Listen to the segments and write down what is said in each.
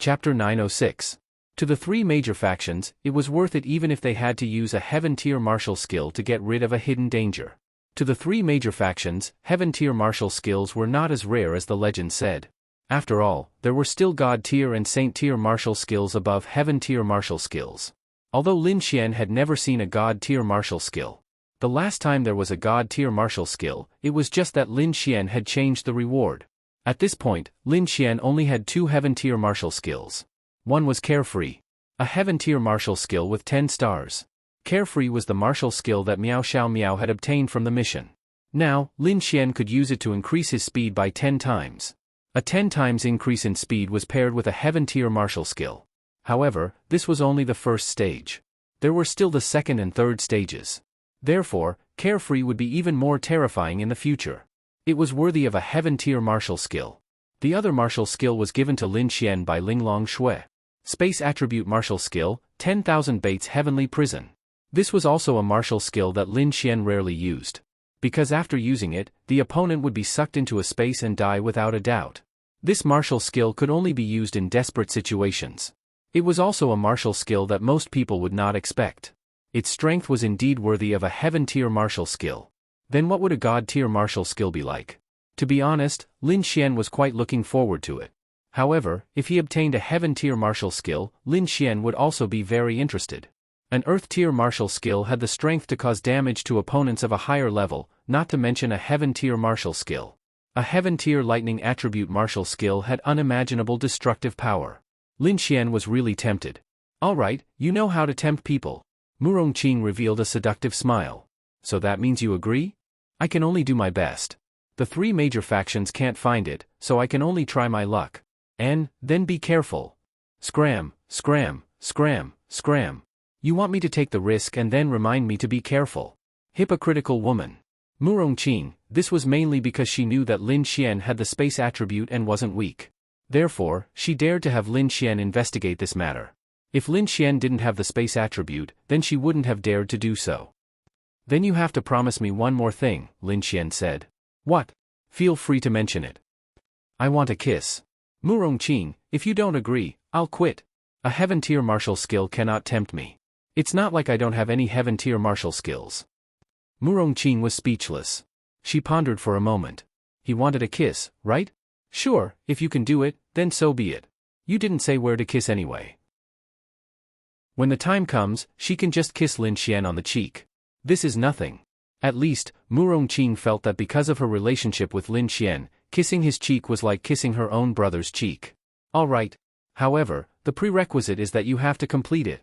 Chapter 906. To the three major factions, it was worth it even if they had to use a Heaven-tier martial skill to get rid of a hidden danger. To the three major factions, Heaven-tier martial skills were not as rare as the legend said. After all, there were still God-tier and Saint-tier martial skills above Heaven-tier martial skills. Although Lin Xian had never seen a God-tier martial skill. The last time there was a God-tier martial skill, it was just that Lin Xian had changed the reward. At this point, Lin Xian only had 2 Heaven-tier martial skills. One was Carefree. A Heaven-tier martial skill with 10 stars. Carefree was the martial skill that Miao Xiao Miao had obtained from the mission. Now, Lin Xian could use it to increase his speed by 10 times. A 10 times increase in speed was paired with a Heaven-tier martial skill. However, this was only the first stage. There were still the second and third stages. Therefore, Carefree would be even more terrifying in the future. It was worthy of a Heaven-tier martial skill. The other martial skill was given to Lin Xian by Linglong Shui. Space Attribute Martial Skill, 10,000 Bates Heavenly Prison. This was also a martial skill that Lin Xian rarely used. Because after using it, the opponent would be sucked into a space and die without a doubt. This martial skill could only be used in desperate situations. It was also a martial skill that most people would not expect. Its strength was indeed worthy of a Heaven-tier martial skill. Then what would a God-tier martial skill be like? To be honest, Lin Xian was quite looking forward to it. However, if he obtained a Heaven-tier martial skill, Lin Xian would also be very interested. An Earth-tier martial skill had the strength to cause damage to opponents of a higher level, not to mention a Heaven-tier martial skill. A Heaven-tier Lightning Attribute martial skill had unimaginable destructive power. Lin Xian was really tempted. Alright, you know how to tempt people. Murong Qing revealed a seductive smile. So that means you agree? I can only do my best. The three major factions can't find it, so I can only try my luck. And, then be careful. Scram, scram, scram, scram. You want me to take the risk and then remind me to be careful. Hypocritical woman. Murong Qing, this was mainly because she knew that Lin Xian had the space attribute and wasn't weak. Therefore, she dared to have Lin Xian investigate this matter. If Lin Xian didn't have the space attribute, then she wouldn't have dared to do so. Then you have to promise me one more thing, Lin Xian said. What? Feel free to mention it. I want a kiss. Murong Qing, if you don't agree, I'll quit. A Heaven-tier martial skill cannot tempt me. It's not like I don't have any Heaven-tier martial skills. Murong Qing was speechless. She pondered for a moment. He wanted a kiss, right? Sure, if you can do it, then so be it. You didn't say where to kiss anyway. When the time comes, she can just kiss Lin Xian on the cheek. This is nothing. At least, Murong Qing felt that because of her relationship with Lin Xian, kissing his cheek was like kissing her own brother's cheek. Alright. However, the prerequisite is that you have to complete it.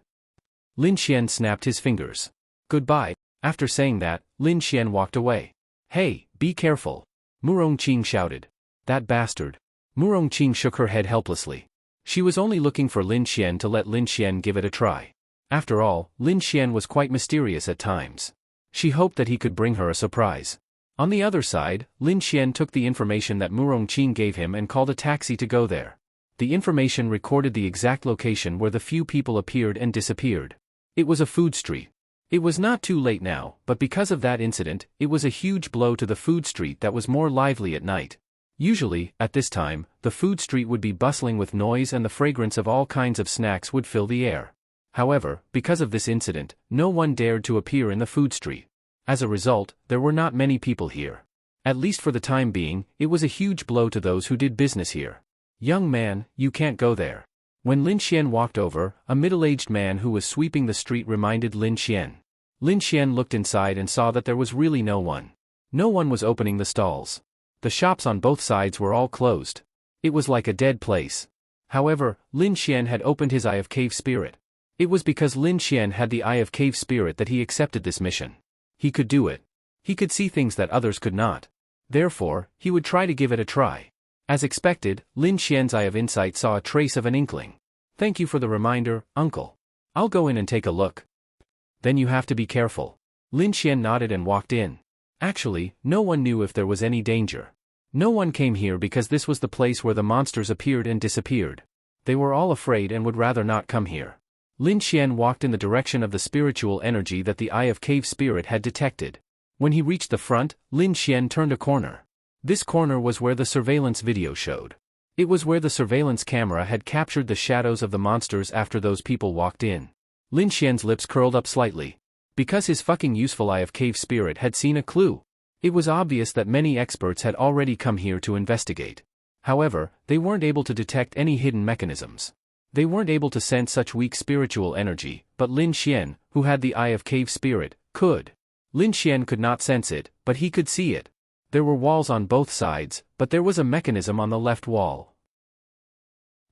Lin Xian snapped his fingers. Goodbye. After saying that, Lin Xian walked away. Hey, be careful. Murong Qing shouted. That bastard. Murong Qing shook her head helplessly. She was only looking for Lin Xian to let Lin Xian give it a try. After all, Lin Xian was quite mysterious at times. She hoped that he could bring her a surprise. On the other side, Lin Xian took the information that Murong Qing gave him and called a taxi to go there. The information recorded the exact location where the few people appeared and disappeared. It was a food street. It was not too late now, but because of that incident, it was a huge blow to the food street that was more lively at night. Usually, at this time, the food street would be bustling with noise and the fragrance of all kinds of snacks would fill the air. However, because of this incident, no one dared to appear in the food street. As a result, there were not many people here. At least for the time being, it was a huge blow to those who did business here. Young man, you can't go there. When Lin Xian walked over, a middle-aged man who was sweeping the street reminded Lin Xian. Lin Xian looked inside and saw that there was really no one. No one was opening the stalls. The shops on both sides were all closed. It was like a dead place. However, Lin Xian had opened his Eye of Cave Spirit. It was because Lin Xian had the Eye of Cave Spirit that he accepted this mission. He could do it. He could see things that others could not. Therefore, he would try to give it a try. As expected, Lin Xian's Eye of Insight saw a trace of an inkling. Thank you for the reminder, uncle. I'll go in and take a look. Then you have to be careful. Lin Xian nodded and walked in. Actually, no one knew if there was any danger. No one came here because this was the place where the monsters appeared and disappeared. They were all afraid and would rather not come here. Lin Xian walked in the direction of the spiritual energy that the Eye of Cave Spirit had detected. When he reached the front, Lin Xian turned a corner. This corner was where the surveillance video showed. It was where the surveillance camera had captured the shadows of the monsters after those people walked in. Lin Xian's lips curled up slightly. Because his fucking useful Eye of Cave Spirit had seen a clue. It was obvious that many experts had already come here to investigate. However, they weren't able to detect any hidden mechanisms. They weren't able to sense such weak spiritual energy, but Lin Xian, who had the Eye of Cave Spirit, could. Lin Xian could not sense it, but he could see it. There were walls on both sides, but there was a mechanism on the left wall.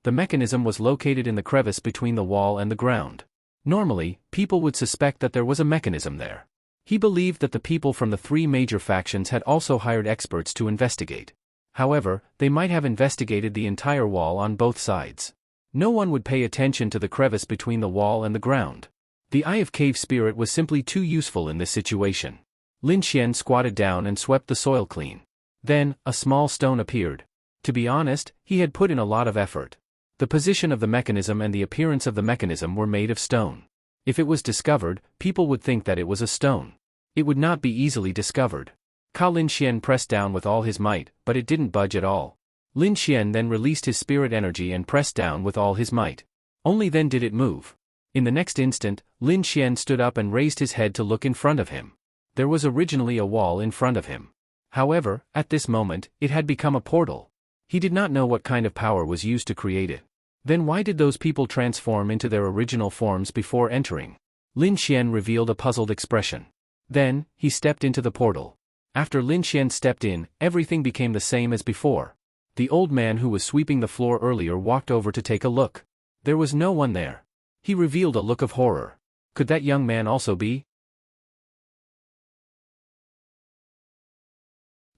The mechanism was located in the crevice between the wall and the ground. Normally, people would suspect that there was a mechanism there. He believed that the people from the three major factions had also hired experts to investigate. However, they might have investigated the entire wall on both sides. No one would pay attention to the crevice between the wall and the ground. The Eye of Cave Spirit was simply too useful in this situation. Lin Xian squatted down and swept the soil clean. Then, a small stone appeared. To be honest, he had put in a lot of effort. The position of the mechanism and the appearance of the mechanism were made of stone. If it was discovered, people would think that it was a stone. It would not be easily discovered. Lin Xian pressed down with all his might, but it didn't budge at all. Lin Xian then released his spirit energy and pressed down with all his might. Only then did it move. In the next instant, Lin Xian stood up and raised his head to look in front of him. There was originally a wall in front of him. However, at this moment, it had become a portal. He did not know what kind of power was used to create it. Then why did those people transform into their original forms before entering? Lin Xian revealed a puzzled expression. Then, he stepped into the portal. After Lin Xian stepped in, everything became the same as before. The old man who was sweeping the floor earlier walked over to take a look. There was no one there. He revealed a look of horror. Could that young man also be?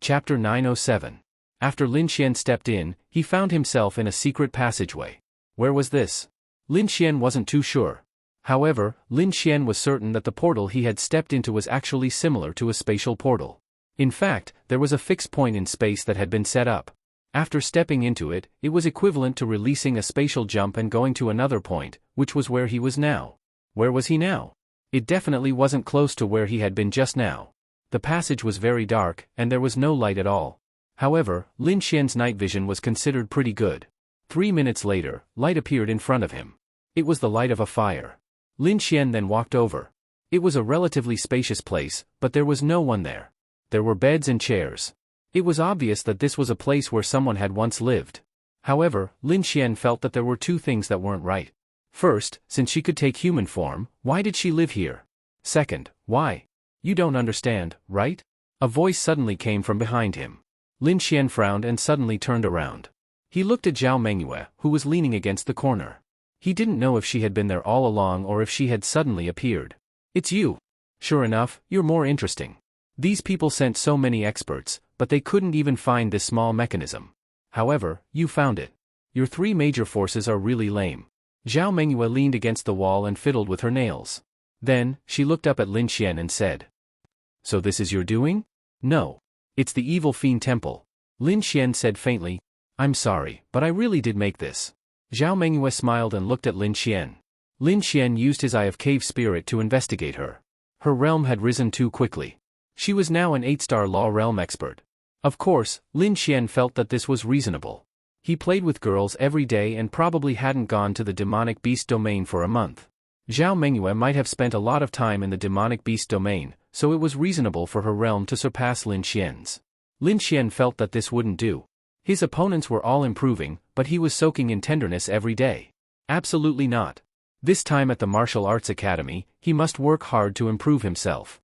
Chapter 907. After Lin Xian stepped in, he found himself in a secret passageway. Where was this? Lin Xian wasn't too sure. However, Lin Xian was certain that the portal he had stepped into was actually similar to a spatial portal. In fact, there was a fixed point in space that had been set up. After stepping into it, it was equivalent to releasing a spatial jump and going to another point, which was where he was now. Where was he now? It definitely wasn't close to where he had been just now. The passage was very dark, and there was no light at all. However, Lin Xian's night vision was considered pretty good. 3 minutes later, light appeared in front of him. It was the light of a fire. Lin Xian then walked over. It was a relatively spacious place, but there was no one there. There were beds and chairs. It was obvious that this was a place where someone had once lived. However, Lin Xian felt that there were two things that weren't right. First, since she could take human form, why did she live here? Second, why? You don't understand, right? A voice suddenly came from behind him. Lin Xian frowned and suddenly turned around. He looked at Zhao Mengyue, who was leaning against the corner. He didn't know if she had been there all along or if she had suddenly appeared. It's you. Sure enough, you're more interesting. These people sent so many experts, but they couldn't even find this small mechanism. However, you found it. Your three major forces are really lame. Zhao Mengyue leaned against the wall and fiddled with her nails. Then, she looked up at Lin Xian and said, "So this is your doing?" "No. It's the Evil Fiend Temple." Lin Xian said faintly, "I'm sorry, but I really did make this." Zhao Mengyue smiled and looked at Lin Xian. Lin Xian used his Eye of Cave Spirit to investigate her. Her realm had risen too quickly. She was now an 8-star law realm expert. Of course, Lin Xian felt that this was reasonable. He played with girls every day and probably hadn't gone to the demonic beast domain for a month. Zhao Mengyue might have spent a lot of time in the demonic beast domain, so it was reasonable for her realm to surpass Lin Xian's. Lin Xian felt that this wouldn't do. His opponents were all improving, but he was soaking in tenderness every day. Absolutely not. This time at the Martial Arts Academy, he must work hard to improve himself.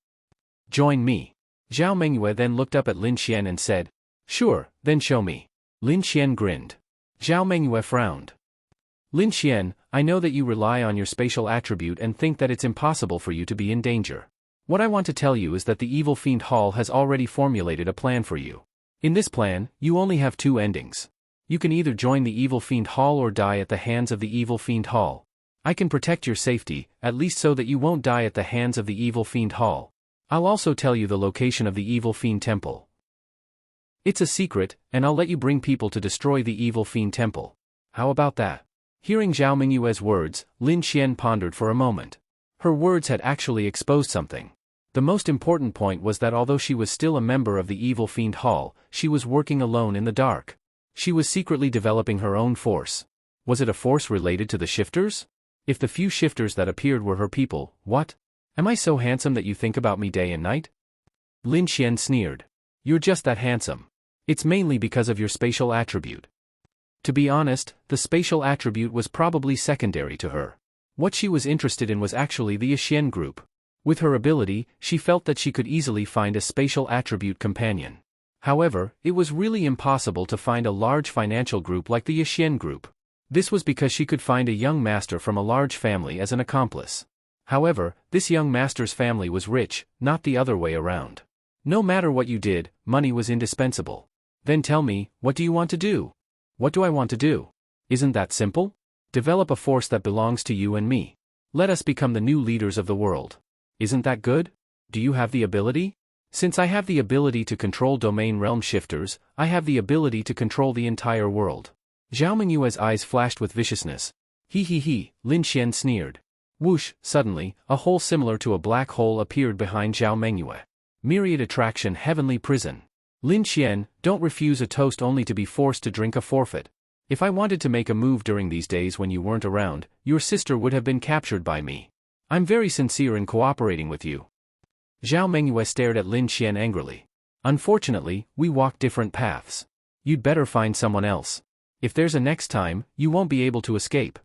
"Join me." Zhao Mengyue then looked up at Lin Xian and said, "Sure, then show me." Lin Xian grinned. Zhao Mengyue frowned. "Lin Xian, I know that you rely on your spatial attribute and think that it's impossible for you to be in danger. What I want to tell you is that the Evil Fiend Hall has already formulated a plan for you. In this plan, you only have two endings. You can either join the Evil Fiend Hall or die at the hands of the Evil Fiend Hall. I can protect your safety, at least so that you won't die at the hands of the Evil Fiend Hall. I'll also tell you the location of the Evil Fiend Temple. It's a secret, and I'll let you bring people to destroy the Evil Fiend Temple. How about that?" Hearing Zhao Mengyue's words, Lin Xian pondered for a moment. Her words had actually exposed something. The most important point was that although she was still a member of the Evil Fiend Hall, she was working alone in the dark. She was secretly developing her own force. Was it a force related to the shifters? If the few shifters that appeared were her people, what? Am I so handsome that you think about me day and night? Lin Xian sneered. You're just that handsome. It's mainly because of your spatial attribute. To be honest, the spatial attribute was probably secondary to her. What she was interested in was actually the Yixian group. With her ability, she felt that she could easily find a spatial attribute companion. However, it was really impossible to find a large financial group like the Yixian group. This was because she could find a young master from a large family as an accomplice. However, this young master's family was rich, not the other way around. No matter what you did, money was indispensable. Then tell me, what do you want to do? What do I want to do? Isn't that simple? Develop a force that belongs to you and me. Let us become the new leaders of the world. Isn't that good? Do you have the ability? Since I have the ability to control domain realm shifters, I have the ability to control the entire world. Zhao Mingyue's eyes flashed with viciousness. He, Lin Xian sneered. Whoosh, suddenly, a hole similar to a black hole appeared behind Zhao Mingyue. Myriad attraction heavenly prison. Lin Xian, don't refuse a toast only to be forced to drink a forfeit. If I wanted to make a move during these days when you weren't around, your sister would have been captured by me. I'm very sincere in cooperating with you. Zhao Mingyue stared at Lin Xian angrily. Unfortunately, we walk different paths. You'd better find someone else. If there's a next time, you won't be able to escape.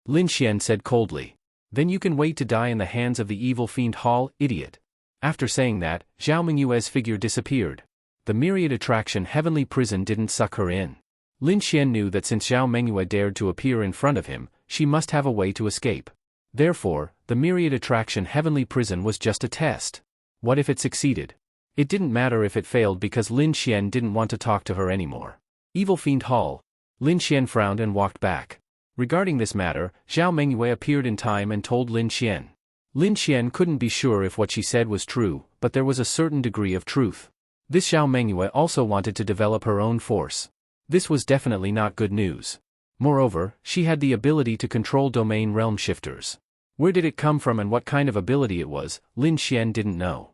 Lin Xian said coldly. Then you can wait to die in the hands of the evil fiend Hall, idiot. After saying that, Zhao Mingyue's figure disappeared. The myriad attraction heavenly prison didn't suck her in. Lin Xian knew that since Zhao Mingyue dared to appear in front of him, she must have a way to escape. Therefore, the myriad attraction heavenly prison was just a test. What if it succeeded? It didn't matter if it failed because Lin Xian didn't want to talk to her anymore. Evil Fiend Hall. Lin Xian frowned and walked back. Regarding this matter, Zhao Mingyue appeared in time and told Lin Xian. Lin Xian couldn't be sure if what she said was true, but there was a certain degree of truth. This Zhao Mingyue also wanted to develop her own force. This was definitely not good news. Moreover, she had the ability to control domain realm shifters. Where did it come from and what kind of ability it was, Lin Xian didn't know.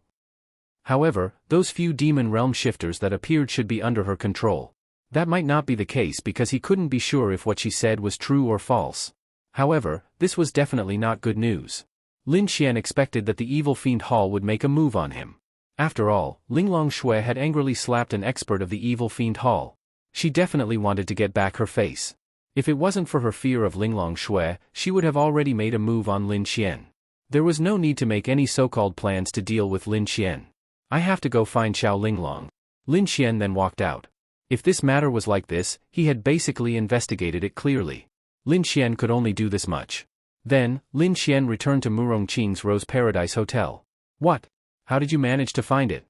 However, those few demon realm shifters that appeared should be under her control. That might not be the case because he couldn't be sure if what she said was true or false. However, this was definitely not good news. Lin Xian expected that the evil fiend Hall would make a move on him. After all, Linglong Shui had angrily slapped an expert of the evil fiend Hall. She definitely wanted to get back her face. If it wasn't for her fear of Linglong Shui, she would have already made a move on Lin Xian. There was no need to make any so-called plans to deal with Lin Xian. I have to go find Xiao Linglong. Lin Xian then walked out. If this matter was like this, he had basically investigated it clearly. Lin Xian could only do this much. Then, Lin Xian returned to Murongqing's Rose Paradise Hotel. What? How did you manage to find it?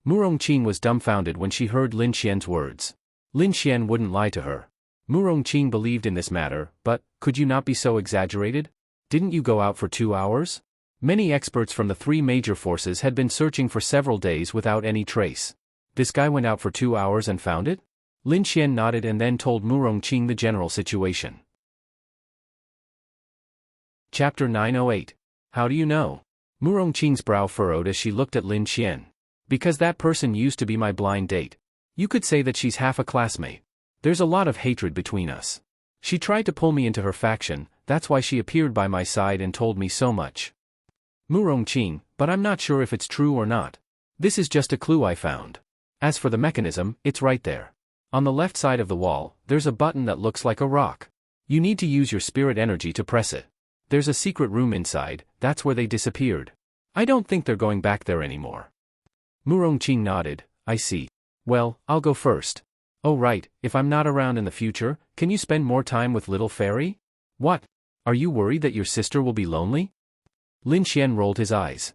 Murongqing was dumbfounded when she heard Lin Xian's words. Lin Xian wouldn't lie to her. Murongqing believed in this matter, but, could you not be so exaggerated? Didn't you go out for 2 hours? Many experts from the 3 major forces had been searching for several days without any trace. This guy went out for 2 hours and found it? Lin Xian nodded and then told Murongqing the general situation. Chapter 908. How do you know? Murongqing's brow furrowed as she looked at Lin Xian. Because that person used to be my blind date. You could say that she's half a classmate. There's a lot of hatred between us. She tried to pull me into her faction, that's why she appeared by my side and told me so much. Murongqing, but I'm not sure if it's true or not. This is just a clue I found. As for the mechanism, it's right there. On the left side of the wall, there's a button that looks like a rock. You need to use your spirit energy to press it. There's a secret room inside, that's where they disappeared. I don't think they're going back there anymore. Murongqing nodded, I see. Well, I'll go first. Oh right, if I'm not around in the future, can you spend more time with little fairy? What? Are you worried that your sister will be lonely? Lin Xian rolled his eyes.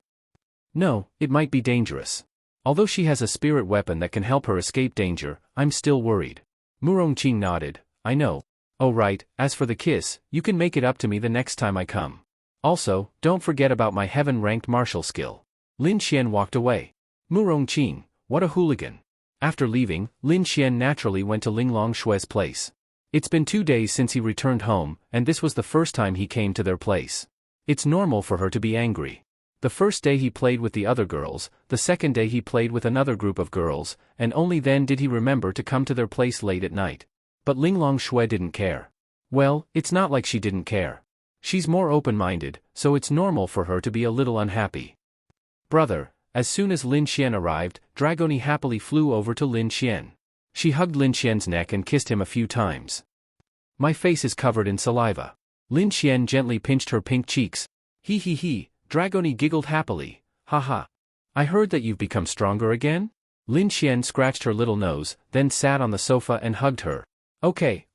No, it might be dangerous. Although she has a spirit weapon that can help her escape danger, I'm still worried. Murongqing nodded, I know. Oh right, as for the kiss, you can make it up to me the next time I come. Also, don't forget about my heaven-ranked martial skill. Lin Xian walked away. Murongqing, what a hooligan. After leaving, Lin Xian naturally went to Linglong Shui's place. It's been 2 days since he returned home, and this was the first time he came to their place. It's normal for her to be angry. The first day he played with the other girls, the second day he played with another group of girls, and only then did he remember to come to their place late at night. But Linglong Shui didn't care. Well, it's not like she didn't care. She's more open-minded, so it's normal for her to be a little unhappy. Brother, as soon as Lin Xian arrived, Dragoni happily flew over to Lin Xian. She hugged Lin Xian's neck and kissed him a few times. My face is covered in saliva. Lin Xian gently pinched her pink cheeks. He, Dragoni giggled happily. Haha. I heard that you've become stronger again? Lin Xian scratched her little nose, then sat on the sofa and hugged her. Okay.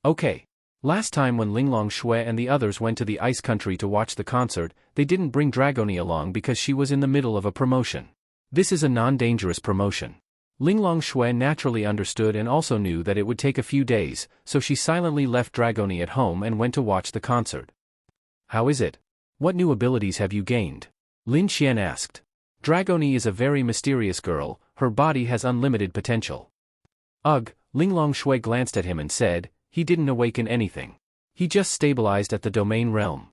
Last time when Linglong Shui and the others went to the ice country to watch the concert, they didn't bring Dragoni along because she was in the middle of a promotion. This is a non-dangerous promotion. Linglong Shui naturally understood and also knew that it would take a few days, so she silently left Dragoni at home and went to watch the concert. How is it? What new abilities have you gained? Lin Xian asked. Dragoni is a very mysterious girl, her body has unlimited potential. Ugh, Linglong Shui glanced at him and said, he didn't awaken anything. He just stabilized at the domain realm.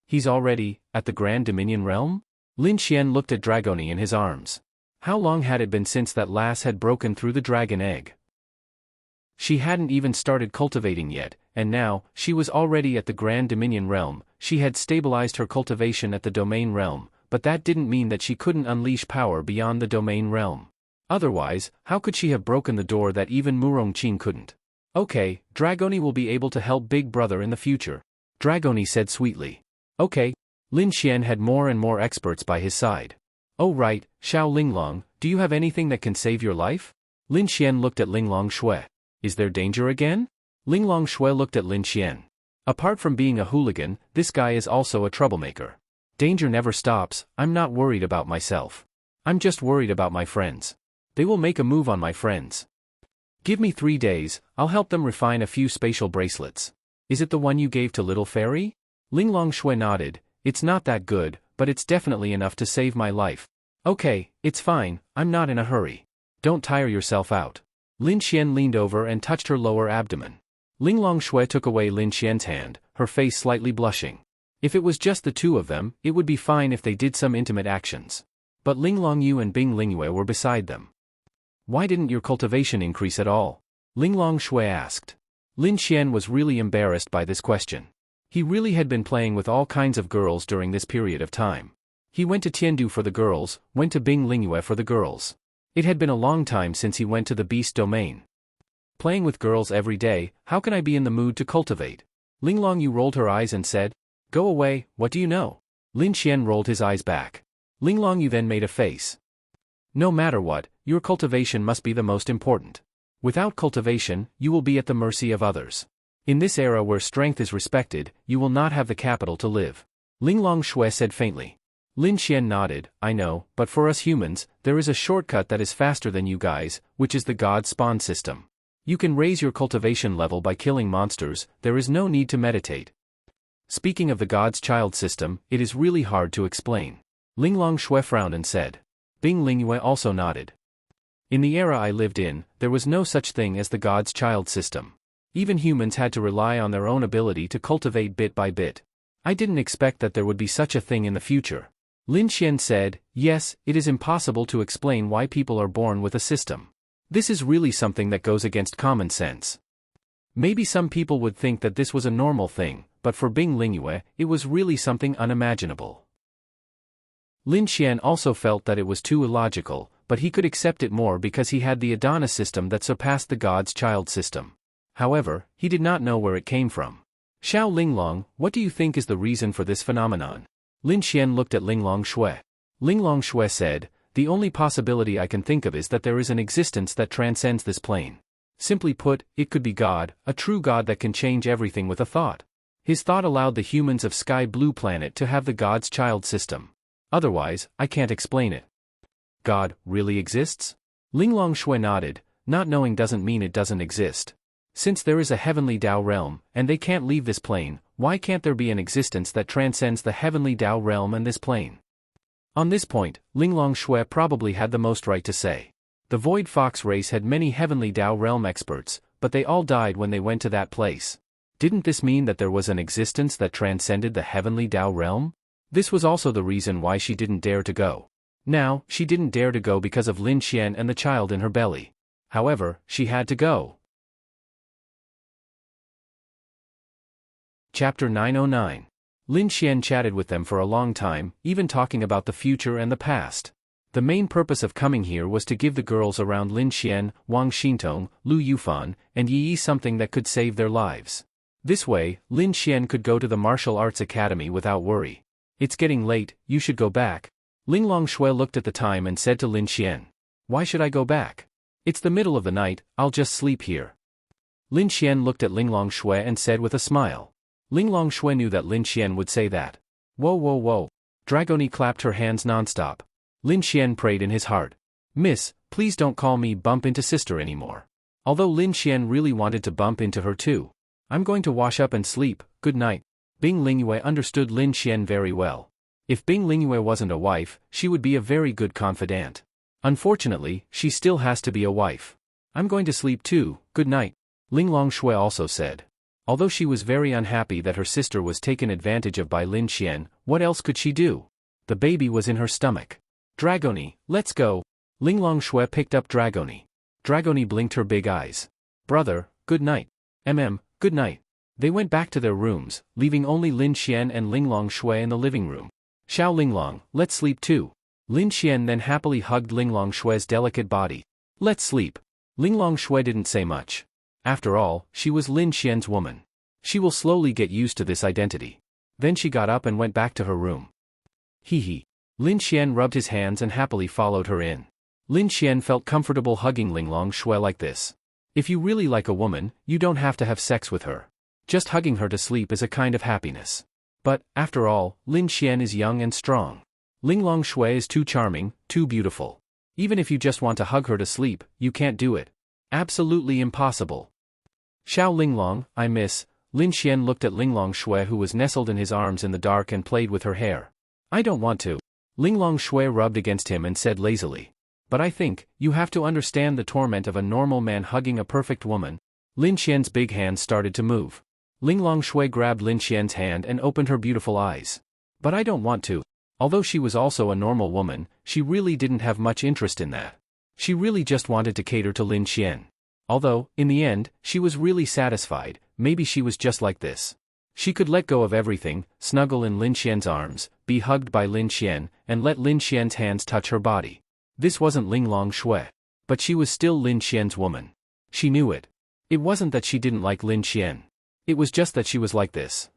He's already at the Grand Dominion realm? Lin Xian looked at Dragoni in his arms. How long had it been since that lass had broken through the dragon egg? She hadn't even started cultivating yet, and now, she was already at the Grand Dominion realm. She had stabilized her cultivation at the domain realm, but that didn't mean that she couldn't unleash power beyond the domain realm. Otherwise, how could she have broken the door that even Murong Qing couldn't? Okay, Dragoni will be able to help Big Brother in the future. Dragoni said sweetly. Okay. Lin Xian had more and more experts by his side. Oh right, Xiao Linglong, do you have anything that can save your life? Lin Xian looked at Linglong Shui. Is there danger again? Linglong Shui looked at Lin Xian. Apart from being a hooligan, this guy is also a troublemaker. Danger never stops. I'm not worried about myself. I'm just worried about my friends. They will make a move on my friends. Give me 3 days, I'll help them refine a few spatial bracelets. Is it the one you gave to Little Fairy? Linglong Shui nodded. It's not that good, but it's definitely enough to save my life. Okay, it's fine, I'm not in a hurry. Don't tire yourself out. Lin Xian leaned over and touched her lower abdomen. Linglong Shui took away Lin Xian's hand, her face slightly blushing. If it was just the two of them, it would be fine if they did some intimate actions. But Linglong Yu and Bing Lingyue were beside them. Why didn't your cultivation increase at all? Linglong Shui asked. Lin Xian was really embarrassed by this question. He really had been playing with all kinds of girls during this period of time. He went to Tiandu for the girls, went to Bing Lingyue for the girls. It had been a long time since he went to the beast domain. Playing with girls every day, how can I be in the mood to cultivate? Linglong Yu rolled her eyes and said, Go away, what do you know? Lin Xian rolled his eyes back. Linglong Yu then made a face. No matter what, your cultivation must be the most important. Without cultivation, you will be at the mercy of others. In this era where strength is respected, you will not have the capital to live. Linglong Shui said faintly. Lin Xian nodded, I know, but for us humans, there is a shortcut that is faster than you guys, which is the God spawn system. You can raise your cultivation level by killing monsters, there is no need to meditate. Speaking of the God's child system, it is really hard to explain. Linglong Shui frowned and said. Bing Lingyue also nodded. In the era I lived in, there was no such thing as the God's child system. Even humans had to rely on their own ability to cultivate bit by bit. I didn't expect that there would be such a thing in the future. Lin Xian said, yes, it is impossible to explain why people are born with a system. This is really something that goes against common sense. Maybe some people would think that this was a normal thing, but for Bing Lingyue, it was really something unimaginable. Lin Xian also felt that it was too illogical, but he could accept it more because he had the Adana system that surpassed the God's child system. However, he did not know where it came from. Xiao Linglong, what do you think is the reason for this phenomenon? Lin Xian looked at Linglong Shui. Linglong Shui said, the only possibility I can think of is that there is an existence that transcends this plane. Simply put, it could be God, a true God that can change everything with a thought. His thought allowed the humans of Sky Blue Planet to have the God's child system. Otherwise, I can't explain it. God really exists? Linglong Shui nodded, not knowing doesn't mean it doesn't exist. Since there is a heavenly Dao realm, and they can't leave this plane, why can't there be an existence that transcends the heavenly Dao realm and this plane? On this point, Linglong Shui probably had the most right to say. The Void Fox race had many heavenly Dao realm experts, but they all died when they went to that place. Didn't this mean that there was an existence that transcended the heavenly Dao realm? This was also the reason why she didn't dare to go. Now, she didn't dare to go because of Lin Xian and the child in her belly. However, she had to go. Chapter 909. Lin Xian chatted with them for a long time, even talking about the future and the past. The main purpose of coming here was to give the girls around Lin Xian, Wang Xintong, Lu Yufan, and Yi Yi something that could save their lives. This way, Lin Xian could go to the martial arts academy without worry. It's getting late, you should go back. Ling Longshui looked at the time and said to Lin Xian. Why should I go back? It's the middle of the night, I'll just sleep here. Lin Xian looked at Ling Longshui and said with a smile. Ling Longshui knew that Lin Xian would say that. Whoa whoa whoa. Dragoni clapped her hands nonstop. Lin Xian prayed in his heart. Miss, please don't call me bump into sister anymore. Although Lin Xian really wanted to bump into her too. I'm going to wash up and sleep, good night. Bing Lingyue understood Lin Xian very well. If Bing Lingyue wasn't a wife, she would be a very good confidant. Unfortunately, she still has to be a wife. I'm going to sleep too, good night. Ling Longshui also said. Although she was very unhappy that her sister was taken advantage of by Lin Xian, what else could she do? The baby was in her stomach. Dragoni, let's go. Ling Longshui picked up Dragoni. Dragoni blinked her big eyes. Brother, good night. Good night. They went back to their rooms, leaving only Lin Xian and Ling Longshui in the living room. Xiao Linglong, let's sleep too. Lin Xian then happily hugged Ling Longshui's delicate body. Let's sleep. Ling Longshui didn't say much. After all, she was Lin Xian's woman. She will slowly get used to this identity. Then she got up and went back to her room. Hee. Lin Xian rubbed his hands and happily followed her in. Lin Xian felt comfortable hugging Ling Longshui like this. If you really like a woman, you don't have to have sex with her. Just hugging her to sleep is a kind of happiness. But, after all, Lin Xian is young and strong. Ling Longshui is too charming, too beautiful. Even if you just want to hug her to sleep, you can't do it. Absolutely impossible. Xiao Linglong, I miss. Lin Xian looked at Ling Longshui who was nestled in his arms in the dark and played with her hair. I don't want to. Ling Longshui rubbed against him and said lazily. But I think, you have to understand the torment of a normal man hugging a perfect woman. Lin Xian's big hands started to move. Ling Longshui grabbed Lin Xian's hand and opened her beautiful eyes. But I don't want to. Although she was also a normal woman, she really didn't have much interest in that. She really just wanted to cater to Lin Xian. Although, in the end, she was really satisfied, maybe she was just like this. She could let go of everything, snuggle in Lin Xian's arms, be hugged by Lin Xian, and let Lin Xian's hands touch her body. This wasn't Ling Longshui. But she was still Lin Xian's woman. She knew it. It wasn't that she didn't like Lin Xian. It was just that she was like this.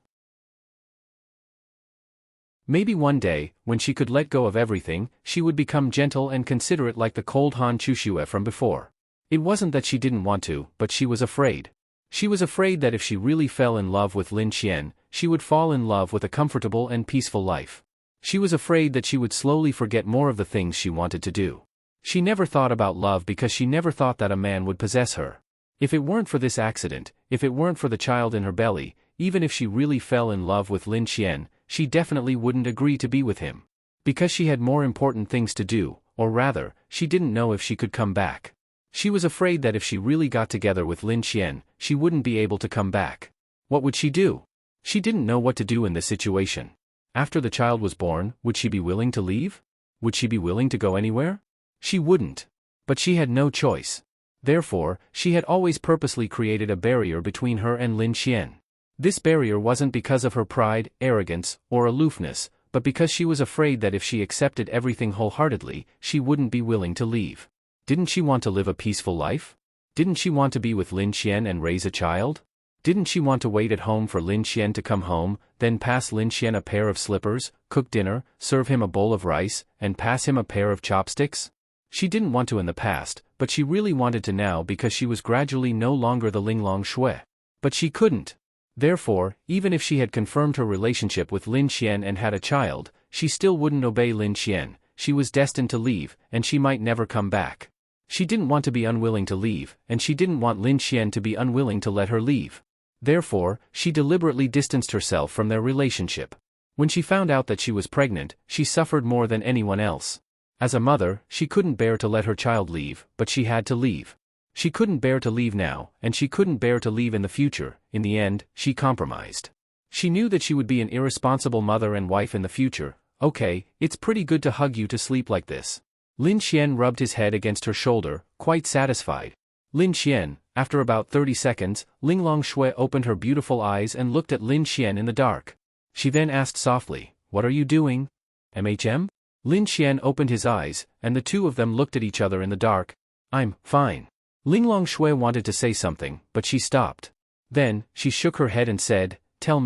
Maybe one day, when she could let go of everything, she would become gentle and considerate like the cold Han Chushue from before. It wasn't that she didn't want to, but she was afraid. She was afraid that if she really fell in love with Lin Xian, she would fall in love with a comfortable and peaceful life. She was afraid that she would slowly forget more of the things she wanted to do. She never thought about love because she never thought that a man would possess her. If it weren't for this accident, if it weren't for the child in her belly, even if she really fell in love with Lin Xian, she definitely wouldn't agree to be with him. Because she had more important things to do, or rather, she didn't know if she could come back. She was afraid that if she really got together with Lin Xian, she wouldn't be able to come back. What would she do? She didn't know what to do in this situation. After the child was born, would she be willing to leave? Would she be willing to go anywhere? She wouldn't. But she had no choice. Therefore, she had always purposely created a barrier between her and Lin Xian. This barrier wasn't because of her pride, arrogance, or aloofness, but because she was afraid that if she accepted everything wholeheartedly, she wouldn't be willing to leave. Didn't she want to live a peaceful life? Didn't she want to be with Lin Xian and raise a child? Didn't she want to wait at home for Lin Xian to come home, then pass Lin Xian a pair of slippers, cook dinner, serve him a bowl of rice, and pass him a pair of chopsticks? She didn't want to in the past, but she really wanted to now because she was gradually no longer the Ling Longshui. But she couldn't. Therefore, even if she had confirmed her relationship with Lin Xian and had a child, she still wouldn't obey Lin Xian. She was destined to leave, and she might never come back. She didn't want to be unwilling to leave, and she didn't want Lin Xian to be unwilling to let her leave. Therefore, she deliberately distanced herself from their relationship. When she found out that she was pregnant, she suffered more than anyone else. As a mother, she couldn't bear to let her child leave, but she had to leave. She couldn't bear to leave now, and she couldn't bear to leave in the future. In the end, she compromised. She knew that she would be an irresponsible mother and wife in the future. Okay, it's pretty good to hug you to sleep like this. Lin Xian rubbed his head against her shoulder, quite satisfied. Lin Xian, after about 30 seconds, Linglong Shui opened her beautiful eyes and looked at Lin Xian in the dark. She then asked softly, "What are you doing? MHM?" Lin Xian opened his eyes, and the two of them looked at each other in the dark. "I'm fine." Linglong Shui wanted to say something, but she stopped. Then, she shook her head and said, Tell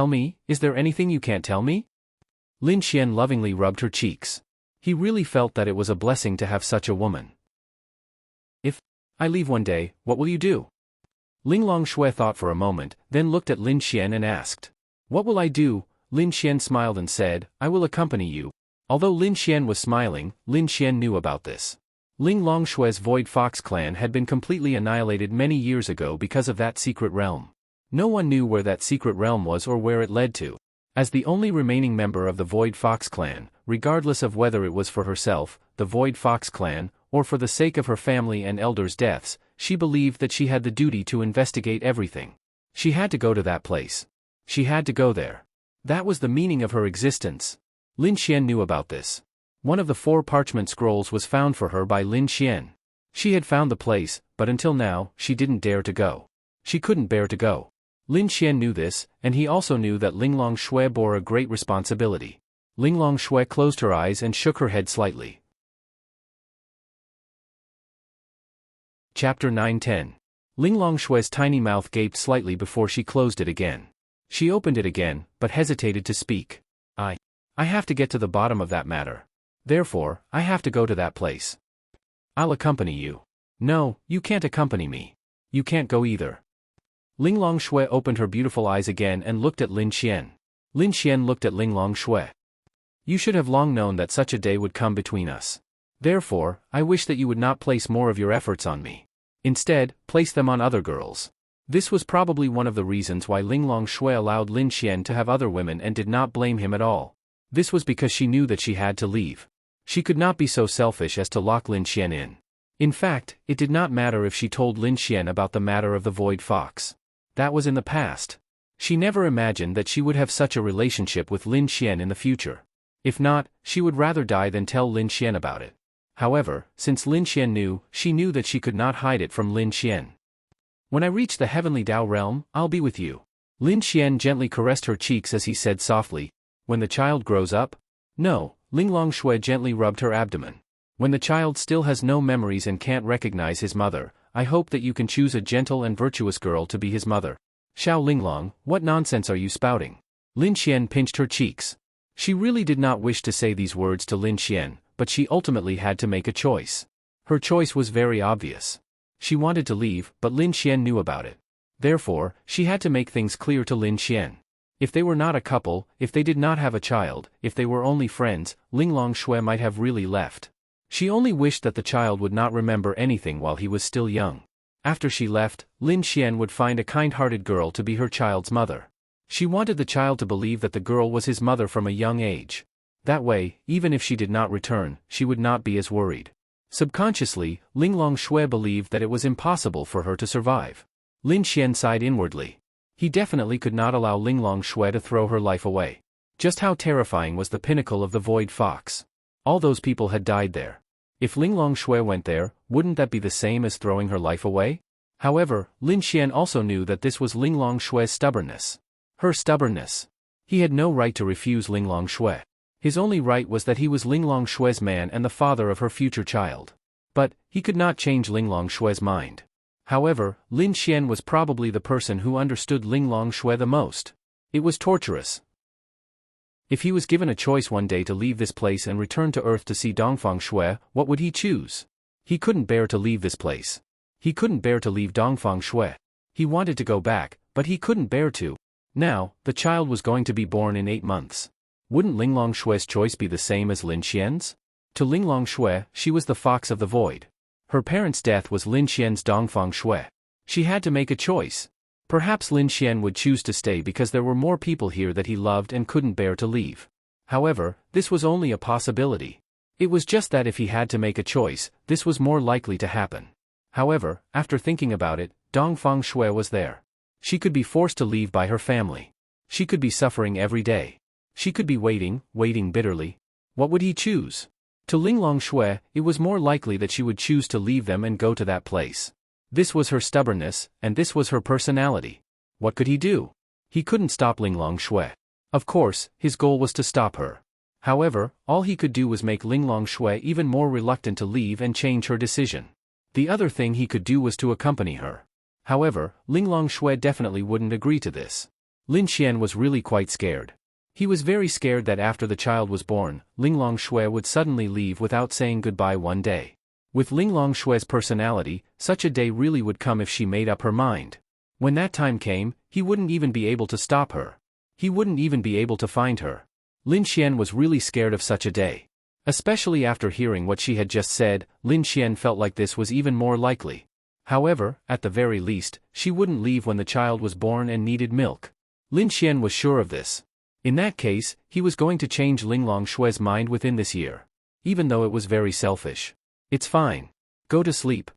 me, is there anything you can't tell me?" Lin Xian lovingly rubbed her cheeks. He really felt that it was a blessing to have such a woman. "If I leave one day, what will you do?" Linglong Shui thought for a moment, then looked at Lin Xian and asked. "What will I do?" Lin Xian smiled and said, "I will accompany you." Although Lin Xian was smiling, Lin Xian knew about this. Linglong Shui's Void Fox clan had been completely annihilated many years ago because of that secret realm. No one knew where that secret realm was or where it led to. As the only remaining member of the Void Fox clan, regardless of whether it was for herself, the Void Fox clan, or for the sake of her family and elders' deaths, she believed that she had the duty to investigate everything. She had to go to that place. She had to go there. That was the meaning of her existence. Lin Xian knew about this. One of the 4 parchment scrolls was found for her by Lin Xian. She had found the place, but until now, she didn't dare to go. She couldn't bear to go. Lin Xian knew this, and he also knew that Linglong Shui bore a great responsibility. Linglong Shui closed her eyes and shook her head slightly. Chapter 9-10. Linglong Shui's tiny mouth gaped slightly before she closed it again. She opened it again, but hesitated to speak. I have to get to the bottom of that matter. Therefore, I have to go to that place. I'll accompany you. No, you can't accompany me. You can't go either. Linglong Shui opened her beautiful eyes again and looked at Lin Xian. Lin Xian looked at Linglong Shui. You should have long known that such a day would come between us. Therefore, I wish that you would not place more of your efforts on me. Instead, place them on other girls. This was probably one of the reasons why Linglong Shui allowed Lin Xian to have other women and did not blame him at all. This was because she knew that she had to leave. She could not be so selfish as to lock Lin Xian in. In fact, it did not matter if she told Lin Xian about the matter of the Void Fox. That was in the past. She never imagined that she would have such a relationship with Lin Xian in the future. If not, she would rather die than tell Lin Xian about it. However, since Lin Xian knew, she knew that she could not hide it from Lin Xian. When I reach the heavenly Dao realm, I'll be with you. Lin Xian gently caressed her cheeks as he said softly, When the child grows up? No, Linglong Shui gently rubbed her abdomen. When the child still has no memories and can't recognize his mother, I hope that you can choose a gentle and virtuous girl to be his mother. Xiao Linglong, what nonsense are you spouting? Lin Xian pinched her cheeks. She really did not wish to say these words to Lin Xian, but she ultimately had to make a choice. Her choice was very obvious. She wanted to leave, but Lin Xian knew about it. Therefore, she had to make things clear to Lin Xian. If they were not a couple, if they did not have a child, if they were only friends, Linglong Shui might have really left. She only wished that the child would not remember anything while he was still young. After she left, Lin Xian would find a kind-hearted girl to be her child's mother. She wanted the child to believe that the girl was his mother from a young age. That way, even if she did not return, she would not be as worried. Subconsciously, Linglong Shui believed that it was impossible for her to survive. Lin Xian sighed inwardly. He definitely could not allow Linglong Shui to throw her life away. Just how terrifying was the pinnacle of the Void Fox? All those people had died there. If Linglong Shui went there, wouldn't that be the same as throwing her life away? However, Lin Xian also knew that this was Linglong Shui's stubbornness. Her stubbornness. He had no right to refuse Linglong Shui. His only right was that he was Linglong Shui's man and the father of her future child. But, he could not change Linglong Shui's mind. However, Lin Xian was probably the person who understood Linglong Shui the most. It was torturous. If he was given a choice one day to leave this place and return to Earth to see Dongfang Shui, what would he choose? He couldn't bear to leave this place. He couldn't bear to leave Dongfang Shui. He wanted to go back, but he couldn't bear to. Now, the child was going to be born in 8 months. Wouldn't Linglong Shui's choice be the same as Lin Xian's? To Linglong Shui, she was the fox of the void. Her parents' death was Lin Xian's Dongfang Shui. She had to make a choice. Perhaps Lin Xian would choose to stay because there were more people here that he loved and couldn't bear to leave. However, this was only a possibility. It was just that if he had to make a choice, this was more likely to happen. However, after thinking about it, Dongfang Shui was there. She could be forced to leave by her family. She could be suffering every day. She could be waiting bitterly. What would he choose? To Linglong Shui, it was more likely that she would choose to leave them and go to that place. This was her stubbornness, and this was her personality. What could he do? He couldn't stop Linglong Shui. Of course, his goal was to stop her. However, all he could do was make Linglong Shui even more reluctant to leave and change her decision. The other thing he could do was to accompany her. However, Linglong Shui definitely wouldn't agree to this. Lin Xian was really quite scared. He was very scared that after the child was born, Linglong Shui would suddenly leave without saying goodbye one day. With Linglong Shui's personality, such a day really would come if she made up her mind. When that time came, he wouldn't even be able to stop her. He wouldn't even be able to find her. Lin Xian was really scared of such a day. Especially after hearing what she had just said, Lin Xian felt like this was even more likely. However, at the very least, she wouldn't leave when the child was born and needed milk. Lin Xian was sure of this. In that case, he was going to change Linglong Shui's mind within this year. Even though it was very selfish. It's fine. Go to sleep.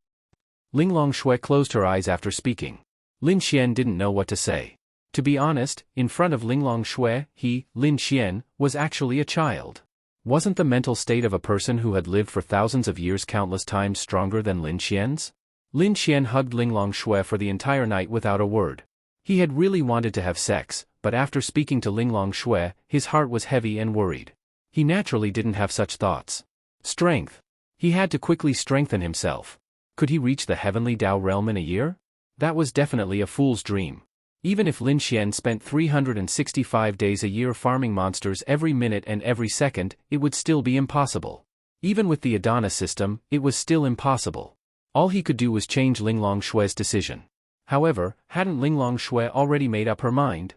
Linglong Shui closed her eyes after speaking. Lin Xian didn't know what to say. To be honest, in front of Linglong Shui, he, Lin Xian, was actually a child. Wasn't the mental state of a person who had lived for thousands of years countless times stronger than Lin Xian's? Lin Xian hugged Linglong Shui for the entire night without a word. He had really wanted to have sex, but after speaking to Linglong Shui, his heart was heavy and worried. He naturally didn't have such thoughts. Strength. He had to quickly strengthen himself. Could he reach the heavenly Dao realm in a year? That was definitely a fool's dream. Even if Lin Xian spent 365 days a year farming monsters every minute and every second, it would still be impossible. Even with the Adana system, it was still impossible. All he could do was change Linglong Shui's decision. However, hadn't Linglong Shui already made up her mind?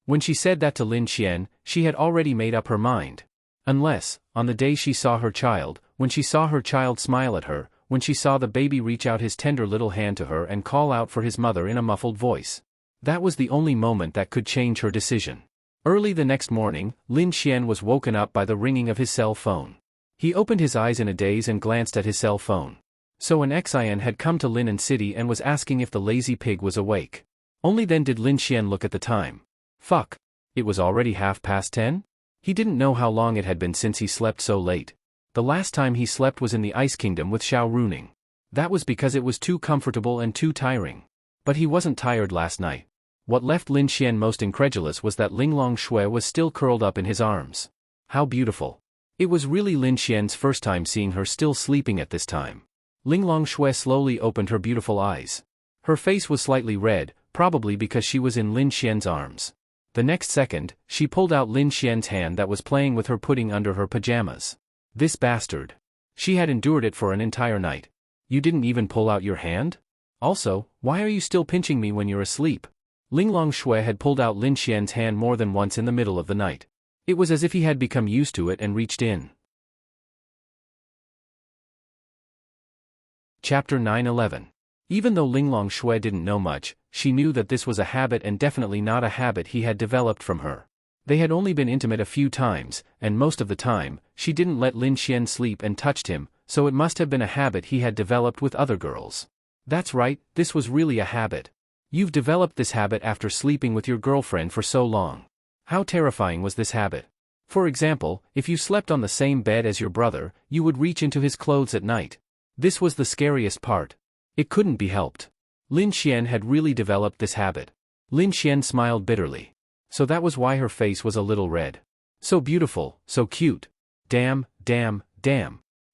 When she said that to Lin Xian, she had already made up her mind. Unless, on the day she saw her child, when she saw her child smile at her, when she saw the baby reach out his tender little hand to her and call out for his mother in a muffled voice. That was the only moment that could change her decision. Early the next morning, Lin Xian was woken up by the ringing of his cell phone. He opened his eyes in a daze and glanced at his cell phone. So an Xian had come to Lin City and was asking if the lazy pig was awake. Only then did Lin Xian look at the time. Fuck. It was already 10:30? He didn't know how long it had been since he slept so late. The last time he slept was in the Ice Kingdom with Xiao Runing. That was because it was too comfortable and too tiring. But he wasn't tired last night. What left Lin Xian most incredulous was that Linglong Shui was still curled up in his arms. How beautiful. It was really Lin Xian's first time seeing her still sleeping at this time. Linglong Shui slowly opened her beautiful eyes. Her face was slightly red, probably because she was in Lin Xian's arms. The next second, she pulled out Lin Xian's hand that was playing with her pudding under her pajamas. This bastard. She had endured it for an entire night. You didn't even pull out your hand? Also, why are you still pinching me when you're asleep? Linglong Shui had pulled out Lin Xian's hand more than once in the middle of the night. It was as if he had become used to it and reached in. Chapter 9:11. Even though Linglong Shui didn't know much, she knew that this was a habit and definitely not a habit he had developed from her. They had only been intimate a few times, and most of the time, she didn't let Lin Xian sleep and touched him, so it must have been a habit he had developed with other girls. That's right, this was really a habit. You've developed this habit after sleeping with your girlfriend for so long. How terrifying was this habit? For example, if you slept on the same bed as your brother, you would reach into his clothes at night. This was the scariest part. It couldn't be helped. Lin Xian had really developed this habit. Lin Xian smiled bitterly. So that was why her face was a little red. So beautiful, so cute. Damn.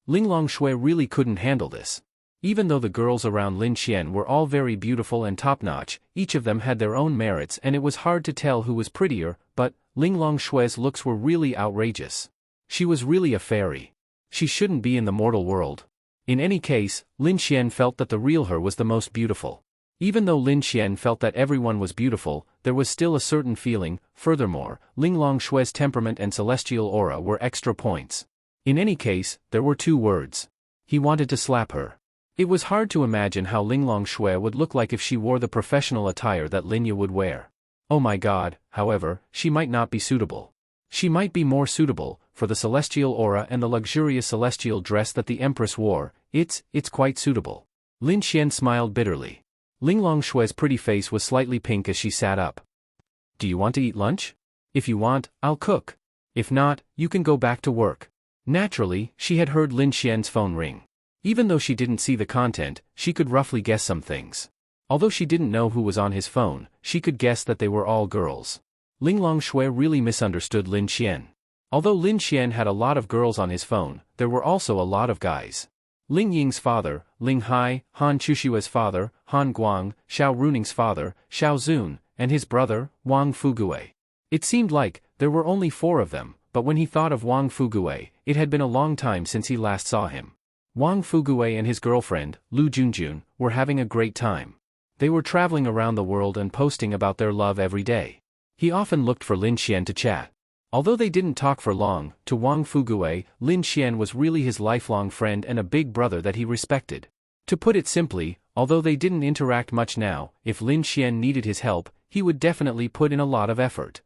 Linglong Shui really couldn't handle this. Even though the girls around Lin Xian were all very beautiful and top-notch, each of them had their own merits and it was hard to tell who was prettier, but Linglong Shui's looks were really outrageous. She was really a fairy. She shouldn't be in the mortal world. In any case, Lin Xian felt that the real her was the most beautiful. Even though Lin Xian felt that everyone was beautiful, there was still a certain feeling. Furthermore, Linglong Shui's temperament and celestial aura were extra points. In any case, there were two words. He wanted to slap her. It was hard to imagine how Linglong Shui would look like if she wore the professional attire that Linya would wear. Oh my god, however, she might not be suitable. She might be more suitable, for the celestial aura and the luxurious celestial dress that the Empress wore, it's quite suitable. Lin Xian smiled bitterly. Linglong Shui's pretty face was slightly pink as she sat up. Do you want to eat lunch? If you want, I'll cook. If not, you can go back to work. Naturally, she had heard Lin Xian's phone ring. Even though she didn't see the content, she could roughly guess some things. Although she didn't know who was on his phone, she could guess that they were all girls. Ling Longshui really misunderstood Lin Xian. Although Lin Xian had a lot of girls on his phone, there were also a lot of guys. Ling Ying's father, Ling Hai, Han Chushua's father, Han Guang, Xiao Runing's father, Xiao Zun, and his brother, Wang Fugue. It seemed like there were only 4 of them, but when he thought of Wang Fugue, it had been a long time since he last saw him. Wang Fugue and his girlfriend, Lu Junjun, were having a great time. They were traveling around the world and posting about their love every day. He often looked for Lin Xian to chat. Although they didn't talk for long, to Wang Fugue, Lin Xian was really his lifelong friend and a big brother that he respected. To put it simply, although they didn't interact much now, if Lin Xian needed his help, he would definitely put in a lot of effort.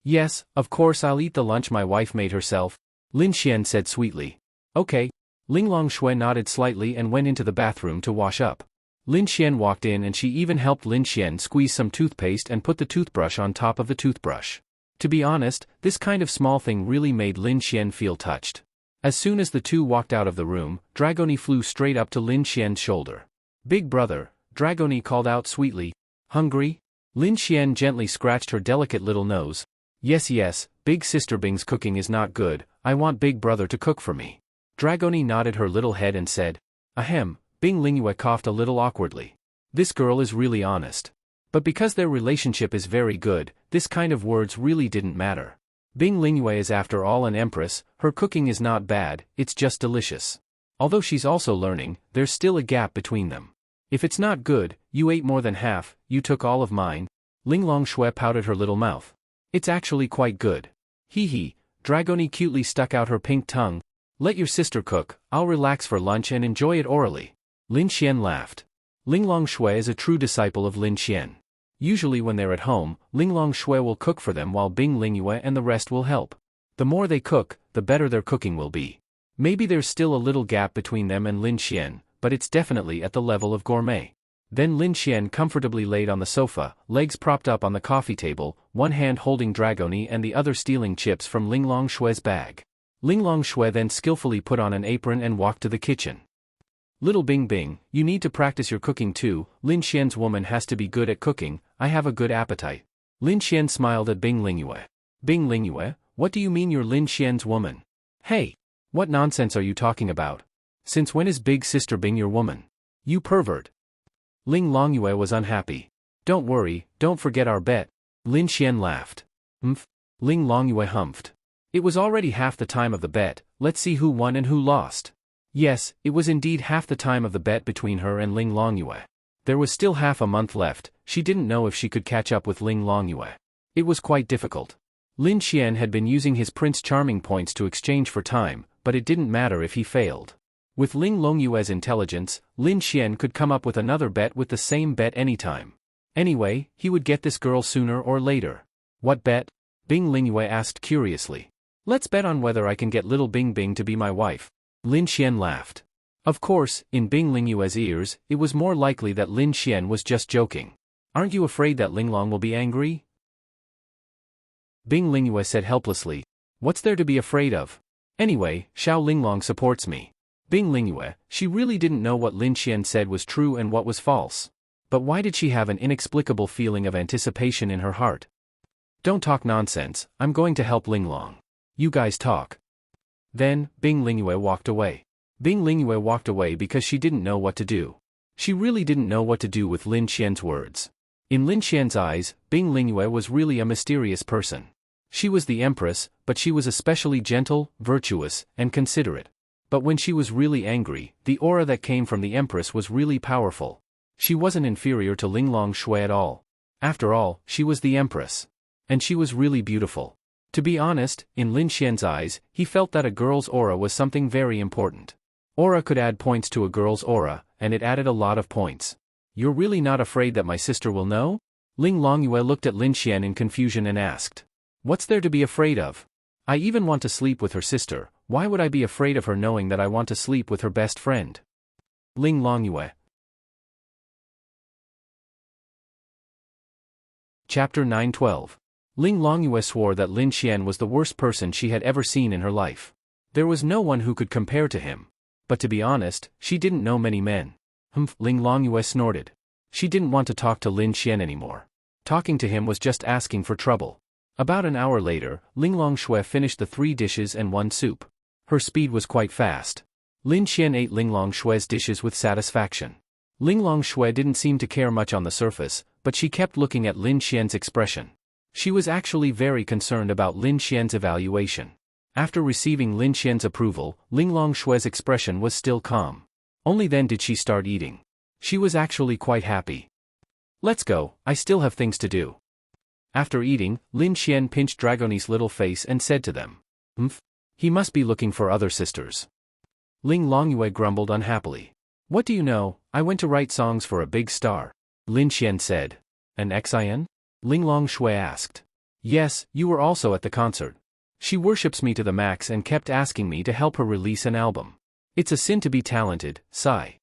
Yes, of course I'll eat the lunch my wife made herself, Lin Xian said sweetly. Okay. Ling Longshui nodded slightly and went into the bathroom to wash up. Lin Xian walked in and she even helped Lin Xian squeeze some toothpaste and put the toothbrush on top of the toothbrush. To be honest, this kind of small thing really made Lin Xian feel touched. As soon as the two walked out of the room, Dragoni flew straight up to Lin Xian's shoulder. Big brother, Dragoni called out sweetly. Hungry? Lin Xian gently scratched her delicate little nose. Yes, big sister Bing's cooking is not good, I want big brother to cook for me. Dragoni nodded her little head and said. Ahem, Bing Lingyue coughed a little awkwardly. This girl is really honest. But because their relationship is very good, this kind of words really didn't matter. Bing Lingyue is after all an empress, her cooking is not bad, it's just delicious. Although she's also learning, there's still a gap between them. If it's not good, you ate more than half, you took all of mine. Ling Longshui pouted her little mouth. It's actually quite good. Hee hee, Dragoni cutely stuck out her pink tongue. Let your sister cook, I'll relax for lunch and enjoy it orally. Lin Xian laughed. Ling Longshui is a true disciple of Lin Xian. Usually when they're at home, Ling Longshui will cook for them while Bing Lingyue and the rest will help. The more they cook, the better their cooking will be. Maybe there's still a little gap between them and Lin Xian, but it's definitely at the level of gourmet. Then Lin Xian comfortably laid on the sofa, legs propped up on the coffee table, one hand holding Dragoni and the other stealing chips from Ling Longshui's bag. Ling Longshui then skillfully put on an apron and walked to the kitchen. Little Bing Bing, you need to practice your cooking too, Lin Xian's woman has to be good at cooking, I have a good appetite. Lin Xian smiled at Bing Lingyue. Bing Lingyue, what do you mean you're Lin Xian's woman? Hey! What nonsense are you talking about? Since when is big sister Bing your woman? You pervert! Ling Longyue was unhappy. Don't worry, don't forget our bet. Lin Xian laughed. Ling Longyue humphed. It was already half the time of the bet, let's see who won and who lost. Yes, it was indeed half the time of the bet between her and Ling Longyue. There was still half a month left, she didn't know if she could catch up with Ling Longyue. It was quite difficult. Lin Xian had been using his Prince Charming points to exchange for time, but it didn't matter if he failed. With Ling Longyue's intelligence, Lin Xian could come up with another bet with the same bet anytime. Anyway, he would get this girl sooner or later. What bet? Bing Lingyue asked curiously. Let's bet on whether I can get little Bing Bing to be my wife. Lin Xian laughed. Of course, in Bing Lingyue's ears, it was more likely that Lin Xian was just joking. Aren't you afraid that Linglong will be angry? Bing Lingyue said helplessly. What's there to be afraid of? Anyway, Xiao Linglong supports me. Bing Lingyue, she really didn't know what Lin Xian said was true and what was false. But why did she have an inexplicable feeling of anticipation in her heart? Don't talk nonsense, I'm going to help Linglong. You guys talk. Then, Bing Lingyue walked away. Bing Lingyue walked away because she didn't know what to do. She really didn't know what to do with Lin Xian's words. In Lin Xian's eyes, Bing Lingyue was really a mysterious person. She was the empress, but she was especially gentle, virtuous, and considerate. But when she was really angry, the aura that came from the empress was really powerful. She wasn't inferior to Ling Longshui at all. After all, she was the empress. And she was really beautiful. To be honest, in Lin Xian's eyes, he felt that a girl's aura was something very important. Aura could add points to a girl's aura, and it added a lot of points. You're really not afraid that my sister will know? Ling Longyue looked at Lin Xian in confusion and asked. What's there to be afraid of? I even want to sleep with her sister, why would I be afraid of her knowing that I want to sleep with her best friend? Ling Longyue. Chapter 912. Ling Longyue swore that Lin Xian was the worst person she had ever seen in her life. There was no one who could compare to him. But to be honest, she didn't know many men. Ling Longyue snorted. She didn't want to talk to Lin Xian anymore. Talking to him was just asking for trouble. About an hour later, Ling Longyue finished the 3 dishes and 1 soup. Her speed was quite fast. Lin Xian ate Ling Longxue's dishes with satisfaction. Ling Longxue didn't seem to care much on the surface, but she kept looking at Lin Xian's expression. She was actually very concerned about Lin Xian's evaluation. After receiving Lin Xian's approval, Ling Longshue's expression was still calm. Only then did she start eating. She was actually quite happy. Let's go, I still have things to do. After eating, Lin Xian pinched Dragoni's little face and said to them, he must be looking for other sisters. Ling Longyue grumbled unhappily. What do you know, I went to write songs for a big star. Lin Xian said. An Xian? Ling Longxue asked. Yes, you were also at the concert. She worships me to the max and kept asking me to help her release an album. It's a sin to be talented, sigh.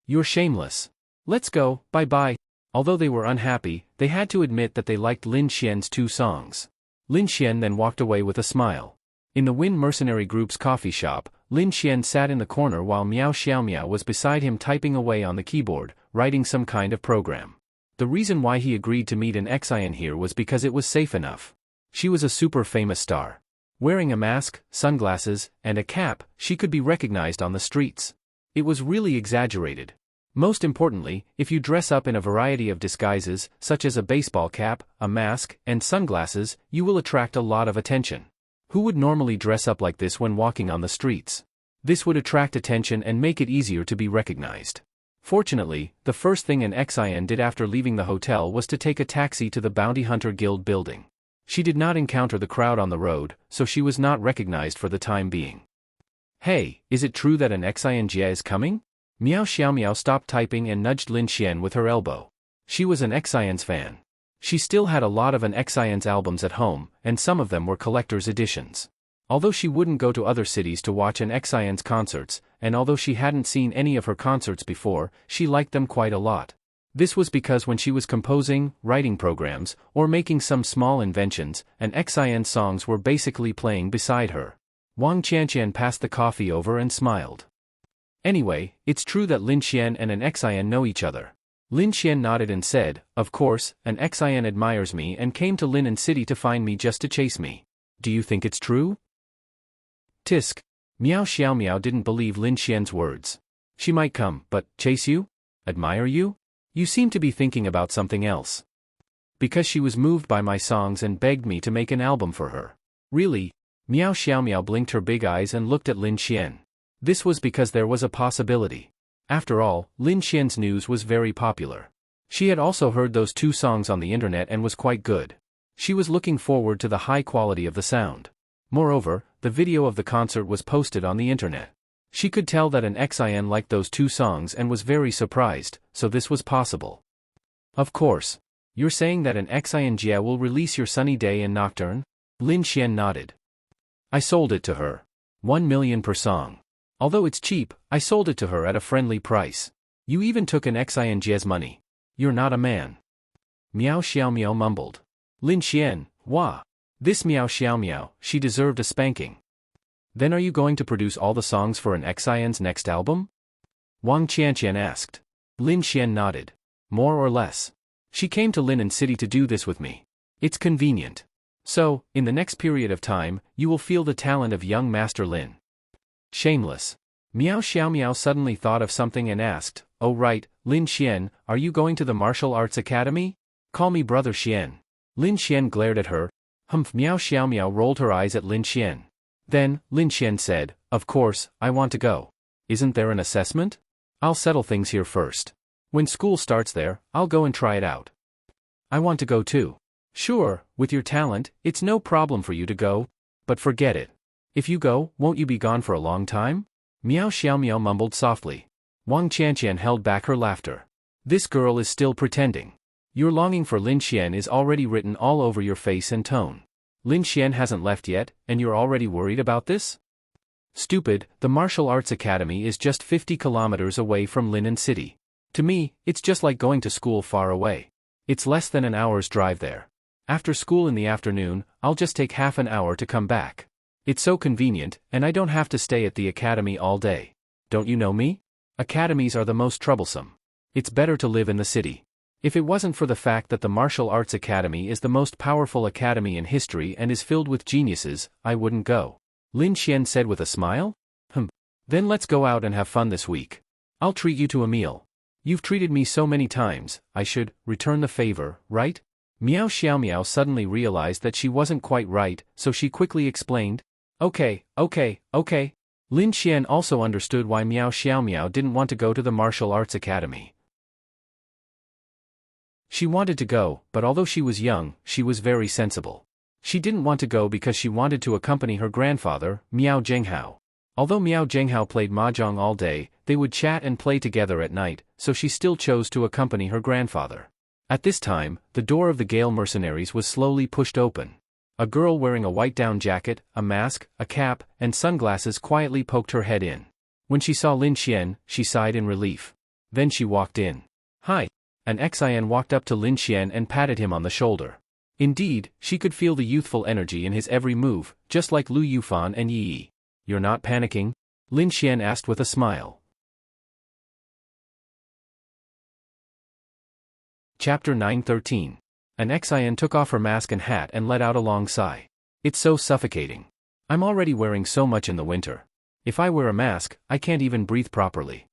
You're shameless. Let's go, bye-bye. Although they were unhappy, they had to admit that they liked Lin Xian's 2 songs. Lin Xian then walked away with a smile. In the Win Mercenary Group's coffee shop, Lin Xian sat in the corner while Miao Xiaomiao was beside him typing away on the keyboard, writing some kind of program. The reason why he agreed to meet an Xian here was because it was safe enough. She was a super famous star. Wearing a mask, sunglasses, and a cap, she could be recognized on the streets. It was really exaggerated. Most importantly, if you dress up in a variety of disguises, such as a baseball cap, a mask, and sunglasses, you will attract a lot of attention. Who would normally dress up like this when walking on the streets? This would attract attention and make it easier to be recognized. Fortunately, the first thing an Xian did after leaving the hotel was to take a taxi to the Bounty Hunter Guild building. She did not encounter the crowd on the road, so she was not recognized for the time being. Hey, is it true that an Xian Jie is coming? Miao Xiaomiao stopped typing and nudged Lin Xian with her elbow. She was an Xian's fan. She still had a lot of an Xian's albums at home, and some of them were collector's editions. Although she wouldn't go to other cities to watch an Xian's concerts, and although she hadn't seen any of her concerts before, she liked them quite a lot. This was because when she was composing, writing programs, or making some small inventions, an Xian's songs were basically playing beside her. Wang Qianqian passed the coffee over and smiled. Anyway, it's true that Lin Xian and an Xian know each other. Lin Xian nodded and said, of course, an Xian admires me and came to Linen City to find me just to chase me. Do you think it's true? Tisk. Miao Xiaomiao didn't believe Lin Xian's words. She might come, but chase you? Admire you? You seem to be thinking about something else. Because she was moved by my songs and begged me to make an album for her. Really? Miao Xiaomiao blinked her big eyes and looked at Lin Xian. This was because there was a possibility. After all, Lin Xian's news was very popular. She had also heard those 2 songs on the internet and was quite good. She was looking forward to the high quality of the sound. Moreover, the video of the concert was posted on the internet. She could tell that an Xian liked those 2 songs and was very surprised, so this was possible. Of course. You're saying that an Xian Jie will release your Sunny Day and Nocturne? Lin Xian nodded. I sold it to her. 1 million per song. Although it's cheap, I sold it to her at a friendly price. You even took an Xian Jie's money. You're not a man. Miao Xiaomiao mumbled. Lin Xian, wah. This Miao Xiaomiao, she deserved a spanking. Then are you going to produce all the songs for an Xian's next album? Wang Qianqian asked. Lin Xian nodded. More or less. She came to Linen City to do this with me. It's convenient. So, in the next period of time, you will feel the talent of young Master Lin. Shameless. Miao Xiaomiao suddenly thought of something and asked, oh right, Lin Xian, are you going to the Martial Arts Academy? Call me Brother Xian. Lin Xian glared at her. Miao Xiaomiao rolled her eyes at Lin Xian. Then, Lin Xian said, of course, I want to go. Isn't there an assessment? I'll settle things here first. When school starts there, I'll go and try it out. I want to go too. Sure, with your talent, it's no problem for you to go. But forget it. If you go, won't you be gone for a long time? Miao Xiaomiao mumbled softly. Wang Qianqian held back her laughter. This girl is still pretending. Your longing for Lin Xian is already written all over your face and tone. Lin Xian hasn't left yet, and you're already worried about this? Stupid, the Martial Arts Academy is just 50 kilometers away from Linen City. To me, it's just like going to school far away. It's less than an hour's drive there. After school in the afternoon, I'll just take half an hour to come back. It's so convenient, and I don't have to stay at the academy all day. Don't you know me? Academies are the most troublesome. It's better to live in the city. If it wasn't for the fact that the Martial Arts Academy is the most powerful academy in history and is filled with geniuses, I wouldn't go. Lin Xian said with a smile. Then let's go out and have fun this week. I'll treat you to a meal. You've treated me so many times, I should return the favor, right? Miao Xiaomiao suddenly realized that she wasn't quite right, so she quickly explained. Okay. Lin Xian also understood why Miao Xiaomiao didn't want to go to the Martial Arts Academy. She wanted to go, but although she was young, she was very sensible. She didn't want to go because she wanted to accompany her grandfather, Miao Zhenghao. Although Miao Zhenghao played mahjong all day, they would chat and play together at night, so she still chose to accompany her grandfather. At this time, the door of the Gale mercenaries was slowly pushed open. A girl wearing a white down jacket, a mask, a cap, and sunglasses quietly poked her head in. When she saw Lin Xian, she sighed in relief. Then she walked in. Hi. An Xian walked up to Lin Xian and patted him on the shoulder. Indeed, she could feel the youthful energy in his every move, just like Lu Yufan and Yi Yi. You're not panicking? Lin Xian asked with a smile. Chapter 9:13. An Xian took off her mask and hat and let out a long sigh. It's so suffocating. I'm already wearing so much in the winter. If I wear a mask, I can't even breathe properly.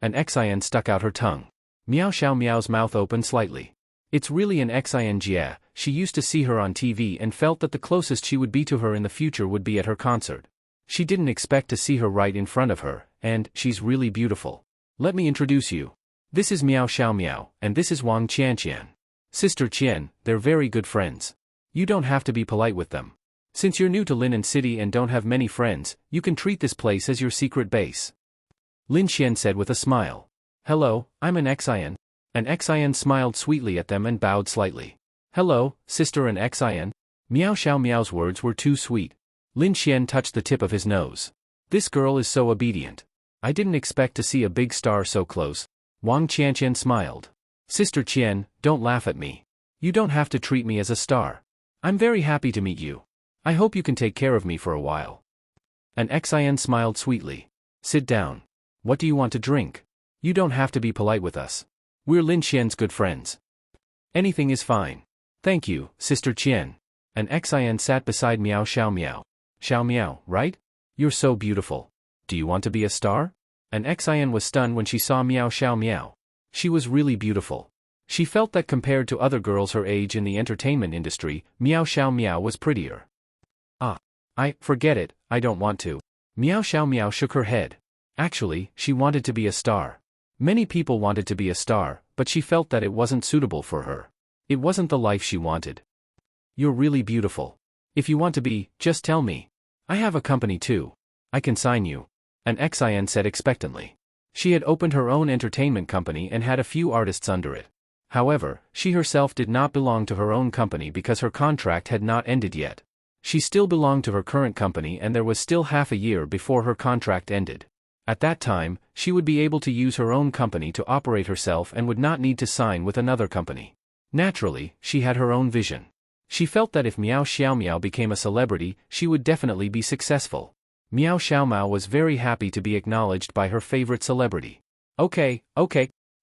An Xian stuck out her tongue. Miao Xiaomiao's mouth opened slightly. It's really an Xian Jia. She used to see her on TV and felt that the closest she would be to her in the future would be at her concert. She didn't expect to see her right in front of her, and she's really beautiful. Let me introduce you. This is Miao Xiaomiao, and this is Wang Qianqian. Sister Qian, they're very good friends. You don't have to be polite with them. Since you're new to Linen City and don't have many friends, you can treat this place as your secret base. Lin Xian said with a smile. Hello, I'm an Xian. An Xian smiled sweetly at them and bowed slightly. Hello, sister and Xian. Miao Xiaomiao's words were too sweet. Lin Xian touched the tip of his nose. This girl is so obedient. I didn't expect to see a big star so close. Wang Qianqian smiled. Sister Qian, don't laugh at me. You don't have to treat me as a star. I'm very happy to meet you. I hope you can take care of me for a while. An Xian smiled sweetly. Sit down. What do you want to drink? You don't have to be polite with us. We're Lin Xian's good friends. Anything is fine. Thank you, Sister Qian. An Xian sat beside Miao Xiaomiao. Xiaomiao, right? You're so beautiful. Do you want to be a star? An Xian was stunned when she saw Miao Xiaomiao. She was really beautiful. She felt that compared to other girls her age in the entertainment industry, Miao Xiaomiao was prettier. Forget it, I don't want to. Miao Xiaomiao shook her head. Actually, she wanted to be a star. Many people wanted to be a star, but she felt that it wasn't suitable for her. It wasn't the life she wanted. You're really beautiful. If you want to be, just tell me. I have a company too. I can sign you. An Xian said expectantly. She had opened her own entertainment company and had a few artists under it. However, she herself did not belong to her own company because her contract had not ended yet. She still belonged to her current company and there was still half a year before her contract ended. At that time, she would be able to use her own company to operate herself and would not need to sign with another company. Naturally, she had her own vision. She felt that if Miao Xiaomiao became a celebrity, she would definitely be successful. Miao Xiaomiao was very happy to be acknowledged by her favorite celebrity. Okay.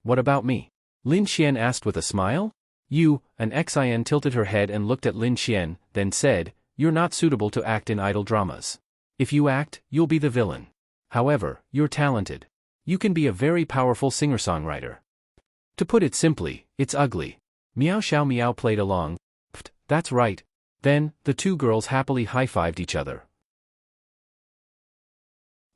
What about me? Lin Xian asked with a smile. You, an Xian tilted her head and looked at Lin Xian, then said, you're not suitable to act in idol dramas. If you act, you'll be the villain. However, you're talented. You can be a very powerful singer-songwriter. To put it simply, it's ugly. Miao Xiaomiao played along. That's right. Then, the two girls happily high-fived each other.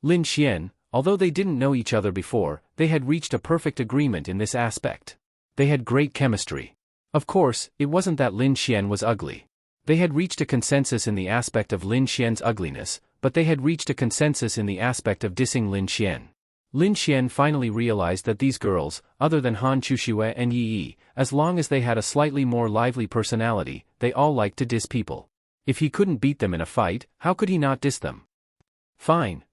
Lin Xian, although they didn't know each other before, they had reached a perfect agreement in this aspect. They had great chemistry. Of course, it wasn't that Lin Xian was ugly. They had reached a consensus in the aspect of Lin Xian's ugliness, but they had reached a consensus in the aspect of dissing Lin Xian. Lin Xian finally realized that these girls, other than Han Chuxue and Yi Yi, as long as they had a slightly more lively personality, they all liked to diss people. If he couldn't beat them in a fight, how could he not diss them? Fine.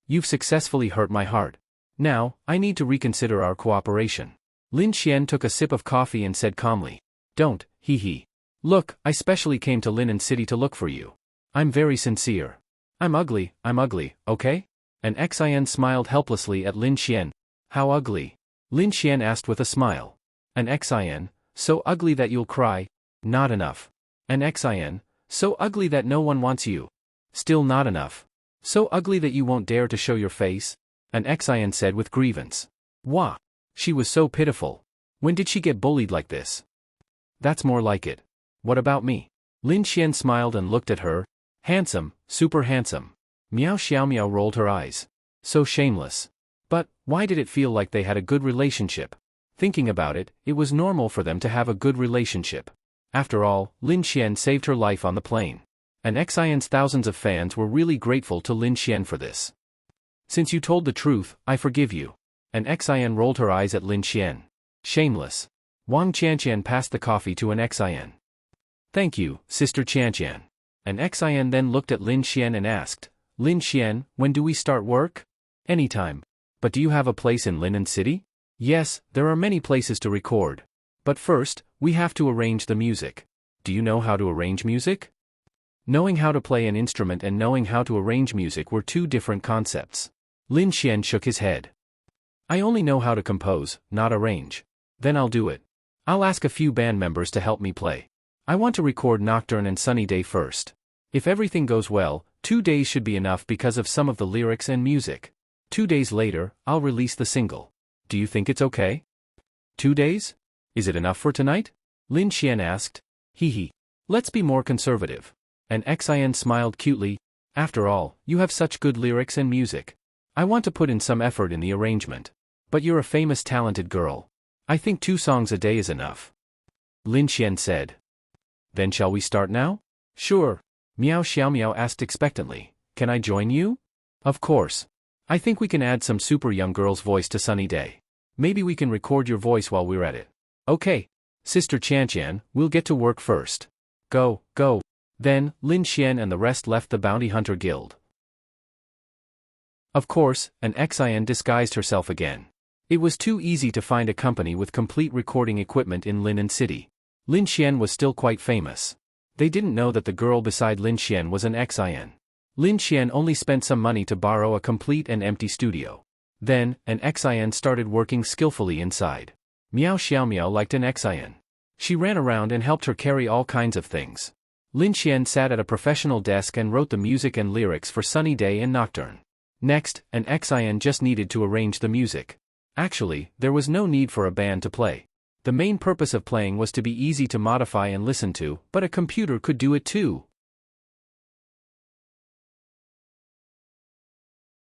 You've successfully hurt my heart. Now, I need to reconsider our cooperation. Lin Xian took a sip of coffee and said calmly. Don't, hee. Look, I specially came to Linen City to look for you. I'm very sincere. I'm ugly, okay? And Xin smiled helplessly at Lin Xian. How ugly? Lin Xian asked with a smile. And Xin, so ugly that you'll cry? Not enough. And Xin, so ugly that no one wants you? Still not enough. So ugly that you won't dare to show your face? And Xin said with grievance. Wah! She was so pitiful. When did she get bullied like this? That's more like it. What about me? Lin Xian smiled and looked at her. Handsome, super handsome. Miao Xiaomiao rolled her eyes. So shameless. But, why did it feel like they had a good relationship? Thinking about it, it was normal for them to have a good relationship. After all, Lin Xian saved her life on the plane. And Xin's thousands of fans were really grateful to Lin Xian for this. Since you told the truth, I forgive you. And Xin rolled her eyes at Lin Xian. Shameless. Wang Qianqian passed the coffee to an Xin. Thank you, Sister Qianqian. And Xin then looked at Lin Xian and asked, Lin Xian, when do we start work? Anytime. But do you have a place in Linen City? Yes, there are many places to record. But first, we have to arrange the music. Do you know how to arrange music? Knowing how to play an instrument and knowing how to arrange music were two different concepts. Lin Xian shook his head. I only know how to compose, not arrange. Then I'll do it. I'll ask a few band members to help me play. I want to record Nocturne and Sunny Day first. If everything goes well, 2 days should be enough because of some of the lyrics and music. 2 days later, I'll release the single. Do you think it's okay? 2 days? Is it enough for tonight? Lin Xian asked. Hee. Let's be more conservative. And Xin smiled cutely. After all, you have such good lyrics and music. I want to put in some effort in the arrangement. But you're a famous talented girl. I think 2 songs a day is enough. Lin Xian said. Then shall we start now? Sure. Miao Xiaomiao asked expectantly. Can I join you? Of course. I think we can add some super young girl's voice to Sunny Day. Maybe we can record your voice while we're at it. Okay. Sister Qianqian, we'll get to work first. Go. Then, Lin Xian and the rest left the Bounty Hunter Guild. Of course, an Xin disguised herself again. It was too easy to find a company with complete recording equipment in Linen City. Lin Xian was still quite famous. They didn't know that the girl beside Lin Xian was an Xin. Lin Xian only spent some money to borrow a complete and empty studio. Then, an Xin started working skillfully inside. Miao Xiaomiao liked an Xin. She ran around and helped her carry all kinds of things. Lin Xian sat at a professional desk and wrote the music and lyrics for Sunny Day and Nocturne. Next, an Xin just needed to arrange the music. Actually, there was no need for a band to play. The main purpose of playing was to be easy to modify and listen to, but a computer could do it too.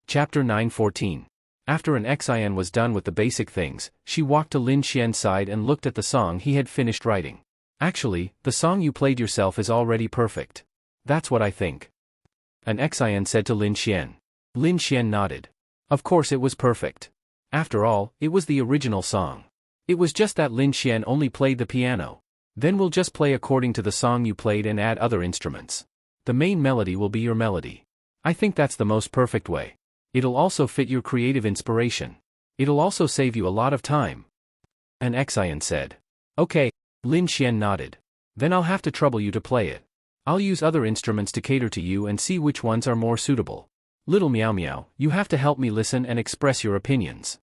Chapter 9:14. After an Xin was done with the basic things, she walked to Lin Xian's side and looked at the song he had finished writing. Actually, the song you played yourself is already perfect. That's what I think. An Xin said to Lin Xian. Lin Xian nodded. Of course it was perfect. After all, it was the original song. It was just that Lin Xian only played the piano. Then we'll just play according to the song you played and add other instruments. The main melody will be your melody. I think that's the most perfect way. It'll also fit your creative inspiration. It'll also save you a lot of time. An Xin said. Okay. Lin Xian nodded. Then I'll have to trouble you to play it. I'll use other instruments to cater to you and see which ones are more suitable. Little Miao Miao, you have to help me listen and express your opinions.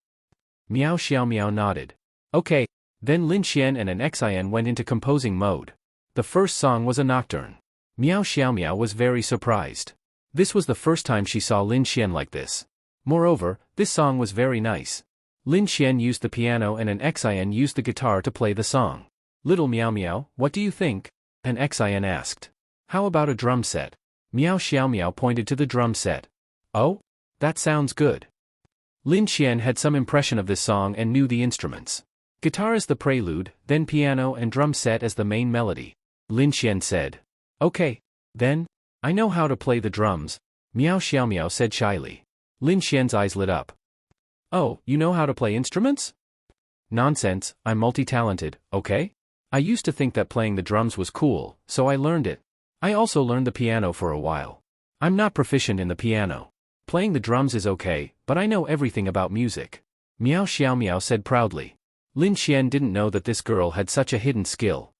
Miao Xiaomiao nodded. Okay. Then Lin Xian and an Xin went into composing mode. The first song was a nocturne. Miao Xiaomiao was very surprised. This was the first time she saw Lin Xian like this. Moreover, this song was very nice. Lin Xian used the piano and an Xin used the guitar to play the song. Little Miao Miao, what do you think? An Xin asked. How about a drum set? Miao Xiaomiao pointed to the drum set. Oh? That sounds good. Lin Xian had some impression of this song and knew the instruments. Guitar as the prelude, then piano and drum set as the main melody. Lin Xian said. Okay. Then, I know how to play the drums, Miao Xiaomiao said shyly. Lin Xian's eyes lit up. Oh, you know how to play instruments? Nonsense, I'm multi-talented, okay? I used to think that playing the drums was cool, so I learned it. I also learned the piano for a while. I'm not proficient in the piano. Playing the drums is okay, but I know everything about music. Miao Xiaomiao said proudly. Lin Xian didn't know that this girl had such a hidden skill.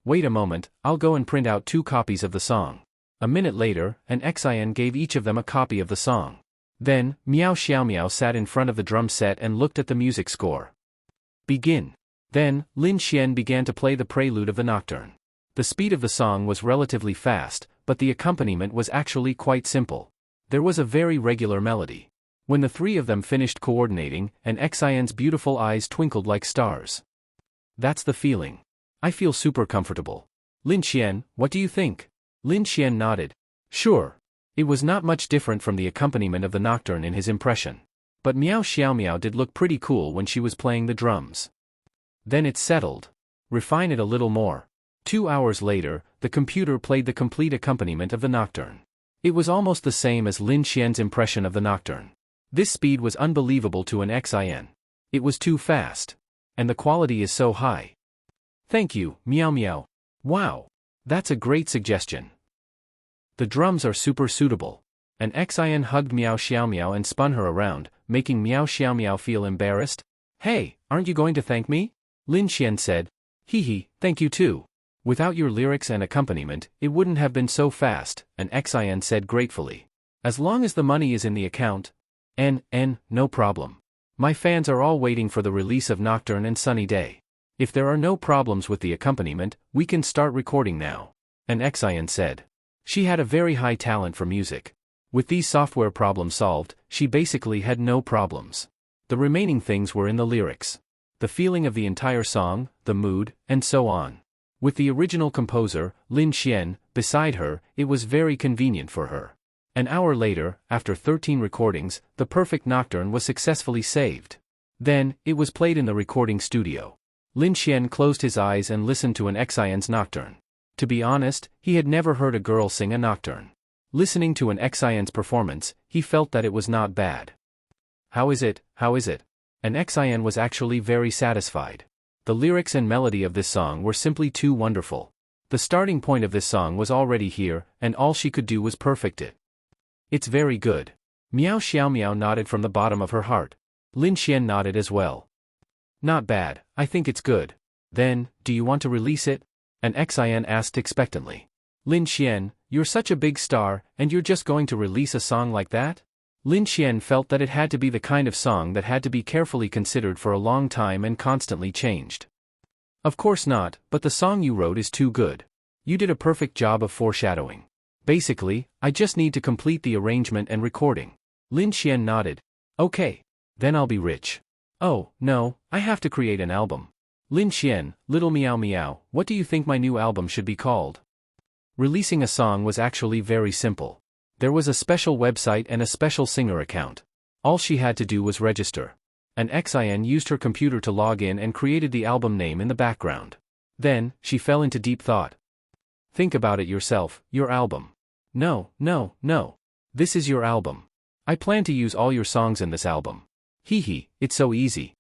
Wait a moment, I'll go and print out 2 copies of the song. A minute later, an Xian gave each of them a copy of the song. Then, Miao Xiaomiao sat in front of the drum set and looked at the music score. Begin. Then, Lin Xian began to play the prelude of the nocturne. The speed of the song was relatively fast, but the accompaniment was actually quite simple. There was a very regular melody. When the 3 of them finished coordinating, an Xian's beautiful eyes twinkled like stars. That's the feeling. I feel super comfortable. Lin Xian, what do you think? Lin Xian nodded. Sure. It was not much different from the accompaniment of the nocturne in his impression. But Miao Xiaomiao did look pretty cool when she was playing the drums. Then it's settled. Refine it a little more. 2 hours later, the computer played the complete accompaniment of the nocturne. It was almost the same as Lin Xian's impression of the nocturne. This speed was unbelievable to an Xian. It was too fast. And the quality is so high. Thank you, Miao Miao. Wow. That's a great suggestion. The drums are super suitable. An Xian hugged Miao Xiaomiao and spun her around, making Miao Xiaomiao feel embarrassed. Hey, aren't you going to thank me? Lin Xian said. Hee, thank you too. Without your lyrics and accompaniment, it wouldn't have been so fast, an Xian said gratefully. As long as the money is in the account. No problem. My fans are all waiting for the release of Nocturne and Sunny Day. If there are no problems with the accompaniment, we can start recording now. An Xian said. She had a very high talent for music. With these software problems solved, she basically had no problems. The remaining things were in the lyrics. The feeling of the entire song, the mood, and so on. With the original composer, Lin Xian, beside her, it was very convenient for her. An hour later, after 13 recordings, the perfect nocturne was successfully saved. Then, it was played in the recording studio. Lin Xian closed his eyes and listened to an Xian's nocturne. To be honest, he had never heard a girl sing a nocturne. Listening to an Xian's performance, he felt that it was not bad. How is it? An Xian was actually very satisfied. The lyrics and melody of this song were simply too wonderful. The starting point of this song was already here, and all she could do was perfect it. It's very good. Miao Xiaomiao nodded from the bottom of her heart. Lin Xian nodded as well. Not bad, I think it's good. Then, do you want to release it? An Xian asked expectantly. Lin Xian, you're such a big star, and you're just going to release a song like that? Lin Xian felt that it had to be the kind of song that had to be carefully considered for a long time and constantly changed. Of course not, but the song you wrote is too good. You did a perfect job of foreshadowing. Basically, I just need to complete the arrangement and recording. Lin Xian nodded. Okay. Then I'll be rich. Oh, no, I have to create an album. Lin Xian, little Miao Miao, what do you think my new album should be called? Releasing a song was actually very simple. There was a special website and a special singer account. All she had to do was register. An Xian used her computer to log in and created the album name in the background. Then, she fell into deep thought. Think about it yourself, your album. No. This is your album. I plan to use all your songs in this album. It's so easy.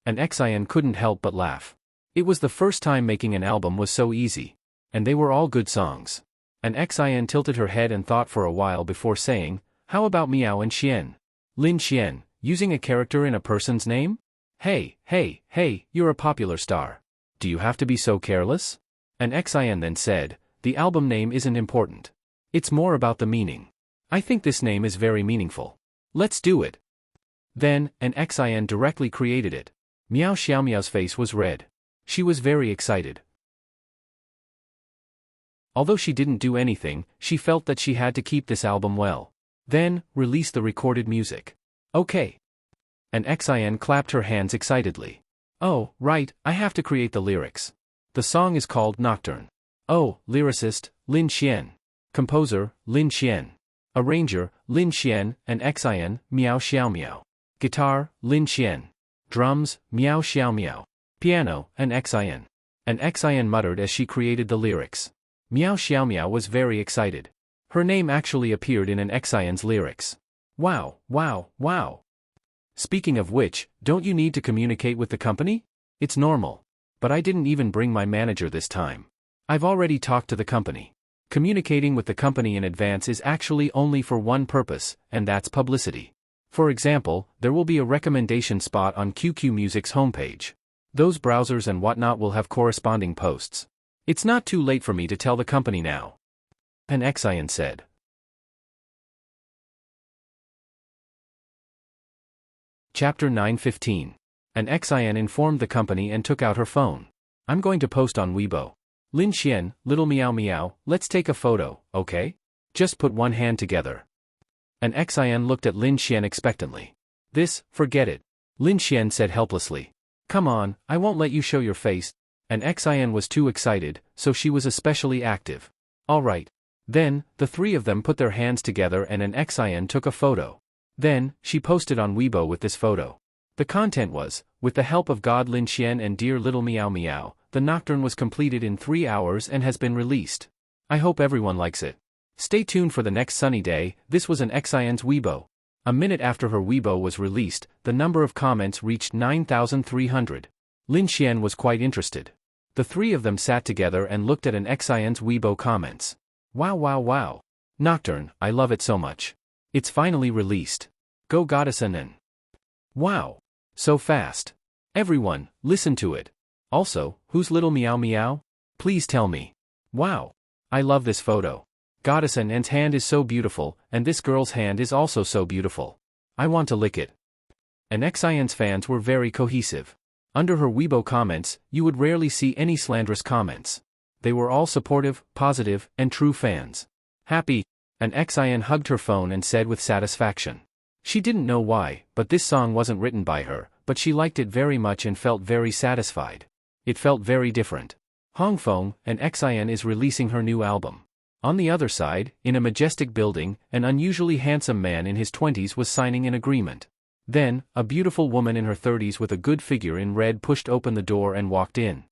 An Xian couldn't help but laugh. It was the first time making an album was so easy. And they were all good songs. An Xian tilted her head and thought for a while before saying, how about Miao and Xian? Lin Xian, using a character in a person's name? Hey, you're a popular star. Do you have to be so careless? An Xian then said, the album name isn't important. It's more about the meaning. I think this name is very meaningful. Let's do it. Then, an Xian directly created it. Miao Xiaomiao's face was red. She was very excited. Although she didn't do anything, she felt that she had to keep this album well. Then, release the recorded music. Okay. An Xian clapped her hands excitedly. Oh, right, I have to create the lyrics. The song is called Nocturne. Oh, lyricist, Lin Xian. Composer, Lin Xian. Arranger, Lin Xian, an Xian, Miao Xiaomiao. Guitar, Lin Xian. Drums, Miao Xiaomiao. Piano, an Xian. An Xian muttered as she created the lyrics. Miao Xiaomiao was very excited. Her name actually appeared in an Xian's lyrics. Wow. Speaking of which, don't you need to communicate with the company? It's normal. But I didn't even bring my manager this time. I've already talked to the company. Communicating with the company in advance is actually only for one purpose, and that's publicity. For example, there will be a recommendation spot on QQ Music's homepage. Those browsers and whatnot will have corresponding posts. It's not too late for me to tell the company now. Enchanting said. Chapter 9:15. Enchanting informed the company and took out her phone. I'm going to post on Weibo. Lin Xian, little meow meow, let's take a photo, okay? Just put one hand together. Enchanting looked at Lin Xian expectantly. Forget it. Lin Xian said helplessly. Come on, I won't let you show your face. Enchanting was too excited, so she was especially active. Alright. Then, the three of them put their hands together and Enchanting took a photo. Then, she posted on Weibo with this photo. The content was, with the help of God Lin Xian and dear little meow meow, the Nocturne was completed in 3 hours and has been released. I hope everyone likes it. Stay tuned for the next sunny day. This was Enchanting's Weibo. A minute after her Weibo was released, the number of comments reached 9,300. Lin Xian was quite interested. The three of them sat together and looked at Enchanting's Weibo comments. Wow wow wow. Nocturne, I love it so much. It's finally released. Go Goddess Anan. Wow. So fast. Everyone, listen to it. Also, who's little meow meow? Please tell me. Wow. I love this photo. Goddess Anan's hand is so beautiful, and this girl's hand is also so beautiful. I want to lick it. Enchanting's fans were very cohesive. Under her Weibo comments, you would rarely see any slanderous comments. They were all supportive, positive, and true fans. Happy. Enchanting hugged her phone and said with satisfaction. She didn't know why, but this song wasn't written by her, but she liked it very much and felt very satisfied. It felt very different. Hongfeng, Enchanting is releasing her new album. On the other side, in a majestic building, an unusually handsome man in his 20s was signing an agreement. Then, a beautiful woman in her 30s with a good figure in red pushed open the door and walked in.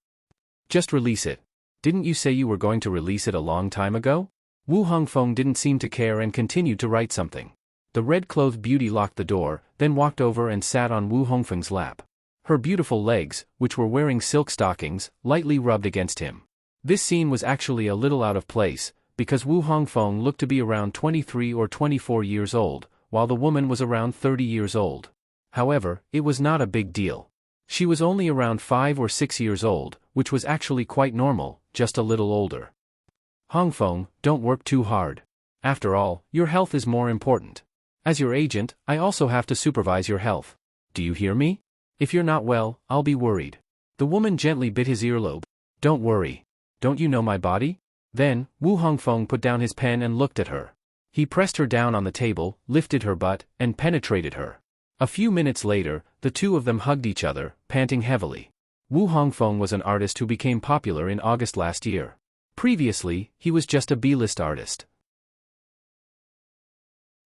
Just release it. Didn't you say you were going to release it a long time ago? Wu Hongfeng didn't seem to care and continued to write something. The red-clothed beauty locked the door, then walked over and sat on Wu Hongfeng's lap. Her beautiful legs, which were wearing silk stockings, lightly rubbed against him. This scene was actually a little out of place, because Wu Hongfeng looked to be around 23 or 24 years old, while the woman was around 30 years old. However, it was not a big deal. She was only around 5 or 6 years old, which was actually quite normal, just a little older. Hongfeng, don't work too hard. After all, your health is more important. As your agent, I also have to supervise your health. Do you hear me? If you're not well, I'll be worried. The woman gently bit his earlobe. Don't worry. Don't you know my body? Then, Wu Hongfeng put down his pen and looked at her. He pressed her down on the table, lifted her butt, and penetrated her. A few minutes later, the two of them hugged each other, panting heavily. Wu Hongfeng was an artist who became popular in August last year. Previously, he was just a B-list artist.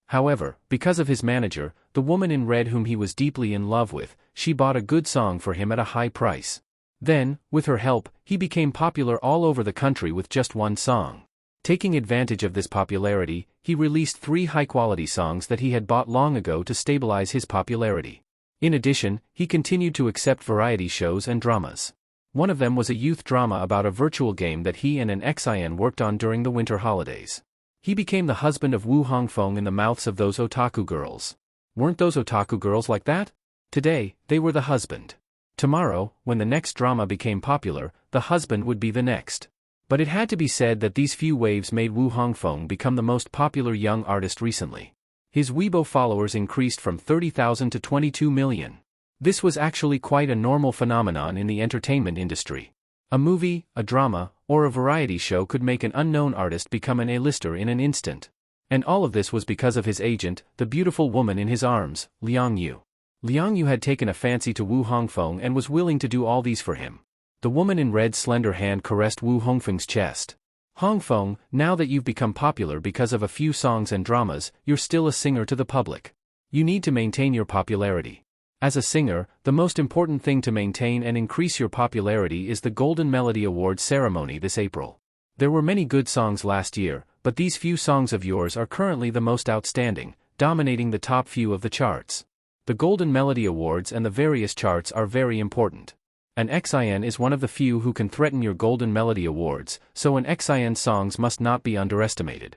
However, because of his manager, the woman in red whom he was deeply in love with, she bought a good song for him at a high price. Then, with her help, he became popular all over the country with just one song. Taking advantage of this popularity, he released 3 high-quality songs that he had bought long ago to stabilize his popularity. In addition, he continued to accept variety shows and dramas. One of them was a youth drama about a virtual game that he and Enchanting worked on during the winter holidays. He became the husband of Wu Hongfeng in the mouths of those otaku girls. Weren't those otaku girls like that? Today, they were the husband. Tomorrow, when the next drama became popular, the husband would be the next. But it had to be said that these few waves made Wu Hongfeng become the most popular young artist recently. His Weibo followers increased from 30,000 to 22 million. This was actually quite a normal phenomenon in the entertainment industry. A movie, a drama, or a variety show could make an unknown artist become an A-lister in an instant. And all of this was because of his agent, the beautiful woman in his arms, Liang Yu. Liang Yu had taken a fancy to Wu Hongfeng and was willing to do all these for him. The woman in red's slender hand caressed Wu Hongfeng's chest. Hongfeng, now that you've become popular because of a few songs and dramas, you're still a singer to the public. You need to maintain your popularity. As a singer, the most important thing to maintain and increase your popularity is the Golden Melody Awards ceremony this April. There were many good songs last year, but these few songs of yours are currently the most outstanding, dominating the top few of the charts. The Golden Melody Awards and the various charts are very important. Enchanting is one of the few who can threaten your Golden Melody Awards, so Enchanting's songs must not be underestimated.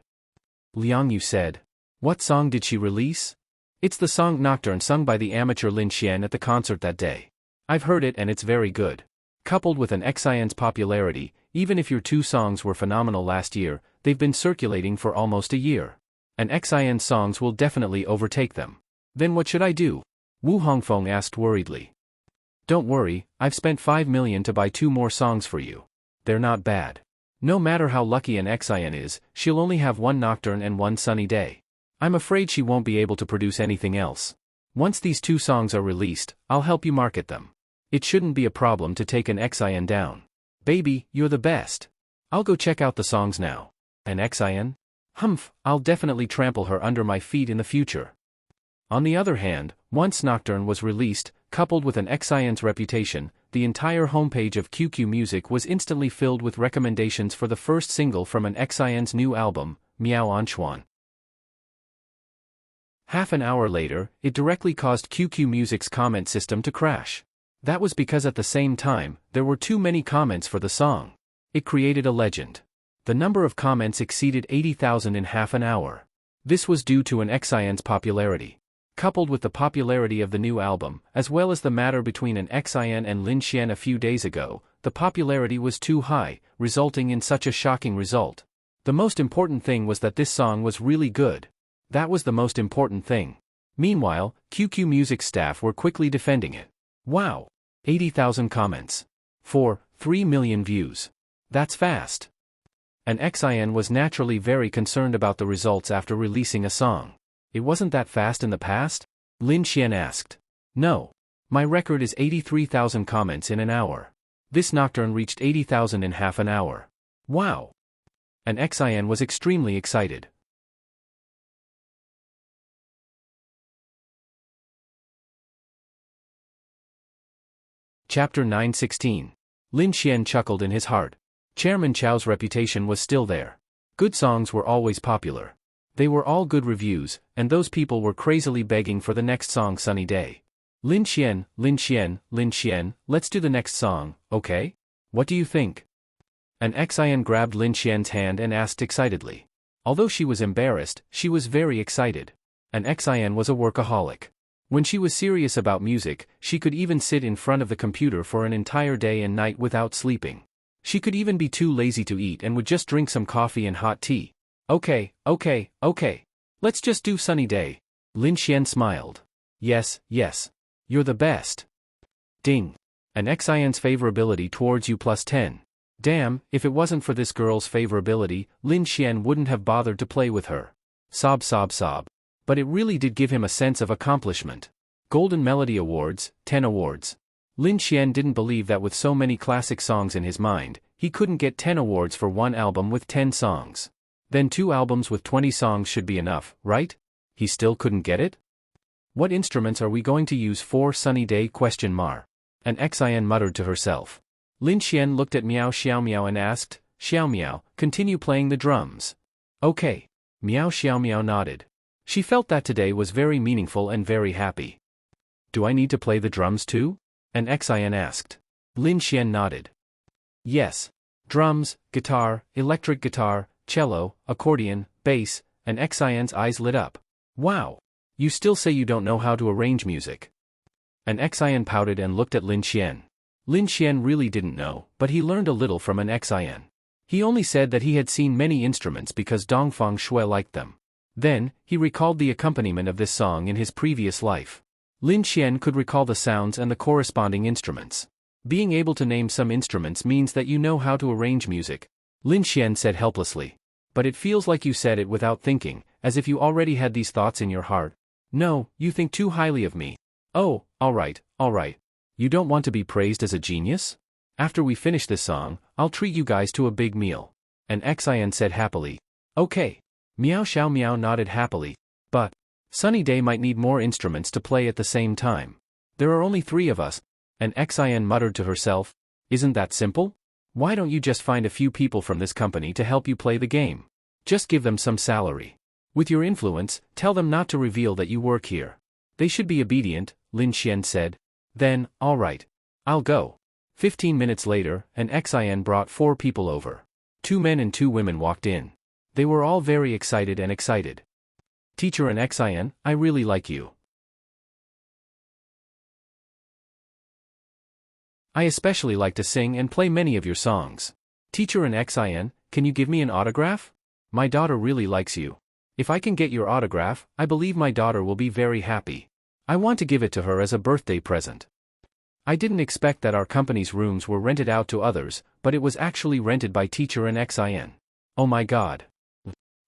Liang Yu said. What song did she release? It's the song Nocturne sung by the amateur Lin Xian at the concert that day. I've heard it and it's very good. Coupled with an Xian's popularity, even if your two songs were phenomenal last year, they've been circulating for almost a year. An Xian's songs will definitely overtake them. Then what should I do? Wu Hongfeng asked worriedly. Don't worry, I've spent 5 million to buy 2 more songs for you. They're not bad. No matter how lucky an Xian is, she'll only have 1 nocturne and 1 sunny day. I'm afraid she won't be able to produce anything else. Once these 2 songs are released, I'll help you market them. It shouldn't be a problem to take an Xian down. Baby, you're the best. I'll go check out the songs now. An Xian? Humph, I'll definitely trample her under my feet in the future. On the other hand, once Nocturne was released, coupled with an Xian's reputation, the entire homepage of QQ Music was instantly filled with recommendations for the first single from an Xian's new album, Miao Anchuan. Half an hour later, it directly caused QQ Music's comment system to crash. That was because at the same time, there were too many comments for the song. It created a legend. The number of comments exceeded 80,000 in half an hour. This was due to an Xian's popularity. Coupled with the popularity of the new album, as well as the matter between an Xian and Lin Xian a few days ago, the popularity was too high, resulting in such a shocking result. The most important thing was that this song was really good. That was the most important thing. Meanwhile, QQ Music staff were quickly defending it. Wow! 80,000 comments. 3 million views. That's fast. An Xian was naturally very concerned about the results after releasing a song. It wasn't that fast in the past? Lin Xian asked. No. My record is 83,000 comments in an hour. This nocturne reached 80,000 in half an hour. Wow! An Xian was extremely excited. Chapter 916. Lin Xian chuckled in his heart. Chairman Chao's reputation was still there. Good songs were always popular. They were all good reviews, and those people were crazily begging for the next song Sunny Day. Lin Xian, Lin Xian, Lin Xian, let's do the next song, okay? What do you think? An Xian grabbed Lin Xian's hand and asked excitedly. Although she was embarrassed, she was very excited. An Xian was a workaholic. When she was serious about music, she could even sit in front of the computer for an entire day and night without sleeping. She could even be too lazy to eat and would just drink some coffee and hot tea. Okay. Let's just do Sunny Day. Lin Xian smiled. Yes. You're the best. Ding. An Xian's favorability towards you +10. Damn, if it wasn't for this girl's favorability, Lin Xian wouldn't have bothered to play with her. Sob. But it really did give him a sense of accomplishment. Golden Melody Awards, 10 awards. Lin Xian didn't believe that with so many classic songs in his mind, he couldn't get 10 awards for one album with 10 songs. Then 2 albums with 20 songs should be enough, right? He still couldn't get it? What instruments are we going to use for Sunny Day? An Xian muttered to herself. Lin Xian looked at Miao Xiaomiao and asked, Xiaomiao, continue playing the drums. Okay. Miao Xiaomiao nodded. She felt that today was very meaningful and very happy. Do I need to play the drums too? An Xian asked. Lin Xian nodded. Yes. Drums, guitar, electric guitar, cello, accordion, bass. An Xian's eyes lit up. Wow! You still say you don't know how to arrange music. An Xian pouted and looked at Lin Xian. Lin Xian really didn't know, but he learned a little from an Xian. He only said that he had seen many instruments because Dongfang Shui liked them. Then, he recalled the accompaniment of this song in his previous life. Lin Xian could recall the sounds and the corresponding instruments. Being able to name some instruments means that you know how to arrange music, Lin Xian said helplessly. But it feels like you said it without thinking, as if you already had these thoughts in your heart. No, you think too highly of me. Oh, alright. You don't want to be praised as a genius? After we finish this song, I'll treat you guys to a big meal. An Xian said happily. Okay. Miao Xiaomiao nodded happily. But Sunny Day might need more instruments to play at the same time. There are only 3 of us. An Xian muttered to herself. Isn't that simple? Why don't you just find a few people from this company to help you play the game? Just give them some salary. With your influence, tell them not to reveal that you work here. They should be obedient, Lin Xian said. Then, alright. I'll go. 15 minutes later, an Xian brought 4 people over. 2 men and 2 women walked in. They were all very excited. Teacher and Xian, I really like you. I especially like to sing and play many of your songs. Teacher and Xin, can you give me an autograph? My daughter really likes you. If I can get your autograph, I believe my daughter will be very happy. I want to give it to her as a birthday present. I didn't expect that our company's rooms were rented out to others, but it was actually rented by Teacher and Xin. Oh my god.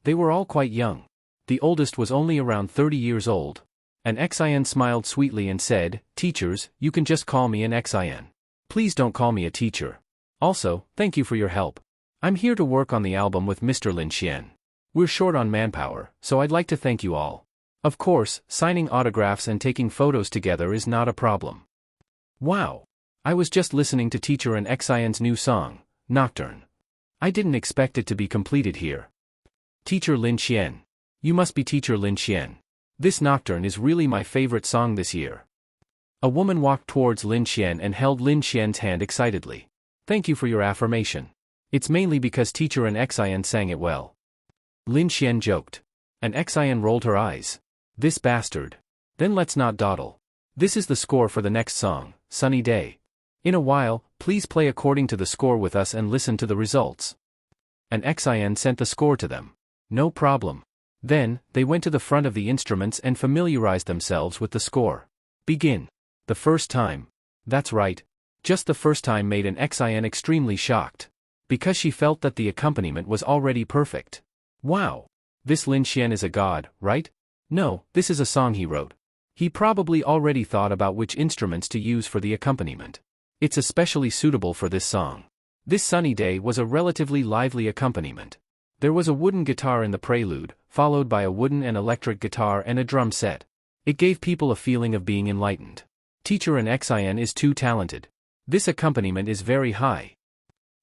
They were all quite young. The oldest was only around 30 years old. And Xin smiled sweetly and said, Teachers, you can just call me an Xin. Please don't call me a teacher. Also, thank you for your help. I'm here to work on the album with Mr. Lin Xian. We're short on manpower, so I'd like to thank you all. Of course, signing autographs and taking photos together is not a problem. Wow. I was just listening to Teacher and Xian's new song, Nocturne. I didn't expect it to be completed here. Teacher Lin Xian. You must be Teacher Lin Xian. This Nocturne is really my favorite song this year. A woman walked towards Lin Xian and held Lin Xian's hand excitedly. Thank you for your affirmation. It's mainly because Teacher and Xin sang it well. Lin Xian joked. And Xin rolled her eyes. This bastard. Then let's not dawdle. This is the score for the next song, Sunny Day. In a while, please play according to the score with us and listen to the results. And Xin sent the score to them. No problem. Then, they went to the front of the instruments and familiarized themselves with the score. Begin. The first time. That's right. Just the first time made an Xin extremely shocked. Because she felt that the accompaniment was already perfect. Wow. This Lin Xian is a god, right? No, this is a song he wrote. He probably already thought about which instruments to use for the accompaniment. It's especially suitable for this song. This Sunny Day was a relatively lively accompaniment. There was a wooden guitar in the prelude, followed by a wooden and electric guitar and a drum set. It gave people a feeling of being enlightened. Teacher and Xin is too talented. This accompaniment is very high.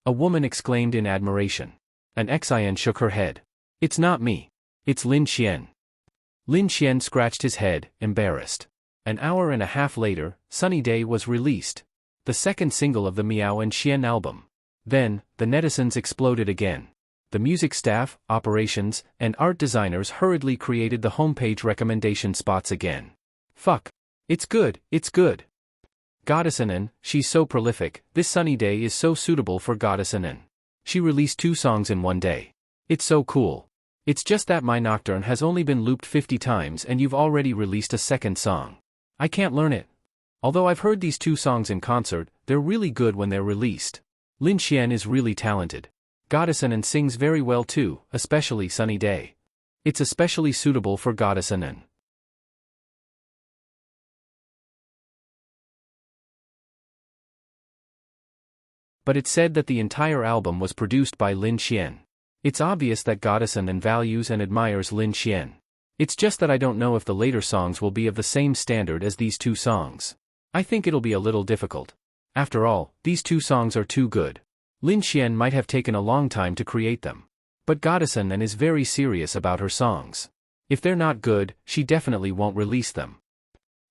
A woman exclaimed in admiration. And Xin shook her head. It's not me. It's Lin Xian. Lin Xian scratched his head, embarrassed. An hour and a half later, Sunny Day was released. The second single of the Miao and Xian album. Then, the netizens exploded again. The music staff, operations, and art designers hurriedly created the homepage recommendation spots again. Fuck. It's good, it's good. Goddess Anan, she's so prolific, this Sunny Day is so suitable for Goddess Anan. She released 2 songs in one day. It's so cool. It's just that my Nocturne has only been looped 50 times and you've already released a second song. I can't learn it. Although I've heard these 2 songs in concert, they're really good when they're released. Lin Xian is really talented. Goddess Anan sings very well too, especially Sunny Day. It's especially suitable for Goddess Anan. But it said that the entire album was produced by Lin Xian. It's obvious that Goddess Anan values and admires Lin Xian. It's just that I don't know if the later songs will be of the same standard as these 2 songs. I think it'll be a little difficult. After all, these 2 songs are too good. Lin Xian might have taken a long time to create them. But Goddess Anan is very serious about her songs. If they're not good, she definitely won't release them.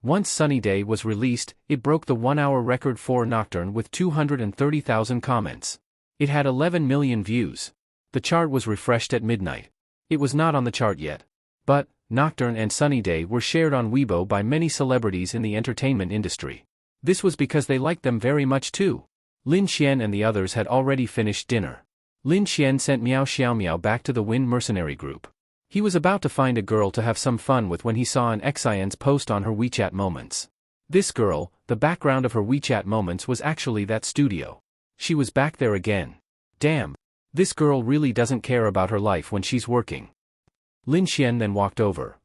Once Sunny Day was released, it broke the 1-hour record for Nocturne with 230,000 comments. It had 11 million views. The chart was refreshed at midnight. It was not on the chart yet. But, Nocturne and Sunny Day were shared on Weibo by many celebrities in the entertainment industry. This was because they liked them very much too. Lin Xian and the others had already finished dinner. Lin Xian sent Miao Xiaomiao back to the Wind mercenary group. He was about to find a girl to have some fun with when he saw an Xian's post on her WeChat moments. This girl, the background of her WeChat moments was actually that studio. She was back there again. Damn. This girl really doesn't care about her life when she's working. Lin Xian then walked over.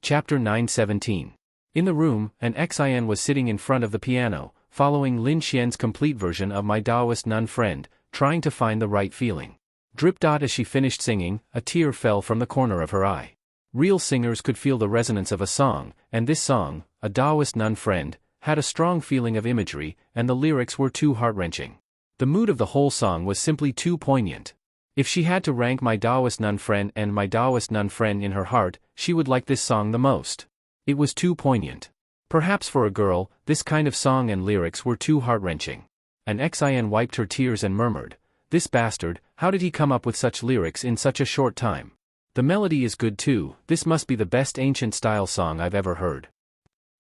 Chapter 917. In the room, an Xian was sitting in front of the piano, following Lin Xian's complete version of My Taoist Nun Friend, trying to find the right feeling. Drip. As she finished singing, a tear fell from the corner of her eye. Real singers could feel the resonance of a song, and this song, A Taoist Nun Friend, had a strong feeling of imagery, and the lyrics were too heart-wrenching. The mood of the whole song was simply too poignant. If she had to rank My Taoist Nun Friend and My Taoist Nun Friend in her heart, she would like this song the most. It was too poignant. Perhaps for a girl, this kind of song and lyrics were too heart-wrenching. An Xian wiped her tears and murmured, This bastard, how did he come up with such lyrics in such a short time? The melody is good too, this must be the best ancient-style song I've ever heard.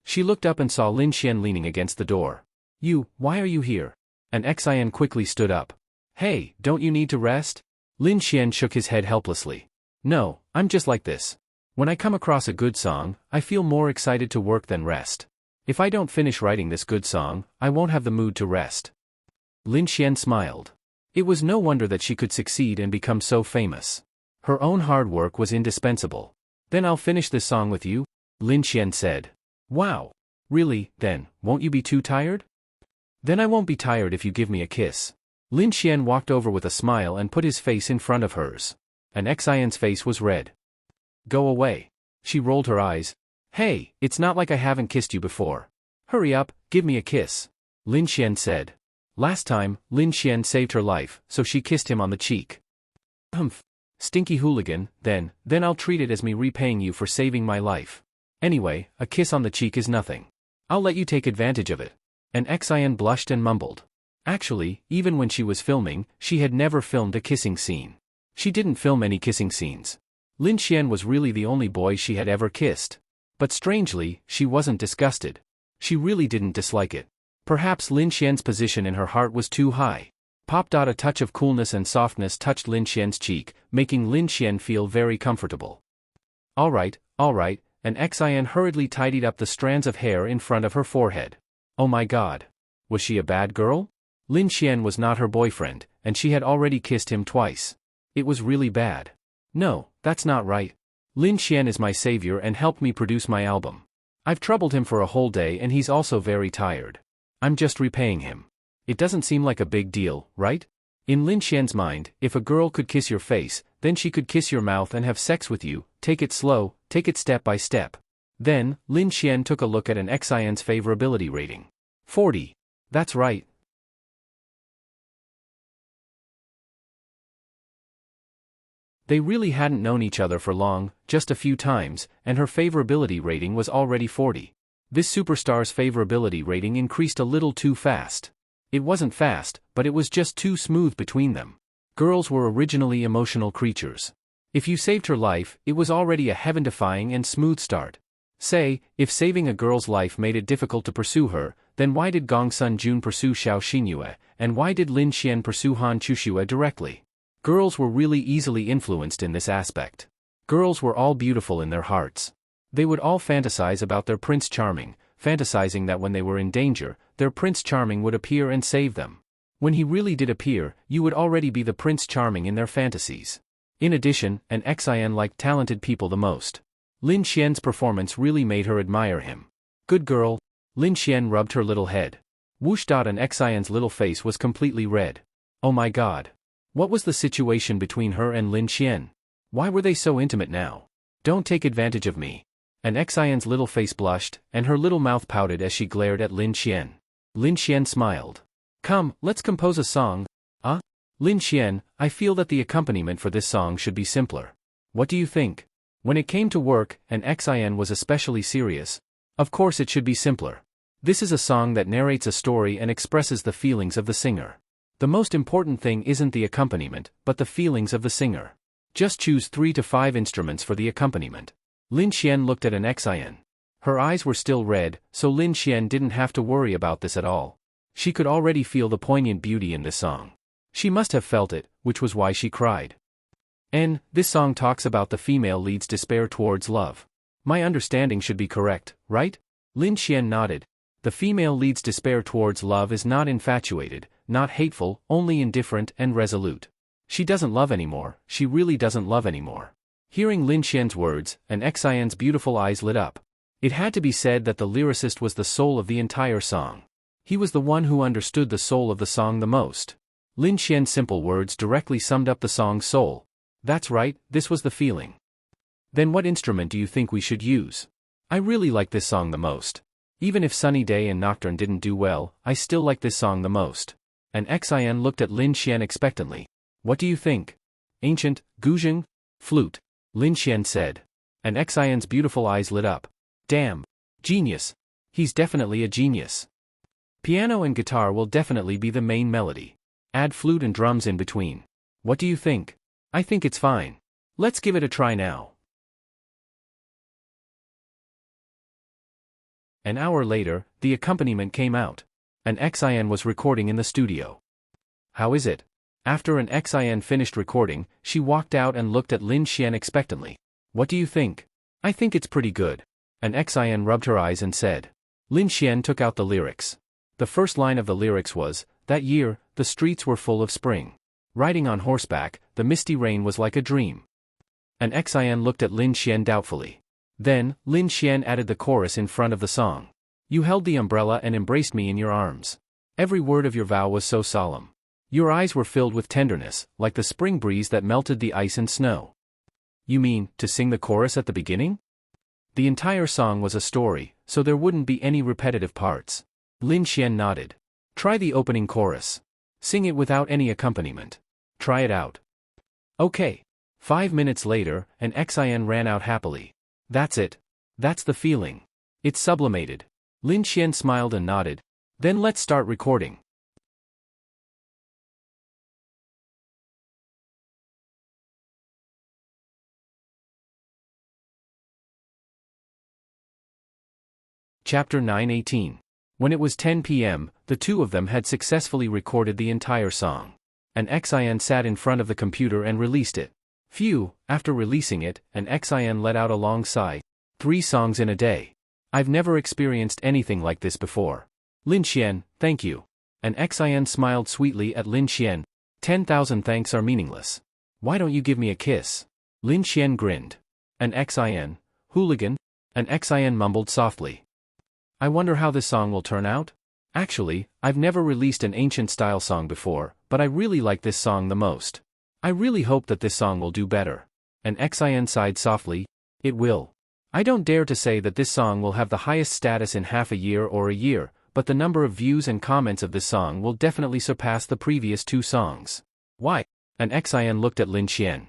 She looked up and saw Lin Xian leaning against the door. Why are you here? And Xian quickly stood up. Hey, don't you need to rest? Lin Xian shook his head helplessly. No, I'm just like this. When I come across a good song, I feel more excited to work than rest. If I don't finish writing this good song, I won't have the mood to rest. Lin Xian smiled. It was no wonder that she could succeed and become so famous. Her own hard work was indispensable. Then I'll finish this song with you, Lin Xian said. Wow. Really, then, won't you be too tired? Then I won't be tired if you give me a kiss. Lin Xian walked over with a smile and put his face in front of hers. And Xian's face was red. Go away. She rolled her eyes. Hey, it's not like I haven't kissed you before. Hurry up, give me a kiss. Lin Xian said. Last time, Lin Xian saved her life, so she kissed him on the cheek. Humph. Stinky hooligan, then I'll treat it as me repaying you for saving my life. Anyway, a kiss on the cheek is nothing. I'll let you take advantage of it. And Xian blushed and mumbled. Actually, even when she was filming, she had never filmed a kissing scene. She didn't film any kissing scenes. Lin Xian was really the only boy she had ever kissed. But strangely, she wasn't disgusted. She really didn't dislike it. Perhaps Lin Xian's position in her heart was too high. A touch of coolness and softness touched Lin Xian's cheek, making Lin Xian feel very comfortable. All right, and Xian hurriedly tidied up the strands of hair in front of her forehead. Oh my god. Was she a bad girl? Lin Xian was not her boyfriend, and she had already kissed him twice. It was really bad. No, that's not right. Lin Xian is my savior and helped me produce my album. I've troubled him for a whole day and he's also very tired. I'm just repaying him. It doesn't seem like a big deal, right? In Lin Xian's mind, if a girl could kiss your face, then she could kiss your mouth and have sex with you. Take it slow, take it step by step. Then, Lin Xian took a look at an Xian's favorability rating. 40. That's right. They really hadn't known each other for long, just a few times, and her favorability rating was already 40. This superstar's favorability rating increased a little too fast. It wasn't fast, but it was just too smooth between them. Girls were originally emotional creatures. If you saved her life, it was already a heaven-defying and smooth start. Say, if saving a girl's life made it difficult to pursue her, then why did Gong Sun Jun pursue Xiao Xinyue, and why did Lin Xian pursue Han Chuxue directly? Girls were really easily influenced in this aspect. Girls were all beautiful in their hearts. They would all fantasize about their Prince Charming, fantasizing that when they were in danger, their Prince Charming would appear and save them. When he really did appear, you would already be the Prince Charming in their fantasies. In addition, an Xian liked talented people the most. Lin Xian's performance really made her admire him. Good girl. Lin Xian rubbed her little head. Whoosh. And Xian's little face was completely red. Oh my god. What was the situation between her and Lin Xian? Why were they so intimate now? Don't take advantage of me. And Xian's little face blushed, and her little mouth pouted as she glared at Lin Xian. Lin Xian smiled. Come, let's compose a song. Lin Xian, I feel that the accompaniment for this song should be simpler. What do you think? When it came to work, and Xian was especially serious. Of course it should be simpler. This is a song that narrates a story and expresses the feelings of the singer. The most important thing isn't the accompaniment, but the feelings of the singer. Just choose 3 to 5 instruments for the accompaniment. Lin Xian looked at an Xian. Her eyes were still red, so Lin Xian didn't have to worry about this at all. She could already feel the poignant beauty in this song. She must have felt it, which was why she cried. This song talks about the female lead's despair towards love. My understanding should be correct, right? Lin Xian nodded. The female lead's despair towards love is not infatuated, not hateful, only indifferent and resolute. She doesn't love anymore, she really doesn't love anymore. Hearing Lin Xian's words, an Xian's beautiful eyes lit up. It had to be said that the lyricist was the soul of the entire song. He was the one who understood the soul of the song the most. Lin Xian's simple words directly summed up the song's soul. That's right, this was the feeling. Then what instrument do you think we should use? I really like this song the most. Even if Sunny Day and Nocturne didn't do well, I still like this song the most. An Xian looked at Lin Xian expectantly. What do you think? Ancient, guzheng, flute, Lin Xian said. An Xian's beautiful eyes lit up. Damn. Genius. He's definitely a genius. Piano and guitar will definitely be the main melody. Add flute and drums in between. What do you think? I think it's fine. Let's give it a try now. An hour later, the accompaniment came out. An XIN was recording in the studio. How is it? After an XIN finished recording, she walked out and looked at Lin Xian expectantly. What do you think? I think it's pretty good. An XIN rubbed her eyes and said. Lin Xian took out the lyrics. The first line of the lyrics was, that year, the streets were full of spring. Riding on horseback, the misty rain was like a dream. An XIN looked at Lin Xian doubtfully. Then, Lin Xian added the chorus in front of the song. You held the umbrella and embraced me in your arms. Every word of your vow was so solemn. Your eyes were filled with tenderness, like the spring breeze that melted the ice and snow. You mean, to sing the chorus at the beginning? The entire song was a story, so there wouldn't be any repetitive parts. Lin Xian nodded. Try the opening chorus. Sing it without any accompaniment. Try it out. Okay. 5 minutes later, an XIN ran out happily. That's it. That's the feeling. It's sublimated. Lin Xian smiled and nodded. Then let's start recording. Chapter 9:18. When it was 10 p.m., the two of them had successfully recorded the entire song. An XIN sat in front of the computer and released it. Phew, after releasing it, an XIN let out a long sigh. 3 songs in a day. I've never experienced anything like this before. Lin Xian, thank you. An XIN smiled sweetly at Lin Xian. 10,000 thanks are meaningless. Why don't you give me a kiss? Lin Xian grinned. An XIN, hooligan? An XIN mumbled softly. I wonder how this song will turn out? Actually, I've never released an ancient-style song before, but I really like this song the most. I really hope that this song will do better. An XIN sighed softly. It will. I don't dare to say that this song will have the highest status in half a year or a year, but the number of views and comments of this song will definitely surpass the previous 2 songs. Why? An XIN looked at Lin Xian.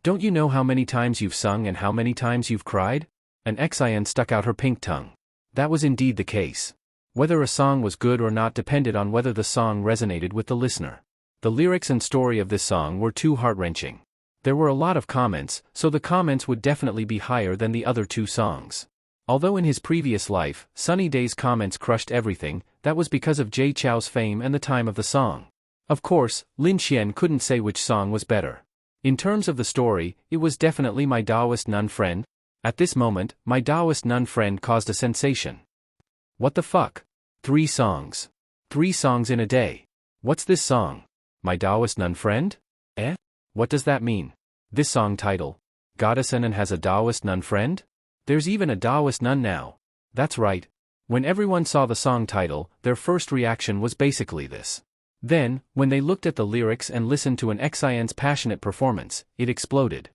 Don't you know how many times you've sung and how many times you've cried? An XIN stuck out her pink tongue. That was indeed the case. Whether a song was good or not depended on whether the song resonated with the listener. The lyrics and story of this song were too heart-wrenching. There were a lot of comments, so the comments would definitely be higher than the other 2 songs. Although in his previous life, Sunny Day's comments crushed everything, that was because of Jay Chou's fame and the time of the song. Of course, Lin Xian couldn't say which song was better. In terms of the story, it was definitely My Taoist Nun Friend. At this moment, My Taoist Nun Friend caused a sensation. What the fuck? 3 songs. 3 songs in a day. What's this song? My Taoist Nun Friend? Eh? What does that mean? This song title, Goddess Anan has a Taoist nun friend? There's even a Taoist nun now. That's right. When everyone saw the song title, their first reaction was basically this. Then, when they looked at the lyrics and listened to an XIN's passionate performance, it exploded.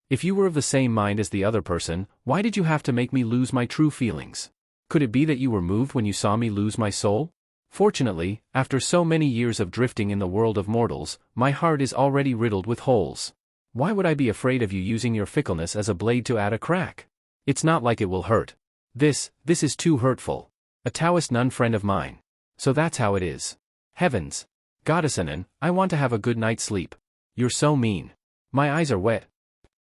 If you were of the same mind as the other person, why did you have to make me lose my true feelings? Could it be that you were moved when you saw me lose my soul? Fortunately, after so many years of drifting in the world of mortals, my heart is already riddled with holes. Why would I be afraid of you using your fickleness as a blade to add a crack? It's not like it will hurt. This is too hurtful. A Taoist nun friend of mine. So that's how it is. Heavens. Goddess Anan, I want to have a good night's sleep. You're so mean. My eyes are wet.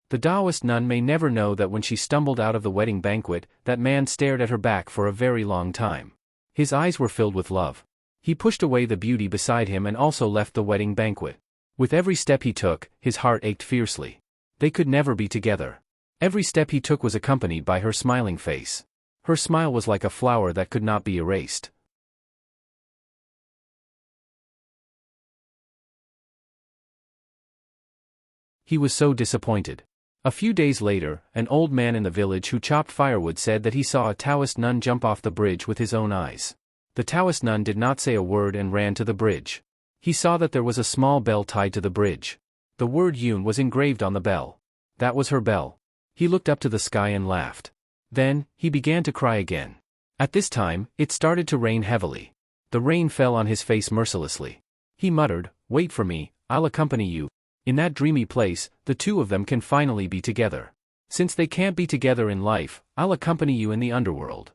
The Taoist nun may never know that when she stumbled out of the wedding banquet, that man stared at her back for a very long time. His eyes were filled with love. He pushed away the beauty beside him and also left the wedding banquet. With every step he took, his heart ached fiercely. They could never be together. Every step he took was accompanied by her smiling face. Her smile was like a flower that could not be erased. He was so disappointed. A few days later, an old man in the village who chopped firewood said that he saw a Taoist nun jump off the bridge with his own eyes. The Taoist nun did not say a word and ran to the bridge. He saw that there was a small bell tied to the bridge. The word Yun was engraved on the bell. That was her bell. He looked up to the sky and laughed. Then, he began to cry again. At this time, it started to rain heavily. The rain fell on his face mercilessly. He muttered, "Wait for me, I'll accompany you. In that dreamy place, the two of them can finally be together. Since they can't be together in life, I'll accompany you in the underworld."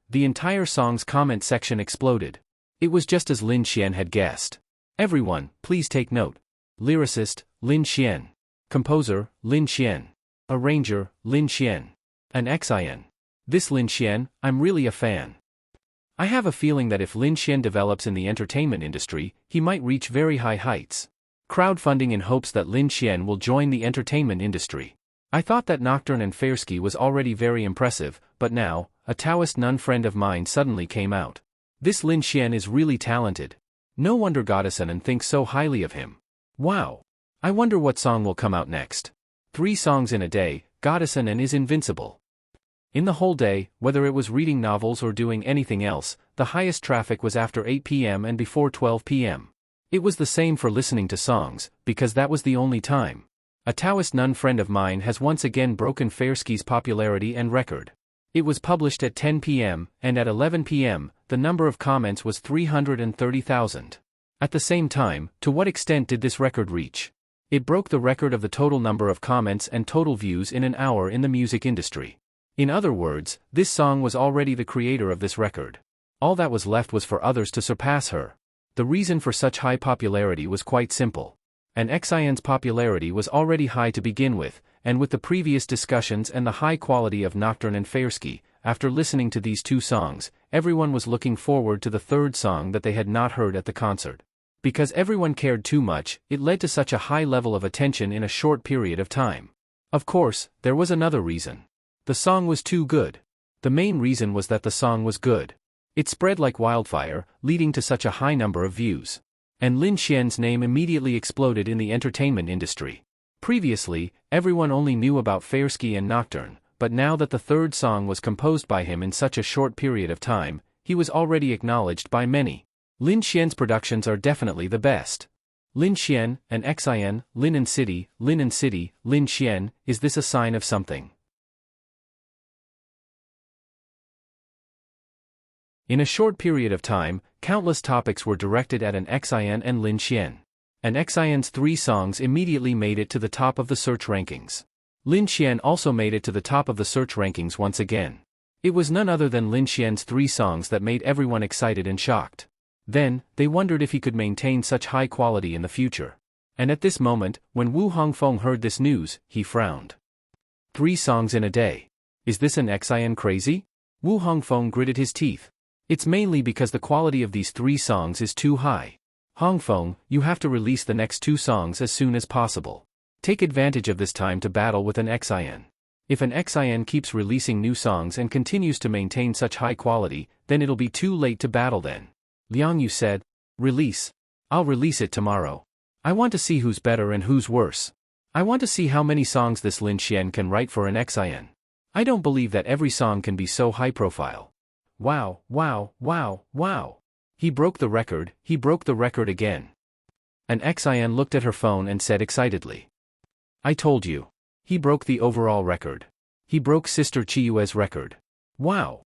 The entire song's comment section exploded. It was just as Lin Xian had guessed. Everyone, please take note. Lyricist, Lin Xian. Composer, Lin Xian. Arranger, Lin Xian. An Xin. This Lin Xian, I'm really a fan. I have a feeling that if Lin Xian develops in the entertainment industry, he might reach very high heights. Crowdfunding in hopes that Lin Xian will join the entertainment industry. I thought that Nocturne and Fairsky was already very impressive, but now, a Taoist nun friend of mine suddenly came out. This Lin Xian is really talented. No wonder Goddessan thinks so highly of him. Wow! I wonder what song will come out next. 3 songs in a day, Goddessan is invincible. In the whole day, whether it was reading novels or doing anything else, the highest traffic was after 8 p.m. and before 12 p.m. It was the same for listening to songs, because that was the only time. A Taoist nun friend of mine has once again broken Fairsky's popularity and record. It was published at 10 p.m., and at 11 p.m., the number of comments was 330,000. At the same time, to what extent did this record reach? It broke the record of the total number of comments and total views in an hour in the music industry. In other words, this song was already the creator of this record. All that was left was for others to surpass her. The reason for such high popularity was quite simple. An Xian's popularity was already high to begin with, and with the previous discussions and the high quality of Nocturne and Fairsky, after listening to these 2 songs, everyone was looking forward to the 3rd song that they had not heard at the concert. Because everyone cared too much, it led to such a high level of attention in a short period of time. Of course, there was another reason. The song was too good. The main reason was that the song was good. It spread like wildfire, leading to such a high number of views. And Lin Xian's name immediately exploded in the entertainment industry. Previously, everyone only knew about Fairsky and Nocturne, but now that the 3rd song was composed by him in such a short period of time, he was already acknowledged by many. Lin Xian's productions are definitely the best. Lin Xian, an Xin, Lin and City, Lin Xian, is this a sign of something? In a short period of time, countless topics were directed at an Xin and Lin Xian. An Xian's 3 songs immediately made it to the top of the search rankings. Lin Xian also made it to the top of the search rankings once again. It was none other than Lin Xian's 3 songs that made everyone excited and shocked. Then, they wondered if he could maintain such high quality in the future. And at this moment, when Wu Hongfeng heard this news, he frowned. 3 songs in a day. Is this an Xin crazy? Wu Hongfeng gritted his teeth. It's mainly because the quality of these 3 songs is too high. Hongfeng, you have to release the next 2 songs as soon as possible. Take advantage of this time to battle with an Xin. If an Xin keeps releasing new songs and continues to maintain such high quality, then it'll be too late to battle then. Liang Yu said, "Release. I'll release it tomorrow. I want to see who's better and who's worse. I want to see how many songs this Lin Xian can write for an Xin. I don't believe that every song can be so high profile. Wow, wow, wow, wow. He broke the record again." An Xin looked at her phone and said excitedly, "I told you. He broke the overall record. He broke Sister Chiyue's record. Wow."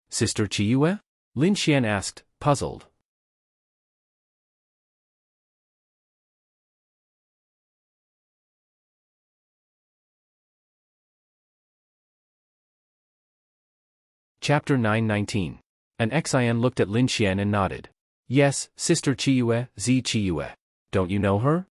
Sister Chiyue? Lin Xian asked, puzzled. Chapter 919. An Xin looked at Lin Xian and nodded. "Yes, Sister Chiyue, Zi Chiyue. Don't you know her?"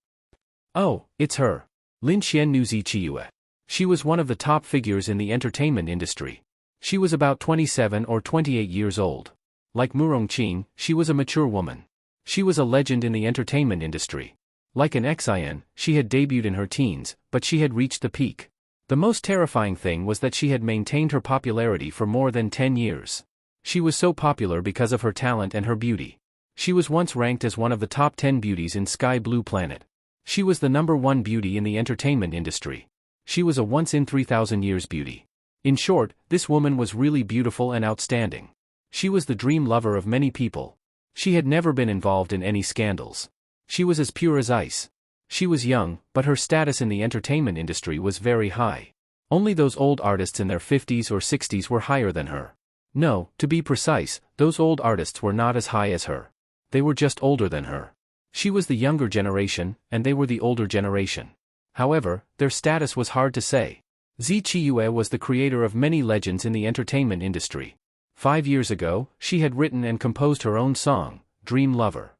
"Oh, it's her." Lin Xian knew Zi Chiyue. She was one of the top figures in the entertainment industry. She was about 27 or 28 years old. Like Murong Qing, she was a mature woman. She was a legend in the entertainment industry. Like an Xin, she had debuted in her teens, but she had reached the peak. The most terrifying thing was that she had maintained her popularity for more than 10 years. She was so popular because of her talent and her beauty. She was once ranked as one of the top 10 beauties in Sky Blue Planet. She was the number 1 beauty in the entertainment industry. She was a once-in-3,000 years beauty. In short, this woman was really beautiful and outstanding. She was the dream lover of many people. She had never been involved in any scandals. She was as pure as ice. She was young, but her status in the entertainment industry was very high. Only those old artists in their 50s or 60s were higher than her. No, to be precise, those old artists were not as high as her. They were just older than her. She was the younger generation, and they were the older generation. However, their status was hard to say. Zi Chiyue was the creator of many legends in the entertainment industry. 5 years ago, she had written and composed her own song, Dream Lover.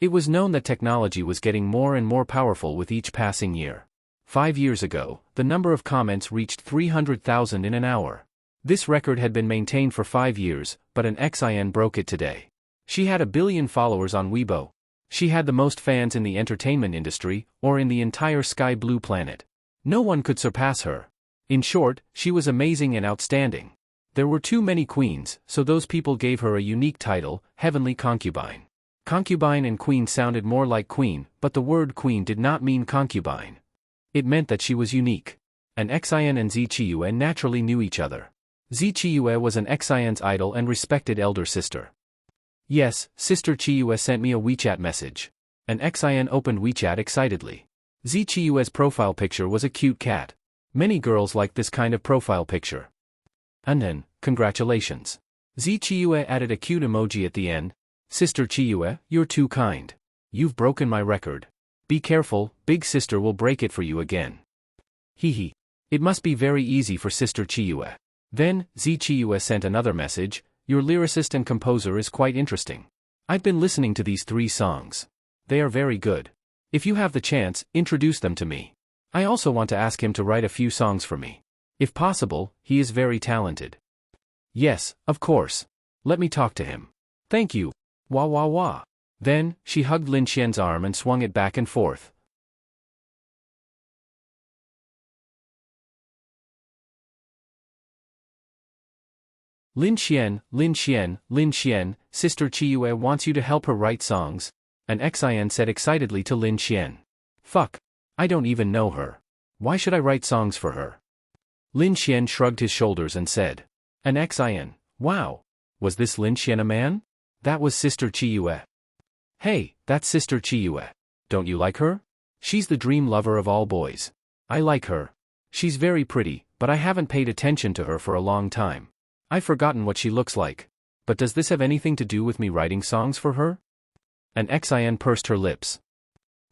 It was known that technology was getting more and more powerful with each passing year. 5 years ago, the number of comments reached 300,000 in an hour. This record had been maintained for 5 years, but an XIN broke it today. She had 1 billion followers on Weibo. She had the most fans in the entertainment industry, or in the entire sky blue planet. No one could surpass her. In short, she was amazing and outstanding. There were too many queens, so those people gave her a unique title, Heavenly Concubine. Concubine and queen sounded more like queen, but the word queen did not mean concubine. It meant that she was unique. An XIN and Zichiyue naturally knew each other. Zichiyue was an XIN's idol and respected elder sister. Yes, Sister Chiyue sent me a WeChat message. An XIN opened WeChat excitedly. Zichiyue's profile picture was a cute cat. Many girls like this kind of profile picture. And then, congratulations. Zichiyue added a cute emoji at the end. Sister Chiyue, you're too kind. You've broken my record. Be careful, big sister will break it for you again. Hehe. It must be very easy for Sister Chiyue. Then, Zichiyue sent another message. Your lyricist and composer is quite interesting. I've been listening to these 3 songs. They are very good. If you have the chance, introduce them to me. I also want to ask him to write a few songs for me. If possible, he is very talented. Yes, of course. Let me talk to him. Thank you. Wah wah wah. Then, she hugged Lin Xian's arm and swung it back and forth. Lin Xian, Sister Chiyue wants you to help her write songs, an XIN said excitedly to Lin Xian. Fuck. I don't even know her. Why should I write songs for her? Lin Xian shrugged his shoulders and said. An XIN. Wow. Was this Lin Xian a man? That was Sister Chiyue. Hey, that's Sister Chiyue. Don't you like her? She's the dream lover of all boys. I like her. She's very pretty, but I haven't paid attention to her for a long time. I've forgotten what she looks like. But does this have anything to do with me writing songs for her? An XIN pursed her lips.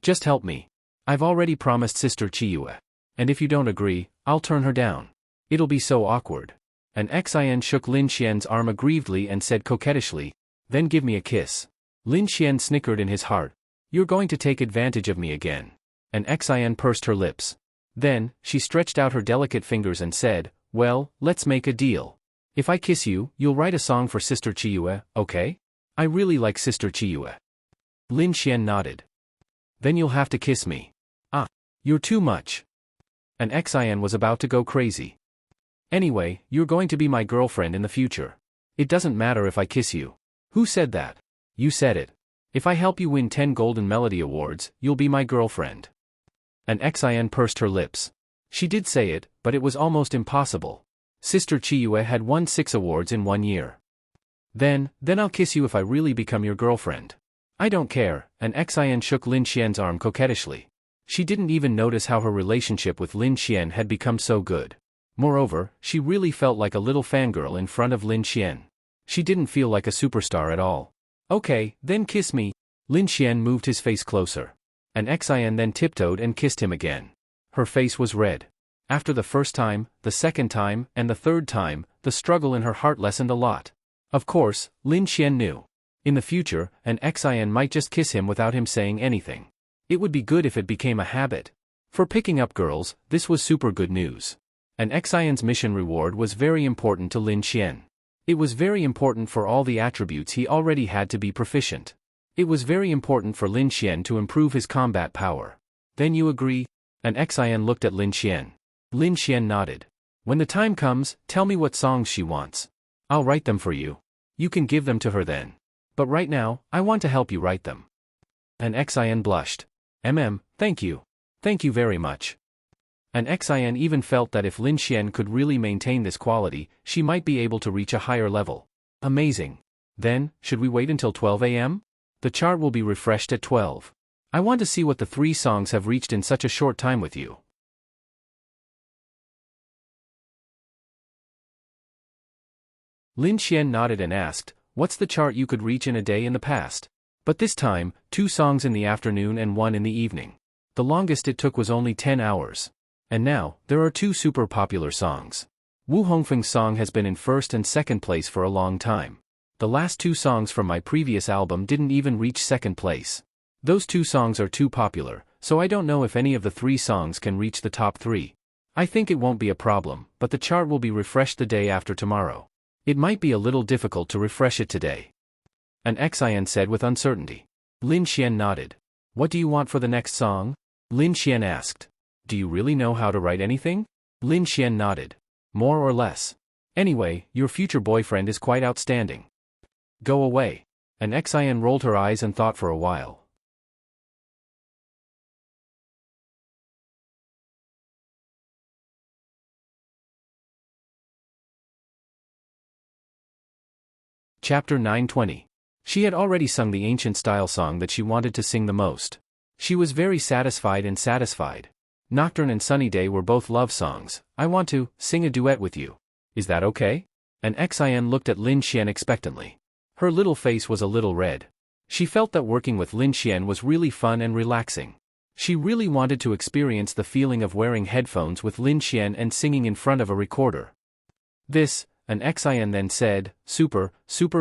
Just help me. I've already promised Sister Chiyue. And if you don't agree, I'll turn her down. It'll be so awkward. An XIN shook Lin Xian's arm aggrievedly and said coquettishly, then give me a kiss. Lin Xian snickered in his heart. You're going to take advantage of me again. An XIN pursed her lips. Then, she stretched out her delicate fingers and said, well, let's make a deal. If I kiss you, you'll write a song for Sister Chiyue, okay? I really like Sister Chiyue. Lin Xian nodded. Then you'll have to kiss me. Ah, you're too much. An XIN was about to go crazy. Anyway, you're going to be my girlfriend in the future. It doesn't matter if I kiss you. Who said that? You said it. If I help you win 10 Golden Melody Awards, you'll be my girlfriend. An XIN pursed her lips. She did say it, but it was almost impossible. Sister Chiyue had won 6 awards in 1 year. Then I'll kiss you if I really become your girlfriend. I don't care, an XIN shook Lin Xian's arm coquettishly. She didn't even notice how her relationship with Lin Xian had become so good. Moreover, she really felt like a little fangirl in front of Lin Xian. She didn't feel like a superstar at all. Okay, then kiss me. Lin Xian moved his face closer. An XIN then tiptoed and kissed him again. Her face was red. After the first time, the second time, and the third time, the struggle in her heart lessened a lot. Of course, Lin Xian knew. In the future, an XIN might just kiss him without him saying anything. It would be good if it became a habit. For picking up girls, this was super good news. An XIN's mission reward was very important to Lin Xian. It was very important for all the attributes he already had to be proficient. It was very important for Lin Xian to improve his combat power. Then you agree? An XIN looked at Lin Xian. Lin Xian nodded. When the time comes, tell me what songs she wants. I'll write them for you. You can give them to her then. But right now, I want to help you write them. An XIN blushed. Thank you. Thank you very much. An XIN even felt that if Lin Xian could really maintain this quality, she might be able to reach a higher level. Amazing. Then, should we wait until 12 a.m.? The chart will be refreshed at 12. I want to see what the 3 songs have reached in such a short time with you. Lin Xian nodded and asked, what's the chart you could reach in a day in the past? But this time, 2 songs in the afternoon and 1 in the evening. The longest it took was only 10 hours. And now, there are 2 super popular songs. Wu Hongfeng's song has been in first and second place for a long time. The last 2 songs from my previous album didn't even reach second place. Those two songs are too popular, so I don't know if any of the three songs can reach the top 3. I think it won't be a problem, but the chart will be refreshed the day after tomorrow. It might be a little difficult to refresh it today. An Xian said with uncertainty. Lin Xian nodded. What do you want for the next song? Lin Xian asked. Do you really know how to write anything? Lin Xian nodded. More or less. Anyway, your future boyfriend is quite outstanding. Go away. An Xian rolled her eyes and thought for a while. Chapter 920. She had already sung the ancient-style song that she wanted to sing the most. She was very satisfied and satisfied. Nocturne and Sunny Day were both love songs. I want to sing a duet with you. Is that okay? An Xian looked at Lin Xian expectantly. Her little face was a little red. She felt that working with Lin Xian was really fun and relaxing. She really wanted to experience the feeling of wearing headphones with Lin Xian and singing in front of a recorder. An Xian then said, super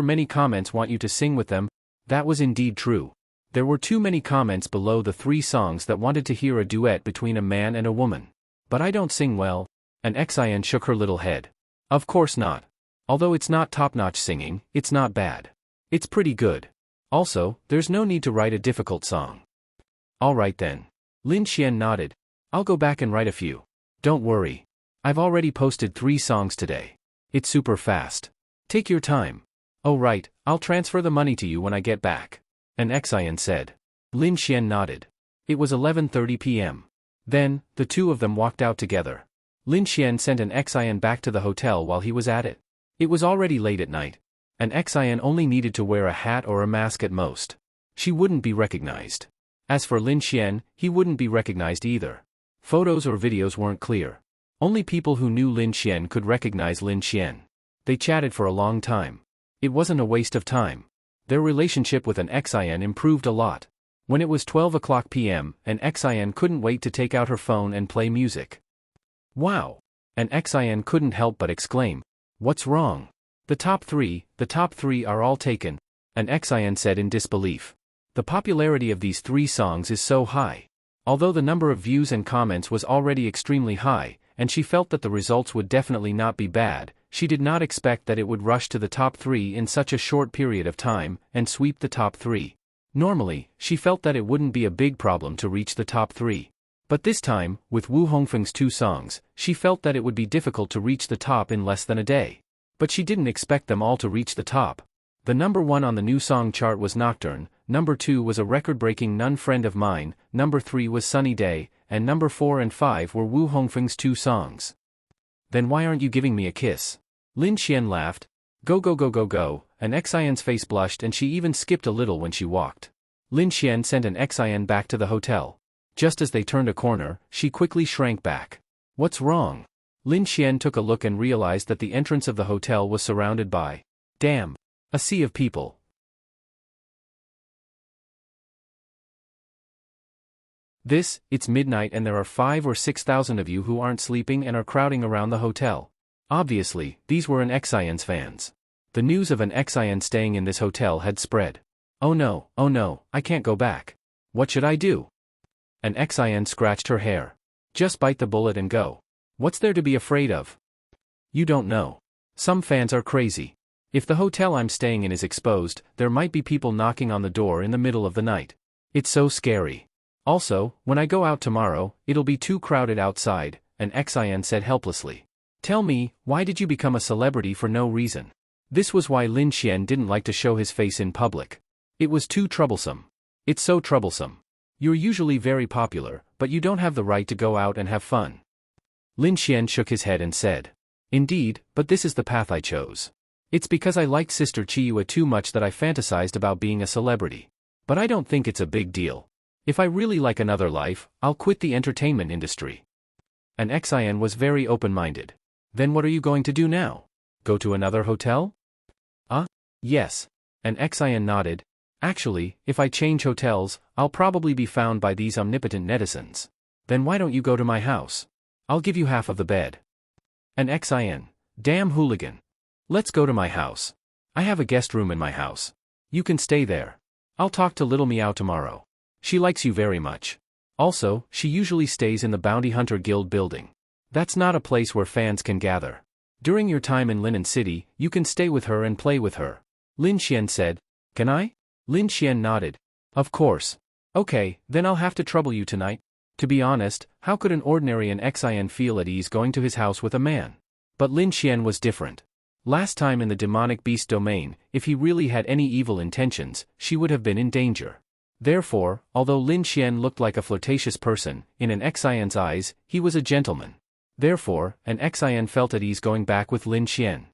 many comments want you to sing with them. That was indeed true. There were too many comments below the 3 songs that wanted to hear a duet between a man and a woman. But I don't sing well. An Xian shook her little head. Of course not. Although it's not top-notch singing, it's not bad. It's pretty good. Also, there's no need to write a difficult song. Alright then. Lin Xian nodded. I'll go back and write a few. Don't worry. I've already posted 3 songs today. It's super fast. Take your time. Oh right, I'll transfer the money to you when I get back. An Xian said. Lin Xian nodded. It was 11:30 p.m. Then, the two of them walked out together. Lin Xian sent an Xian back to the hotel while he was at it. It was already late at night. An Xian only needed to wear a hat or a mask at most. She wouldn't be recognized. As for Lin Xian, he wouldn't be recognized either. Photos or videos weren't clear. Only people who knew Lin Xian could recognize Lin Xian. They chatted for a long time. It wasn't a waste of time. Their relationship with an Xian improved a lot. When it was 12 o'clock p.m., an Xian couldn't wait to take out her phone and play music. Wow! An Xian couldn't help but exclaim. What's wrong? The top three are all taken, an Xian said in disbelief. The popularity of these 3 songs is so high. Although the number of views and comments was already extremely high, and she felt that the results would definitely not be bad, she did not expect that it would rush to the top 3 in such a short period of time, and sweep the top 3. Normally, she felt that it wouldn't be a big problem to reach the top 3. But this time, with Wu Hongfeng's 2 songs, she felt that it would be difficult to reach the top in less than a day. But she didn't expect them all to reach the top. The number 1 on the new song chart was Nocturne, number 2 was a record-breaking Nun Friend of Mine, number 3 was Sunny Day, and number 4 and 5 were Wu Hongfeng's 2 songs. Then why aren't you giving me a kiss? Lin Xian laughed. Go go go go go, an Xian's face blushed and she even skipped a little when she walked. Lin Xian sent an Xian back to the hotel. Just as they turned a corner, she quickly shrank back. What's wrong? Lin Xian took a look and realized that the entrance of the hotel was surrounded by, a sea of people. It's midnight and there are 5,000 or 6,000 of you who aren't sleeping and are crowding around the hotel. Obviously, these were an Xian's fans. The news of an Xian staying in this hotel had spread. Oh no, I can't go back. What should I do? An Xian scratched her hair. Just bite the bullet and go. What's there to be afraid of? You don't know. Some fans are crazy. If the hotel I'm staying in is exposed, there might be people knocking on the door in the middle of the night. It's so scary. Also, when I go out tomorrow, it'll be too crowded outside, an Xian said helplessly. Tell me, why did you become a celebrity for no reason? This was why Lin Xian didn't like to show his face in public. It was too troublesome. It's so troublesome. You're usually very popular, but you don't have the right to go out and have fun. Lin Xian shook his head and said. Indeed, but this is the path I chose. It's because I liked Sister Chiyua too much that I fantasized about being a celebrity. But I don't think it's a big deal. If I really like another life, I'll quit the entertainment industry. An Xian was very open-minded. Then what are you going to do now? Go to another hotel? Yes. An Xian nodded. Actually, if I change hotels, I'll probably be found by these omnipotent netizens. Then why don't you go to my house? I'll give you half of the bed. An Xian. Damn hooligan. Let's go to my house. I have a guest room in my house. You can stay there. I'll talk to Little Meow tomorrow. She likes you very much. Also, she usually stays in the Bounty Hunter Guild building. That's not a place where fans can gather. During your time in Linen City, you can stay with her and play with her. Lin Xian said. Can I? Lin Xian nodded. Of course. Okay, then I'll have to trouble you tonight. To be honest, how could an ordinary Xian feel at ease going to his house with a man? But Lin Xian was different. Last time in the demonic beast domain, if he really had any evil intentions, she would have been in danger. Therefore, although Lin Xian looked like a flirtatious person, in an Xian's eyes, he was a gentleman. Therefore, an Xian felt at ease going back with Lin Xian.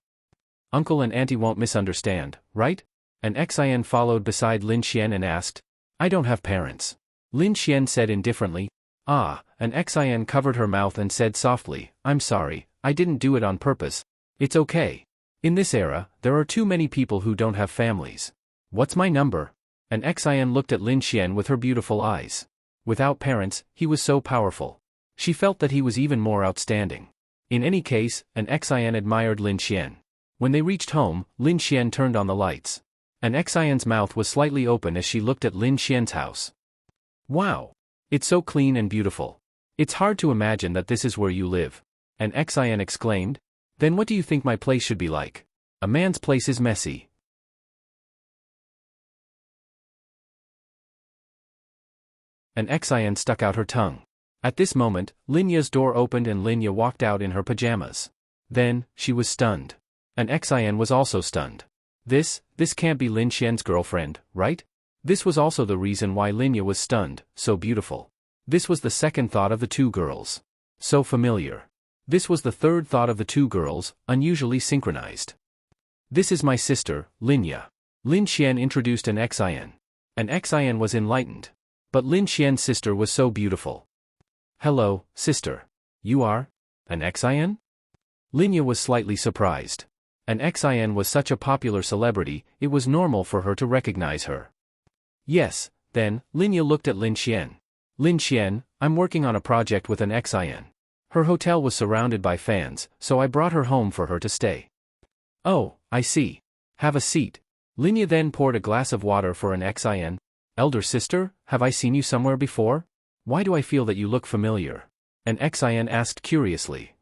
Uncle and Auntie won't misunderstand, right? An Xian followed beside Lin Xian and asked. I don't have parents. Lin Xian said indifferently. Ah, an Xian covered her mouth and said softly, I'm sorry, I didn't do it on purpose. It's okay. In this era, there are too many people who don't have families. What's my number? An Xian looked at Lin Xian with her beautiful eyes. Without parents, he was so powerful. She felt that he was even more outstanding. In any case, an Xian admired Lin Xian. When they reached home, Lin Xian turned on the lights. An Xian's mouth was slightly open as she looked at Lin Xian's house. Wow! It's so clean and beautiful. It's hard to imagine that this is where you live. An Xian exclaimed. Then what do you think my place should be like? A man's place is messy. An Xian stuck out her tongue. At this moment, Linya's door opened and Linya walked out in her pajamas. Then, she was stunned. An Xian was also stunned. This can't be Lin Xian's girlfriend, right? This was also the reason why Linya was stunned, so beautiful. This was the second thought of the two girls. So familiar. This was the third thought of the two girls, unusually synchronized. This is my sister, Linya. Lin Xian introduced an Xian. An Xian was enlightened. But Lin Xian's sister was so beautiful. Hello, sister. You are? An Xian? Linya was slightly surprised. An Xian was such a popular celebrity, it was normal for her to recognize her. Yes, then, Linya looked at Lin Xian. Lin Xian, I'm working on a project with an Xian. Her hotel was surrounded by fans, so I brought her home for her to stay. Oh, I see. Have a seat. Linya then poured a glass of water for an Xian. Elder sister, have I seen you somewhere before? Why do I feel that you look familiar? An Xian asked curiously.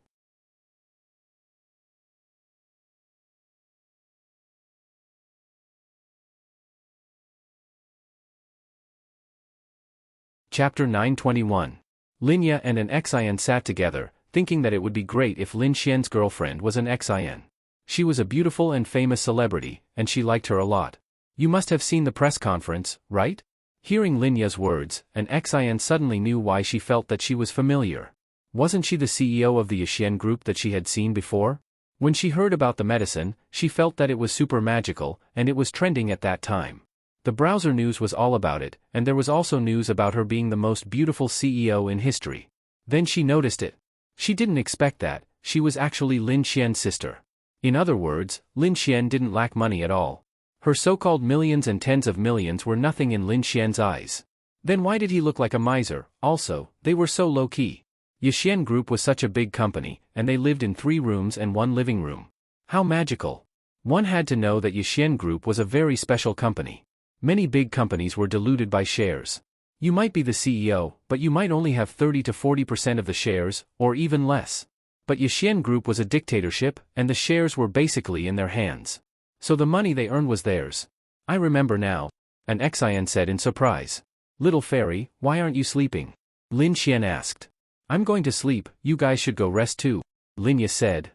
Chapter 921. Linya and an Xian sat together, thinking that it would be great if Lin Xian's girlfriend was an Xian. She was a beautiful and famous celebrity, and she liked her a lot. You must have seen the press conference, right? Hearing Linya's words, an Xian suddenly knew why she felt that she was familiar. Wasn't she the CEO of the Yixian group that she had seen before? When she heard about the medicine, she felt that it was super magical, and it was trending at that time. The browser news was all about it, and there was also news about her being the most beautiful CEO in history. Then she noticed it. She didn't expect that, she was actually Lin Xian's sister. In other words, Lin Xian didn't lack money at all. Her so-called millions and tens of millions were nothing in Lin Xian's eyes. Then why did he look like a miser? Also, they were so low-key. Yixian Group was such a big company, and they lived in 3 rooms and 1 living room. How magical. One had to know that Yixian Group was a very special company. Many big companies were diluted by shares. You might be the CEO, but you might only have 30 to 40% of the shares, or even less. But Yixian Group was a dictatorship, and the shares were basically in their hands. So the money they earned was theirs. I remember now, an Xian said in surprise. Little fairy, why aren't you sleeping? Lin Xian asked. I'm going to sleep, you guys should go rest too. Linya said.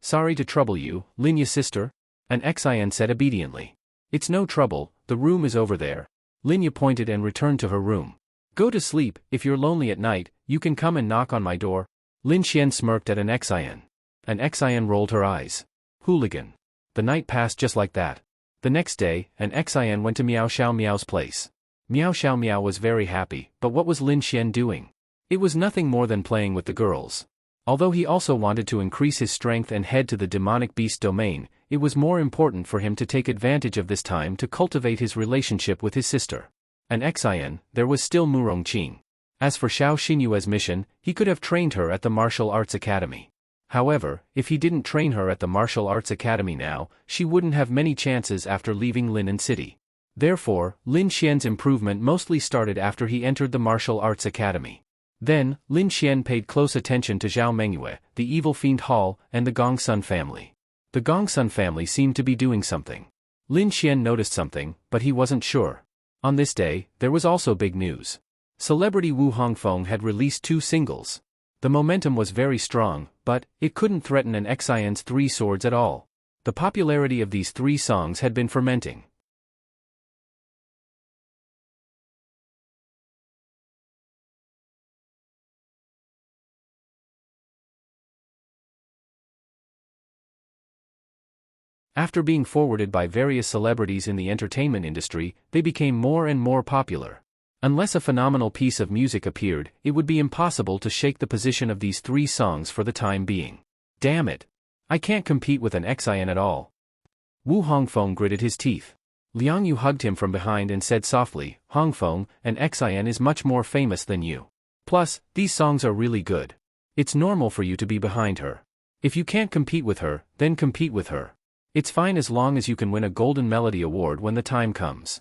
Sorry to trouble you, Linya's sister. An Xian said obediently. It's no trouble, the room is over there. Linya pointed and returned to her room. Go to sleep, if you're lonely at night, you can come and knock on my door. Lin Xian smirked at an Xian. An Xian rolled her eyes. Hooligan. The night passed just like that. The next day, an Xian went to Miao Xiao Miao's place. Miao Xiao Miao was very happy, but what was Lin Xian doing? It was nothing more than playing with the girls. Although he also wanted to increase his strength and head to the demonic beast domain, it was more important for him to take advantage of this time to cultivate his relationship with his sister. An Xian, there was still Murong Qing. As for Xiao Xinyue's mission, he could have trained her at the Martial Arts Academy. However, if he didn't train her at the Martial Arts Academy now, she wouldn't have many chances after leaving Linen City. Therefore, Lin Xian's improvement mostly started after he entered the martial arts academy. Then, Lin Xian paid close attention to Zhao Mengyue, the evil fiend Hall, and the Gongsun family. The Gongsun family seemed to be doing something. Lin Xian noticed something, but he wasn't sure. On this day, there was also big news. Celebrity Wu Hongfeng had released 2 singles. The momentum was very strong, but it couldn't threaten an Xian's 3 swords at all. The popularity of these 3 songs had been fermenting. After being forwarded by various celebrities in the entertainment industry, they became more and more popular. Unless a phenomenal piece of music appeared, it would be impossible to shake the position of these 3 songs for the time being. Damn it! I can't compete with an Xian at all. Wu Hongfeng gritted his teeth. Liang Yu hugged him from behind and said softly, Hongfeng, an Xian is much more famous than you. Plus, these songs are really good. It's normal for you to be behind her. If you can't compete with her, then compete with her. It's fine as long as you can win a Golden Melody Award when the time comes.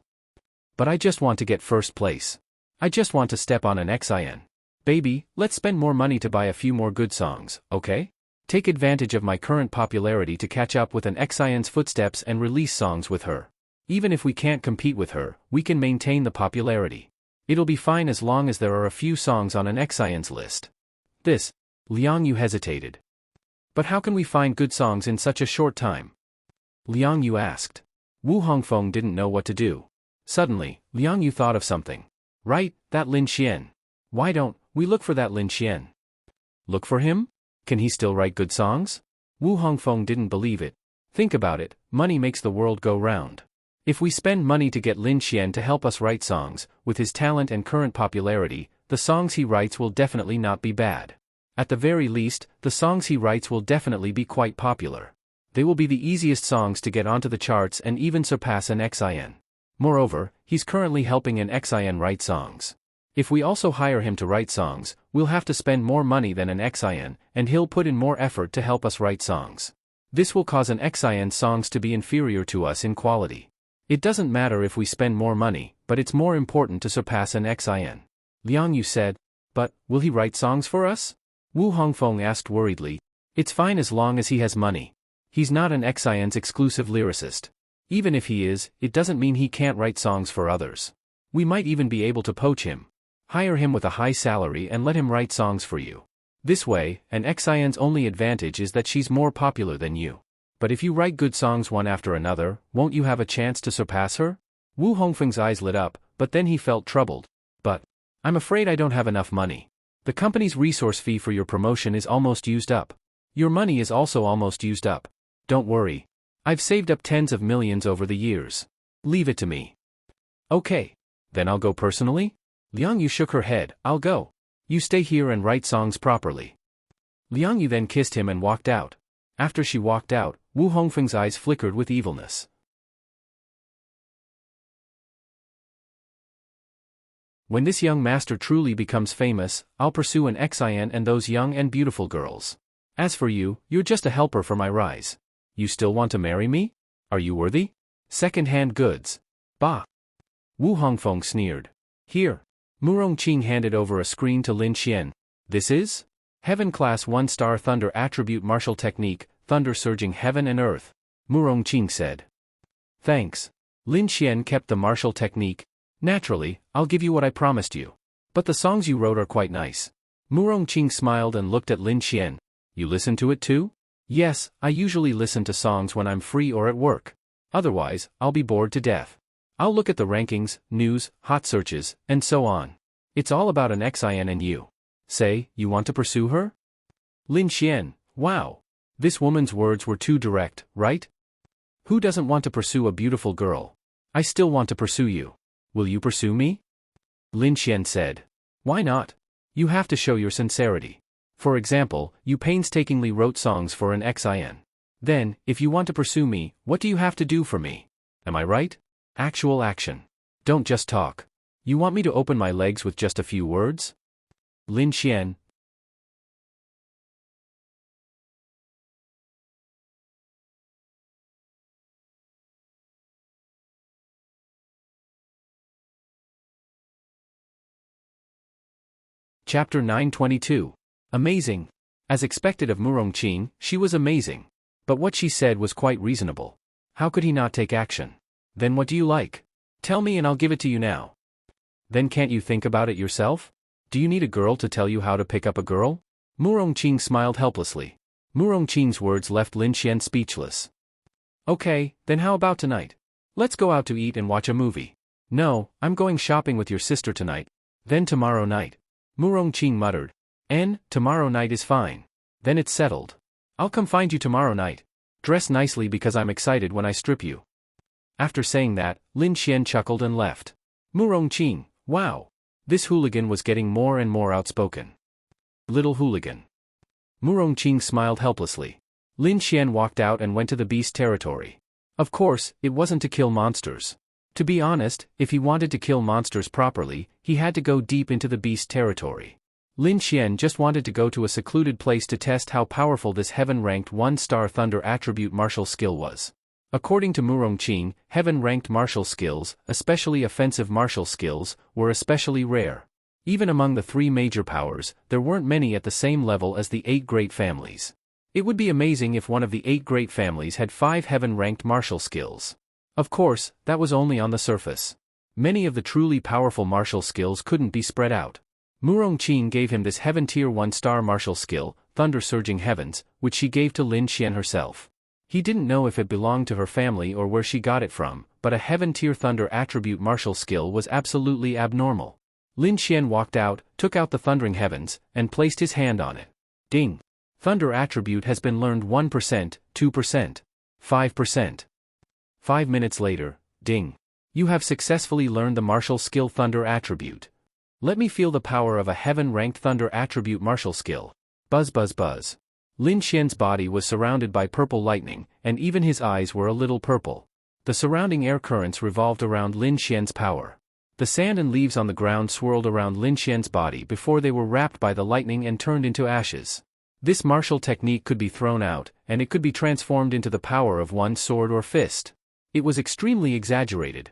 But I just want to get first place. I just want to step on an Xian. Baby, let's spend more money to buy a few more good songs, okay? Take advantage of my current popularity to catch up with an Xian's footsteps and release songs with her. Even if we can't compete with her, we can maintain the popularity. It'll be fine as long as there are a few songs on an Xian's list. Liang Yu hesitated. But how can we find good songs in such a short time? Liang Yu asked. Wu Hongfeng didn't know what to do. Suddenly, Liang Yu thought of something. Right, that Lin Xian. Why don't we look for that Lin Xian? Look for him? Can he still write good songs? Wu Hongfeng didn't believe it. Think about it, money makes the world go round. If we spend money to get Lin Xian to help us write songs, with his talent and current popularity, the songs he writes will definitely not be bad. At the very least, the songs he writes will definitely be quite popular. They will be the easiest songs to get onto the charts and even surpass an Xian. Moreover, he's currently helping an Xian write songs. If we also hire him to write songs, we'll have to spend more money than an Xian, and he'll put in more effort to help us write songs. This will cause an Xian's songs to be inferior to us in quality. It doesn't matter if we spend more money, but it's more important to surpass an Xian. Liang Yu said. But, will he write songs for us? Wu Hongfeng asked worriedly. It's fine as long as he has money. He's not an Xian's exclusive lyricist. Even if he is, it doesn't mean he can't write songs for others. We might even be able to poach him. Hire him with a high salary and let him write songs for you. This way, an Xian's only advantage is that she's more popular than you. But if you write good songs one after another, won't you have a chance to surpass her? Wu Hongfeng's eyes lit up, but then he felt troubled. But, I'm afraid I don't have enough money. The company's resource fee for your promotion is almost used up. Your money is also almost used up. Don't worry. I've saved up tens of millions over the years. Leave it to me. Okay. Then I'll go personally? Liang Yu shook her head. I'll go. You stay here and write songs properly. Liang Yu then kissed him and walked out. After she walked out, Wu Hongfeng's eyes flickered with evilness. When this young master truly becomes famous, I'll pursue an Xian and those young and beautiful girls. As for you, you're just a helper for my rise. You still want to marry me? Are you worthy? Second-hand goods. Bah! Wu Hongfeng sneered. Here. Murong Qing handed over a screen to Lin Xian. This is? Heaven Class 1-star Thunder Attribute Martial Technique, Thunder Surging Heaven and Earth. Murong Qing said. Thanks. Lin Xian kept the martial technique. Naturally, I'll give you what I promised you. But the songs you wrote are quite nice. Murong Qing smiled and looked at Lin Xian. You listen to it too? Yes, I usually listen to songs when I'm free or at work. Otherwise, I'll be bored to death. I'll look at the rankings, news, hot searches, and so on. It's all about an Xian and you. Say, you want to pursue her? Lin Xian, wow. This woman's words were too direct, right? Who doesn't want to pursue a beautiful girl? I still want to pursue you. Will you pursue me? Lin Xian said. Why not? You have to show your sincerity. For example, you painstakingly wrote songs for an Xian. Then, if you want to pursue me, what do you have to do for me? Am I right? Actual action. Don't just talk. You want me to open my legs with just a few words? Lin Xian, Chapter 922. Amazing. As expected of Murongqing, she was amazing. But what she said was quite reasonable. How could he not take action? Then what do you like? Tell me and I'll give it to you now. Then can't you think about it yourself? Do you need a girl to tell you how to pick up a girl? Murongqing smiled helplessly. Murongqing's words left Lin Xian speechless. Okay, then how about tonight? Let's go out to eat and watch a movie. No, I'm going shopping with your sister tonight. Then tomorrow night. Murongqing muttered. Tomorrow night is fine. Then it's settled. I'll come find you tomorrow night. Dress nicely because I'm excited when I strip you. After saying that, Lin Xian chuckled and left. Murongqing, wow. This hooligan was getting more and more outspoken. Little hooligan. Murongqing smiled helplessly. Lin Xian walked out and went to the beast territory. Of course, it wasn't to kill monsters. To be honest, if he wanted to kill monsters properly, he had to go deep into the beast territory. Lin Xian just wanted to go to a secluded place to test how powerful this heaven-ranked 1-star thunder attribute martial skill was. According to Murongqing, heaven-ranked martial skills, especially offensive martial skills, were especially rare. Even among the 3 major powers, there weren't many at the same level as the 8 great families. It would be amazing if one of the 8 great families had 5 heaven-ranked martial skills. Of course, that was only on the surface. Many of the truly powerful martial skills couldn't be spread out. Murongqing gave him this heaven tier 1-star martial skill, Thunder Surging Heavens, which she gave to Lin Xian herself. He didn't know if it belonged to her family or where she got it from, but a heaven tier thunder attribute martial skill was absolutely abnormal. Lin Xian walked out, took out the Thundering Heavens, and placed his hand on it. Ding! Thunder attribute has been learned 1%, 2%, 5%. 5 minutes later, ding! You have successfully learned the martial skill Thunder attribute. Let me feel the power of a heaven-ranked thunder attribute martial skill. Buzz buzz buzz. Lin Xian's body was surrounded by purple lightning, and even his eyes were a little purple. The surrounding air currents revolved around Lin Xian's power. The sand and leaves on the ground swirled around Lin Xian's body before they were wrapped by the lightning and turned into ashes. This martial technique could be thrown out, and it could be transformed into the power of one sword or fist. It was extremely exaggerated.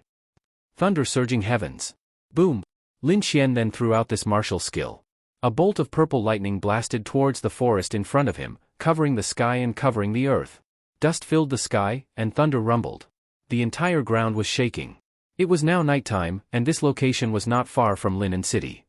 Thunder Surging Heavens. Boom! Lin Xian then threw out this martial skill. A bolt of purple lightning blasted towards the forest in front of him, covering the sky and covering the earth. Dust filled the sky, and thunder rumbled. The entire ground was shaking. It was now nighttime, and this location was not far from Linen City.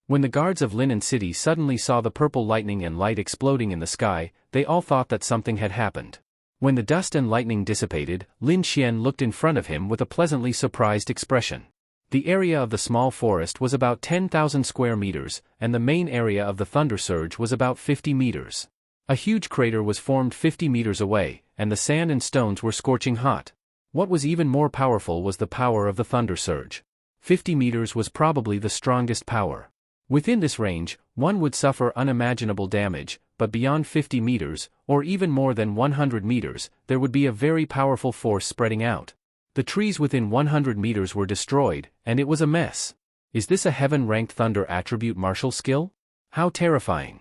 When the guards of Linen City suddenly saw the purple lightning and light exploding in the sky, they all thought that something had happened. When the dust and lightning dissipated, Lin Xian looked in front of him with a pleasantly surprised expression. The area of the small forest was about 10,000 square meters, and the main area of the thunder surge was about 50 meters. A huge crater was formed 50 meters away, and the sand and stones were scorching hot. What was even more powerful was the power of the thunder surge. 50 meters was probably the strongest power. Within this range, one would suffer unimaginable damage, but beyond 50 meters, or even more than 100 meters, there would be a very powerful force spreading out. The trees within 100 meters were destroyed, and it was a mess. Is this a heaven-ranked thunder attribute martial skill? How terrifying!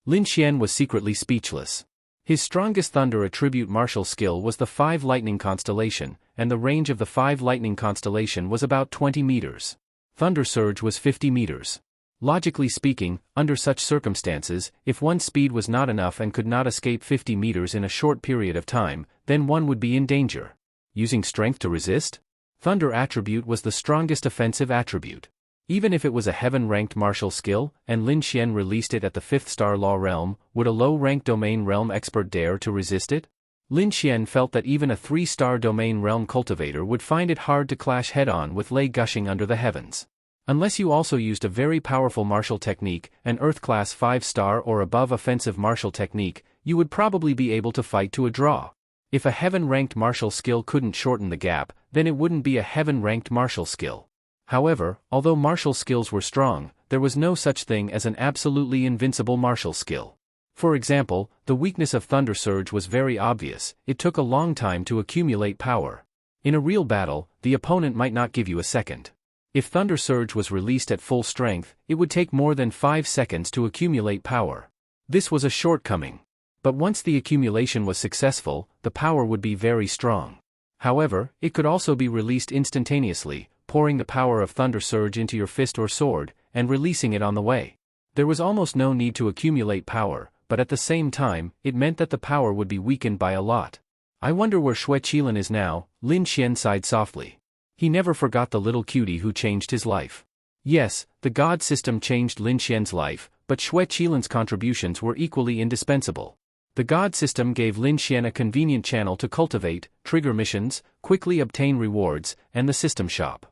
Lin Xian was secretly speechless. His strongest thunder attribute martial skill was the 5 lightning constellation, and the range of the 5 lightning constellation was about 20 meters. Thunder surge was 50 meters. Logically speaking, under such circumstances, if one's speed was not enough and could not escape 50 meters in a short period of time, then one would be in danger. Using strength to resist? Thunder attribute was the strongest offensive attribute. Even if it was a heaven-ranked martial skill, and Lin Xian released it at the 5th star law realm, would a low-ranked domain realm expert dare to resist it? Lin Xian felt that even a 3-star domain realm cultivator would find it hard to clash head-on with lay gushing under the heavens. Unless you also used a very powerful martial technique, an Earth-class 5-star or above offensive martial technique, you would probably be able to fight to a draw. If a heaven-ranked martial skill couldn't shorten the gap, then it wouldn't be a heaven-ranked martial skill. However, although martial skills were strong, there was no such thing as an absolutely invincible martial skill. For example, the weakness of Thunder Surge was very obvious. It took a long time to accumulate power. In a real battle, the opponent might not give you a second. If Thunder Surge was released at full strength, it would take more than 5 seconds to accumulate power. This was a shortcoming. But once the accumulation was successful, the power would be very strong. However, it could also be released instantaneously, pouring the power of thunder surge into your fist or sword, and releasing it on the way. There was almost no need to accumulate power, but at the same time, it meant that the power would be weakened by a lot. I wonder where Xue Qilin is now, Lin Xian sighed softly. He never forgot the little cutie who changed his life. Yes, the god system changed Lin Xian's life, but Xue Qilin's contributions were equally indispensable. The god system gave Lin Xian a convenient channel to cultivate, trigger missions, quickly obtain rewards, and the system shop.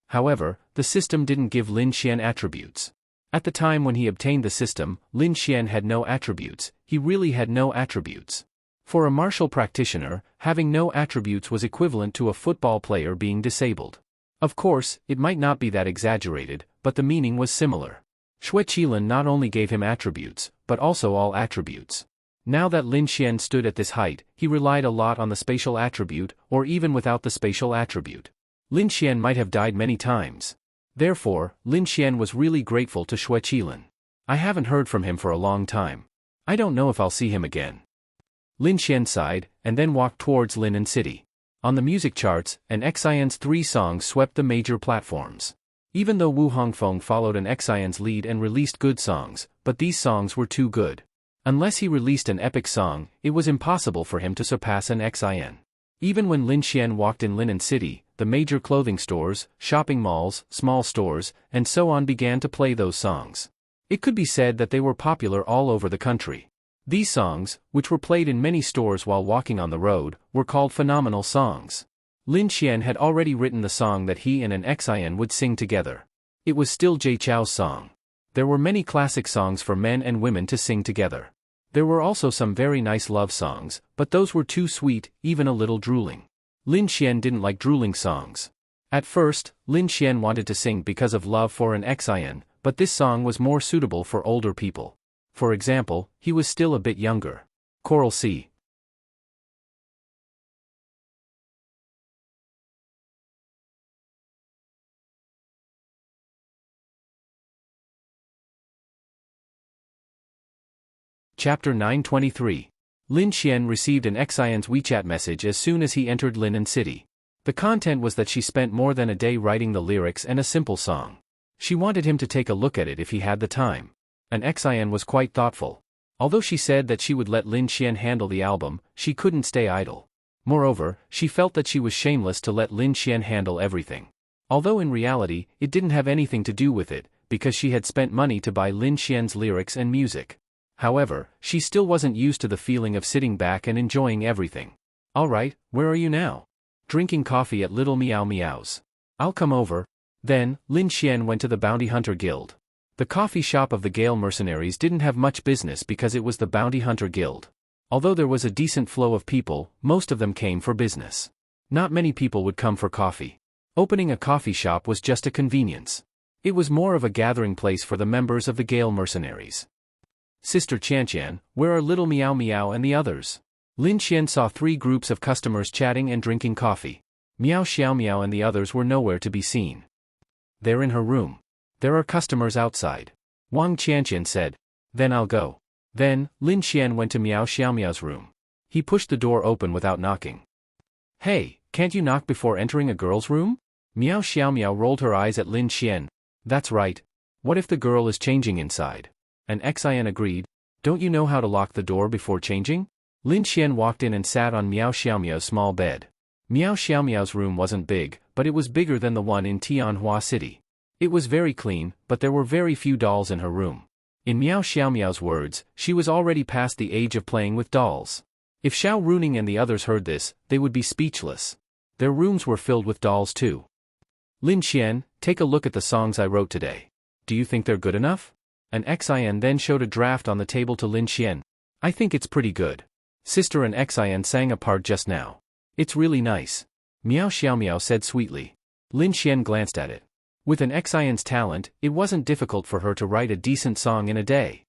However, the system didn't give Lin Xian attributes. At the time when he obtained the system, Lin Xian had no attributes. He really had no attributes. For a martial practitioner, having no attributes was equivalent to a football player being disabled. Of course, it might not be that exaggerated, but the meaning was similar. Xue Qilin not only gave him attributes, but also all attributes. Now that Lin Xian stood at this height, he relied a lot on the spatial attribute, or even without the spatial attribute. Lin Xian might have died many times. Therefore, Lin Xian was really grateful to Xue Qilin. I haven't heard from him for a long time. I don't know if I'll see him again. Lin Xian sighed, and then walked towards Linen City. On the music charts, an Xian's 3 songs swept the major platforms. Even though Wu Hongfeng followed an Xian's lead and released good songs, but these songs were too good. Unless he released an epic song, it was impossible for him to surpass an Xian. Even when Lin Xian walked in Linen City, the major clothing stores, shopping malls, small stores, and so on began to play those songs. It could be said that they were popular all over the country. These songs, which were played in many stores while walking on the road, were called phenomenal songs. Lin Xian had already written the song that he and an Xian would sing together. It was still Jie Chao's song. There were many classic songs for men and women to sing together. There were also some very nice love songs, but those were too sweet, even a little drooling. Lin Xian didn't like drooling songs. At first, Lin Xian wanted to sing because of love for an Xian, but this song was more suitable for older people. For example, he was still a bit younger. Coral Sea. Chapter 923. Lin Xian received an Xian's WeChat message as soon as he entered Linen City. The content was that she spent more than a day writing the lyrics and a simple song. She wanted him to take a look at it if he had the time. An Xian was quite thoughtful. Although she said that she would let Lin Xian handle the album, she couldn't stay idle. Moreover, she felt that she was shameless to let Lin Xian handle everything. Although in reality, it didn't have anything to do with it, because she had spent money to buy Lin Xian's lyrics and music. However, she still wasn't used to the feeling of sitting back and enjoying everything. Alright, where are you now? Drinking coffee at Little Meow Meow's. I'll come over. Then, Lin Xian went to the Bounty Hunter Guild. The coffee shop of the Gale mercenaries didn't have much business because it was the Bounty Hunter Guild. Although there was a decent flow of people, most of them came for business. Not many people would come for coffee. Opening a coffee shop was just a convenience. It was more of a gathering place for the members of the Gale mercenaries. Sister Qianqian, where are Little Meow Meow and the others? Lin Xian saw 3 groups of customers chatting and drinking coffee. Meow Xiao Meow and the others were nowhere to be seen. They're in her room. There are customers outside. Wang Qianqian said. Then I'll go. Then, Lin Xian went to Meow Xiao Meow's room. He pushed the door open without knocking. Hey, can't you knock before entering a girl's room? Meow Xiao Meow rolled her eyes at Lin Xian. That's right. What if the girl is changing inside? An Xian agreed. Don't you know how to lock the door before changing? Lin Xian walked in and sat on Meow Xiao Meow's small bed. Meow Xiao Meow's room wasn't big, but it was bigger than the one in Tianhua City. It was very clean, but there were very few dolls in her room. In Meow Xiao Meow's words, she was already past the age of playing with dolls. If Xiao Runing and the others heard this, they would be speechless. Their rooms were filled with dolls too. Lin Xian, take a look at the songs I wrote today. Do you think they're good enough? An Xian then showed a draft on the table to Lin Xian. I think it's pretty good. Sister and Xian sang a part just now. It's really nice. Meow Xiao Meow said sweetly. Lin Xian glanced at it. With an Xian's talent, it wasn't difficult for her to write a decent song in a day.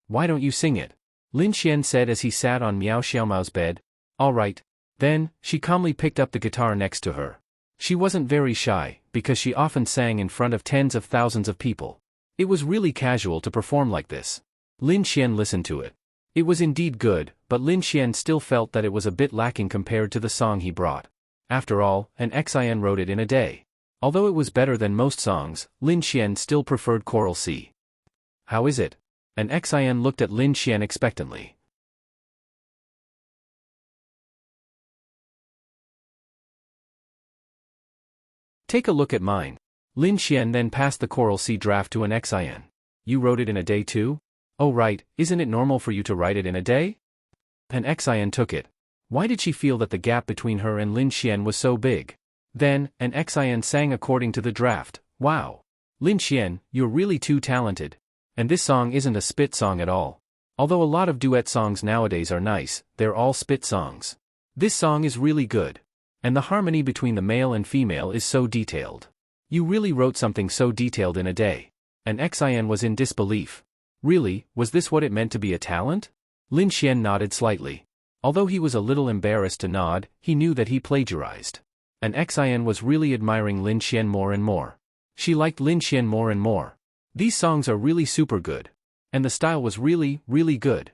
Why don't you sing it? Lin Xian said as he sat on Meow Xiao Meow's bed. All right. Then, she calmly picked up the guitar next to her. She wasn't very shy, because she often sang in front of tens of thousands of people. It was really casual to perform like this. Lin Xian listened to it. It was indeed good, but Lin Xian still felt that it was a bit lacking compared to the song he brought. After all, an Xian wrote it in a day. Although it was better than most songs, Lin Xian still preferred Choral C. How is it? An Xian looked at Lin Xian expectantly. Take a look at mine. Lin Xian then passed the Choral C draft to an Xian. You wrote it in a day too? Oh right, isn't it normal for you to write it in a day? An Xian took it. Why did she feel that the gap between her and Lin Xian was so big? Then, an Xian sang according to the draft. Wow! Lin Xian, you're really too talented. And this song isn't a spit song at all. Although a lot of duet songs nowadays are nice, they're all spit songs. This song is really good. And the harmony between the male and female is so detailed. You really wrote something so detailed in a day. An Xian was in disbelief. Really, was this what it meant to be a talent? Lin Xian nodded slightly. Although he was a little embarrassed to nod, he knew that he plagiarized. An Xian was really admiring Lin Xian more and more. She liked Lin Xian more and more. These songs are really super good. And the style was really, really good.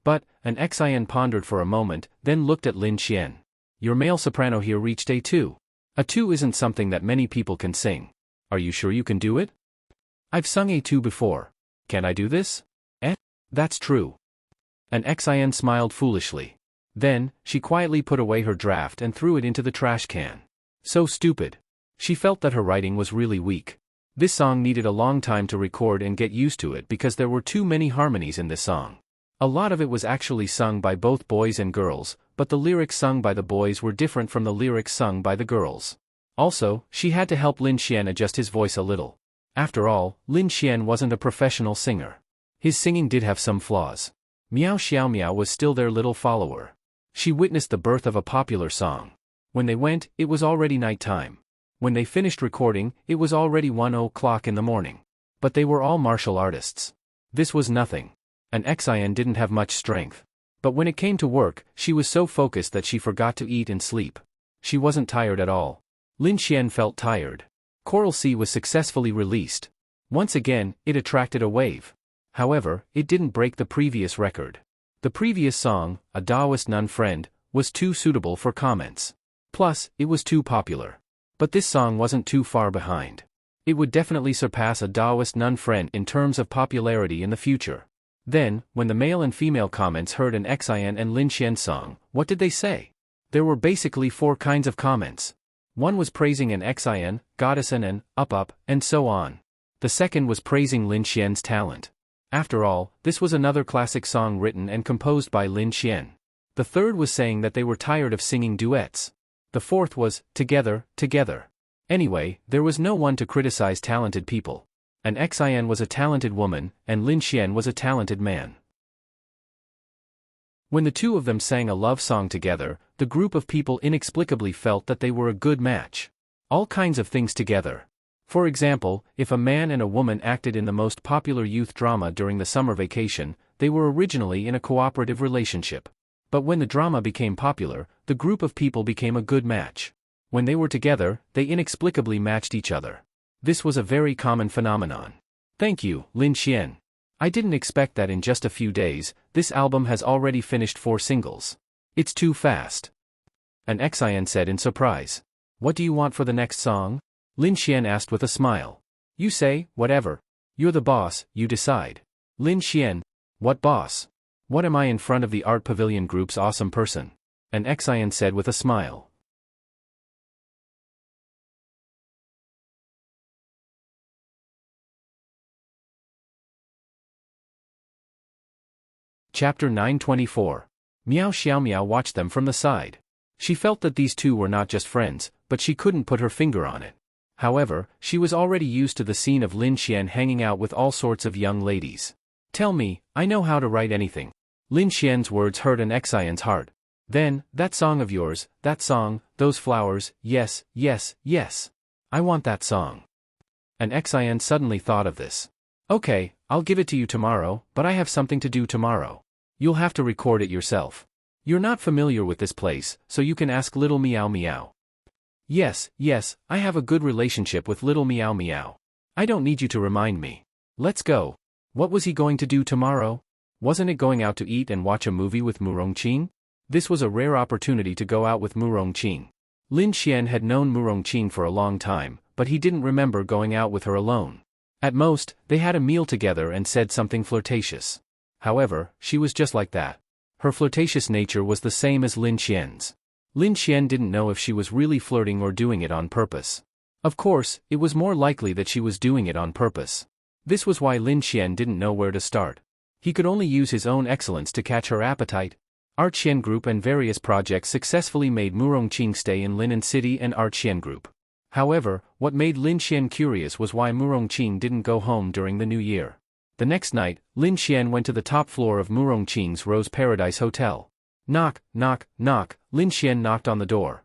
But, an Xian pondered for a moment, then looked at Lin Xian. Your male soprano here reached A2. A2 isn't something that many people can sing. Are you sure you can do it? I've sung A2 before. Can I do this? That's true. An Xian smiled foolishly. Then, she quietly put away her draft and threw it into the trash can. So stupid. She felt that her writing was really weak. This song needed a long time to record and get used to it because there were too many harmonies in this song. A lot of it was actually sung by both boys and girls, but the lyrics sung by the boys were different from the lyrics sung by the girls. Also, she had to help Lin Xian adjust his voice a little. After all, Lin Xian wasn't a professional singer. His singing did have some flaws. Miao Xiaomiao was still their little follower. She witnessed the birth of a popular song. When they went, it was already night time. When they finished recording, it was already 1 o'clock in the morning. But they were all martial artists. This was nothing. An Xian didn't have much strength. But when it came to work, she was so focused that she forgot to eat and sleep. She wasn't tired at all. Lin Xian felt tired. Choral C was successfully released. Once again, it attracted a wave. However, it didn't break the previous record. The previous song, A Taoist Nun Friend, was too suitable for comments. Plus, it was too popular. But this song wasn't too far behind. It would definitely surpass A Taoist Nun Friend in terms of popularity in the future. Then, when the male and female comments heard an Xian and Lin Xian song, what did they say? There were basically 4 kinds of comments. One was praising an Xian, goddess and up, and so on. The second was praising Lin Xian's talent. After all, this was another classic song written and composed by Lin Xian. The third was saying that they were tired of singing duets. The fourth was, together, together. Anyway, there was no one to criticize talented people. An Xian was a talented woman, and Lin Xian was a talented man. When the two of them sang a love song together, the group of people inexplicably felt that they were a good match. All kinds of things together. For example, if a man and a woman acted in the most popular youth drama during the summer vacation, they were originally in a cooperative relationship. But when the drama became popular, the group of people became a good match. When they were together, they inexplicably matched each other. This was a very common phenomenon. Thank you, Lin Xian. I didn't expect that in just a few days, this album has already finished 4 singles. It's too fast. An Xian said in surprise. What do you want for the next song? Lin Xian asked with a smile. You say, whatever. You're the boss, you decide. Lin Xian. What boss? What am I in front of the Art Pavilion Group's awesome person? An Xian said with a smile. Chapter 924. Miao Xiaomiao watched them from the side. She felt that these two were not just friends, but she couldn't put her finger on it. However, she was already used to the scene of Lin Xian hanging out with all sorts of young ladies. Tell me, I know how to write anything. Lin Xian's words hurt an Xian's heart. Then, that song of yours, that song, those flowers, yes, yes, yes. I want that song. An Xian suddenly thought of this. Okay, I'll give it to you tomorrow, but I have something to do tomorrow. You'll have to record it yourself. You're not familiar with this place, so you can ask Little Meow Meow. Yes, yes, I have a good relationship with Little Meow Meow. I don't need you to remind me. Let's go. What was he going to do tomorrow? Wasn't it going out to eat and watch a movie with Murongqing? This was a rare opportunity to go out with Murongqing. Lin Xian had known Murongqing for a long time, but he didn't remember going out with her alone. At most, they had a meal together and said something flirtatious. However, she was just like that. Her flirtatious nature was the same as Lin Xian's. Lin Xian didn't know if she was really flirting or doing it on purpose. Of course, it was more likely that she was doing it on purpose. This was why Lin Xian didn't know where to start. He could only use his own excellence to catch her appetite. Art Xian Group and various projects successfully made Murongqing stay in Linen City and Art Xian Group. However, what made Lin Xian curious was why Murongqing didn't go home during the New Year. The next night, Lin Xian went to the top floor of Murongqing's Rose Paradise Hotel. Knock, knock, knock, Lin Xian knocked on the door.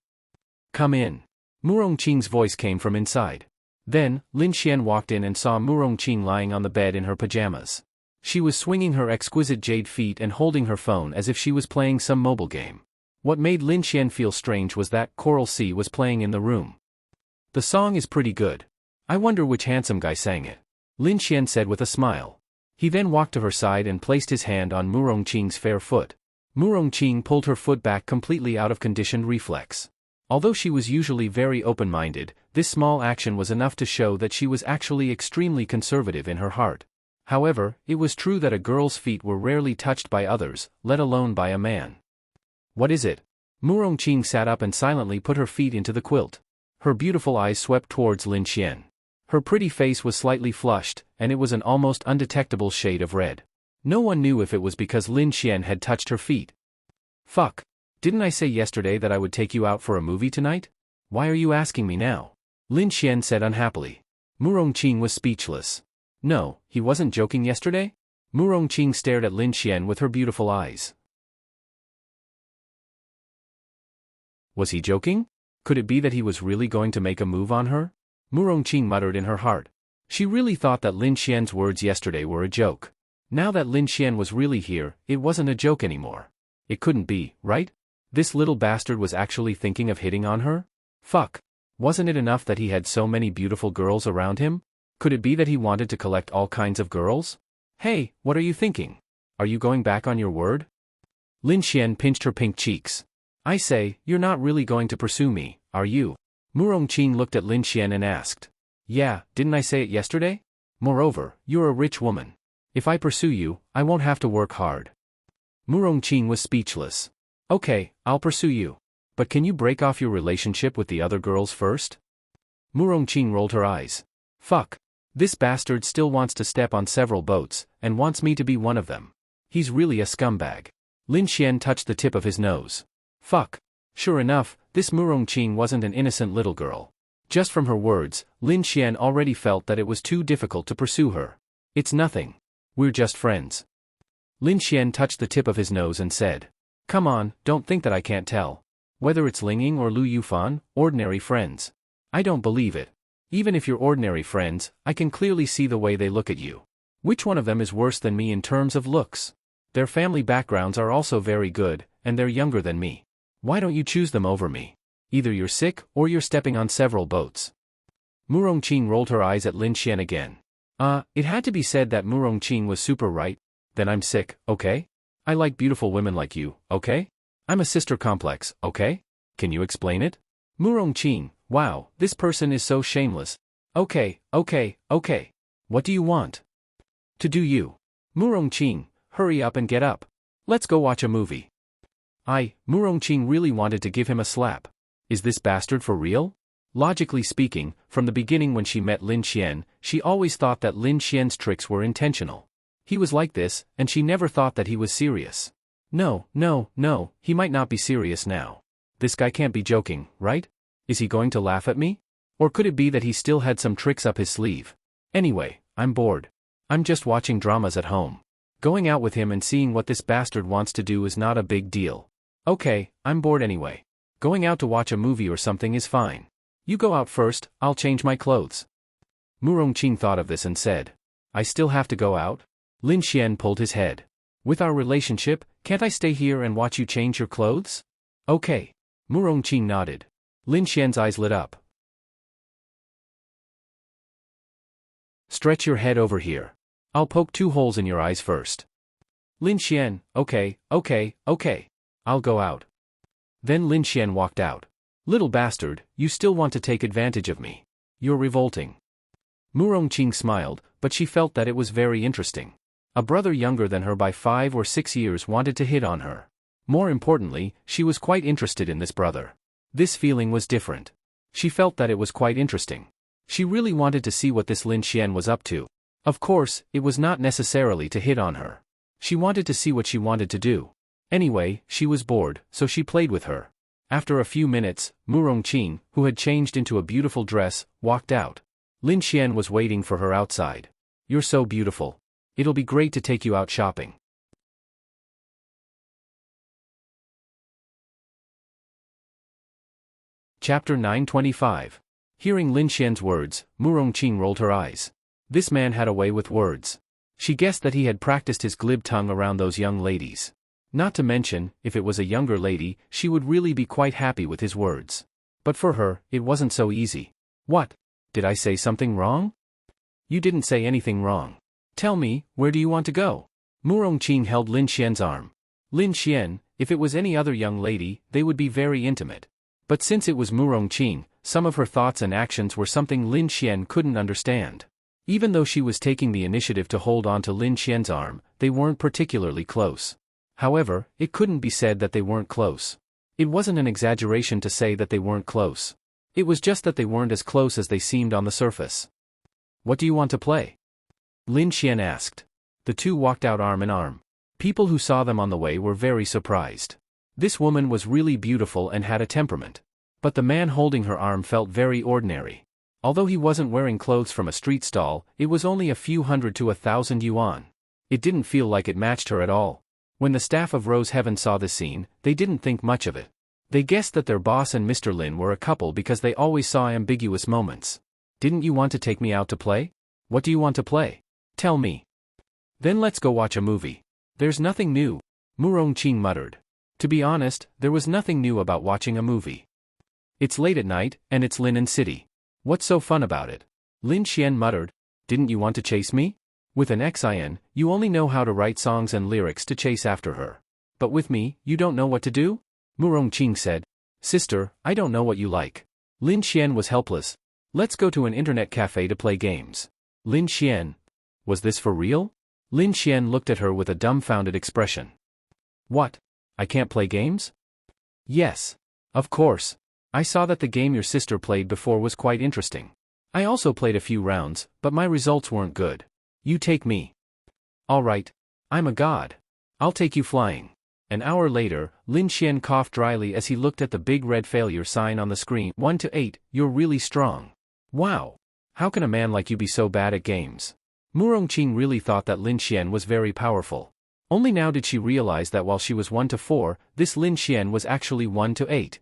Come in. Murongqing's voice came from inside. Then, Lin Xian walked in and saw Murongqing lying on the bed in her pajamas. She was swinging her exquisite jade feet and holding her phone as if she was playing some mobile game. What made Lin Xian feel strange was that Coral Sea was playing in the room. The song is pretty good. I wonder which handsome guy sang it. Lin Xian said with a smile. He then walked to her side and placed his hand on Murongqing's fair foot. Murongqing pulled her foot back completely out of conditioned reflex. Although she was usually very open-minded, this small action was enough to show that she was actually extremely conservative in her heart. However, it was true that a girl's feet were rarely touched by others, let alone by a man. What is it? Murongqing sat up and silently put her feet into the quilt. Her beautiful eyes swept towards Lin Xian. Her pretty face was slightly flushed, and it was an almost undetectable shade of red. No one knew if it was because Lin Xian had touched her feet. Fuck. Didn't I say yesterday that I would take you out for a movie tonight? Why are you asking me now? Lin Xian said unhappily. Murongqing was speechless. No, he wasn't joking yesterday? Murongqing stared at Lin Xian with her beautiful eyes. Was he joking? Could it be that he was really going to make a move on her? Murongqing muttered in her heart. She really thought that Lin Xian's words yesterday were a joke. Now that Lin Xian was really here, it wasn't a joke anymore. It couldn't be, right? This little bastard was actually thinking of hitting on her? Fuck. Wasn't it enough that he had so many beautiful girls around him? Could it be that he wanted to collect all kinds of girls? Hey, what are you thinking? Are you going back on your word? Lin Xian pinched her pink cheeks. I say, you're not really going to pursue me, are you? Murongqing looked at Lin Xian and asked. Yeah, didn't I say it yesterday? Moreover, you're a rich woman. If I pursue you, I won't have to work hard. Murongqing was speechless. Okay, I'll pursue you. But can you break off your relationship with the other girls first? Murongqing rolled her eyes. Fuck. This bastard still wants to step on several boats, and wants me to be one of them. He's really a scumbag. Lin Xian touched the tip of his nose. Fuck. Sure enough, this Murongqing wasn't an innocent little girl. Just from her words, Lin Xian already felt that it was too difficult to pursue her. It's nothing. We're just friends. Lin Xian touched the tip of his nose and said. Come on, don't think that I can't tell. Whether it's Linging or Lu Yufan, ordinary friends. I don't believe it. Even if you're ordinary friends, I can clearly see the way they look at you. Which one of them is worse than me in terms of looks? Their family backgrounds are also very good, and they're younger than me. Why don't you choose them over me? Either you're sick, or you're stepping on several boats. Murongqing rolled her eyes at Lin Xian again. It had to be said that Murongqing was super right. Then I'm sick, okay? I like beautiful women like you, okay? I'm a sister complex, okay? Can you explain it? Murongqing, wow, this person is so shameless. Okay. What do you want? To do you. Murongqing, hurry up and get up. Let's go watch a movie. Murongqing really wanted to give him a slap. Is this bastard for real? Logically speaking, from the beginning when she met Lin Xian, she always thought that Lin Xian's tricks were intentional. He was like this, and she never thought that he was serious. No, he might not be serious now. This guy can't be joking, right? Is he going to laugh at me? Or could it be that he still had some tricks up his sleeve? Anyway, I'm bored. I'm just watching dramas at home. Going out with him and seeing what this bastard wants to do is not a big deal. Okay, I'm bored anyway. Going out to watch a movie or something is fine. You go out first, I'll change my clothes. Murongqing thought of this and said. I still have to go out? Lin Xian pulled his head. With our relationship, can't I stay here and watch you change your clothes? Okay. Murongqing nodded. Lin Xian's eyes lit up. Stretch your head over here. I'll poke 2 holes in your eyes first. Lin Xian, okay. I'll go out. Then Lin Xian walked out. Little bastard, you still want to take advantage of me. You're revolting. Mu Rongqing smiled, but she felt that it was very interesting. A brother younger than her by 5 or 6 years wanted to hit on her. More importantly, she was quite interested in this brother. This feeling was different. She felt that it was quite interesting. She really wanted to see what this Lin Xian was up to. Of course, it was not necessarily to hit on her. She wanted to see what she wanted to do. Anyway, she was bored, so she played with her. After a few minutes, Mu Rongqing, who had changed into a beautiful dress, walked out. Lin Xian was waiting for her outside. You're so beautiful. It'll be great to take you out shopping. Chapter 925. Hearing Lin Xian's words, Mu Rongqing rolled her eyes. This man had a way with words. She guessed that he had practiced his glib tongue around those young ladies. Not to mention, if it was a younger lady, she would really be quite happy with his words. But for her, it wasn't so easy. What? Did I say something wrong? You didn't say anything wrong. Tell me, where do you want to go? Mu Rongqing held Lin Xian's arm. Lin Xian, if it was any other young lady, they would be very intimate. But since it was Mu Rongqing, some of her thoughts and actions were something Lin Xian couldn't understand. Even though she was taking the initiative to hold on to Lin Xian's arm, they weren't particularly close. However, it couldn't be said that they weren't close. It wasn't an exaggeration to say that they weren't close. It was just that they weren't as close as they seemed on the surface. What do you want to play? Lin Xian asked. The two walked out arm in arm. People who saw them on the way were very surprised. This woman was really beautiful and had a temperament. But the man holding her arm felt very ordinary. Although he wasn't wearing clothes from a street stall, it was only a few hundred to 1,000 yuan. It didn't feel like it matched her at all. When the staff of Rose Heaven saw this scene, they didn't think much of it. They guessed that their boss and Mr. Lin were a couple because they always saw ambiguous moments. Didn't you want to take me out to play? What do you want to play? Tell me. Then let's go watch a movie. There's nothing new, Mu Rongqing muttered. To be honest, there was nothing new about watching a movie. It's late at night, and it's Linen City. What's so fun about it? Lin Xian muttered. Didn't you want to chase me? With an Xin, you only know how to write songs and lyrics to chase after her. But with me, you don't know what to do? Mu Rongqing said. Sister, I don't know what you like. Lin Xian was helpless. Let's go to an internet cafe to play games. Lin Xian. Was this for real? Lin Xian looked at her with a dumbfounded expression. What? I can't play games? Yes. Of course. I saw that the game your sister played before was quite interesting. I also played a few rounds, but my results weren't good. You take me. All right. I'm a god. I'll take you flying. An hour later, Lin Xian coughed dryly as he looked at the big red failure sign on the screen. 1 to 8, you're really strong. Wow. How can a man like you be so bad at games? Mu Rongqing really thought that Lin Xian was very powerful. Only now did she realize that while she was 1 to 4, this Lin Xian was actually 1 to 8.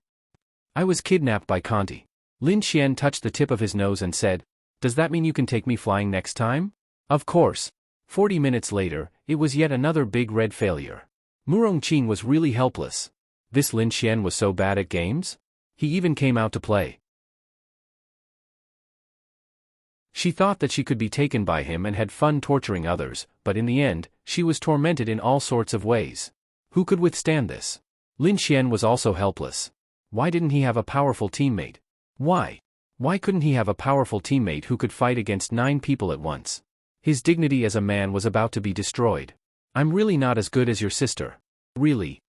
I was kidnapped by Conti. Lin Xian touched the tip of his nose and said, Does that mean you can take me flying next time? Of course. 40 minutes later, it was yet another big red failure. Mu Rongqing was really helpless. This Lin Xian was so bad at games? He even came out to play. She thought that she could be taken by him and had fun torturing others, but in the end, she was tormented in all sorts of ways. Who could withstand this? Lin Xian was also helpless. Why didn't he have a powerful teammate? Why? Why couldn't he have a powerful teammate who could fight against 9 people at once? His dignity as a man was about to be destroyed. I'm really not as good as your sister. Really?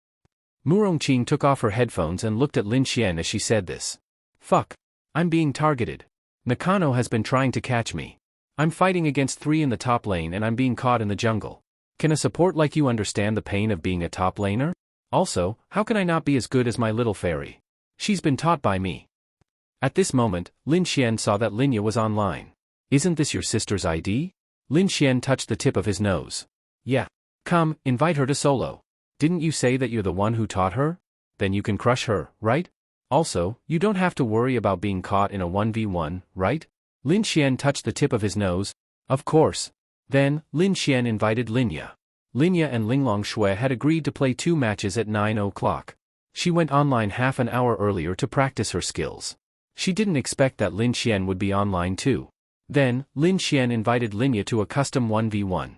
Mu Rongqing took off her headphones and looked at Lin Xian as she said this. Fuck. I'm being targeted. Nakano has been trying to catch me. I'm fighting against 3 in the top lane and I'm being caught in the jungle. Can a support like you understand the pain of being a top laner? Also, how can I not be as good as my little fairy? She's been taught by me. At this moment, Lin Xian saw that Linya was online. Isn't this your sister's ID? Lin Xian touched the tip of his nose. Yeah. Come, invite her to solo. Didn't you say that you're the one who taught her? Then you can crush her, right? Also, you don't have to worry about being caught in a 1v1, right? Lin Xian touched the tip of his nose. Of course. Then, Lin Xian invited Linya. Linya and Linglong Shui had agreed to play 2 matches at 9 o'clock. She went online half an hour earlier to practice her skills. She didn't expect that Lin Xian would be online too. Then, Lin Xian invited Linya to a custom 1v1.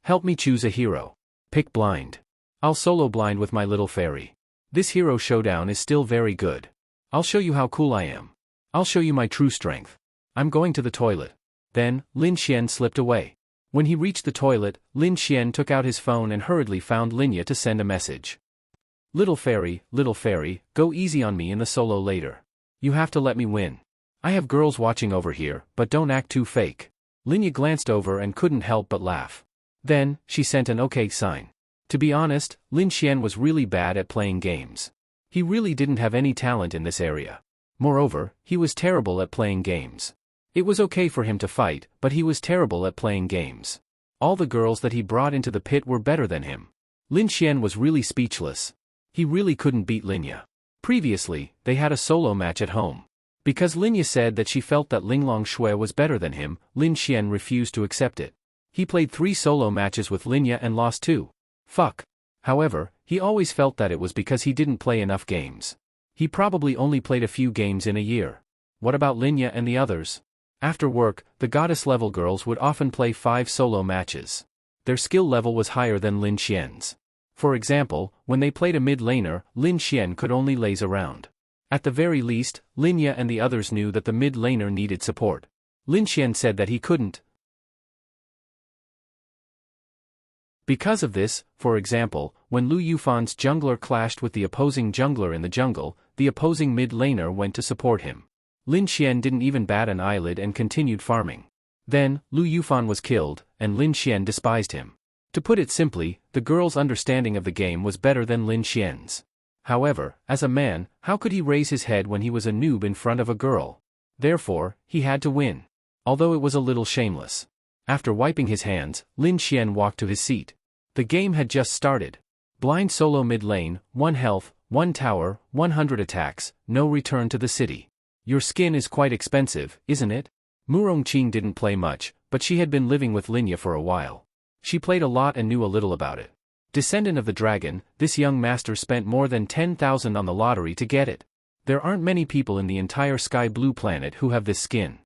Help me choose a hero. Pick blind. I'll solo blind with my little fairy. This hero showdown is still very good. I'll show you how cool I am. I'll show you my true strength. I'm going to the toilet. Then, Lin Xian slipped away. When he reached the toilet, Lin Xian took out his phone and hurriedly found Linya to send a message. Little fairy, go easy on me in the solo later. You have to let me win. I have girls watching over here, but don't act too fake. Linya glanced over and couldn't help but laugh. Then, she sent an okay sign. To be honest, Lin Xian was really bad at playing games. He really didn't have any talent in this area. Moreover, he was terrible at playing games. It was okay for him to fight, but he was terrible at playing games. All the girls that he brought into the pit were better than him. Lin Xian was really speechless. He really couldn't beat Linya. Previously, they had a solo match at home. Because Linya said that she felt that Linglong Shui was better than him, Lin Xian refused to accept it. He played 3 solo matches with Linya and lost 2. Fuck. However, he always felt that it was because he didn't play enough games. He probably only played a few games in a year. What about Linya and the others? After work, the goddess-level girls would often play 5 solo matches. Their skill level was higher than Lin Xian's. For example, when they played a mid-laner, Lin Xian could only laze around. At the very least, Linya and the others knew that the mid-laner needed support. Lin Xian said that he couldn't. Because of this, for example, when Lu Yufan's jungler clashed with the opposing jungler in the jungle, the opposing mid-laner went to support him. Lin Xian didn't even bat an eyelid and continued farming. Then, Lu Yufan was killed, and Lin Xian despised him. To put it simply, the girl's understanding of the game was better than Lin Xian's. However, as a man, how could he raise his head when he was a noob in front of a girl? Therefore, he had to win. Although it was a little shameless. After wiping his hands, Lin Xian walked to his seat. The game had just started. Blind solo mid lane, 1 health, 1 tower, 100 attacks, no return to the city. Your skin is quite expensive, isn't it? Murongqing didn't play much, but she had been living with Linya for a while. She played a lot and knew a little about it. Descendant of the dragon, this young master spent more than 10,000 on the lottery to get it. There aren't many people in the entire sky blue planet who have this skin.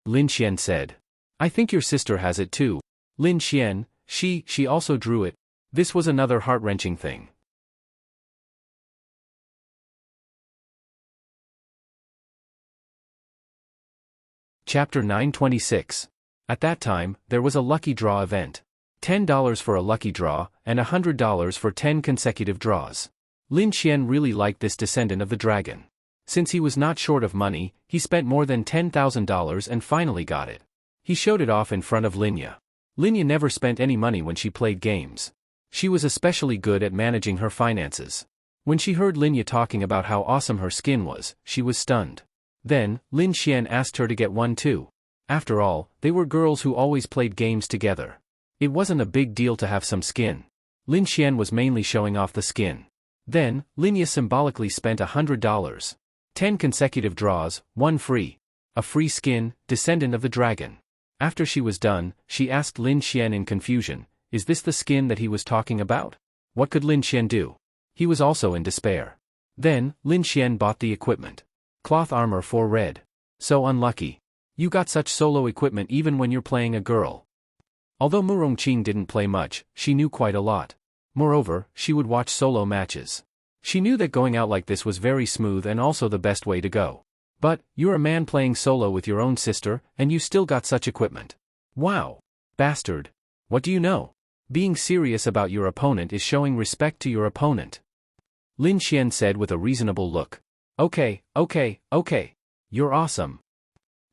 Lin Xian said. I think your sister has it too. Lin Xian, she also drew it. This was another heart-wrenching thing. Chapter 926. At that time, there was a lucky draw event. $10 for a lucky draw, and $100 for 10 consecutive draws. Lin Xian really liked this descendant of the dragon. Since he was not short of money, he spent more than $10,000 and finally got it. He showed it off in front of Linya. Linya never spent any money when she played games. She was especially good at managing her finances. When she heard Linya talking about how awesome her skin was, she was stunned. Then, Lin Xian asked her to get one too. After all, they were girls who always played games together. It wasn't a big deal to have some skin. Lin Xian was mainly showing off the skin. Then, Linya symbolically spent $100. 10 consecutive draws, 1 free. A free skin, descendant of the dragon. After she was done, she asked Lin Xian in confusion, is this the skin that he was talking about? What could Lin Xian do? He was also in despair. Then, Lin Xian bought the equipment. Cloth armor for red. So unlucky. You got such solo equipment even when you're playing a girl. Although Murongqing didn't play much, she knew quite a lot. Moreover, she would watch solo matches. She knew that going out like this was very smooth and also the best way to go. But, you're a man playing solo with your own sister, and you still got such equipment. Wow. Bastard. What do you know? Being serious about your opponent is showing respect to your opponent. Lin Xian said with a reasonable look. Okay. You're awesome.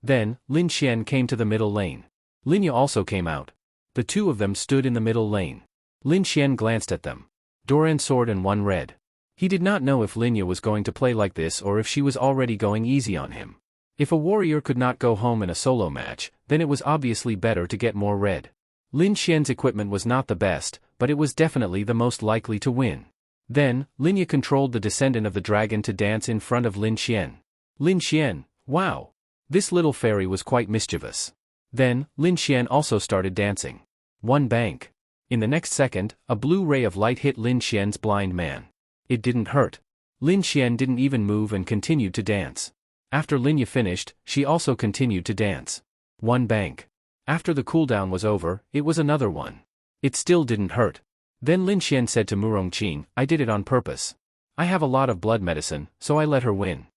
Then, Lin Xian came to the middle lane. Linya also came out. The two of them stood in the middle lane. Lin Xian glanced at them. Doran sword and 1 red. He did not know if Linya was going to play like this or if she was already going easy on him. If a warrior could not go home in a solo match, then it was obviously better to get more red. Lin Xian's equipment was not the best, but it was definitely the most likely to win. Then, Linya controlled the descendant of the dragon to dance in front of Lin Xian. Lin Xian, wow! This little fairy was quite mischievous. Then, Lin Xian also started dancing. 1 bank. In the next second, a blue ray of light hit Lin Xian's blind man. It didn't hurt. Lin Xian didn't even move and continued to dance. After Linya finished, she also continued to dance. 1 bank. After the cooldown was over, it was another one. It still didn't hurt. Then Lin Xian said to Murongqing, I did it on purpose. I have a lot of blood medicine, so I let her win.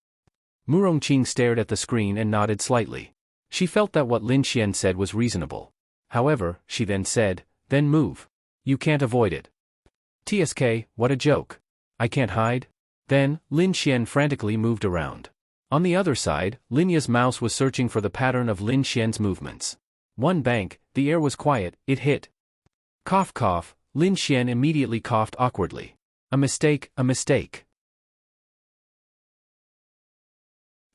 Murongqing stared at the screen and nodded slightly. She felt that what Lin Xian said was reasonable. However, she then said, then move. You can't avoid it. TSK, what a joke. I can't hide? Then, Lin Xian frantically moved around. On the other side, Linya's mouse was searching for the pattern of Lin Xian's movements. One bank, the air was quiet, it hit. Cough cough, Lin Xian immediately coughed awkwardly. A mistake, a mistake.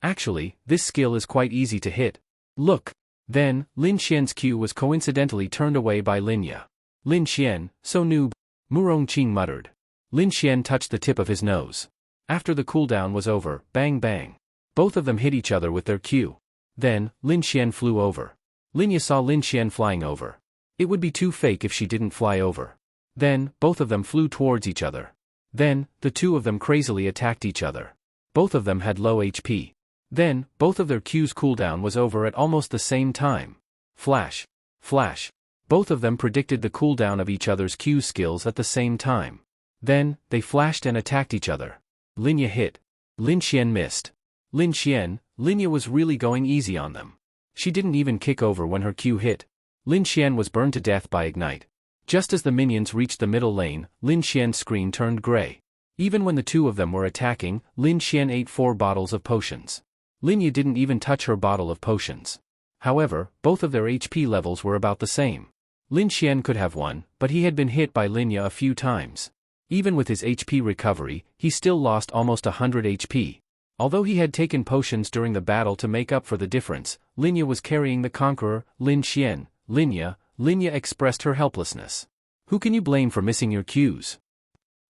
Actually, this skill is quite easy to hit. Look. Then, Lin Xian's cue was coincidentally turned away by Linya. Lin Xian, so noob. Murongqing muttered. Lin Xian touched the tip of his nose. After the cooldown was over, bang bang. Both of them hit each other with their cue. Then, Lin Xian flew over. Linya saw Lin Xian flying over. It would be too fake if she didn't fly over. Then, both of them flew towards each other. Then, the two of them crazily attacked each other. Both of them had low HP. Then, both of their cues' cooldown was over at almost the same time. Flash. Flash. Both of them predicted the cooldown of each other's cue skills at the same time. Then, they flashed and attacked each other. Linya hit. Lin Xian missed. Lin Xian, Linya was really going easy on them. She didn't even kick over when her cue hit. Lin Xian was burned to death by Ignite. Just as the minions reached the middle lane, Lin Xian's screen turned gray. Even when the two of them were attacking, Lin Xian ate 4 bottles of potions. Linya didn't even touch her bottle of potions. However, both of their HP levels were about the same. Lin Xian could have won, but he had been hit by Linya a few times. Even with his HP recovery, he still lost almost 100 HP. Although he had taken potions during the battle to make up for the difference, Linya was carrying the conqueror, Lin Xian. Linya expressed her helplessness. Who can you blame for missing your cues?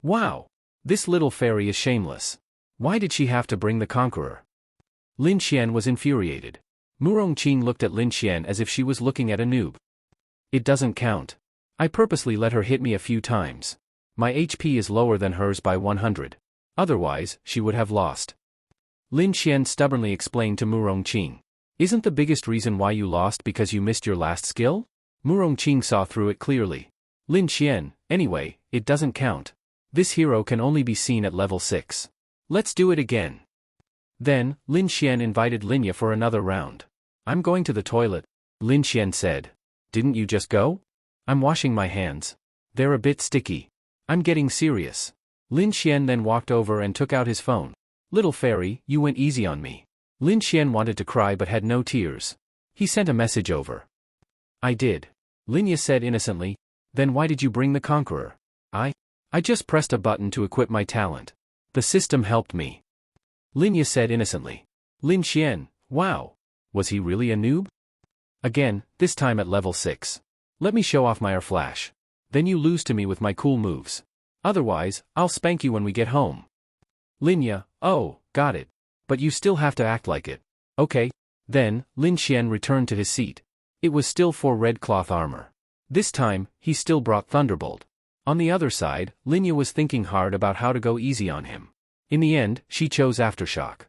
Wow! This little fairy is shameless. Why did she have to bring the conqueror? Lin Xian was infuriated. Murongqing looked at Lin Xian as if she was looking at a noob. It doesn't count. I purposely let her hit me a few times. My HP is lower than hers by 100. Otherwise, she would have lost. Lin Xian stubbornly explained to Murongqing. Isn't the biggest reason why you lost because you missed your last skill? Murongqing saw through it clearly. Lin Xian, anyway, it doesn't count. This hero can only be seen at level 6. Let's do it again. Then, Lin Xian invited Linya for another round. I'm going to the toilet, Lin Xian said. Didn't you just go? I'm washing my hands. They're a bit sticky. I'm getting serious. Lin Xian then walked over and took out his phone. Little fairy, you went easy on me. Lin Xian wanted to cry but had no tears. He sent a message over. I did. Linya said innocently. Then why did you bring the conqueror? I just pressed a button to equip my talent. The system helped me. Linya said innocently. Lin Xian, wow. Was he really a noob? Again, this time at level 6. Let me show off my air flash. Then you lose to me with my cool moves. Otherwise, I'll spank you when we get home. Linya, oh, got it. But you still have to act like it. Okay. Then, Lin Xian returned to his seat. It was still 4 red cloth armor. This time, he still brought Thunderbolt. On the other side, Linya was thinking hard about how to go easy on him. In the end, she chose Aftershock.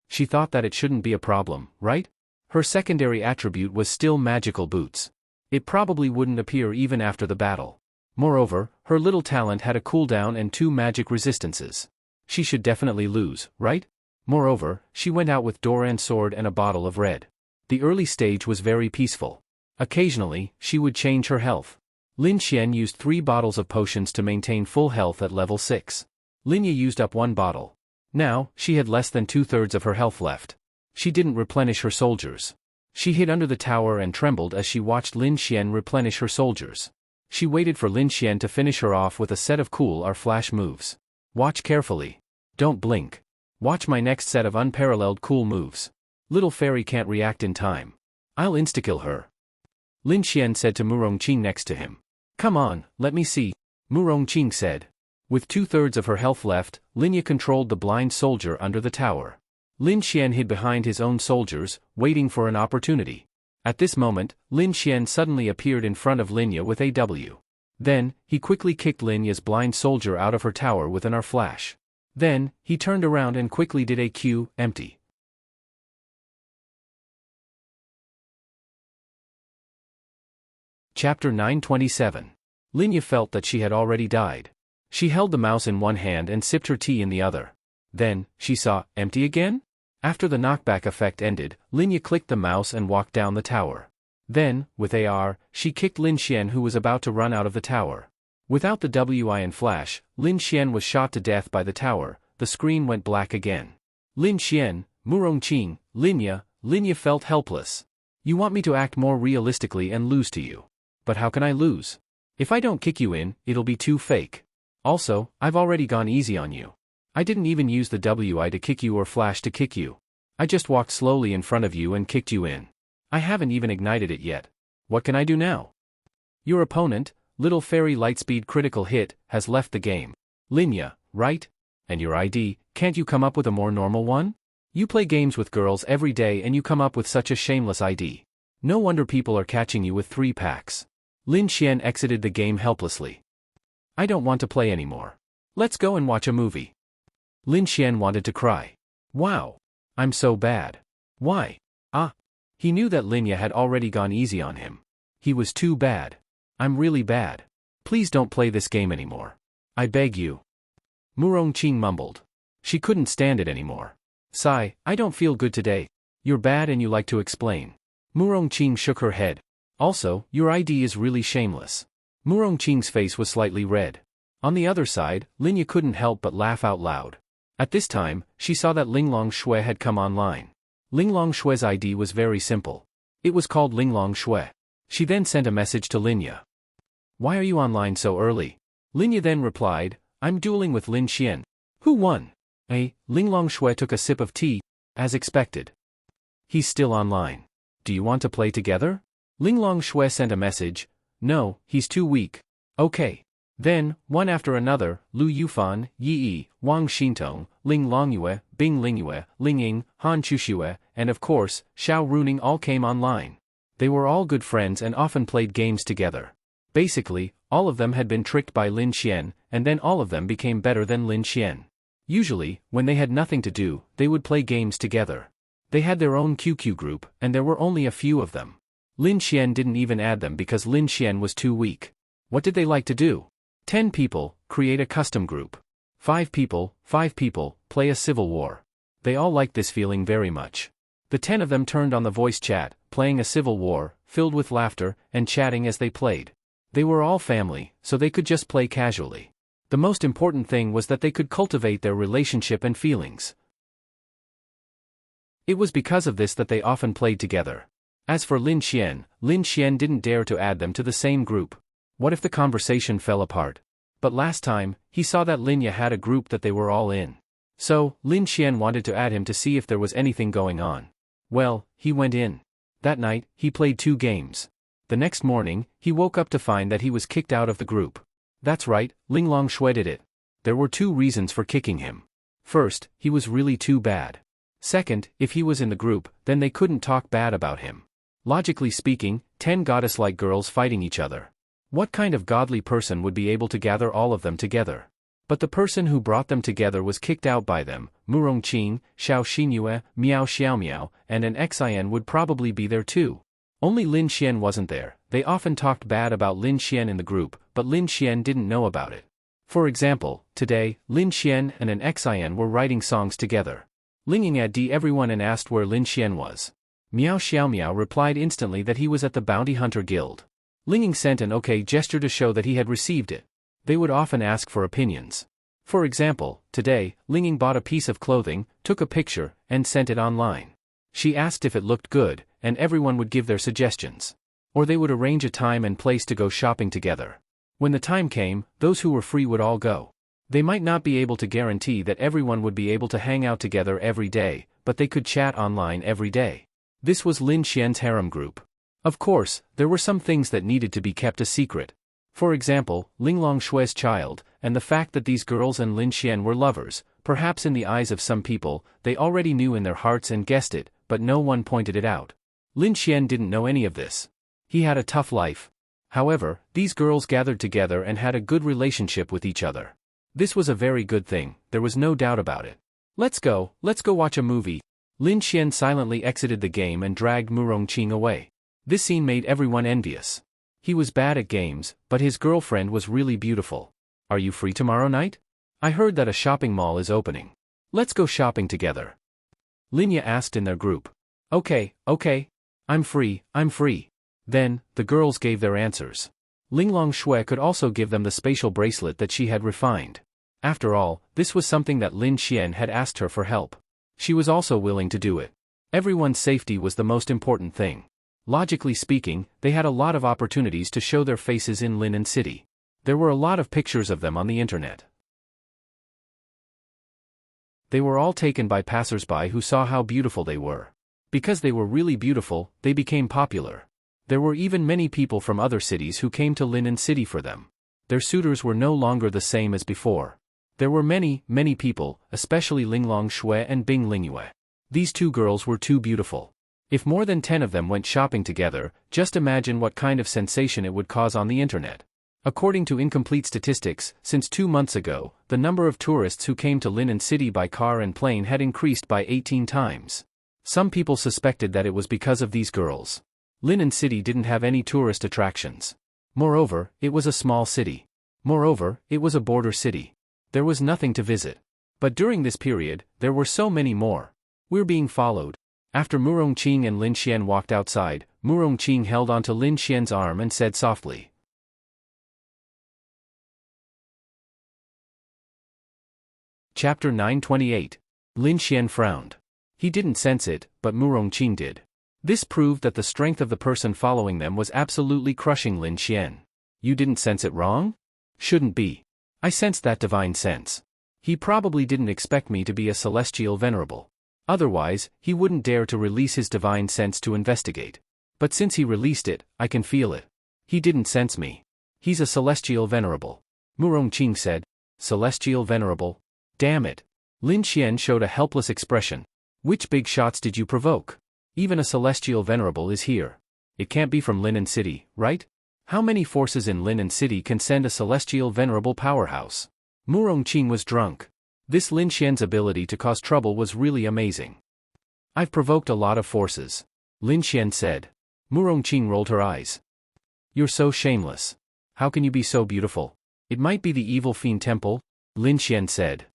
She thought that it shouldn't be a problem, right? Her secondary attribute was still magical boots. It probably wouldn't appear even after the battle. Moreover, her little talent had a cooldown and 2 magic resistances. She should definitely lose, right? Moreover, she went out with Doran sword and a bottle of red. The early stage was very peaceful. Occasionally, she would change her health. Lin Xian used 3 bottles of potions to maintain full health at level 6. Linya used up 1 bottle. Now, she had less than 2/3 of her health left. She didn't replenish her soldiers. She hid under the tower and trembled as she watched Lin Xian replenish her soldiers. She waited for Lin Xian to finish her off with a set of cool or flash moves. Watch carefully. Don't blink. Watch my next set of unparalleled cool moves. Little fairy can't react in time. I'll insta-kill her. Lin Xian said to Murongqing next to him. Come on, let me see. Murongqing said. With 2/3 of her health left, Linya controlled the blind soldier under the tower. Lin Xian hid behind his own soldiers, waiting for an opportunity. At this moment, Lin Xian suddenly appeared in front of Linya with AW. Then, he quickly kicked Linya's blind soldier out of her tower with an R flash. Then, he turned around and quickly did a Q, empty. Chapter 927. Linya felt that she had already died. She held the mouse in one hand and sipped her tea in the other. Then, she saw, empty again? After the knockback effect ended, Linya clicked the mouse and walked down the tower. Then, with AR, she kicked Lin Xian who was about to run out of the tower. Without the WI and flash, Lin Xian was shot to death by the tower. The screen went black again. Lin Xian, Murongqing, Linya felt helpless. You want me to act more realistically and lose to you. But how can I lose? If I don't kick you in, it'll be too fake. Also, I've already gone easy on you. I didn't even use the WI to kick you or flash to kick you. I just walked slowly in front of you and kicked you in. I haven't even ignited it yet. What can I do now? Your opponent, Little Fairy Lightspeed Critical Hit, has left the game. Linya, right? And your ID, can't you come up with a more normal one? You play games with girls every day and you come up with such a shameless ID. No wonder people are catching you with 3 packs. Lin Xian exited the game helplessly. I don't want to play anymore. Let's go and watch a movie. Lin Xian wanted to cry. Wow. I'm so bad. Why? He knew that Linya had already gone easy on him. He was too bad. I'm really bad. Please don't play this game anymore. I beg you. Murongqing mumbled. She couldn't stand it anymore. Sigh, I don't feel good today. You're bad and you like to explain. Murongqing shook her head. Also, your ID is really shameless. Murongqing's face was slightly red. On the other side, Linya couldn't help but laugh out loud. At this time, she saw that Linglong Shui had come online. Linglong Shui's ID was very simple. It was called Linglong Shui. She then sent a message to Linya. Why are you online so early? Linya then replied, I'm dueling with Lin Xian. Who won? Linglong Shui took a sip of tea, as expected. He's still online. Do you want to play together? Linglong Shui sent a message. No, he's too weak. Okay. Then, one after another, Lu Yufan, Yi, Wang Xintong, Ling Longyue, Bing Lingyue, Ling Ying, Han Chuxue, and of course, Xiao Runing all came online. They were all good friends and often played games together. Basically, all of them had been tricked by Lin Xian, and then all of them became better than Lin Xian. Usually, when they had nothing to do, they would play games together. They had their own QQ group, and there were only a few of them. Lin Xian didn't even add them because Lin Xian was too weak. What did they like to do? 10 people, create a custom group. 5 people, play a civil war. They all liked this feeling very much. The 10 of them turned on the voice chat, playing a civil war, filled with laughter, and chatting as they played. They were all family, so they could just play casually. The most important thing was that they could cultivate their relationship and feelings. It was because of this that they often played together. As for Lin Xian didn't dare to add them to the same group. What if the conversation fell apart? But last time, he saw that Linya had a group that they were all in. So, Lin Xian wanted to add him to see if there was anything going on. Well, he went in. That night, he played 2 games. The next morning, he woke up to find that he was kicked out of the group. That's right, Linglong Shui did it. There were 2 reasons for kicking him. First, he was really too bad. Second, if he was in the group, then they couldn't talk bad about him. Logically speaking, 10 goddess-like girls fighting each other. What kind of godly person would be able to gather all of them together? But the person who brought them together was kicked out by them. Murongqing, Xiao Xinyue, Miao Xiaomiao, and an Xian would probably be there too. Only Lin Xian wasn't there. They often talked bad about Lin Xian in the group, but Lin Xian didn't know about it. For example, today, Lin Xian and an Xian were writing songs together. Linging at everyone and asked where Lin Xian was. Miao Xiaomiao replied instantly that he was at the Bounty Hunter Guild. Linging sent an okay gesture to show that he had received it. They would often ask for opinions. For example, today, Linging bought a piece of clothing, took a picture, and sent it online. She asked if it looked good, and everyone would give their suggestions. Or they would arrange a time and place to go shopping together. When the time came, those who were free would all go. They might not be able to guarantee that everyone would be able to hang out together every day, but they could chat online every day. This was Lin Xian's harem group. Of course, there were some things that needed to be kept a secret. For example, Linglong Shui's child, and the fact that these girls and Lin Xian were lovers. Perhaps in the eyes of some people, they already knew in their hearts and guessed it, but no one pointed it out. Lin Xian didn't know any of this. He had a tough life. However, these girls gathered together and had a good relationship with each other. This was a very good thing, there was no doubt about it. Let's go watch a movie. Lin Xian silently exited the game and dragged Murongqing away. This scene made everyone envious. He was bad at games, but his girlfriend was really beautiful. Are you free tomorrow night? I heard that a shopping mall is opening. Let's go shopping together. Linya asked in their group. Okay. I'm free. Then, the girls gave their answers. Linglong Shui could also give them the spatial bracelet that she had refined. After all, this was something that Lin Xian had asked her for help. She was also willing to do it. Everyone's safety was the most important thing. Logically speaking, they had a lot of opportunities to show their faces in Linen City. There were a lot of pictures of them on the internet. They were all taken by passers-by who saw how beautiful they were. Because they were really beautiful, they became popular. There were even many people from other cities who came to Linen City for them. Their suitors were no longer the same as before. There were many people, especially Linglong Shui and Bing Lingyue. These two girls were too beautiful. If more than 10 of them went shopping together, just imagine what kind of sensation it would cause on the internet. According to incomplete statistics, since 2 months ago, the number of tourists who came to Linen City by car and plane had increased by 18 times. Some people suspected that it was because of these girls. Linen City didn't have any tourist attractions. Moreover, it was a small city. Moreover, it was a border city. There was nothing to visit. But during this period, there were so many more. We're being followed. After Murong Qing and Lin Xian walked outside, Murong Qing held onto Lin Xian's arm and said softly. Chapter 928. Lin Xian frowned. He didn't sense it, but Murong Qing did. This proved that the strength of the person following them was absolutely crushing Lin Xian. You didn't sense it wrong? Shouldn't be. I sensed that divine sense. He probably didn't expect me to be a celestial venerable. Otherwise, he wouldn't dare to release his divine sense to investigate. But since he released it, I can feel it. He didn't sense me. He's a celestial venerable. Murong Qing said. Celestial venerable? Damn it. Lin Xian showed a helpless expression. Which big shots did you provoke? Even a celestial venerable is here. It can't be from Linen City, right? How many forces in Linen City can send a celestial venerable powerhouse? Murong Qing was drunk. This Lin Xian's ability to cause trouble was really amazing. I've provoked a lot of forces. Lin Xian said. Murong Qing rolled her eyes. You're so shameless. How can you be so beautiful? It might be the Evil Fiend Temple, Lin Xian said.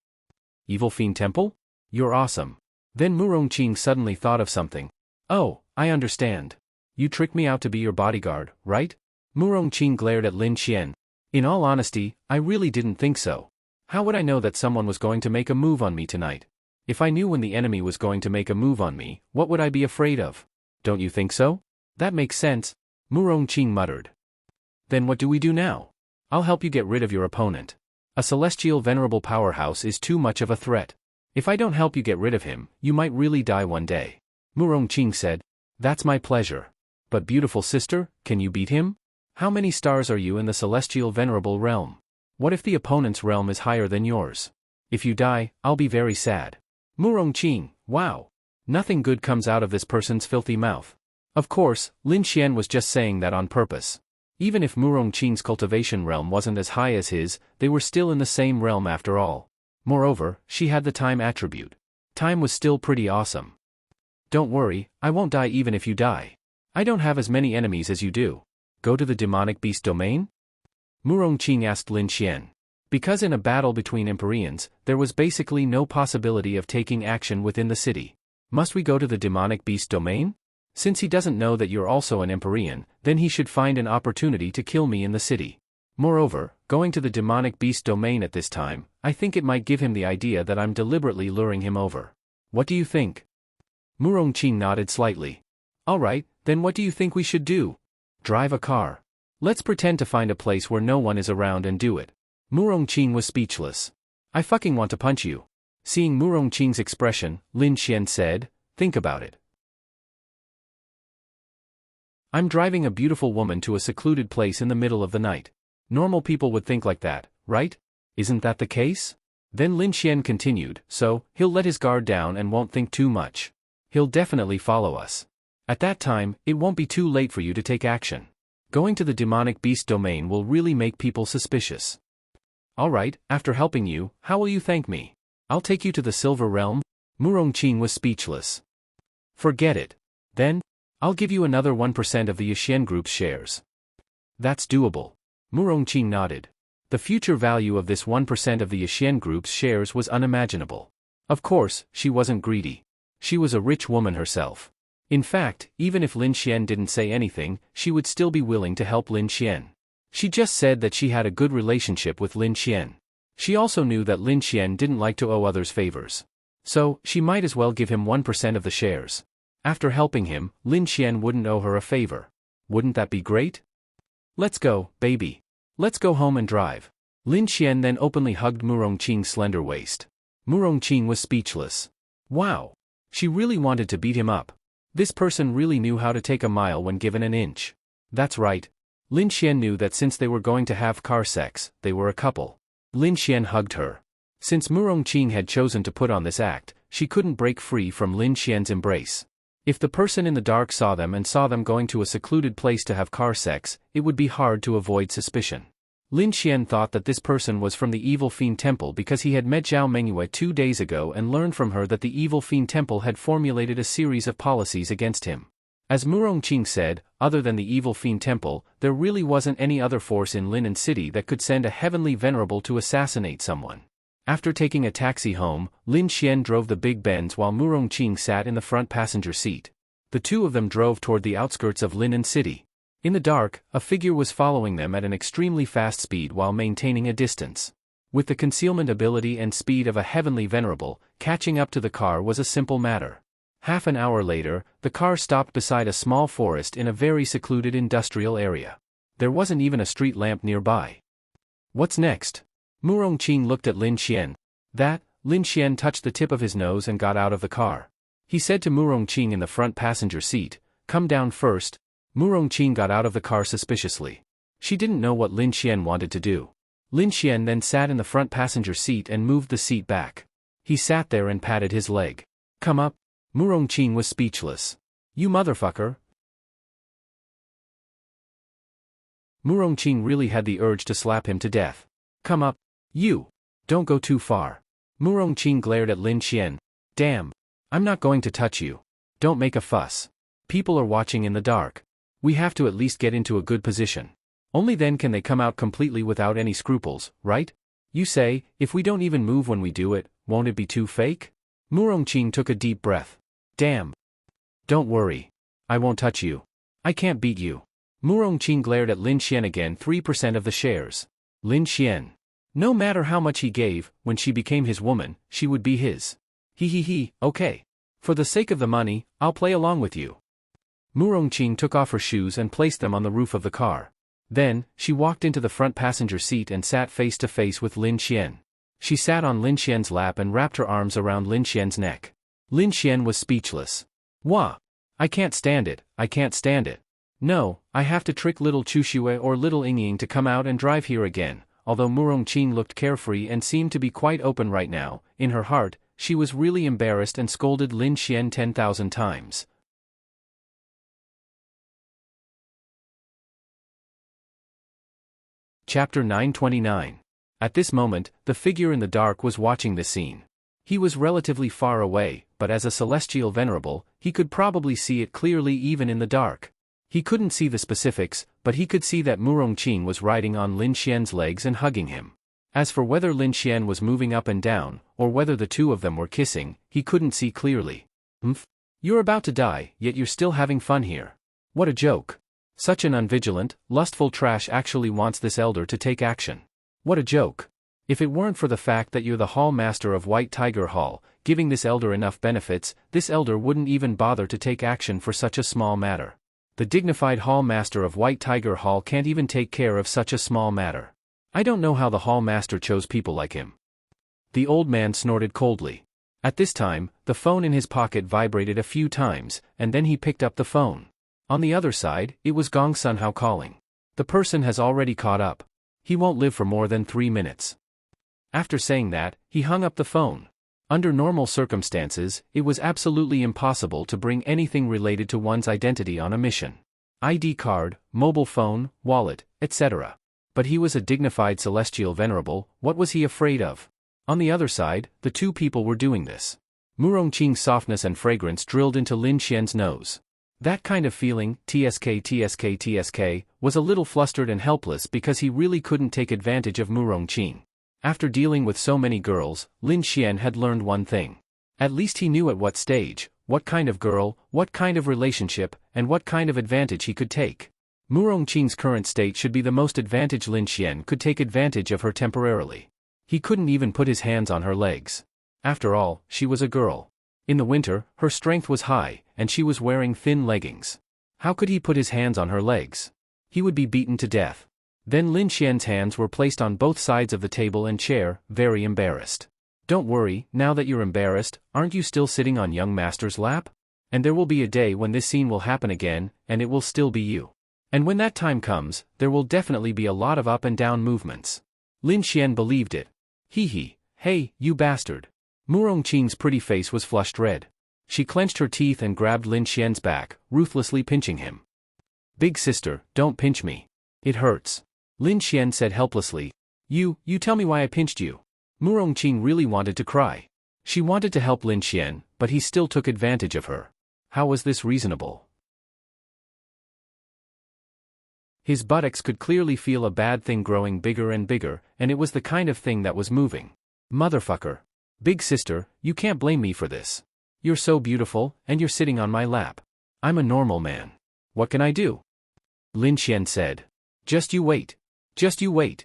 Evil Fiend Temple? You're awesome. Then Murong Qing suddenly thought of something. Oh, I understand. You tricked me out to be your bodyguard, right? Murong Qing glared at Lin Xian. In all honesty, I really didn't think so. How would I know that someone was going to make a move on me tonight? If I knew when the enemy was going to make a move on me, what would I be afraid of? Don't you think so? That makes sense, Murong Qing muttered. Then what do we do now? I'll help you get rid of your opponent. A celestial venerable powerhouse is too much of a threat. If I don't help you get rid of him, you might really die one day. Murong Qing said. That's my pleasure. But beautiful sister, can you beat him? How many stars are you in the celestial venerable realm? What if the opponent's realm is higher than yours? If you die, I'll be very sad. Murong Qing, wow. Nothing good comes out of this person's filthy mouth. Of course, Lin Xian was just saying that on purpose. Even if Murong Qing's cultivation realm wasn't as high as his, they were still in the same realm after all. Moreover, she had the time attribute. Time was still pretty awesome. Don't worry, I won't die even if you die. I don't have as many enemies as you do. Go to the demonic beast domain? Murong Qing asked Lin Xian. Because in a battle between Empyreans, there was basically no possibility of taking action within the city. Must we go to the demonic beast domain? Since he doesn't know that you're also an Empyrean, then he should find an opportunity to kill me in the city. Moreover, going to the demonic beast domain at this time, I think it might give him the idea that I'm deliberately luring him over. What do you think? Murong Qing nodded slightly. Alright, then what do you think we should do? Drive a car. Let's pretend to find a place where no one is around and do it. Murong Qing was speechless. I fucking want to punch you. Seeing Murong Qing's expression, Lin Xian said, think about it. I'm driving a beautiful woman to a secluded place in the middle of the night. Normal people would think like that, right? Isn't that the case? Then Lin Xian continued, so, he'll let his guard down and won't think too much. He'll definitely follow us. At that time, it won't be too late for you to take action. Going to the demonic beast domain will really make people suspicious. Alright, after helping you, how will you thank me? I'll take you to the silver realm? Murong Qing was speechless. Forget it. Then, I'll give you another 1% of the Yixian Group's shares. That's doable. Murongqing nodded. The future value of this 1% of the Yixian Group's shares was unimaginable. Of course, she wasn't greedy. She was a rich woman herself. In fact, even if Lin Xian didn't say anything, she would still be willing to help Lin Xian. She just said that she had a good relationship with Lin Xian. She also knew that Lin Xian didn't like to owe others favors. So, she might as well give him 1% of the shares. After helping him, Lin Xian wouldn't owe her a favor. Wouldn't that be great? Let's go, baby. Let's go home and drive. Lin Xian then openly hugged Murongqing's slender waist. Murongqing was speechless. Wow. She really wanted to beat him up. This person really knew how to take a mile when given an inch. That's right. Lin Xian knew that since they were going to have car sex, they were a couple. Lin Xian hugged her. Since Murongqing had chosen to put on this act, she couldn't break free from Lin Xian's embrace. If the person in the dark saw them going to a secluded place to have car sex, it would be hard to avoid suspicion. Lin Xian thought that this person was from the Evil Fiend Temple because he had met Zhao Mengyue 2 days ago and learned from her that the Evil Fiend Temple had formulated a series of policies against him. As Murongqing said, other than the Evil Fiend Temple, there really wasn't any other force in Linen City that could send a heavenly venerable to assassinate someone. After taking a taxi home, Lin Xian drove the big Benz while Murongqing sat in the front passenger seat. The two of them drove toward the outskirts of Linen City. In the dark, a figure was following them at an extremely fast speed while maintaining a distance. With the concealment ability and speed of a heavenly venerable, catching up to the car was a simple matter. Half an hour later, the car stopped beside a small forest in a very secluded industrial area. There wasn't even a street lamp nearby. What's next? Murongqing looked at Lin Xian. Lin Xian touched the tip of his nose and got out of the car. He said to Murongqing in the front passenger seat, "Come down first." Murongqing got out of the car suspiciously. She didn't know what Lin Xian wanted to do. Lin Xian then sat in the front passenger seat and moved the seat back. He sat there and patted his leg. "Come up." Murongqing was speechless. "You motherfucker." Murongqing really had the urge to slap him to death. "Come up. You. Don't go too far." Murongqing glared at Lin Xian. "Damn. I'm not going to touch you. Don't make a fuss. People are watching in the dark. We have to at least get into a good position. Only then can they come out completely without any scruples, right? You say, if we don't even move when we do it, won't it be too fake?" Murongqing took a deep breath. "Damn. Don't worry. I won't touch you. I can't beat you." Murongqing glared at Lin Xian again. 3% of the shares. Lin Xian. No matter how much he gave, when she became his woman, she would be his. Okay. For the sake of the money, I'll play along with you. Murongqing took off her shoes and placed them on the roof of the car. Then, she walked into the front passenger seat and sat face to face with Lin Xian. She sat on Lin Xian's lap and wrapped her arms around Lin Xian's neck. Lin Xian was speechless. "Wah! I can't stand it, I can't stand it. No, I have to trick little Chuxue or little Yingying to come out and drive here again." Although Murongqing looked carefree and seemed to be quite open right now, in her heart, she was really embarrassed and scolded Lin Xian 10,000 times. Chapter 929. At this moment, the figure in the dark was watching the scene. He was relatively far away, but as a celestial venerable, he could probably see it clearly even in the dark. He couldn't see the specifics, but he could see that Murongqing was riding on Lin Xian's legs and hugging him. As for whether Lin Xian was moving up and down, or whether the two of them were kissing, he couldn't see clearly. You're about to die, yet you're still having fun here. What a joke. Such an unvigilant, lustful trash actually wants this elder to take action. What a joke. If it weren't for the fact that you're the Hall Master of White Tiger Hall, giving this elder enough benefits, this elder wouldn't even bother to take action for such a small matter. The dignified Hall Master of White Tiger Hall can't even take care of such a small matter. I don't know how the Hall Master chose people like him. The old man snorted coldly. At this time, the phone in his pocket vibrated a few times, and then he picked up the phone. On the other side, it was Gong Sunhao calling. The person has already caught up. He won't live for more than 3 minutes. After saying that, he hung up the phone. Under normal circumstances, it was absolutely impossible to bring anything related to one's identity on a mission. ID card, mobile phone, wallet, etc. But he was a dignified celestial venerable, what was he afraid of? On the other side, the two people were doing this. Murongqing's softness and fragrance drilled into Lin Xian's nose. That kind of feeling, tsk, was a little flustered and helpless because he really couldn't take advantage of Murongqing. After dealing with so many girls, Lin Xian had learned one thing. At least he knew at what stage, what kind of girl, what kind of relationship, and what kind of advantage he could take. Murongqing's current state should be the most advantage Lin Xian could take advantage of her temporarily. He couldn't even put his hands on her legs. After all, she was a girl. In the winter, her strength was high, and she was wearing thin leggings. How could he put his hands on her legs? He would be beaten to death. Then Lin Xian's hands were placed on both sides of the table and chair, very embarrassed. Don't worry, now that you're embarrassed, aren't you still sitting on young master's lap? And there will be a day when this scene will happen again, and it will still be you. And when that time comes, there will definitely be a lot of up and down movements. Lin Xian believed it. Hee, hey, you bastard. Murongqing's pretty face was flushed red. She clenched her teeth and grabbed Lin Xian's back, ruthlessly pinching him. Big sister, don't pinch me. It hurts. Lin Xian said helplessly. You tell me why I pinched you. Murongqing really wanted to cry. She wanted to help Lin Xian, but he still took advantage of her. How was this reasonable? His buttocks could clearly feel a bad thing growing bigger and bigger, and it was the kind of thing that was moving. Motherfucker. Big sister, you can't blame me for this. You're so beautiful, and you're sitting on my lap. I'm a normal man. What can I do? Lin Xian said. Just you wait. Just you wait.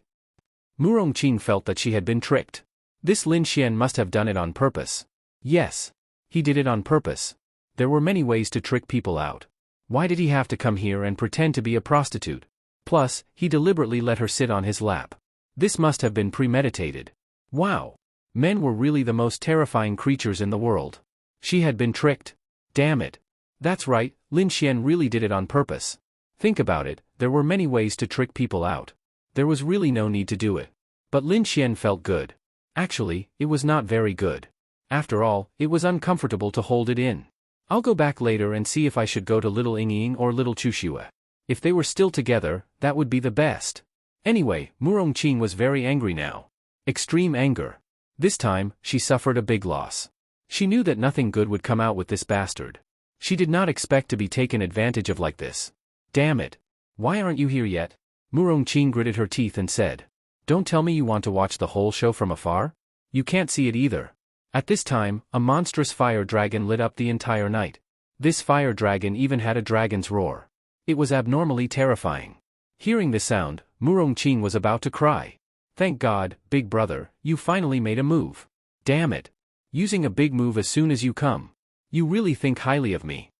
Murongqing felt that she had been tricked. This Lin Xian must have done it on purpose. Yes. He did it on purpose. There were many ways to trick people out. Why did he have to come here and pretend to be a prostitute? Plus, he deliberately let her sit on his lap. This must have been premeditated. Wow. Men were really the most terrifying creatures in the world. She had been tricked. Damn it. That's right, Lin Xian really did it on purpose. Think about it, there were many ways to trick people out. There was really no need to do it. But Lin Xian felt good. Actually, it was not very good. After all, it was uncomfortable to hold it in. I'll go back later and see if I should go to little Yingying or little Chuxue. If they were still together, that would be the best. Anyway, Murongqing was very angry now. Extreme anger. This time, she suffered a big loss. She knew that nothing good would come out with this bastard. She did not expect to be taken advantage of like this. Damn it. Why aren't you here yet? Murongqing gritted her teeth and said. Don't tell me you want to watch the whole show from afar? You can't see it either. At this time, a monstrous fire dragon lit up the entire night. This fire dragon even had a dragon's roar. It was abnormally terrifying. Hearing the sound, Murongqing was about to cry. Thank God, big brother, you finally made a move. Damn it. Using a big move as soon as you come. You really think highly of me.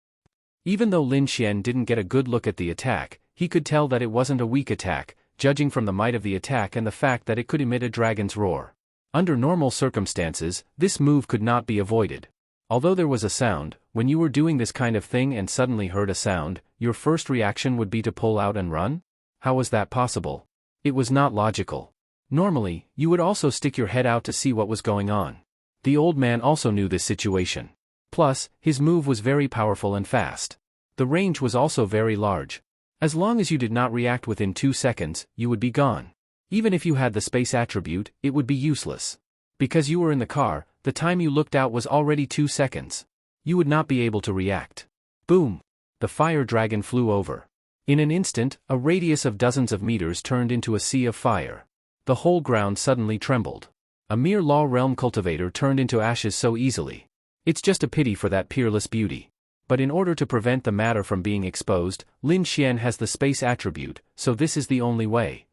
Even though Lin Xian didn't get a good look at the attack, he could tell that it wasn't a weak attack, judging from the might of the attack and the fact that it could emit a dragon's roar. Under normal circumstances, this move could not be avoided. Although there was a sound, when you were doing this kind of thing and suddenly heard a sound, your first reaction would be to pull out and run? How was that possible? It was not logical. Normally, you would also stick your head out to see what was going on. The old man also knew this situation. Plus, his move was very powerful and fast. The range was also very large. As long as you did not react within 2 seconds, you would be gone. Even if you had the space attribute, it would be useless. Because you were in the car, the time you looked out was already 2 seconds. You would not be able to react. Boom! The fire dragon flew over. In an instant, a radius of dozens of meters turned into a sea of fire. The whole ground suddenly trembled. A mere law realm cultivator turned into ashes so easily. It's just a pity for that peerless beauty. But in order to prevent the matter from being exposed, Lin Xian has the space attribute, so this is the only way.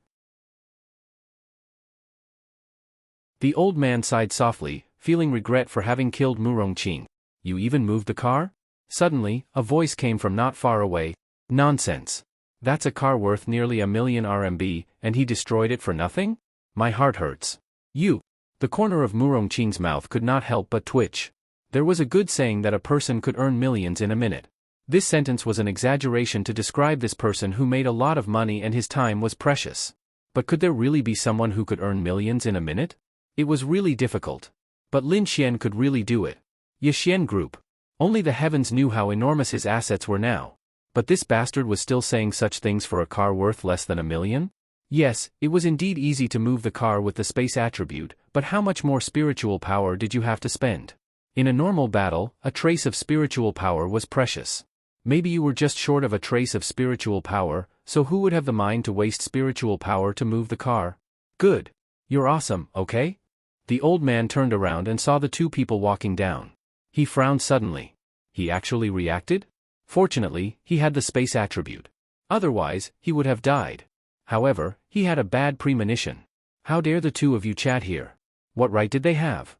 The old man sighed softly, feeling regret for having killed Murongqing. You even moved the car? Suddenly, a voice came from not far away. Nonsense. That's a car worth nearly 1,000,000 RMB, and he destroyed it for nothing? My heart hurts. You. The corner of Murongqing's mouth could not help but twitch. There was a good saying that a person could earn millions in a minute. This sentence was an exaggeration to describe this person who made a lot of money and his time was precious. But could there really be someone who could earn millions in a minute? It was really difficult. But Lin Xian could really do it. Yixian Group. Only the heavens knew how enormous his assets were now. But this bastard was still saying such things for a car worth less than 1,000,000? Yes, it was indeed easy to move the car with the space attribute, but how much more spiritual power did you have to spend? In a normal battle, a trace of spiritual power was precious. Maybe you were just short of a trace of spiritual power, so who would have the mind to waste spiritual power to move the car? Good. You're awesome, okay? The old man turned around and saw the two people walking down. He frowned suddenly. He actually reacted? Fortunately, he had the space attribute. Otherwise, he would have died. However, he had a bad premonition. How dare the two of you chat here? What right did they have?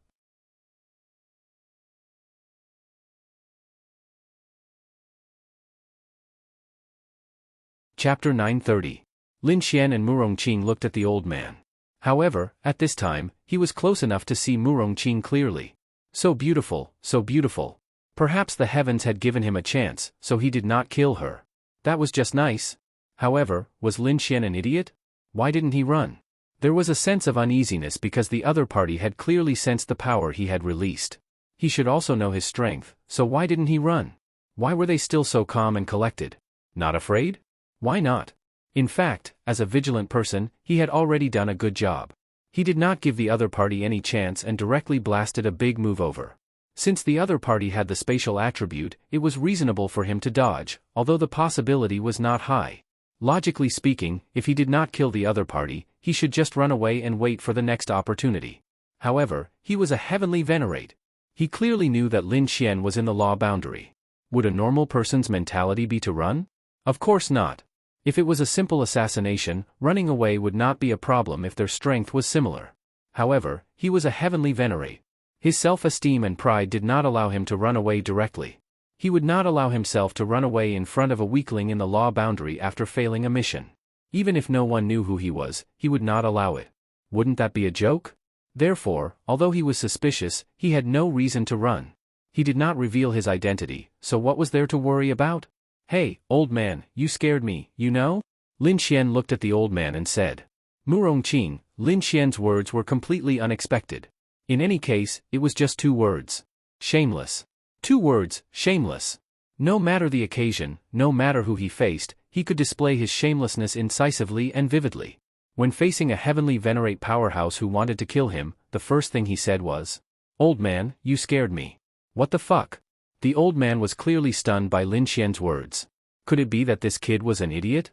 Chapter 930. Lin Xian and Murong Qing looked at the old man. However, at this time, he was close enough to see Murong Qing clearly. So beautiful, so beautiful. Perhaps the heavens had given him a chance, so he did not kill her. That was just nice. However, was Lin Xian an idiot? Why didn't he run? There was a sense of uneasiness because the other party had clearly sensed the power he had released. He should also know his strength, so why didn't he run? Why were they still so calm and collected? Not afraid? Why not? In fact, as a vigilant person, he had already done a good job. He did not give the other party any chance and directly blasted a big move over. Since the other party had the spatial attribute, it was reasonable for him to dodge, although the possibility was not high. Logically speaking, if he did not kill the other party, he should just run away and wait for the next opportunity. However, he was a heavenly venerate. He clearly knew that Lin Xian was in the law boundary. Would a normal person's mentality be to run? Of course not. If it was a simple assassination, running away would not be a problem if their strength was similar. However, he was a heavenly venerate. His self-esteem and pride did not allow him to run away directly. He would not allow himself to run away in front of a weakling in the law boundary after failing a mission. Even if no one knew who he was, he would not allow it. Wouldn't that be a joke? Therefore, although he was suspicious, he had no reason to run. He did not reveal his identity, so what was there to worry about? Hey, old man, you scared me, you know? Lin Xian looked at the old man and said. Murong Qing, Lin Xian's words were completely unexpected. In any case, it was just 2 words. Shameless. 2 words, shameless. No matter the occasion, no matter who he faced, he could display his shamelessness incisively and vividly. When facing a heavenly venerate powerhouse who wanted to kill him, the first thing he said was, "Old man, you scared me." What the fuck? The old man was clearly stunned by Lin Xian's words. Could it be that this kid was an idiot?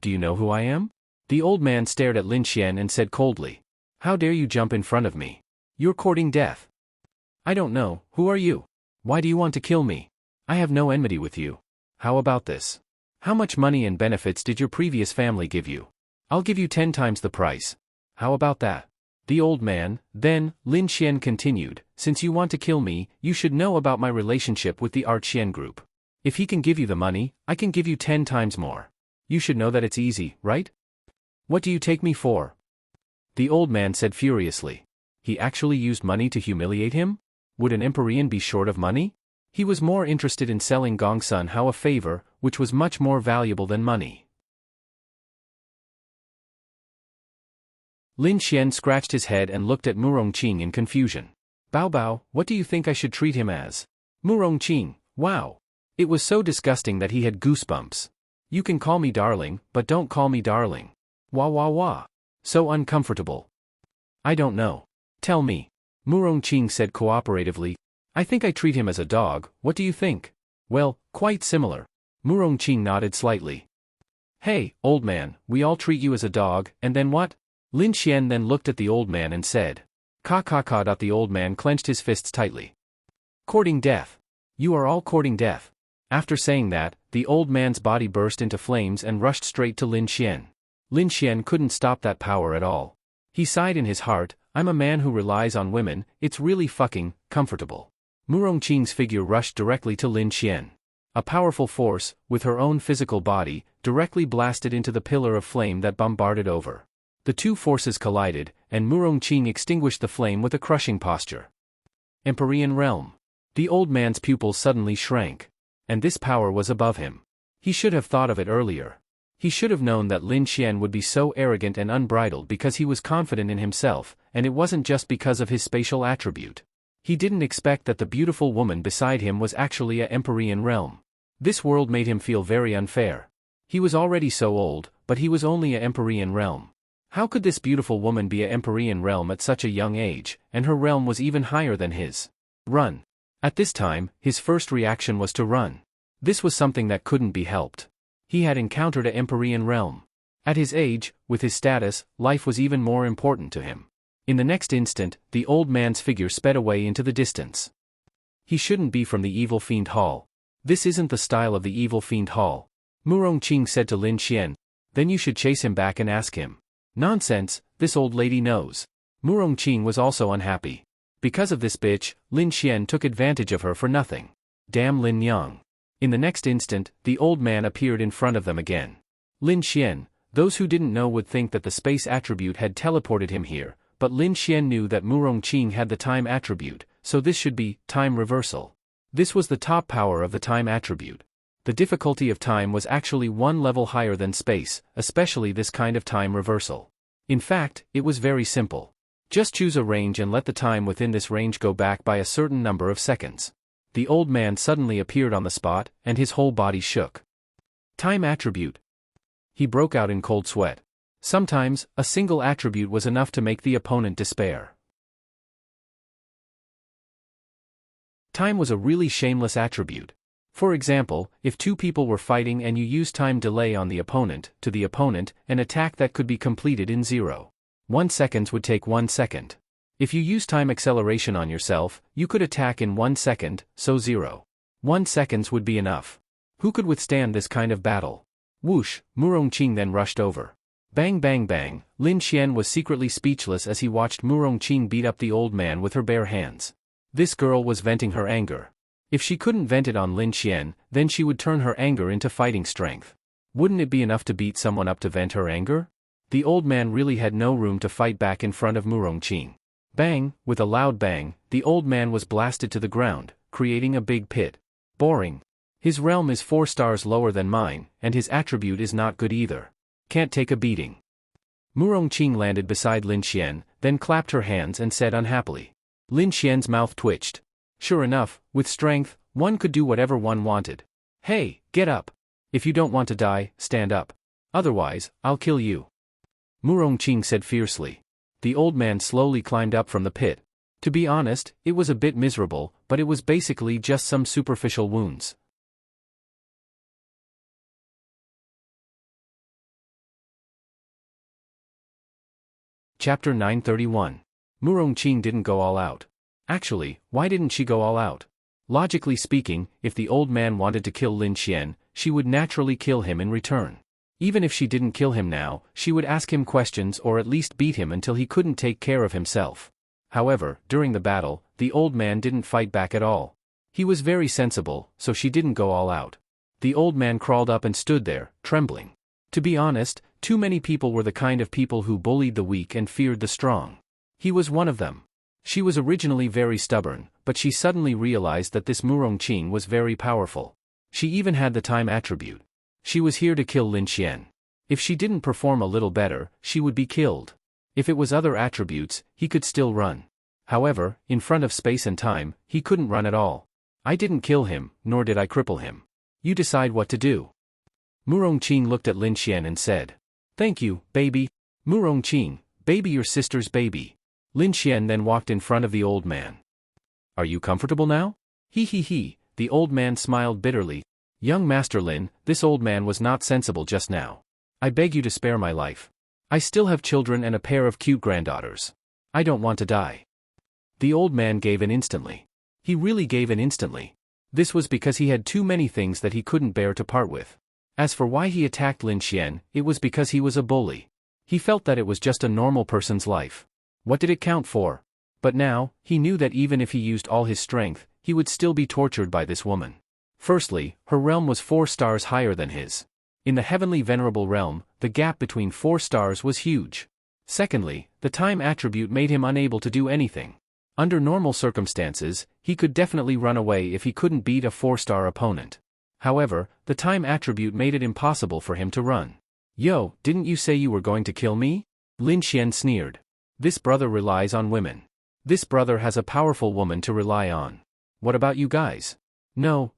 Do you know who I am? The old man stared at Lin Xian and said coldly. How dare you jump in front of me? You're courting death. I don't know, who are you? Why do you want to kill me? I have no enmity with you. How about this? How much money and benefits did your previous family give you? I'll give you 10 times the price. How about that? The old man, then, Lin Xian continued, since you want to kill me, you should know about my relationship with the Art Xian group. If he can give you the money, I can give you 10 times more. You should know that it's easy, right? What do you take me for? The old man said furiously. He actually used money to humiliate him? Would an Empyrean be short of money? He was more interested in selling Gongsun Hao a favor, which was much more valuable than money. Lin Xian scratched his head and looked at Murong Qing in confusion. Bao Bao, what do you think I should treat him as? Murong Qing, wow. It was so disgusting that he had goosebumps. You can call me darling, but don't call me darling. Wah wah wah. So uncomfortable. I don't know. Tell me. Murong Qing said cooperatively. I think I treat him as a dog, what do you think? Well, quite similar. Murong Qing nodded slightly. Hey, old man, we all treat you as a dog, and then what? Lin Xian then looked at the old man and said. Ka ka ka. The old man clenched his fists tightly. Courting death. You are all courting death. After saying that, the old man's body burst into flames and rushed straight to Lin Xian. Lin Xian couldn't stop that power at all. He sighed in his heart, I'm a man who relies on women, it's really fucking comfortable. Murong Qing's figure rushed directly to Lin Xian. A powerful force, with her own physical body, directly blasted into the pillar of flame that bombarded over. The two forces collided, and Murong Qing extinguished the flame with a crushing posture. Empyrean realm. The old man's pupils suddenly shrank. And this power was above him. He should have thought of it earlier. He should have known that Lin Xian would be so arrogant and unbridled because he was confident in himself, and it wasn't just because of his spatial attribute. He didn't expect that the beautiful woman beside him was actually a Empyrean realm. This world made him feel very unfair. He was already so old, but he was only a Empyrean realm. How could this beautiful woman be a Empyrean realm at such a young age, and her realm was even higher than his? Run. At this time, his first reaction was to run. This was something that couldn't be helped. He had encountered an Empyrean realm. At his age, with his status, life was even more important to him. In the next instant, the old man's figure sped away into the distance. He shouldn't be from the Evil Fiend Hall. This isn't the style of the Evil Fiend Hall. Murongqing said to Lin Xian. Then you should chase him back and ask him. Nonsense, this old lady knows. Murongqing was also unhappy. Because of this bitch, Lin Xian took advantage of her for nothing. Damn Lin Yang. In the next instant, the old man appeared in front of them again. Lin Xian, those who didn't know would think that the space attribute had teleported him here, but Lin Xian knew that Murongqing had the time attribute, so this should be time reversal. This was the top power of the time attribute. The difficulty of time was actually one level higher than space, especially this kind of time reversal. In fact, it was very simple. Just choose a range and let the time within this range go back by a certain number of seconds. The old man suddenly appeared on the spot, and his whole body shook. Time attribute. He broke out in cold sweat. Sometimes, a single attribute was enough to make the opponent despair. Time was a really shameless attribute. For example, if two people were fighting and you use time delay on the opponent, an attack that could be completed in 0.1 seconds would take 1 second. If you use time acceleration on yourself, you could attack in 1 second, so 0.1 seconds would be enough. Who could withstand this kind of battle? Whoosh, Murongqing then rushed over. Bang bang bang, Lin Xian was secretly speechless as he watched Murongqing beat up the old man with her bare hands. This girl was venting her anger. If she couldn't vent it on Lin Xian, then she would turn her anger into fighting strength. Wouldn't it be enough to beat someone up to vent her anger? The old man really had no room to fight back in front of Murongqing. Bang, with a loud bang, the old man was blasted to the ground, creating a big pit. Boring. His realm is 4 stars lower than mine, and his attribute is not good either. Can't take a beating. Murongqing landed beside Lin Xian, then clapped her hands and said unhappily. Lin Xian's mouth twitched. Sure enough, with strength, one could do whatever one wanted. Hey, get up. If you don't want to die, stand up. Otherwise, I'll kill you. Murongqing said fiercely. The old man slowly climbed up from the pit. To be honest, it was a bit miserable, but it was basically just some superficial wounds. Chapter 931. Murongqing didn't go all out. Actually, why didn't she go all out? Logically speaking, if the old man wanted to kill Lin Xian, she would naturally kill him in return. Even if she didn't kill him now, she would ask him questions or at least beat him until he couldn't take care of himself. However, during the battle, the old man didn't fight back at all. He was very sensible, so she didn't go all out. The old man crawled up and stood there, trembling. To be honest, too many people were the kind of people who bullied the weak and feared the strong. He was one of them. She was originally very stubborn, but she suddenly realized that this Murongqing was very powerful. She even had the time attribute. She was here to kill Lin Xian. If she didn't perform a little better, she would be killed. If it was other attributes, he could still run. However, in front of space and time, he couldn't run at all. I didn't kill him, nor did I cripple him. You decide what to do. Murongqing looked at Lin Xian and said. Thank you, baby. Murongqing, baby, your sister's baby. Lin Xian then walked in front of the old man. Are you comfortable now? He, the old man smiled bitterly. Young Master Lin, this old man was not sensible just now. I beg you to spare my life. I still have children and a pair of cute granddaughters. I don't want to die. The old man gave in instantly. He really gave in instantly. This was because he had too many things that he couldn't bear to part with. As for why he attacked Lin Xian, it was because he was a bully. He felt that it was just a normal person's life. What did it count for? But now, he knew that even if he used all his strength, he would still be tortured by this woman. Firstly, her realm was 4 stars higher than his. In the heavenly venerable realm, the gap between 4 stars was huge. Secondly, the time attribute made him unable to do anything. Under normal circumstances, he could definitely run away if he couldn't beat a 4-star opponent. However, the time attribute made it impossible for him to run. Yo, didn't you say you were going to kill me? Lin Xian sneered. This brother relies on women. This brother has a powerful woman to rely on. What about you guys? No,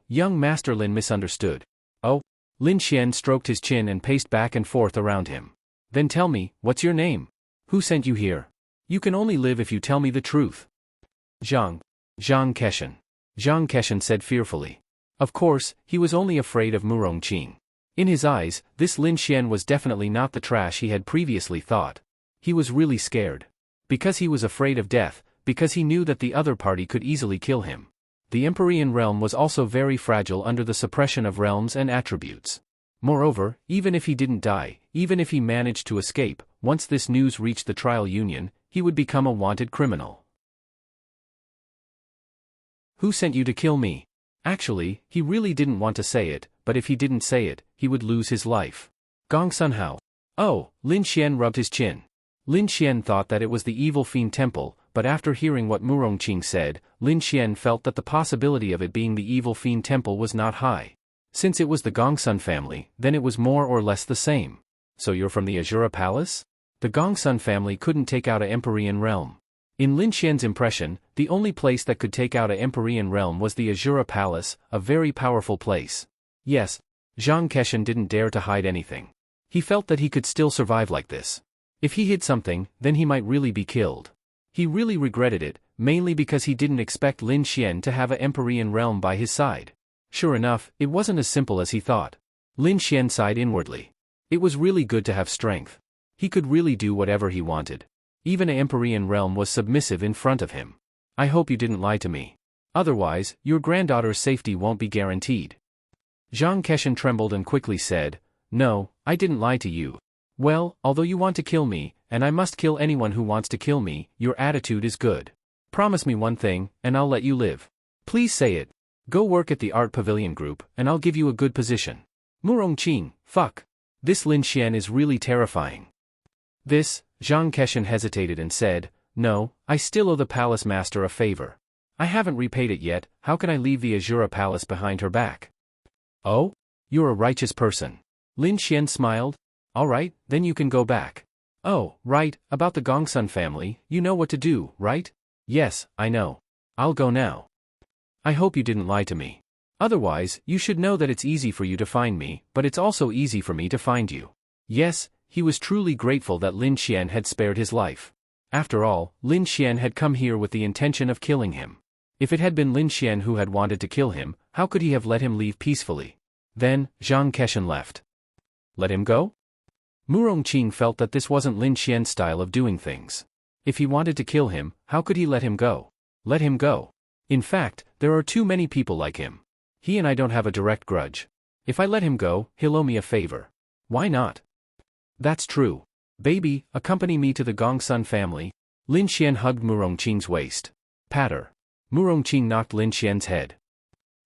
young Master Lin misunderstood. Oh? Lin Xian stroked his chin and paced back and forth around him. Then tell me, what's your name? Who sent you here? You can only live if you tell me the truth. Zhang Keshan. Zhang Keshan said fearfully. Of course, he was only afraid of Murongqing. In his eyes, this Lin Xian was definitely not the trash he had previously thought. He was really scared. Because he was afraid of death, because he knew that the other party could easily kill him. The Empyrean realm was also very fragile under the suppression of realms and attributes. Moreover, even if he didn't die, even if he managed to escape, once this news reached the trial union, he would become a wanted criminal. Who sent you to kill me? Actually, he really didn't want to say it, but if he didn't say it, he would lose his life. Gong Sunhao. Oh, Lin Xian rubbed his chin. Lin Xian thought that it was the evil fiend temple, but after hearing what Murongqing said, Lin Xian felt that the possibility of it being the evil fiend temple was not high. Since it was the Gongsun family, then it was more or less the same. So you're from the Azura Palace? The Gongsun family couldn't take out a Empyrean realm. In Lin Xian's impression, the only place that could take out a Empyrean realm was the Azura Palace, a very powerful place. Yes, Zhang Keshan didn't dare to hide anything. He felt that he could still survive like this. If he hid something, then he might really be killed. He really regretted it, mainly because he didn't expect Lin Xian to have a Empyrean realm by his side. Sure enough, it wasn't as simple as he thought. Lin Xian sighed inwardly. It was really good to have strength. He could really do whatever he wanted. Even a Empyrean realm was submissive in front of him. I hope you didn't lie to me. Otherwise, your granddaughter's safety won't be guaranteed. Zhang Keshan trembled and quickly said, No, I didn't lie to you. Well, although you want to kill me, and I must kill anyone who wants to kill me, your attitude is good. Promise me one thing, and I'll let you live. Please say it. Go work at the Art Pavilion Group, and I'll give you a good position. Murongqing, fuck. This Lin Xian is really terrifying. This, Zhang Keshan hesitated and said, No, I still owe the palace master a favor. I haven't repaid it yet, how can I leave the Azura Palace behind her back? Oh? You're a righteous person. Lin Xian smiled. Alright, then you can go back. Oh, right, about the Gongsun family, you know what to do, right? Yes, I know. I'll go now. I hope you didn't lie to me. Otherwise, you should know that it's easy for you to find me, but it's also easy for me to find you. Yes, he was truly grateful that Lin Xian had spared his life. After all, Lin Xian had come here with the intention of killing him. If it had been Lin Xian who had wanted to kill him, how could he have let him leave peacefully? Then, Zhang Keshan left. Let him go? Murongqing felt that this wasn't Lin Xian's style of doing things. If he wanted to kill him, how could he let him go? Let him go. In fact, there are too many people like him. He and I don't have a direct grudge. If I let him go, he'll owe me a favor. Why not? That's true. Baby, accompany me to the Gongsun family. Lin Xian hugged Murongqing's waist. Patter. Murongqing knocked Lin Xian's head.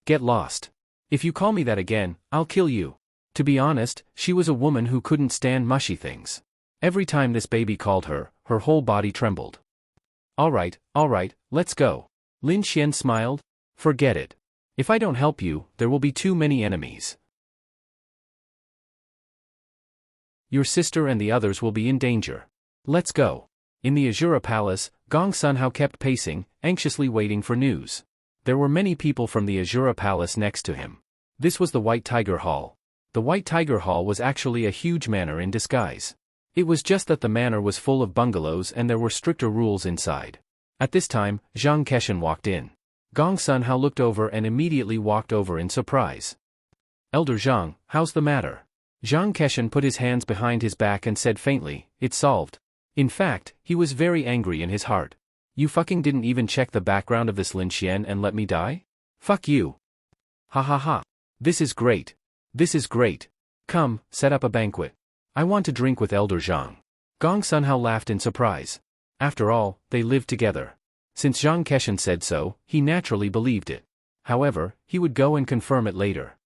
Get lost. If you call me that again, I'll kill you. To be honest, she was a woman who couldn't stand mushy things. Every time this baby called her, her whole body trembled. Alright, let's go. Lin Xian smiled. Forget it. If I don't help you, there will be too many enemies. Your sister and the others will be in danger. Let's go. In the Azura Palace, Gong Sunhao kept pacing, anxiously waiting for news. There were many people from the Azura Palace next to him. This was the White Tiger Hall. The White Tiger Hall was actually a huge manor in disguise. It was just that the manor was full of bungalows and there were stricter rules inside. At this time, Zhang Keshan walked in. Gong Sunhao looked over and immediately walked over in surprise. Elder Zhang, how's the matter? Zhang Keshan put his hands behind his back and said faintly, It's solved. In fact, he was very angry in his heart. You fucking didn't even check the background of this Lin Xian and let me die? Fuck you. Ha ha ha. This is great. This is great. Come, set up a banquet. I want to drink with Elder Zhang. Gong Sunhao laughed in surprise. After all, they lived together. Since Zhang Keshan said so, he naturally believed it. However, he would go and confirm it later.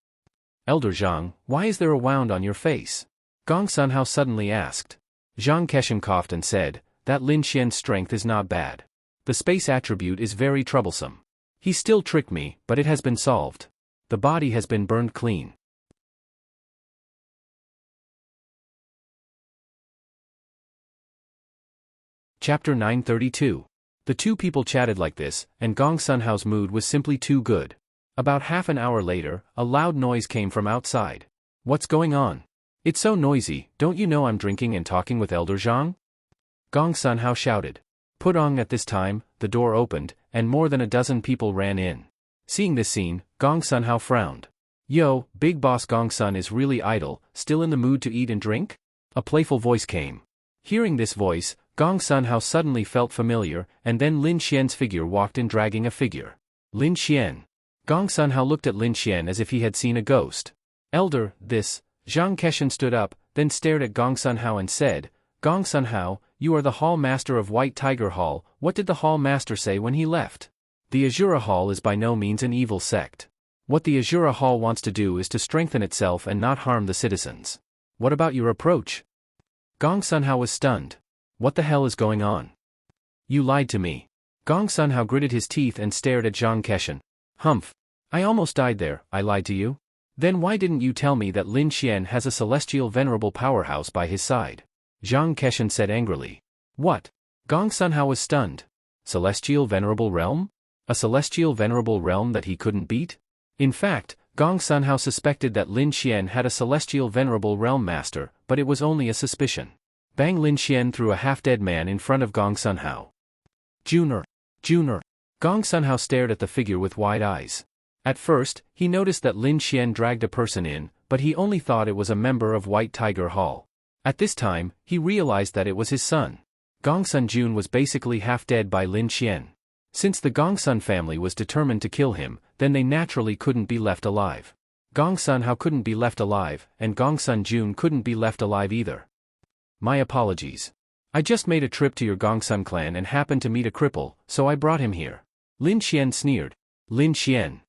Elder Zhang, why is there a wound on your face? Gong Sunhao suddenly asked. Zhang Keshan coughed and said, That Lin Xian's strength is not bad. The space attribute is very troublesome. He still tricked me, but it has been solved. The body has been burned clean. Chapter 932. The two people chatted like this, and Gong Sunhao's mood was simply too good. About half an hour later, a loud noise came from outside. What's going on? It's so noisy, don't you know I'm drinking and talking with Elder Zhang? Gong Sunhao shouted. Put on at this time, the door opened, and more than a dozen people ran in. Seeing this scene, Gong Sunhao frowned. Yo, Big Boss Gong Sun is really idle, still in the mood to eat and drink? A playful voice came. Hearing this voice, Gong Sunhao suddenly felt familiar, and then Lin Xian's figure walked in dragging a figure. Lin Xian. Gong Sunhao looked at Lin Xian as if he had seen a ghost. Elder, this. Zhang Keshan stood up, then stared at Gong Sunhao and said, Gong Sunhao, you are the Hall Master of White Tiger Hall. What did the Hall Master say when he left? The Azura Hall is by no means an evil sect. What the Azura Hall wants to do is to strengthen itself and not harm the citizens. What about your approach? Gong Sunhao was stunned. What the hell is going on? You lied to me. Gong Sunhao gritted his teeth and stared at Zhang Keshan. Humph. I almost died there. I lied to you? Then why didn't you tell me that Lin Xian has a celestial venerable powerhouse by his side? Zhang Keshan said angrily. What? Gong Sunhao was stunned. Celestial venerable realm? A celestial venerable realm that he couldn't beat? In fact, Gong Sunhao suspected that Lin Xian had a celestial venerable realm master, but it was only a suspicion. Bang! Lin Xian threw a half-dead man in front of Gong Sunhao. Junior. Gong Sunhao stared at the figure with wide eyes. At first, he noticed that Lin Xian dragged a person in, but he only thought it was a member of White Tiger Hall. At this time, he realized that it was his son. Gong Sun Jun was basically half dead by Lin Xian. Since the Gong Sun family was determined to kill him, then they naturally couldn't be left alive. Gong Sunhao couldn't be left alive, and Gong Sun Jun couldn't be left alive either. My apologies. I just made a trip to your Gong Sun clan and happened to meet a cripple, so I brought him here. Lin Xian sneered. Lin Xian.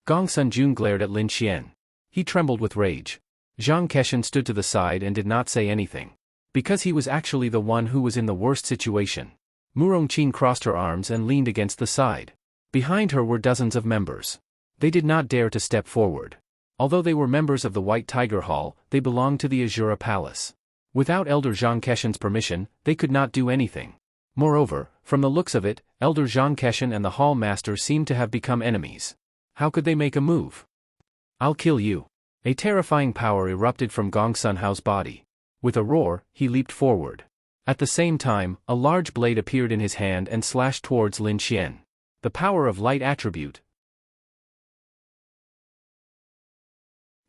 Gong Sun Jun glared at Lin Xian. He trembled with rage. Zhang Keshan stood to the side and did not say anything. Because he was actually the one who was in the worst situation. Murongqing crossed her arms and leaned against the side. Behind her were dozens of members. They did not dare to step forward. Although they were members of the White Tiger Hall, they belonged to the Azura Palace. Without Elder Zhang Keshan's permission, they could not do anything. Moreover, from the looks of it, Elder Zhang Keshan and the Hall Master seemed to have become enemies. How could they make a move? I'll kill you. A terrifying power erupted from Gong Sunhao's body. With a roar, he leaped forward. At the same time, a large blade appeared in his hand and slashed towards Lin Xian. The power of light attribute.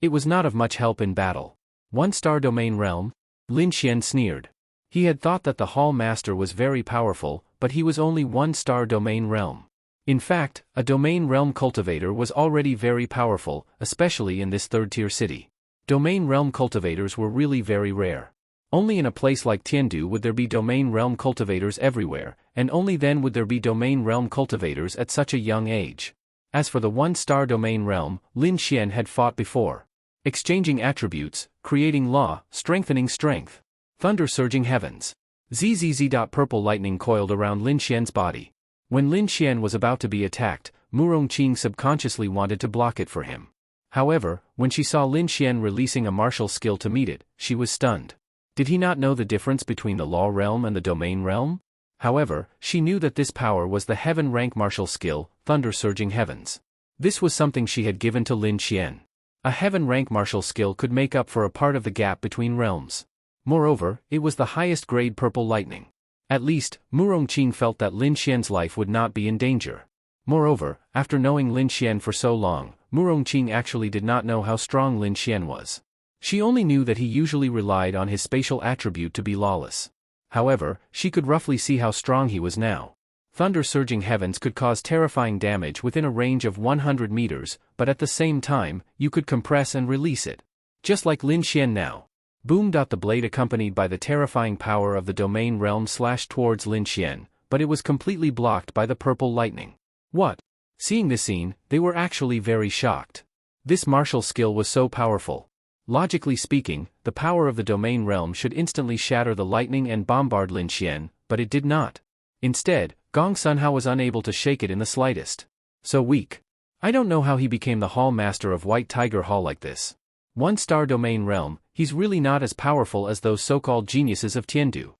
It was not of much help in battle. 1-star domain realm? Lin Xian sneered. He had thought that the Hall Master was very powerful, but he was only 1-star domain realm. In fact, a domain realm cultivator was already very powerful, especially in this third-tier city. Domain realm cultivators were really very rare. Only in a place like Tiandu would there be domain realm cultivators everywhere, and only then would there be domain realm cultivators at such a young age. As for the 1-star domain realm, Lin Xian had fought before. Exchanging attributes, creating law, strengthening strength. Thunder surging heavens. Zzz. Purple lightning coiled around Lin Xian's body. When Lin Xian was about to be attacked, Murongqing subconsciously wanted to block it for him. However, when she saw Lin Xian releasing a martial skill to meet it, she was stunned. Did he not know the difference between the law realm and the domain realm? However, she knew that this power was the heaven rank martial skill, Thunder Surging Heavens. This was something she had given to Lin Xian. A heaven rank martial skill could make up for a part of the gap between realms. Moreover, it was the highest grade purple lightning. At least, Murongqing felt that Lin Xian's life would not be in danger. Moreover, after knowing Lin Xian for so long, Murongqing actually did not know how strong Lin Xian was. She only knew that he usually relied on his spatial attribute to be lawless. However, she could roughly see how strong he was now. Thunder Surging Heavens could cause terrifying damage within a range of 100 meters, but at the same time, you could compress and release it. Just like Lin Xian now. Boom. The blade accompanied by the terrifying power of the domain realm slashed towards Lin Xian, but it was completely blocked by the purple lightning. What? Seeing this scene, they were actually very shocked. This martial skill was so powerful. Logically speaking, the power of the domain realm should instantly shatter the lightning and bombard Lin Xian, but it did not. Instead, Gong Sunhao was unable to shake it in the slightest. So weak. I don't know how he became the Hall Master of White Tiger Hall like this. 1-star domain realm, he's really not as powerful as those so-called geniuses of Tiandu.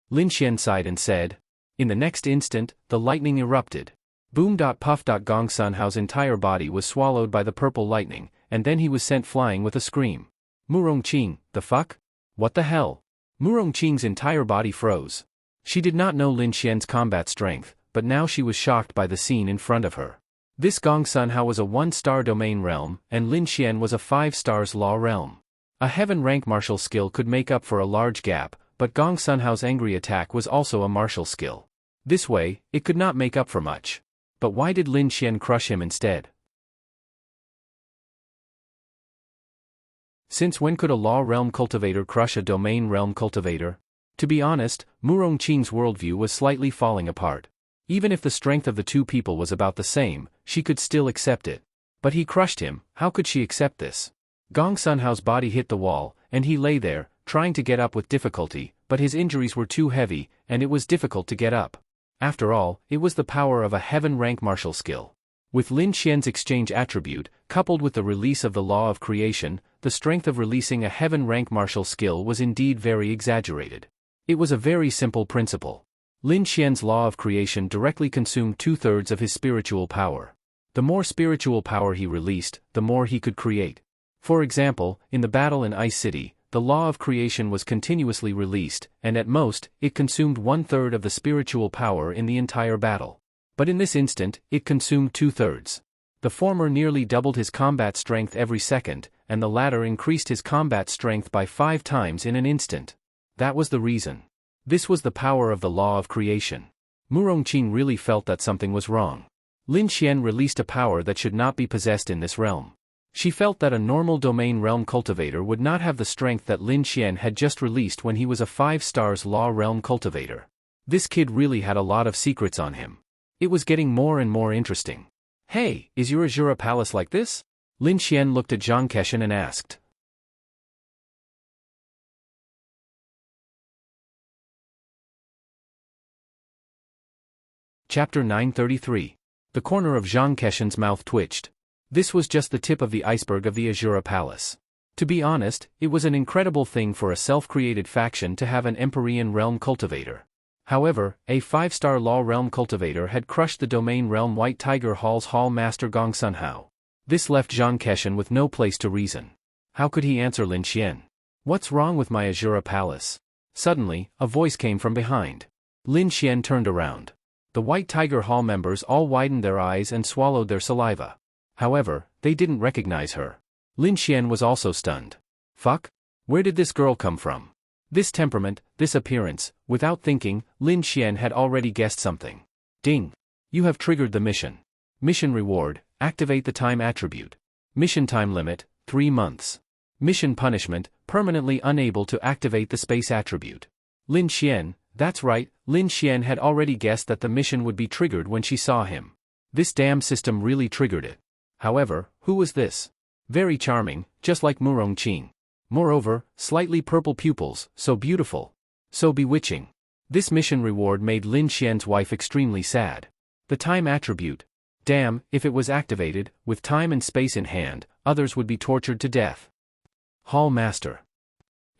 Lin Xian sighed and said. In the next instant, the lightning erupted. Boom. Puff. Gong Sunhao's entire body was swallowed by the purple lightning, and then he was sent flying with a scream. Murongqing, the fuck? What the hell? Murongqing's entire body froze. She did not know Lin Xian's combat strength, but now she was shocked by the scene in front of her. This Gong Sunhao was a 1-star domain realm, and Lin Xian was a 5 stars law realm. A heaven rank martial skill could make up for a large gap, but Gong Sunhao's angry attack was also a martial skill. This way, it could not make up for much. But why did Lin Xian crush him instead? Since when could a law realm cultivator crush a domain realm cultivator? To be honest, Murong Qing's worldview was slightly falling apart. Even if the strength of the two people was about the same, she could still accept it. But he crushed him, how could she accept this? Gong Sunhao's body hit the wall, and he lay there, trying to get up with difficulty, but his injuries were too heavy, and it was difficult to get up. After all, it was the power of a heaven rank martial skill. With Lin Xian's exchange attribute, coupled with the release of the law of creation, the strength of releasing a heaven rank martial skill was indeed very exaggerated. It was a very simple principle. Lin Xian's law of creation directly consumed 2/3 of his spiritual power. The more spiritual power he released, the more he could create. For example, in the battle in Ice City, the law of creation was continuously released, and at most, it consumed 1/3 of the spiritual power in the entire battle. But in this instant, it consumed 2/3. The former nearly doubled his combat strength every second, and the latter increased his combat strength by 5 times in an instant. That was the reason. This was the power of the law of creation. Murong Qing really felt that something was wrong. Lin Xian released a power that should not be possessed in this realm. She felt that a normal domain realm cultivator would not have the strength that Lin Xian had just released when he was a 5 stars law realm cultivator. This kid really had a lot of secrets on him. It was getting more and more interesting. Hey, is your Azura palace like this? Lin Xian looked at Zhang Keshan and asked. Chapter 933. The corner of Zhang Keshan's mouth twitched. This was just the tip of the iceberg of the Azura Palace. To be honest, it was an incredible thing for a self-created faction to have an Empyrean realm cultivator. However, a 5-star law realm cultivator had crushed the domain realm White Tiger Hall's Hall Master Gong Sunhao. This left Zhang Keshan with no place to reason. How could he answer Lin Xian? What's wrong with my Azura Palace? Suddenly, a voice came from behind. Lin Xian turned around. The White Tiger Hall members all widened their eyes and swallowed their saliva. However, they didn't recognize her. Lin Xian was also stunned. Fuck? Where did this girl come from? This temperament, this appearance. Without thinking, Lin Xian had already guessed something. Ding! You have triggered the mission. Mission reward, activate the time attribute. Mission time limit, 3 months. Mission punishment, permanently unable to activate the space attribute. Lin Xian, that's right, Lin Xian had already guessed that the mission would be triggered when she saw him. This damn system really triggered it. However, who was this? Very charming, just like Murong Qing. Moreover, slightly purple pupils, so beautiful. So bewitching. This mission reward made Lin Xian's wife extremely sad. The time attribute. Damn, if it was activated, with time and space in hand, others would be tortured to death. Hall Master.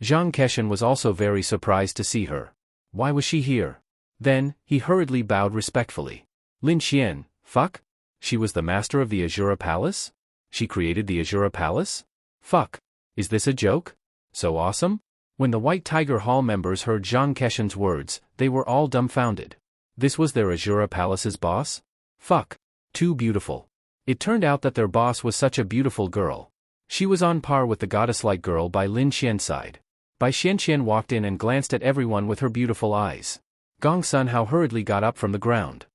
Zhang Keshan was also very surprised to see her. Why was she here? Then, he hurriedly bowed respectfully. Lin Xian, fuck? She was the master of the Azura Palace? She created the Azura Palace? Fuck. Is this a joke? So awesome? When the White Tiger Hall members heard Zhang Keshan's words, they were all dumbfounded. This was their Azura Palace's boss? Fuck. Too beautiful. It turned out that their boss was such a beautiful girl. She was on par with the goddess-like girl by Lin Xian's side. Bai Xianxian walked in and glanced at everyone with her beautiful eyes. Gong Sunhao hurriedly got up from the ground.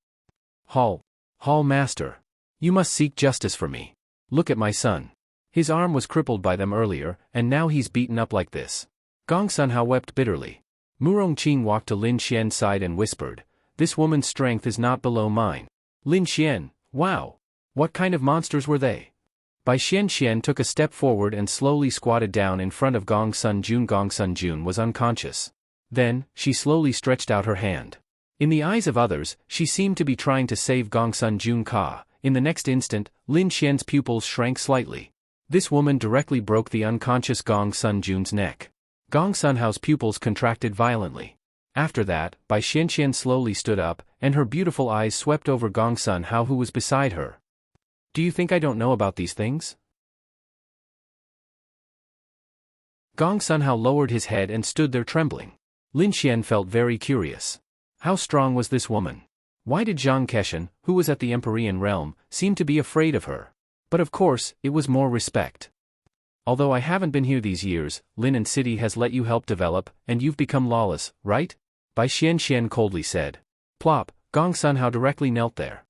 Hall Master. You must seek justice for me. Look at my son. His arm was crippled by them earlier, and now he's beaten up like this. Gong Sunhao wept bitterly. Murong Qing walked to Lin Xian's side and whispered, this woman's strength is not below mine. Lin Xian, wow. What kind of monsters were they? Bai Xianxian took a step forward and slowly squatted down in front of Gong Sun Jun. Gong Sun Jun was unconscious. Then, she slowly stretched out her hand. In the eyes of others, she seemed to be trying to save Gong Sun Jun Ka. In the next instant, Lin Xian's pupils shrank slightly. This woman directly broke the unconscious Gong Sun Jun's neck. Gong Sunhao's pupils contracted violently. After that, Bai Xianxian slowly stood up, and her beautiful eyes swept over Gong Sunhao who was beside her. Do you think I don't know about these things? Gong Sunhao lowered his head and stood there trembling. Lin Xian felt very curious. How strong was this woman? Why did Zhang Keshan, who was at the Empyrean realm, seem to be afraid of her? But of course, it was more respect. Although I haven't been here these years, Lin and City has let you help develop, and you've become lawless, right? Bai Xianxian coldly said. Plop, Gong Sun Hao directly knelt there.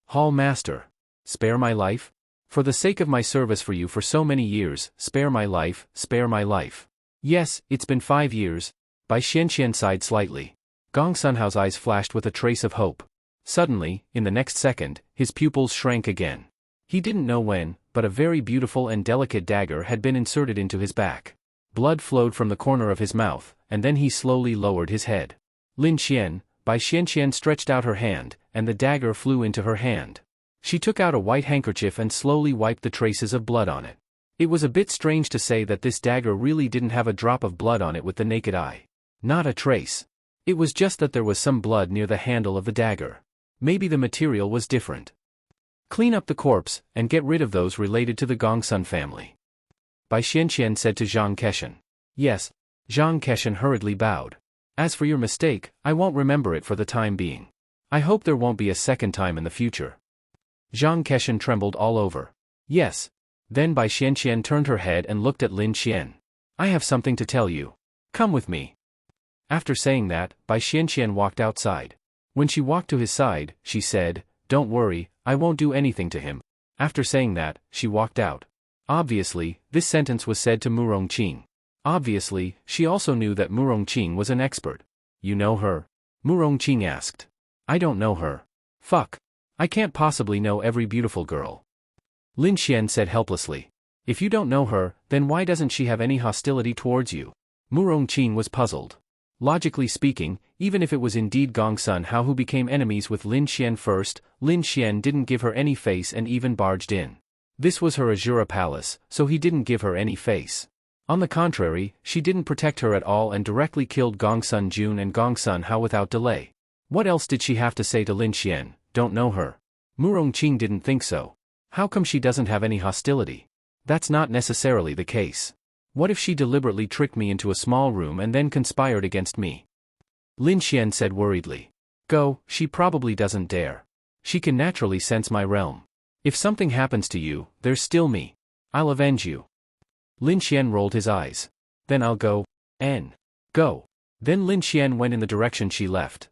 Hall Master. Spare my life? For the sake of my service for you for so many years, spare my life, spare my life. Yes, it's been 5 years. Bai Xianxian sighed slightly. Gong Sun Hao's eyes flashed with a trace of hope. Suddenly, in the next second, his pupils shrank again. He didn't know when, but a very beautiful and delicate dagger had been inserted into his back. Blood flowed from the corner of his mouth, and then he slowly lowered his head. Lin Xian, Bai Xianxian stretched out her hand, and the dagger flew into her hand. She took out a white handkerchief and slowly wiped the traces of blood on it. It was a bit strange to say that this dagger really didn't have a drop of blood on it with the naked eye. Not a trace. It was just that there was some blood near the handle of the dagger. Maybe the material was different. Clean up the corpse, and get rid of those related to the Gongsun family. Bai Xianxian said to Zhang Keshan. Yes. Zhang Keshan hurriedly bowed. As for your mistake, I won't remember it for the time being. I hope there won't be a second time in the future. Zhang Keshan trembled all over. Yes. Then Bai Xianxian turned her head and looked at Lin Xian. I have something to tell you. Come with me. After saying that, Bai Xianxian walked outside. When she walked to his side, she said, Don't worry, I won't do anything to him. After saying that, she walked out. Obviously, this sentence was said to Murong Qing. Obviously, she also knew that Murong Qing was an expert. You know her? Murong Qing asked. I don't know her. Fuck. I can't possibly know every beautiful girl. Lin Xian said helplessly. If you don't know her, then why doesn't she have any hostility towards you? Murong Qing was puzzled. Logically speaking, even if it was indeed Gong Sun Hao who became enemies with Lin Xian first, Lin Xian didn't give her any face and even barged in. This was her Azura palace, so he didn't give her any face. On the contrary, she didn't protect her at all and directly killed Gong Sun Jun and Gong Sun Hao without delay. What else did she have to say to Lin Xian? Don't know her. Murong Qing didn't think so. How come she doesn't have any hostility? That's not necessarily the case. What if she deliberately tricked me into a small room and then conspired against me? Lin Xian said worriedly. Go, she probably doesn't dare. She can naturally sense my realm. If something happens to you, there's still me. I'll avenge you. Lin Xian rolled his eyes. Then I'll go. Go. Then Lin Xian went in the direction she left.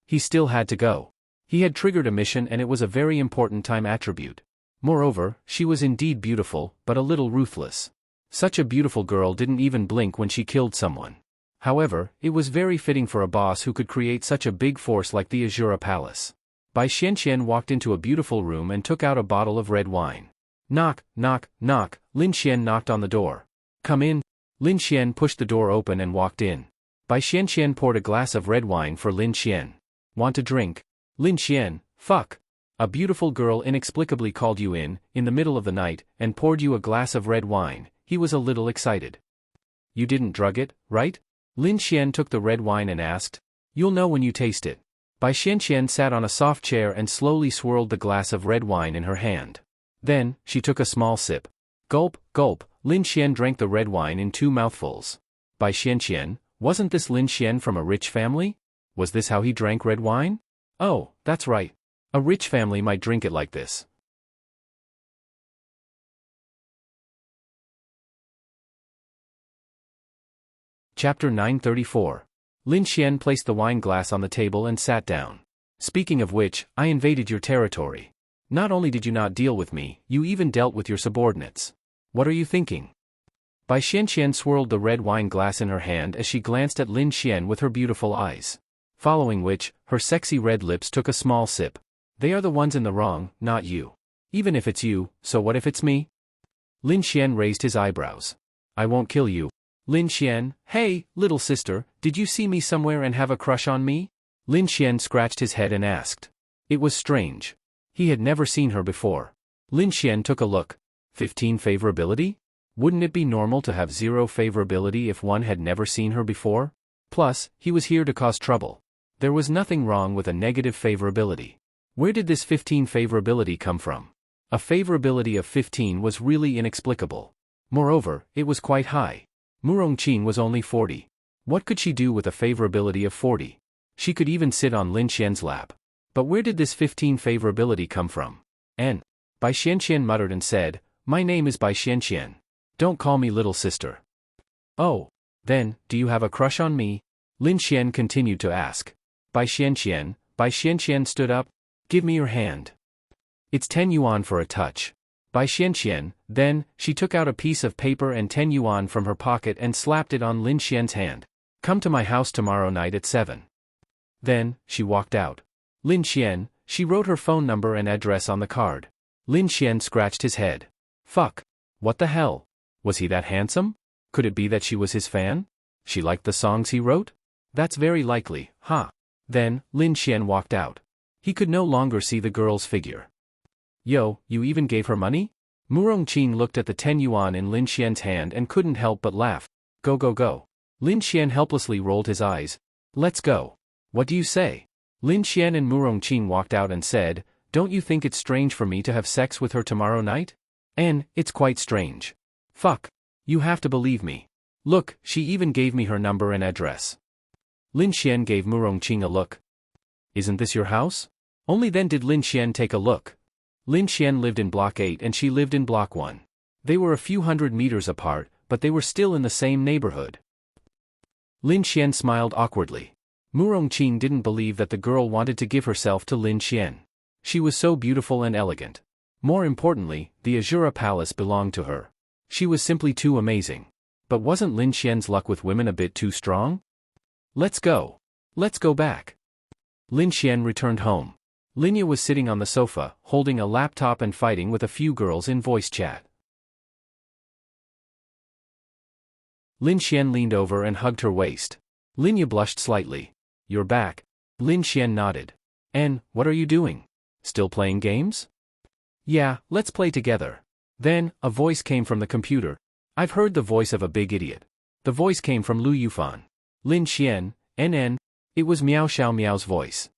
He still had to go. He had triggered a mission and it was a very important time attribute. Moreover, she was indeed beautiful, but a little ruthless. Such a beautiful girl didn't even blink when she killed someone. However, it was very fitting for a boss who could create such a big force like the Azura Palace. Bai Xianxian walked into a beautiful room and took out a bottle of red wine. Knock, knock, knock, Lin Xian knocked on the door. Come in. Lin Xian pushed the door open and walked in. Bai Xianxian poured a glass of red wine for Lin Xian. Want a drink? Lin Xian, fuck. A beautiful girl inexplicably called you in the middle of the night, and poured you a glass of red wine. He was a little excited. You didn't drug it, right? Lin Xian took the red wine and asked. You'll know when you taste it. Bai Xianxian sat on a soft chair and slowly swirled the glass of red wine in her hand. Then, she took a small sip. Gulp, gulp, Lin Xian drank the red wine in 2 mouthfuls. Bai Xianxian, wasn't this Lin Xian from a rich family? Was this how he drank red wine? Oh, that's right. A rich family might drink it like this. Chapter 934. Lin Xian placed the wine glass on the table and sat down. Speaking of which, I invaded your territory. Not only did you not deal with me, you even dealt with your subordinates. What are you thinking? Bai Xianxian swirled the red wine glass in her hand as she glanced at Lin Xian with her beautiful eyes. Following which, her sexy red lips took a small sip. They are the ones in the wrong, not you. Even if it's you, so what if it's me? Lin Xian raised his eyebrows. I won't kill you. Lin Xian, hey, little sister, did you see me somewhere and have a crush on me? Lin Xian scratched his head and asked. It was strange. He had never seen her before. Lin Xian took a look. 15 favorability? Wouldn't it be normal to have 0 favorability if one had never seen her before? Plus, he was here to cause trouble. There was nothing wrong with a negative favorability. Where did this 15 favorability come from? A favorability of 15 was really inexplicable. Moreover, it was quite high. Murong Qing was only 40. What could she do with a favorability of 40? She could even sit on Lin Xian's lap. But where did this 15 favorability come from? And Bai Xianxian muttered and said, "My name is Bai Xianxian. Don't call me little sister." "Oh. Then, do you have a crush on me?" Lin Xian continued to ask. Bai Xianxian stood up. "Give me your hand. It's 10 yuan for a touch." Bai Xianxian, then, she took out a piece of paper and 10 yuan from her pocket and slapped it on Lin Xian's hand. "Come to my house tomorrow night at 7. Then, she walked out. Lin Xian, she wrote her phone number and address on the card. Lin Xian scratched his head. Fuck. What the hell? Was he that handsome? Could it be that she was his fan? She liked the songs he wrote? That's very likely, huh? Then, Lin Xian walked out. He could no longer see the girl's figure. Yo, you even gave her money? Murong Qin looked at the 10 yuan in Lin Xian's hand and couldn't help but laugh. Go go go. Lin Xian helplessly rolled his eyes. Let's go. What do you say? Lin Xian and Murong Qin walked out and said, don't you think it's strange for me to have sex with her tomorrow night? And, it's quite strange. Fuck. You have to believe me. Look, she even gave me her number and address. Lin Xian gave Murong Qin a look. Isn't this your house? Only then did Lin Xian take a look. Lin Xian lived in Block 8 and she lived in Block 1. They were a few hundred meters apart, but they were still in the same neighborhood. Lin Xian smiled awkwardly. Murong Qin didn't believe that the girl wanted to give herself to Lin Xian. She was so beautiful and elegant. More importantly, the Azura Palace belonged to her. She was simply too amazing. But wasn't Lin Xian's luck with women a bit too strong? Let's go. Let's go back. Lin Xian returned home. Linya was sitting on the sofa, holding a laptop and fighting with a few girls in voice chat. Lin Xian leaned over and hugged her waist. Linya blushed slightly. You're back. Lin Xian nodded. And, what are you doing? Still playing games? Yeah, let's play together. Then, a voice came from the computer. I've heard the voice of a big idiot. The voice came from Lu Yufan. Lin Xian, NN. It was Miao Xiao Miao's voice.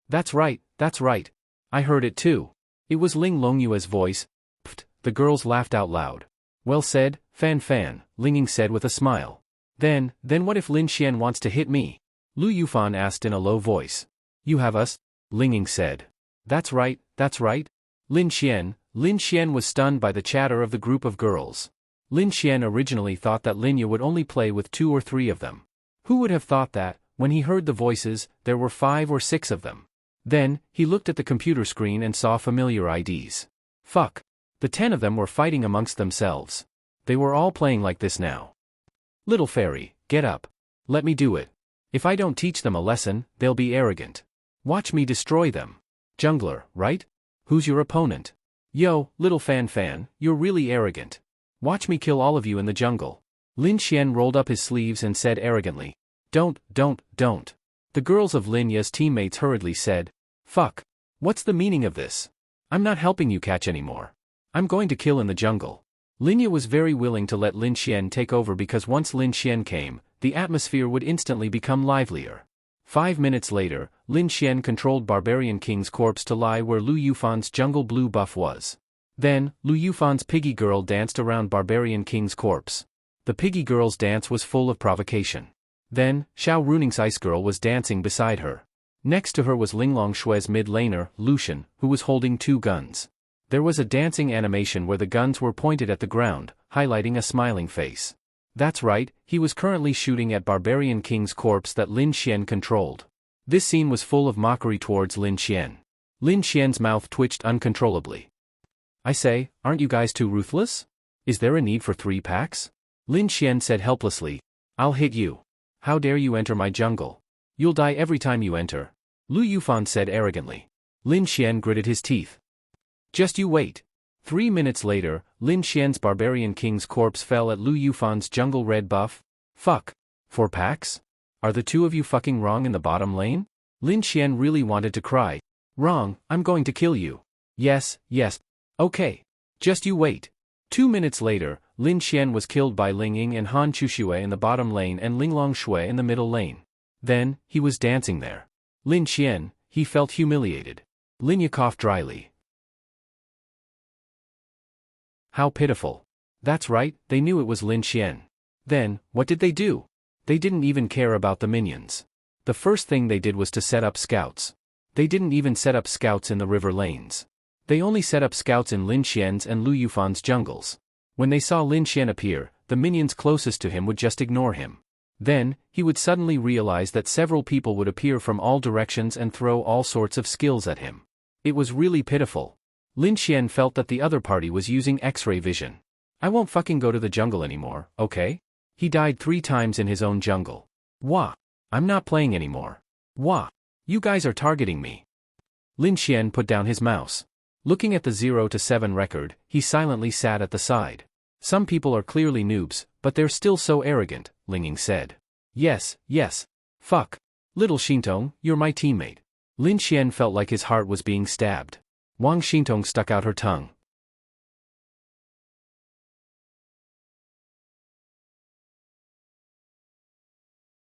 That's right, that's right. I heard it too. It was Ling Longyue's voice. Pfft, the girls laughed out loud. Well said, Fan Fan, Linging said with a smile. Then what if Lin Xian wants to hit me? Lu Yufan asked in a low voice. You have us? Linging said. That's right, that's right. Lin Xian was stunned by the chatter of the group of girls. Lin Xian originally thought that Linya would only play with 2 or 3 of them. Who would have thought that, when he heard the voices, there were 5 or 6 of them? Then, he looked at the computer screen and saw familiar IDs. Fuck. The 10 of them were fighting amongst themselves. They were all playing like this now. Little fairy, get up. Let me do it. If I don't teach them a lesson, they'll be arrogant. Watch me destroy them. Jungler, right? Who's your opponent? Yo, little Fan, you're really arrogant. Watch me kill all of you in the jungle. Lin Xian rolled up his sleeves and said arrogantly. Don't. The girls of Linya's teammates hurriedly said. Fuck. What's the meaning of this? I'm not helping you catch anymore. I'm going to kill in the jungle. Linya was very willing to let Lin Xian take over because once Lin Xian came, the atmosphere would instantly become livelier. 5 minutes later, Lin Xian controlled Barbarian King's corpse to lie where Lu Yufan's jungle blue buff was. Then, Lu Yufan's piggy girl danced around Barbarian King's corpse. The piggy girl's dance was full of provocation. Then, Xiao Runing's ice girl was dancing beside her. Next to her was Linglong Shue's mid-laner, Lucian, who was holding 2 guns. There was a dancing animation where the guns were pointed at the ground, highlighting a smiling face. That's right, he was currently shooting at Barbarian King's corpse that Lin Xian controlled. This scene was full of mockery towards Lin Xian. Lin Xian's mouth twitched uncontrollably. I say, aren't you guys too ruthless? Is there a need for 3 packs? Lin Xian said helplessly. I'll hit you. How dare you enter my jungle? You'll die every time you enter. Lu Yufan said arrogantly. Lin Xian gritted his teeth. Just you wait. 3 minutes later, Lin Xian's Barbarian King's corpse fell at Lu Yufan's jungle red buff. Fuck. 4 packs? Are the 2 of you fucking wrong in the bottom lane? Lin Xian really wanted to cry. Wrong, I'm going to kill you. Yes. Okay. Just you wait. 2 minutes later, Lin Xian was killed by Ling Ying and Han Chuxue in the bottom lane and Linglong Shui in the middle lane. Then, he was dancing there. Lin Xian, he felt humiliated. Linya coughed dryly. How pitiful. That's right, they knew it was Lin Xian. Then, what did they do? They didn't even care about the minions. The first thing they did was to set up scouts. They didn't even set up scouts in the river lanes. They only set up scouts in Lin Xian's and Lu Yufan's jungles. When they saw Lin Xian appear, the minions closest to him would just ignore him. Then, he would suddenly realize that several people would appear from all directions and throw all sorts of skills at him. It was really pitiful. Lin Xian felt that the other party was using X-ray vision. I won't fucking go to the jungle anymore, okay? He died 3 times in his own jungle. Wah! I'm not playing anymore. Wah! You guys are targeting me. Lin Xian put down his mouse. Looking at the 0 to 7 record, he silently sat at the side. Some people are clearly noobs, but they're still so arrogant, Ling Ying said. Yes. Fuck. Little Xintong, you're my teammate. Lin Xian felt like his heart was being stabbed. Wang Xintong stuck out her tongue.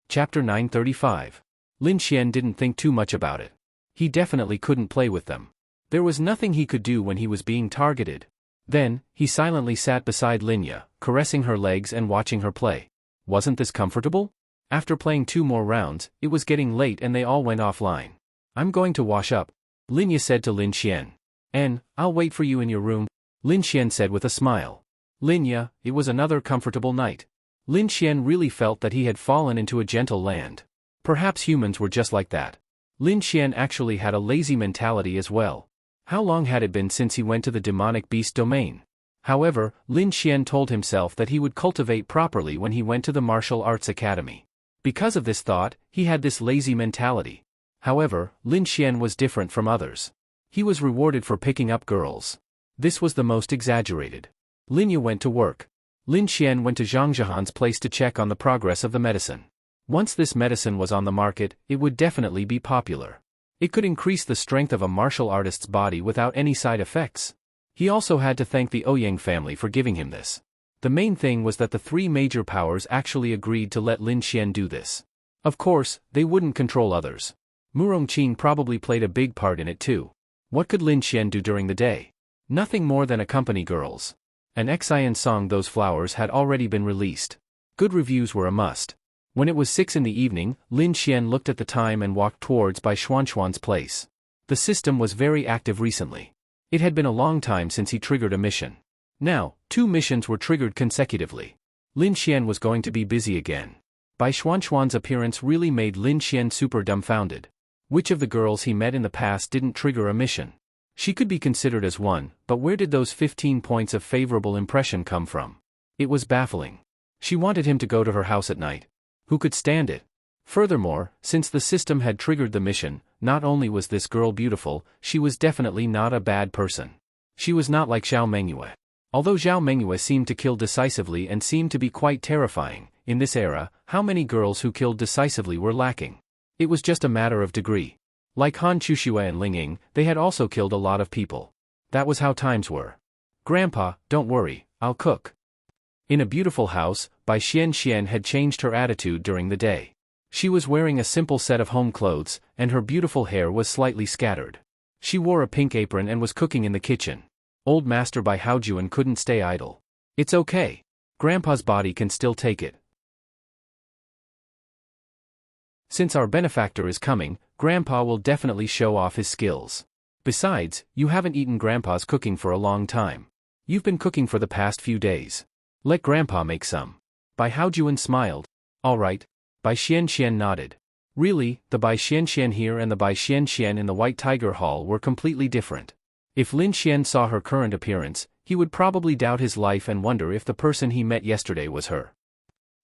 Chapter 935. Lin Xian didn't think too much about it. He definitely couldn't play with them. There was nothing he could do when he was being targeted. Then, he silently sat beside Linya, caressing her legs and watching her play. Wasn't this comfortable? After playing 2 more rounds, it was getting late and they all went offline. I'm going to wash up, Linya said to Lin Xian. And, I'll wait for you in your room, Lin Xian said with a smile. Linya, it was another comfortable night. Lin Xian really felt that he had fallen into a gentle land. Perhaps humans were just like that. Lin Xian actually had a lazy mentality as well. How long had it been since he went to the demonic beast domain? However, Lin Xian told himself that he would cultivate properly when he went to the martial arts academy. Because of this thought, he had this lazy mentality. However, Lin Xian was different from others. He was rewarded for picking up girls. This was the most exaggerated. Linya went to work. Lin Xian went to Zhang Zhihan's place to check on the progress of the medicine. Once this medicine was on the market, it would definitely be popular. It could increase the strength of a martial artist's body without any side effects. He also had to thank the Ouyang family for giving him this. The main thing was that the 3 major powers actually agreed to let Lin Xian do this. Of course, they wouldn't control others. Murongqing probably played a big part in it too. What could Lin Xian do during the day? Nothing more than accompany girls. An Xian song Those Flowers had already been released. Good reviews were a must. When it was 6 in the evening, Lin Xian looked at the time and walked towards Bai Xuanxuan's place. The system was very active recently. It had been a long time since he triggered a mission. Now, 2 missions were triggered consecutively. Lin Xian was going to be busy again. Bai Xuanxuan's appearance really made Lin Xian super dumbfounded. Which of the girls he met in the past didn't trigger a mission? She could be considered as one, but where did those 15 points of favorable impression come from? It was baffling. She wanted him to go to her house at night. Who could stand it? Furthermore, since the system had triggered the mission, not only was this girl beautiful, she was definitely not a bad person. She was not like Zhao Mengyue. Although Zhao Mengyue seemed to kill decisively and seemed to be quite terrifying, in this era, how many girls who killed decisively were lacking? It was just a matter of degree. Like Han Chuxue and Ling Ying, they had also killed a lot of people. That was how times were. Grandpa, don't worry, I'll cook. In a beautiful house, Bai Xian had changed her attitude during the day. She was wearing a simple set of home clothes, and her beautiful hair was slightly scattered. She wore a pink apron and was cooking in the kitchen. Old Master Bai Haojuan couldn't stay idle. It's okay. Grandpa's body can still take it. Since our benefactor is coming, Grandpa will definitely show off his skills. Besides, you haven't eaten Grandpa's cooking for a long time. You've been cooking for the past few days. Let Grandpa make some. Bai Haojuan smiled. All right. Bai Xian nodded. Really, the Bai Xian here and the Bai Xian in the White Tiger Hall were completely different. If Lin Xian saw her current appearance, he would probably doubt his life and wonder if the person he met yesterday was her.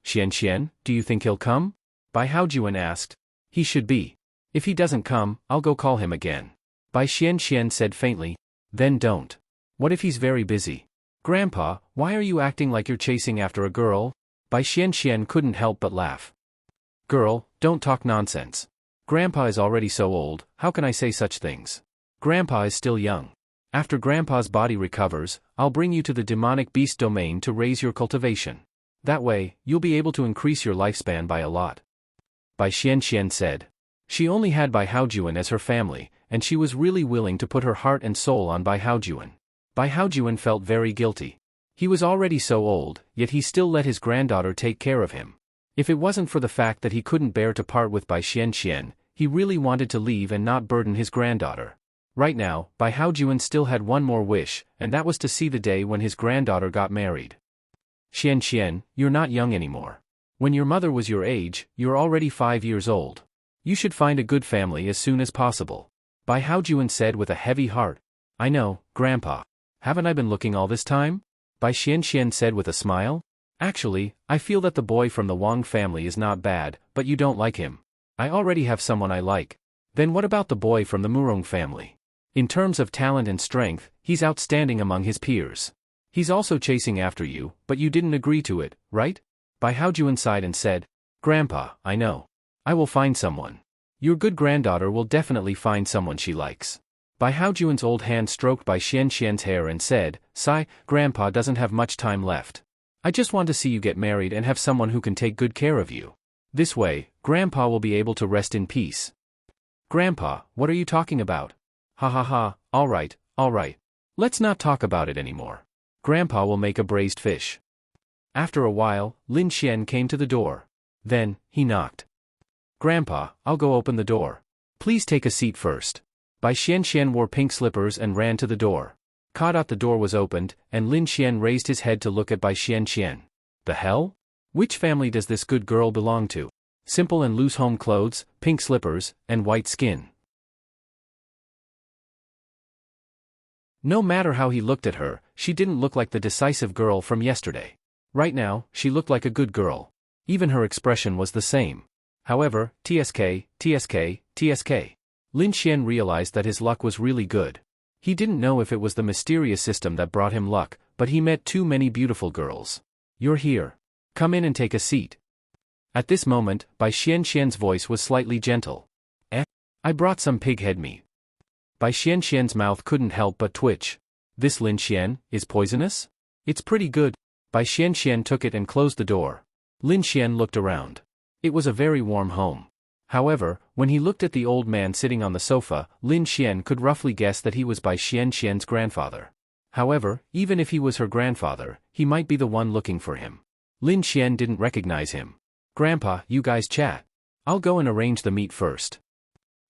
Xian, do you think he'll come? Bai Haojuan asked. He should be. If he doesn't come, I'll go call him again. Bai Xian said faintly. Then don't. What if he's very busy? Grandpa, why are you acting like you're chasing after a girl? Bai Xian couldn't help but laugh. Girl, don't talk nonsense. Grandpa is already so old, how can I say such things? Grandpa is still young. After Grandpa's body recovers, I'll bring you to the demonic beast domain to raise your cultivation. That way, you'll be able to increase your lifespan by a lot. Bai Xian said. She only had Bai Haojuan as her family, and she was really willing to put her heart and soul on Bai Haojuan. Bai Haojuan felt very guilty. He was already so old, yet he still let his granddaughter take care of him. If it wasn't for the fact that he couldn't bear to part with Bai Xianxian, he really wanted to leave and not burden his granddaughter. Right now, Bai Haojuan still had one more wish, and that was to see the day when his granddaughter got married. Xianxian, you're not young anymore. When your mother was your age, you're already 5 years old. You should find a good family as soon as possible. Bai Haojuan said with a heavy heart. I know, Grandpa. Haven't I been looking all this time? Bai Xianxian said with a smile. Actually, I feel that the boy from the Wang family is not bad, but you don't like him. I already have someone I like. Then what about the boy from the Murong family? In terms of talent and strength, he's outstanding among his peers. He's also chasing after you, but you didn't agree to it, right? Bai Haojuan sighed and said, Grandpa, I know. I will find someone. Your good granddaughter will definitely find someone she likes. Bai Haojuan's old hand stroked Bai Xianxian's hair and said, Sigh, Grandpa doesn't have much time left. I just want to see you get married and have someone who can take good care of you. This way, Grandpa will be able to rest in peace. Grandpa, what are you talking about? Ha ha ha, all right. Let's not talk about it anymore. Grandpa will make a braised fish. After a while, Lin Xian came to the door. Then, he knocked. Grandpa, I'll go open the door. Please take a seat first. Bai Xianxian wore pink slippers and ran to the door. Caught out the door was opened, and Lin Xian raised his head to look at Bai Xianxian. The hell? Which family does this good girl belong to? Simple and loose home clothes, pink slippers, and white skin. No matter how he looked at her, she didn't look like the decisive girl from yesterday. Right now, she looked like a good girl. Even her expression was the same. However, TSK. Lin Xian realized that his luck was really good. He didn't know if it was the mysterious system that brought him luck, but he met too many beautiful girls. You're here. Come in and take a seat. At this moment, Bai Xianxian's voice was slightly gentle. I brought some pig head meat. Bai Xianxian's mouth couldn't help but twitch. This Lin Xian is poisonous? It's pretty good. Bai Xianxian took it and closed the door. Lin Xian looked around. It was a very warm home. However, when he looked at the old man sitting on the sofa, Lin Xian could roughly guess that he was Bai Xianxian's grandfather. However, even if he was her grandfather, he might be the one looking for him. Lin Xian didn't recognize him. Grandpa, you guys chat. I'll go and arrange the meat first.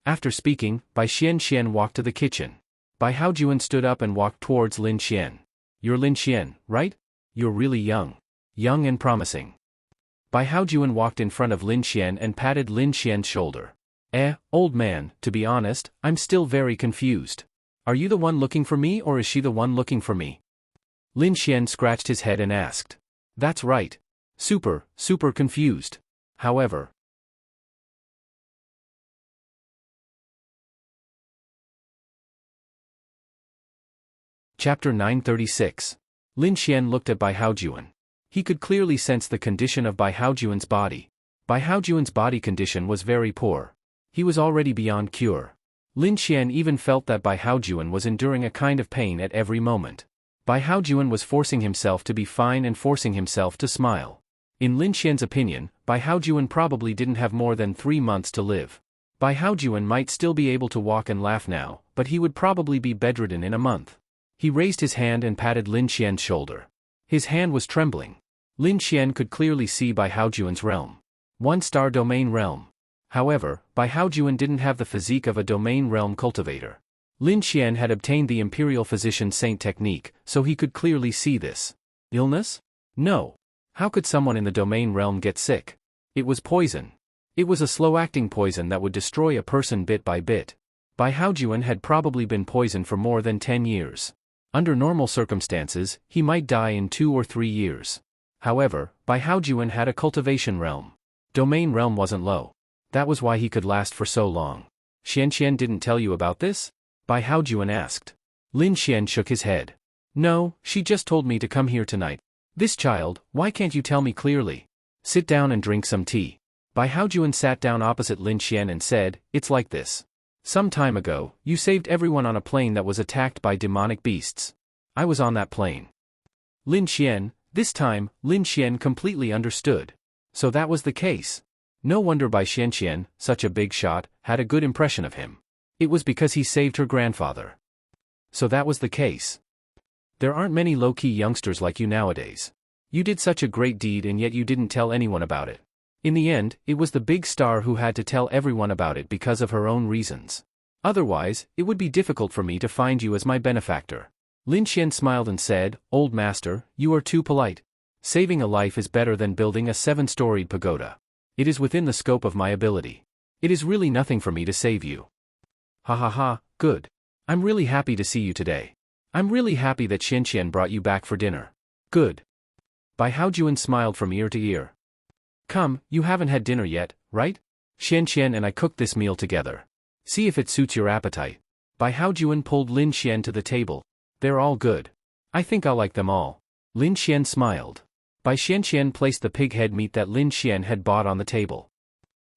After speaking, Bai Xianxian walked to the kitchen. Bai Haojuan stood up and walked towards Lin Xian. You're Lin Xian, right? You're really young. Young and promising. Bai Haojuan walked in front of Lin Xian and patted Lin Xian's shoulder. Old man, to be honest, I'm still very confused. Are you the one looking for me or is she the one looking for me? Lin Xian scratched his head and asked. That's right. Super confused. However. Chapter 936. Lin Xian looked at Bai Haojuan. He could clearly sense the condition of Bai Haojuan's body. Bai Haojuan's body condition was very poor. He was already beyond cure. Lin Xian even felt that Bai Haojuan was enduring a kind of pain at every moment. Bai Haojuan was forcing himself to be fine and forcing himself to smile. In Lin Xian's opinion, Bai Haojuan probably didn't have more than 3 months to live. Bai Haojuan might still be able to walk and laugh now, but he would probably be bedridden in a month. He raised his hand and patted Lin Xian's shoulder. His hand was trembling. Lin Xian could clearly see Bai Haojuan's realm. 1-star domain realm. However, Bai Haojuan didn't have the physique of a domain realm cultivator. Lin Xian had obtained the Imperial Physician Saint technique, so he could clearly see this. Illness? No. How could someone in the domain realm get sick? It was poison. It was a slow-acting poison that would destroy a person bit by bit. Bai Haojuan had probably been poisoned for more than 10 years. Under normal circumstances, he might die in 2 or 3 years. However, Bai Haojuan had a cultivation realm. Domain realm wasn't low. That was why he could last for so long. Xianxian didn't tell you about this? Bai Haojuan asked. Lin Xian shook his head. No, she just told me to come here tonight. This child, why can't you tell me clearly? Sit down and drink some tea. Bai Haojuan sat down opposite Lin Xian and said, It's like this. Some time ago, you saved everyone on a plane that was attacked by demonic beasts. I was on that plane. Lin Xian, this time, Lin Xian completely understood. So that was the case. No wonder Bai Xianxian, such a big shot, had a good impression of him. It was because he saved her grandfather. So that was the case. There aren't many low-key youngsters like you nowadays. You did such a great deed and yet you didn't tell anyone about it. In the end, it was the big star who had to tell everyone about it because of her own reasons. Otherwise, it would be difficult for me to find you as my benefactor. Lin Xian smiled and said, Old master, you are too polite. Saving a life is better than building a 7-storied pagoda. It is within the scope of my ability. It is really nothing for me to save you. Ha ha ha, good. I'm really happy to see you today. I'm really happy that Xian brought you back for dinner. Good. Bai Haojuan smiled from ear to ear. Come, you haven't had dinner yet, right? Xian and I cooked this meal together. See if it suits your appetite. Bai Haojuan pulled Lin Xian to the table. They're all good. I think I'll like them all. Lin Xian smiled. Bai Xian placed the pig head meat that Lin Xian had bought on the table.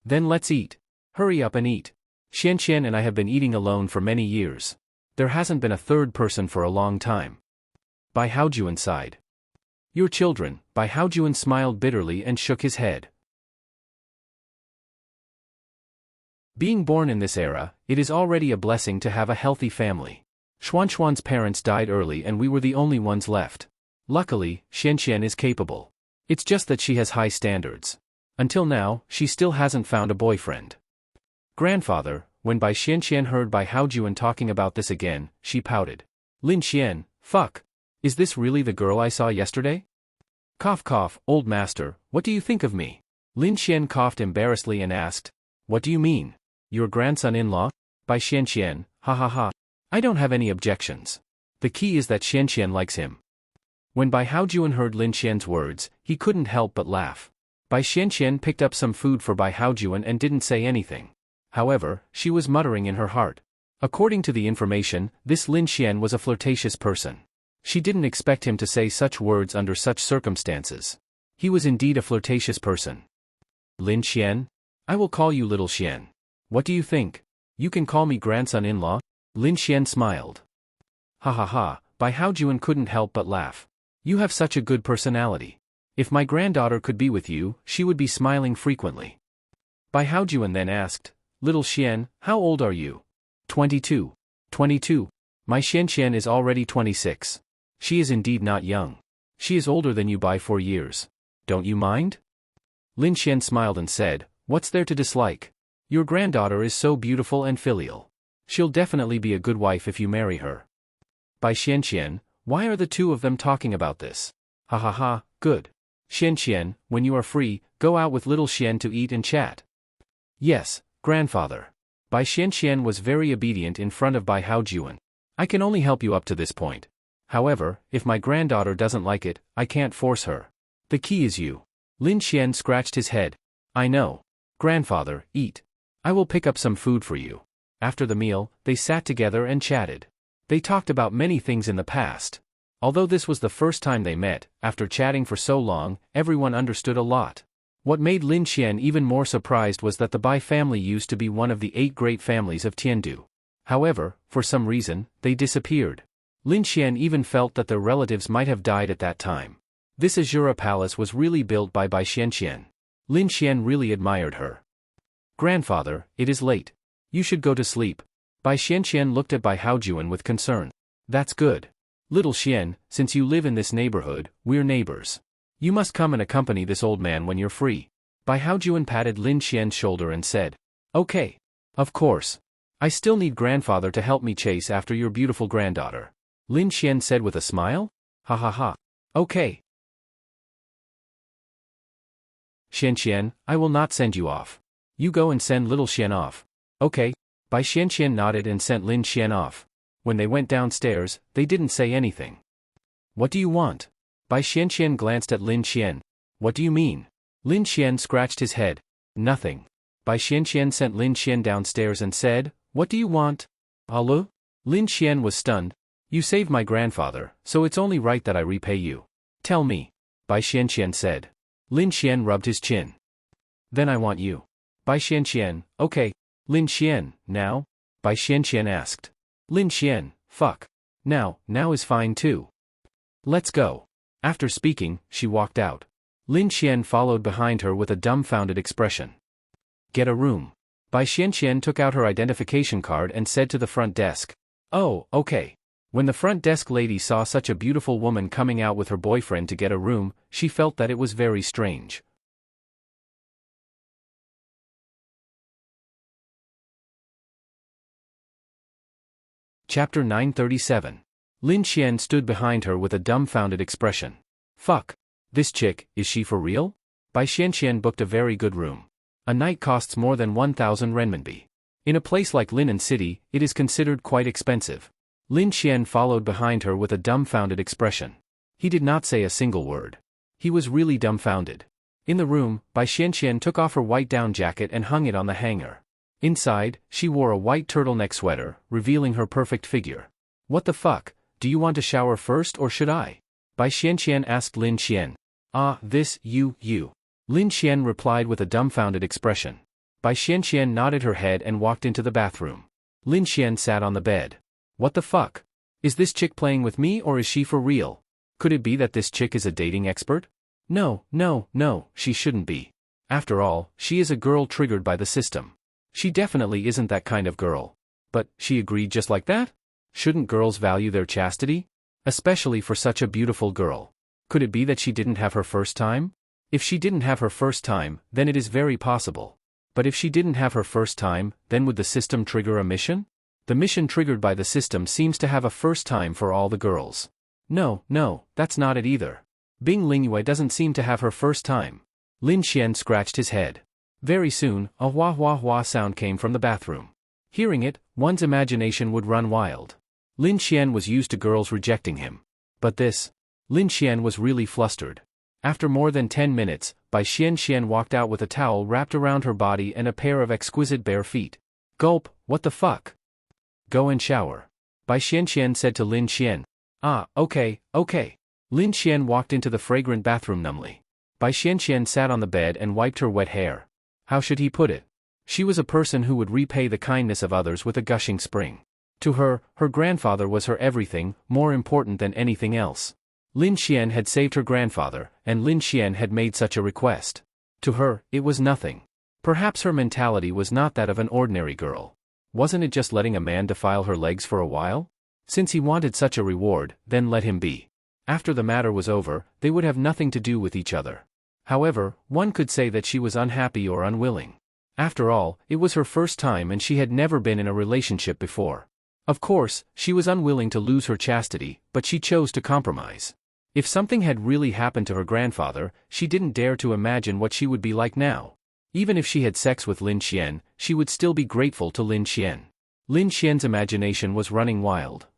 Then let's eat. Hurry up and eat. Xian and I have been eating alone for many years. There hasn't been a third person for a long time. Bai Haojuan sighed. Your children. Bai Haojuan smiled bitterly and shook his head. Being born in this era, it is already a blessing to have a healthy family. Xuan's parents died early and we were the only ones left. Luckily, Xian is capable. It's just that she has high standards. Until now, she still hasn't found a boyfriend. Grandfather, when Bai Xian heard Bai Haojuan talking about this again, she pouted. Lin Xian, fuck. Is this really the girl I saw yesterday? Cough cough, old master, what do you think of me? Lin Xian coughed embarrassedly and asked. What do you mean? Your grandson-in-law? Bai Xian, ha ha ha. I don't have any objections. The key is that Xian likes him. When Bai Haojuan heard Lin Xian's words, he couldn't help but laugh. Bai Xian picked up some food for Bai Haojuan and didn't say anything. However, she was muttering in her heart. According to the information, this Lin Xian was a flirtatious person. She didn't expect him to say such words under such circumstances. He was indeed a flirtatious person. Lin Xian? I will call you Little Xian. What do you think? You can call me grandson-in-law? Lin Xian smiled. Ha ha ha, Bai Haojuan couldn't help but laugh. You have such a good personality. If my granddaughter could be with you, she would be smiling frequently. Bai Haojuan then asked, Little Xian, how old are you? 22. 22. My Xian is already 26. She is indeed not young. She is older than you by 4 years. Don't you mind? Lin Xian smiled and said, What's there to dislike? Your granddaughter is so beautiful and filial. She'll definitely be a good wife if you marry her. Bai Xian, why are the two of them talking about this? Ha ha ha, good. Xian, when you are free, go out with Little Xian to eat and chat. Yes, grandfather. Bai Xian was very obedient in front of Bai Haojuan. I can only help you up to this point. However, if my granddaughter doesn't like it, I can't force her. The key is you. Lin Xian scratched his head. I know. Grandfather, eat. I will pick up some food for you. After the meal, they sat together and chatted. They talked about many things in the past. Although this was the first time they met, after chatting for so long, everyone understood a lot. What made Lin Xian even more surprised was that the Bai family used to be one of the 8 great families of Tiandu. However, for some reason, they disappeared. Lin Xian even felt that their relatives might have died at that time. This Azura palace was really built by Bai Xian. Lin Xian really admired her. Grandfather, it is late. You should go to sleep. Bai Xian looked at Bai Haojuan with concern. That's good. Little Xian, since you live in this neighborhood, we're neighbors. You must come and accompany this old man when you're free. Bai Haojuan patted Lin Xian's shoulder and said. Okay. Of course. I still need grandfather to help me chase after your beautiful granddaughter. Lin Xian said with a smile. Ha ha ha. Okay. Xian, I will not send you off. You go and send Little Xian off. Okay. Bai Xian nodded and sent Lin Xian off. When they went downstairs, they didn't say anything. What do you want? Bai Xian glanced at Lin Xian. What do you mean? Lin Xian scratched his head. Nothing. Bai Xian sent Lin Xian downstairs and said, What do you want? Alu? Lin Xian was stunned. You saved my grandfather, so it's only right that I repay you. Tell me. Bai Xian said. Lin Xian rubbed his chin. Then I want you. Bai Xian, okay. Lin Xian, now? Bai Xian asked. Lin Xian, fuck. Now is fine too. Let's go. After speaking, she walked out. Lin Xian followed behind her with a dumbfounded expression. Get a room. Bai Xian took out her identification card and said to the front desk. Oh, okay. When the front desk lady saw such a beautiful woman coming out with her boyfriend to get a room, she felt that it was very strange. Chapter 937. Lin Xian stood behind her with a dumbfounded expression. Fuck. This chick, is she for real? Bai Xianxian booked a very good room. A night costs more than 1,000 renminbi. In a place like Linen City, it is considered quite expensive. Lin Xian followed behind her with a dumbfounded expression. He did not say a single word. He was really dumbfounded. In the room, Bai Xianxian took off her white down jacket and hung it on the hanger. Inside, she wore a white turtleneck sweater, revealing her perfect figure. What the fuck, do you want to shower first or should I? Bai Xianxian asked Lin Xian. You. Lin Xian replied with a dumbfounded expression. Bai Xianxian nodded her head and walked into the bathroom. Lin Xian sat on the bed. What the fuck? Is this chick playing with me or is she for real? Could it be that this chick is a dating expert? No, she shouldn't be. After all, she is a girl triggered by the system. She definitely isn't that kind of girl. But, she agreed just like that? Shouldn't girls value their chastity? Especially for such a beautiful girl. Could it be that she didn't have her first time? If she didn't have her first time, then it is very possible. But if she didn't have her first time, then would the system trigger a mission? The mission triggered by the system seems to have a first time for all the girls. No, that's not it either. Bing Lingyue doesn't seem to have her first time. Lin Xian scratched his head. Very soon, a wah sound came from the bathroom. Hearing it, one's imagination would run wild. Lin Xian was used to girls rejecting him. But this? Lin Xian was really flustered. After more than 10 minutes, Bai Xianxian walked out with a towel wrapped around her body and a pair of exquisite bare feet. Gulp, what the fuck? Go and shower. Bai Xianxian said to Lin Xian. Okay. Lin Xian walked into the fragrant bathroom numbly. Bai Xianxian sat on the bed and wiped her wet hair. How should he put it? She was a person who would repay the kindness of others with a gushing spring. To her, her grandfather was her everything, more important than anything else. Lin Xian had saved her grandfather, and Lin Xian had made such a request. To her, it was nothing. Perhaps her mentality was not that of an ordinary girl. Wasn't it just letting a man defile her legs for a while? Since he wanted such a reward, then let him be. After the matter was over, they would have nothing to do with each other. However, one could say that she was unhappy or unwilling. After all, it was her first time and she had never been in a relationship before. Of course, she was unwilling to lose her chastity, but she chose to compromise. If something had really happened to her grandfather, she didn't dare to imagine what she would be like now. Even if she had sex with Lin Xian, she would still be grateful to Lin Xian. Lin Xian's imagination was running wild.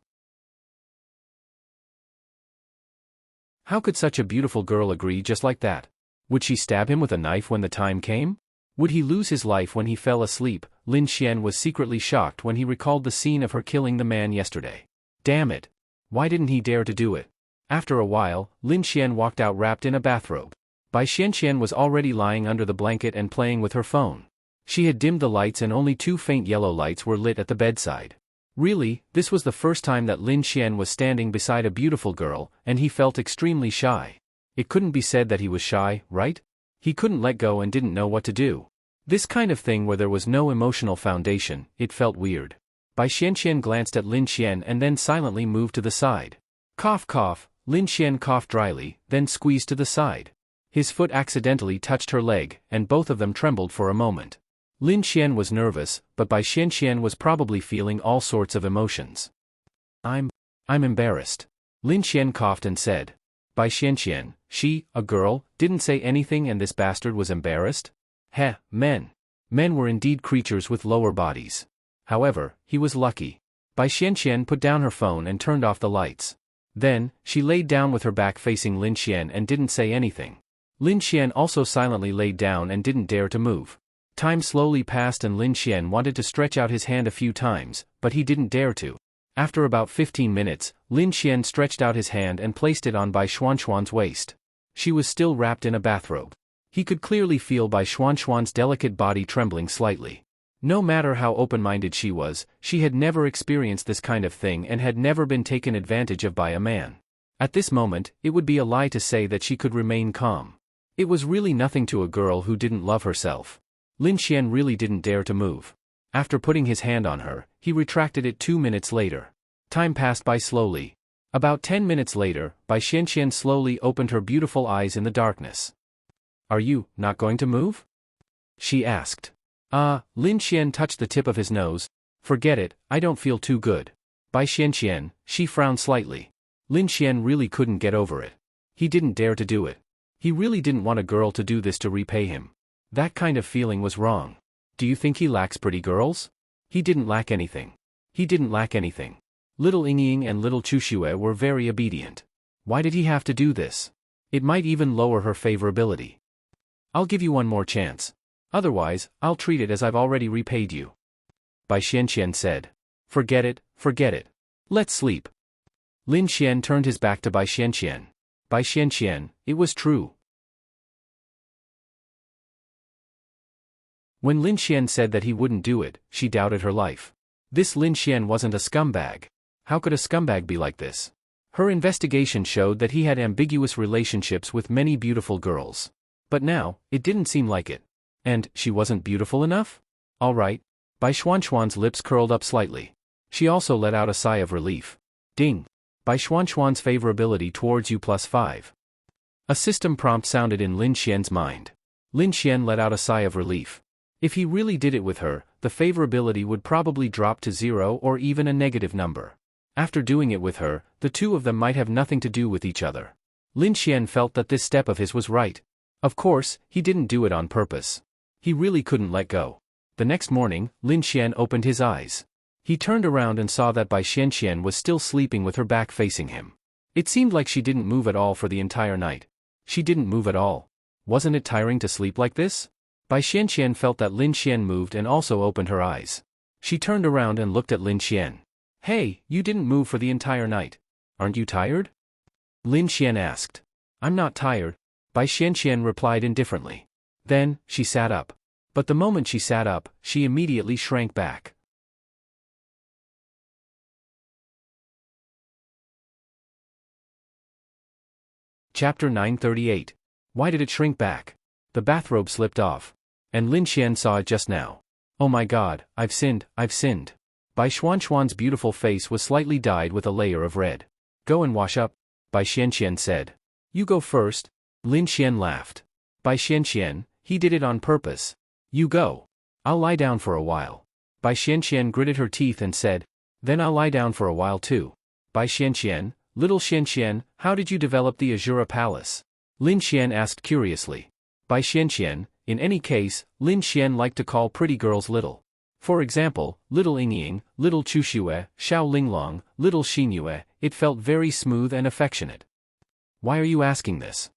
How could such a beautiful girl agree just like that? Would she stab him with a knife when the time came? Would he lose his life when he fell asleep? Lin Xian was secretly shocked when he recalled the scene of her killing the man yesterday. Damn it! Why didn't he dare to do it? After a while, Lin Xian walked out wrapped in a bathrobe. Bai Xianxian was already lying under the blanket and playing with her phone. She had dimmed the lights and only 2 faint yellow lights were lit at the bedside. Really, this was the first time that Lin Xian was standing beside a beautiful girl, and he felt extremely shy. It couldn't be said that he was shy, right? He couldn't let go and didn't know what to do. This kind of thing where there was no emotional foundation, it felt weird. Bai Xianxian glanced at Lin Xian and then silently moved to the side. Cough. Lin Xian coughed dryly, then squeezed to the side. His foot accidentally touched her leg, and both of them trembled for a moment. Lin Xian was nervous, but Bai Xianxian was probably feeling all sorts of emotions. I'm embarrassed. Lin Xian coughed and said. Bai Xianxian, she, a girl, didn't say anything and this bastard was embarrassed? Heh, men. Men were indeed creatures with lower bodies. However, he was lucky. Bai Xianxian put down her phone and turned off the lights. Then, she laid down with her back facing Lin Xian and didn't say anything. Lin Xian also silently laid down and didn't dare to move. Time slowly passed and Lin Xian wanted to stretch out his hand a few times, but he didn't dare to. After about 15 minutes, Lin Xian stretched out his hand and placed it on Bai Xuanxuan's waist. She was still wrapped in a bathrobe. He could clearly feel Bai Xuanxuan's delicate body trembling slightly. No matter how open-minded she was, she had never experienced this kind of thing and had never been taken advantage of by a man. At this moment, it would be a lie to say that she could remain calm. It was really nothing to a girl who didn't love herself. Lin Xian really didn't dare to move. After putting his hand on her, he retracted it 2 minutes later. Time passed by slowly. About 10 minutes later, Bai Xianxian slowly opened her beautiful eyes in the darkness. Are you not going to move? She asked. Lin Xian touched the tip of his nose. Forget it, I don't feel too good. Bai Xianxian, she frowned slightly. Lin Xian really couldn't get over it. He didn't dare to do it. He really didn't want a girl to do this to repay him. That kind of feeling was wrong. Do you think he lacks pretty girls? He didn't lack anything. He didn't lack anything. Little Yingying and little Chuxue were very obedient. Why did he have to do this? It might even lower her favorability. I'll give you one more chance. Otherwise, I'll treat it as I've already repaid you. Bai Xianxian said. Forget it, forget it. Let's sleep. Lin Xian turned his back to Bai Xianxian. Bai Xianxian, it was true. When Lin Xian said that he wouldn't do it, she doubted her life. This Lin Xian wasn't a scumbag. How could a scumbag be like this? Her investigation showed that he had ambiguous relationships with many beautiful girls. But now, it didn't seem like it. And, she wasn't beautiful enough? All right. Bai Xuanxuan's lips curled up slightly. She also let out a sigh of relief. Ding. Bai Xuanxuan's favorability towards you +5. A system prompt sounded in Lin Xian's mind. Lin Xian let out a sigh of relief. If he really did it with her, the favorability would probably drop to 0 or even a negative number. After doing it with her, the two of them might have nothing to do with each other. Lin Xian felt that this step of his was right. Of course, he didn't do it on purpose. He really couldn't let go. The next morning, Lin Xian opened his eyes. He turned around and saw that Bai Xianxian was still sleeping with her back facing him. It seemed like she didn't move at all for the entire night. She didn't move at all. Wasn't it tiring to sleep like this? Bai Xianxian felt that Lin Xian moved and also opened her eyes. She turned around and looked at Lin Xian. Hey, you didn't move for the entire night. Aren't you tired? Lin Xian asked. I'm not tired, Bai Xianxian replied indifferently. Then, she sat up. But the moment she sat up, she immediately shrank back. Chapter 938. Why did it shrink back? The bathrobe slipped off. And Lin Xian saw it just now. Oh my god, I've sinned, I've sinned. Bai Xuanxuan's beautiful face was slightly dyed with a layer of red. Go and wash up, Bai Xianxian said. You go first. Lin Xian laughed. Bai Xianxian, he did it on purpose. You go. I'll lie down for a while. Bai Xianxian gritted her teeth and said. Then I'll lie down for a while too. Bai Xianxian, little Xianxian, how did you develop the Azura Palace? Lin Xian asked curiously. Bai Xianxian, in any case, Lin Xian liked to call pretty girls little. For example, little Yingying, little Chuxue, Xiao Linglong, little Xinyue, it felt very smooth and affectionate. Why are you asking this?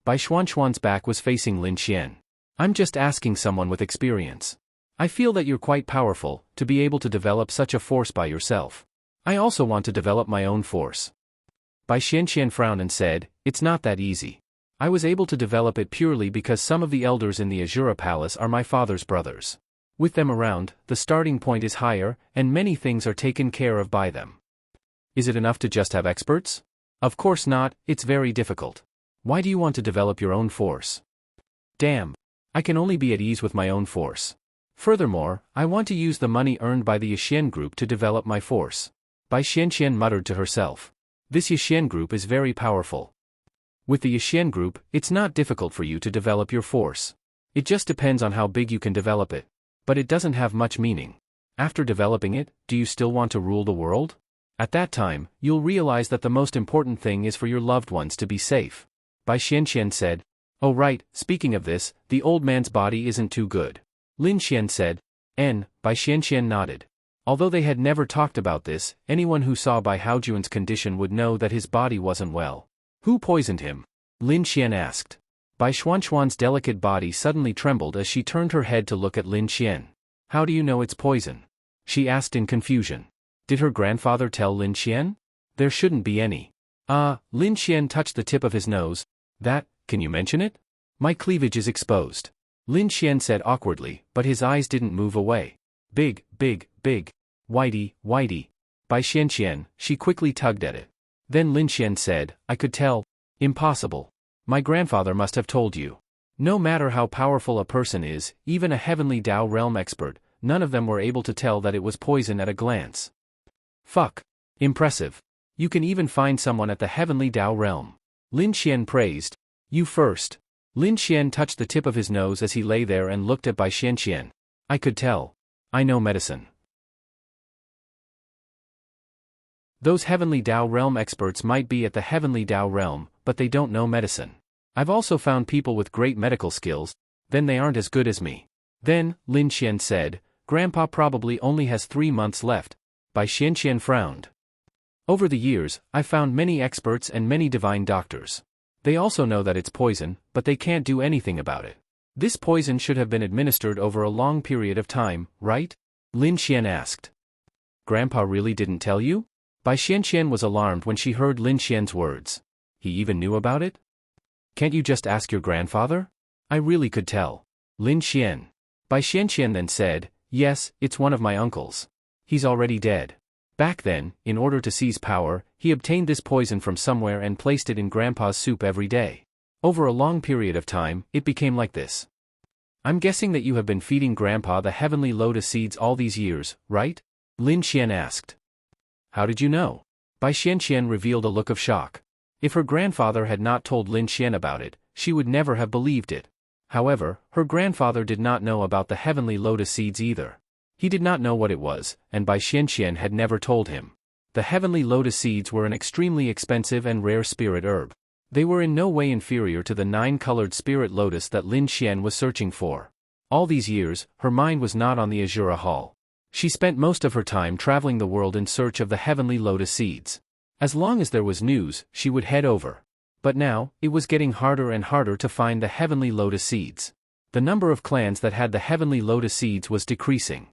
Bai Xuanxuan's back was facing Lin Xian. I'm just asking someone with experience. I feel that you're quite powerful, to be able to develop such a force by yourself. I also want to develop my own force. Bai Xianxian frowned and said, it's not that easy. I was able to develop it purely because some of the elders in the Azura Palace are my father's brothers. With them around, the starting point is higher, and many things are taken care of by them. Is it enough to just have experts? Of course not, it's very difficult. Why do you want to develop your own force? Damn. I can only be at ease with my own force. Furthermore, I want to use the money earned by the Yixian group to develop my force. Bai Xianxian muttered to herself. This Yixian group is very powerful. With the Yixian group, it's not difficult for you to develop your force. It just depends on how big you can develop it. But it doesn't have much meaning. After developing it, do you still want to rule the world? At that time, you'll realize that the most important thing is for your loved ones to be safe. Bai Xianxian said. Oh right, speaking of this, the old man's body isn't too good. Lin Xian said. Bai Xianxian nodded. Although they had never talked about this, anyone who saw Bai Haojuan's condition would know that his body wasn't well. Who poisoned him? Lin Xian asked. Bai Xuanxuan's delicate body suddenly trembled as she turned her head to look at Lin Xian. How do you know it's poison? She asked in confusion. Did her grandfather tell Lin Xian? There shouldn't be any. Lin Xian touched the tip of his nose. Can you mention it? My cleavage is exposed. Lin Xian said awkwardly, but his eyes didn't move away. Big. Whitey. Bai Xianxian, she quickly tugged at it. Then Lin Xian said, I could tell. Impossible. My grandfather must have told you. No matter how powerful a person is, even a heavenly Dao realm expert, none of them were able to tell that it was poison at a glance. Fuck. Impressive. You can even find someone at the heavenly Dao realm. Lin Xian praised. You first. Lin Xian touched the tip of his nose as he lay there and looked at Bai Xianxian. I could tell. I know medicine. Those Heavenly Tao Realm experts might be at the Heavenly Tao Realm, but they don't know medicine. I've also found people with great medical skills, then they aren't as good as me. Then, Lin Xian said, Grandpa probably only has 3 months left. Bai Xianqian frowned. Over the years, I've found many experts and many divine doctors. They also know that it's poison, but they can't do anything about it. This poison should have been administered over a long period of time, right? Lin Xian asked. Grandpa really didn't tell you? Bai Xianqian was alarmed when she heard Lin Xian's words. He even knew about it? Can't you just ask your grandfather? I really could tell. Lin Xian. Bai Xianqian then said, yes, it's one of my uncles. He's already dead. Back then, in order to seize power, he obtained this poison from somewhere and placed it in Grandpa's soup every day. Over a long period of time, it became like this. I'm guessing that you have been feeding Grandpa the heavenly lotus seeds all these years, right? Lin Xian asked. How did you know? Bai Xianqian revealed a look of shock. If her grandfather had not told Lin Xian about it, she would never have believed it. However, her grandfather did not know about the heavenly lotus seeds either. He did not know what it was, and Bai Xianqian had never told him. The heavenly lotus seeds were an extremely expensive and rare spirit herb. They were in no way inferior to the 9-colored spirit lotus that Lin Xian was searching for. All these years, her mind was not on the Azura Hall. She spent most of her time traveling the world in search of the heavenly lotus seeds. As long as there was news, she would head over. But now, it was getting harder and harder to find the heavenly lotus seeds. The number of clans that had the heavenly lotus seeds was decreasing.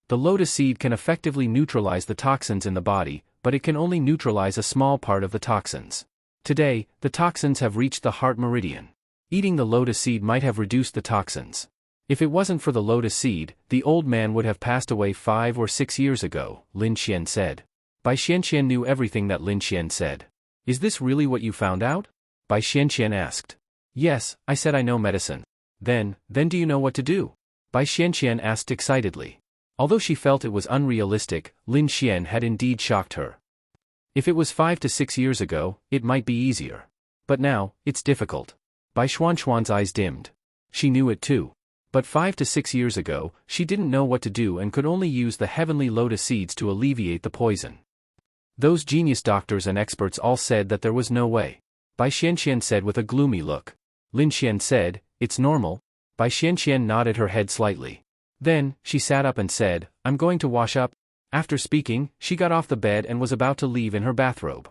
The lotus seed can effectively neutralize the toxins in the body, but it can only neutralize a small part of the toxins. Today, the toxins have reached the heart meridian. Eating the lotus seed might have reduced the toxins. If it wasn't for the lotus seed, the old man would have passed away 5 or 6 years ago, Lin Xian said. Bai Xianqian knew everything that Lin Xian said. Is this really what you found out? Bai Xianqian asked. Yes, I said I know medicine. Then do you know what to do? Bai Xianqian asked excitedly. Although she felt it was unrealistic, Lin Xian had indeed shocked her. If it was 5 to 6 years ago, it might be easier. But now, it's difficult. Bai Xuanxuan's eyes dimmed. She knew it too. But 5 to 6 years ago, she didn't know what to do and could only use the heavenly lotus seeds to alleviate the poison. Those genius doctors and experts all said that there was no way. Bai Xianqian said with a gloomy look. Lin Xian said, it's normal. Bai Xianqian nodded her head slightly. Then, she sat up and said, I'm going to wash up. After speaking, she got off the bed and was about to leave in her bathrobe.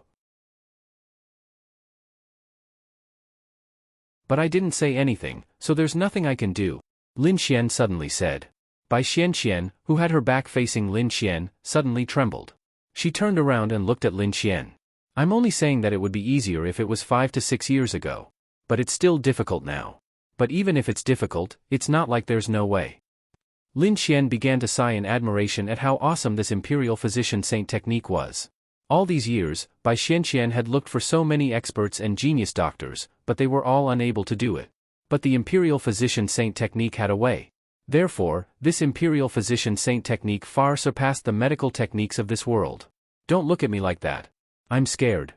But I didn't say anything, so there's nothing I can do, Lin Xian suddenly said. Bai Xianqian, who had her back facing Lin Xian, suddenly trembled. She turned around and looked at Lin Xian. I'm only saying that it would be easier if it was 5 to 6 years ago. But it's still difficult now. But even if it's difficult, it's not like there's no way. Lin Xian began to sigh in admiration at how awesome this imperial physician saint technique was. All these years, Bai Xianqian had looked for so many experts and genius doctors, but they were all unable to do it. But the imperial physician saint technique had a way. Therefore, this imperial physician saint technique far surpassed the medical techniques of this world. Don't look at me like that. I'm scared.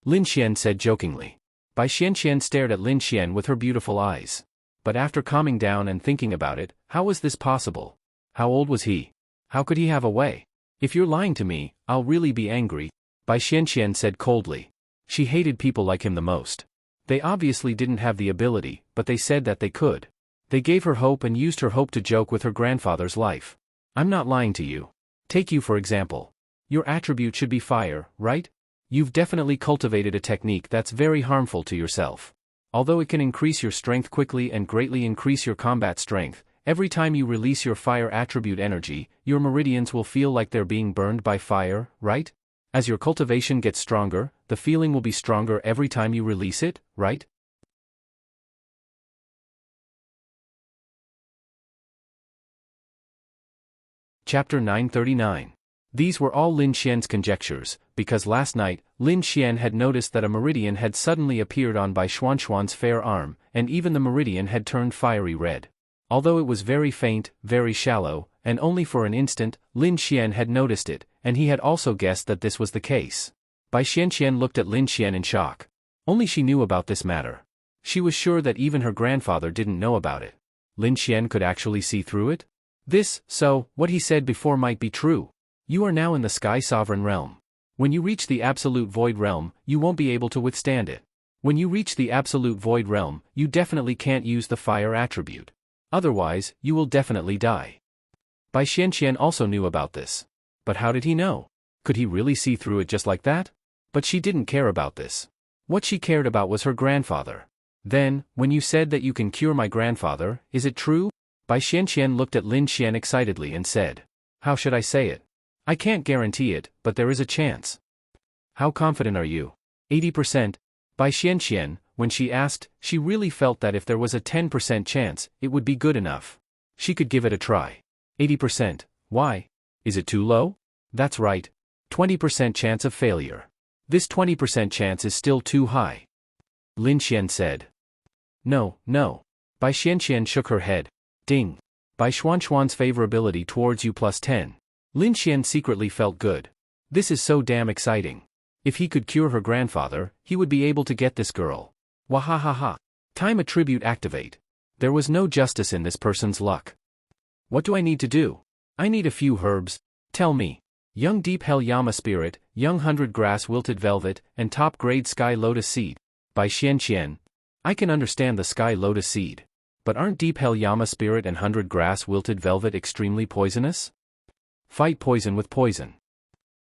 Lin Xian said jokingly. Bai Xianqian stared at Lin Xian with her beautiful eyes. But after calming down and thinking about it, how was this possible? How old was he? How could he have a way? If you're lying to me, I'll really be angry, Bai Xianqian said coldly. She hated people like him the most. They obviously didn't have the ability, but they said that they could. They gave her hope and used her hope to joke with her grandfather's life. I'm not lying to you. Take you for example. Your attribute should be fire, right? You've definitely cultivated a technique that's very harmful to yourself. Although it can increase your strength quickly and greatly increase your combat strength, every time you release your fire attribute energy, your meridians will feel like they're being burned by fire, right? As your cultivation gets stronger, the feeling will be stronger every time you release it, right? Chapter 939. These were all Lin Xian's conjectures, because last night, Lin Xian had noticed that a meridian had suddenly appeared on Bai Xuanxuan's fair arm, and even the meridian had turned fiery red. Although it was very faint, very shallow, and only for an instant, Lin Xian had noticed it, and he had also guessed that this was the case. Bai Xianqian looked at Lin Xian in shock. Only she knew about this matter. She was sure that even her grandfather didn't know about it. Lin Xian could actually see through it? What he said before might be true. You are now in the Sky Sovereign realm. When you reach the absolute void realm, you won't be able to withstand it. When you reach the absolute void realm, you definitely can't use the fire attribute. Otherwise, you will definitely die. Bai Xianqian also knew about this. But how did he know? Could he really see through it just like that? But she didn't care about this. What she cared about was her grandfather. Then, when you said that you can cure my grandfather, is it true? Bai Xianqian looked at Lin Xian excitedly and said, how should I say it? I can't guarantee it, but there is a chance. How confident are you? 80%. Bai Xianqian, when she asked, she really felt that if there was a 10% chance, it would be good enough. She could give it a try. 80%. Why? Is it too low? That's right. 20% chance of failure. This 20% chance is still too high. Lin Xian said. No, no. Bai Xianqian shook her head. Ding. Bai Xuanxuan's favorability towards you +10. Lin Xian secretly felt good. This is so damn exciting. If he could cure her grandfather, he would be able to get this girl. Wahahaha. Time attribute activate. There was no justice in this person's luck. What do I need to do? I need a few herbs. Tell me. Young Deep Hell Yama Spirit, Young 100 Grass Wilted Velvet, and Top Grade Sky Lotus Seed. By Xianqian. I can understand the Sky Lotus Seed. But aren't Deep Hell Yama Spirit and 100 Grass Wilted Velvet extremely poisonous? Fight poison with poison.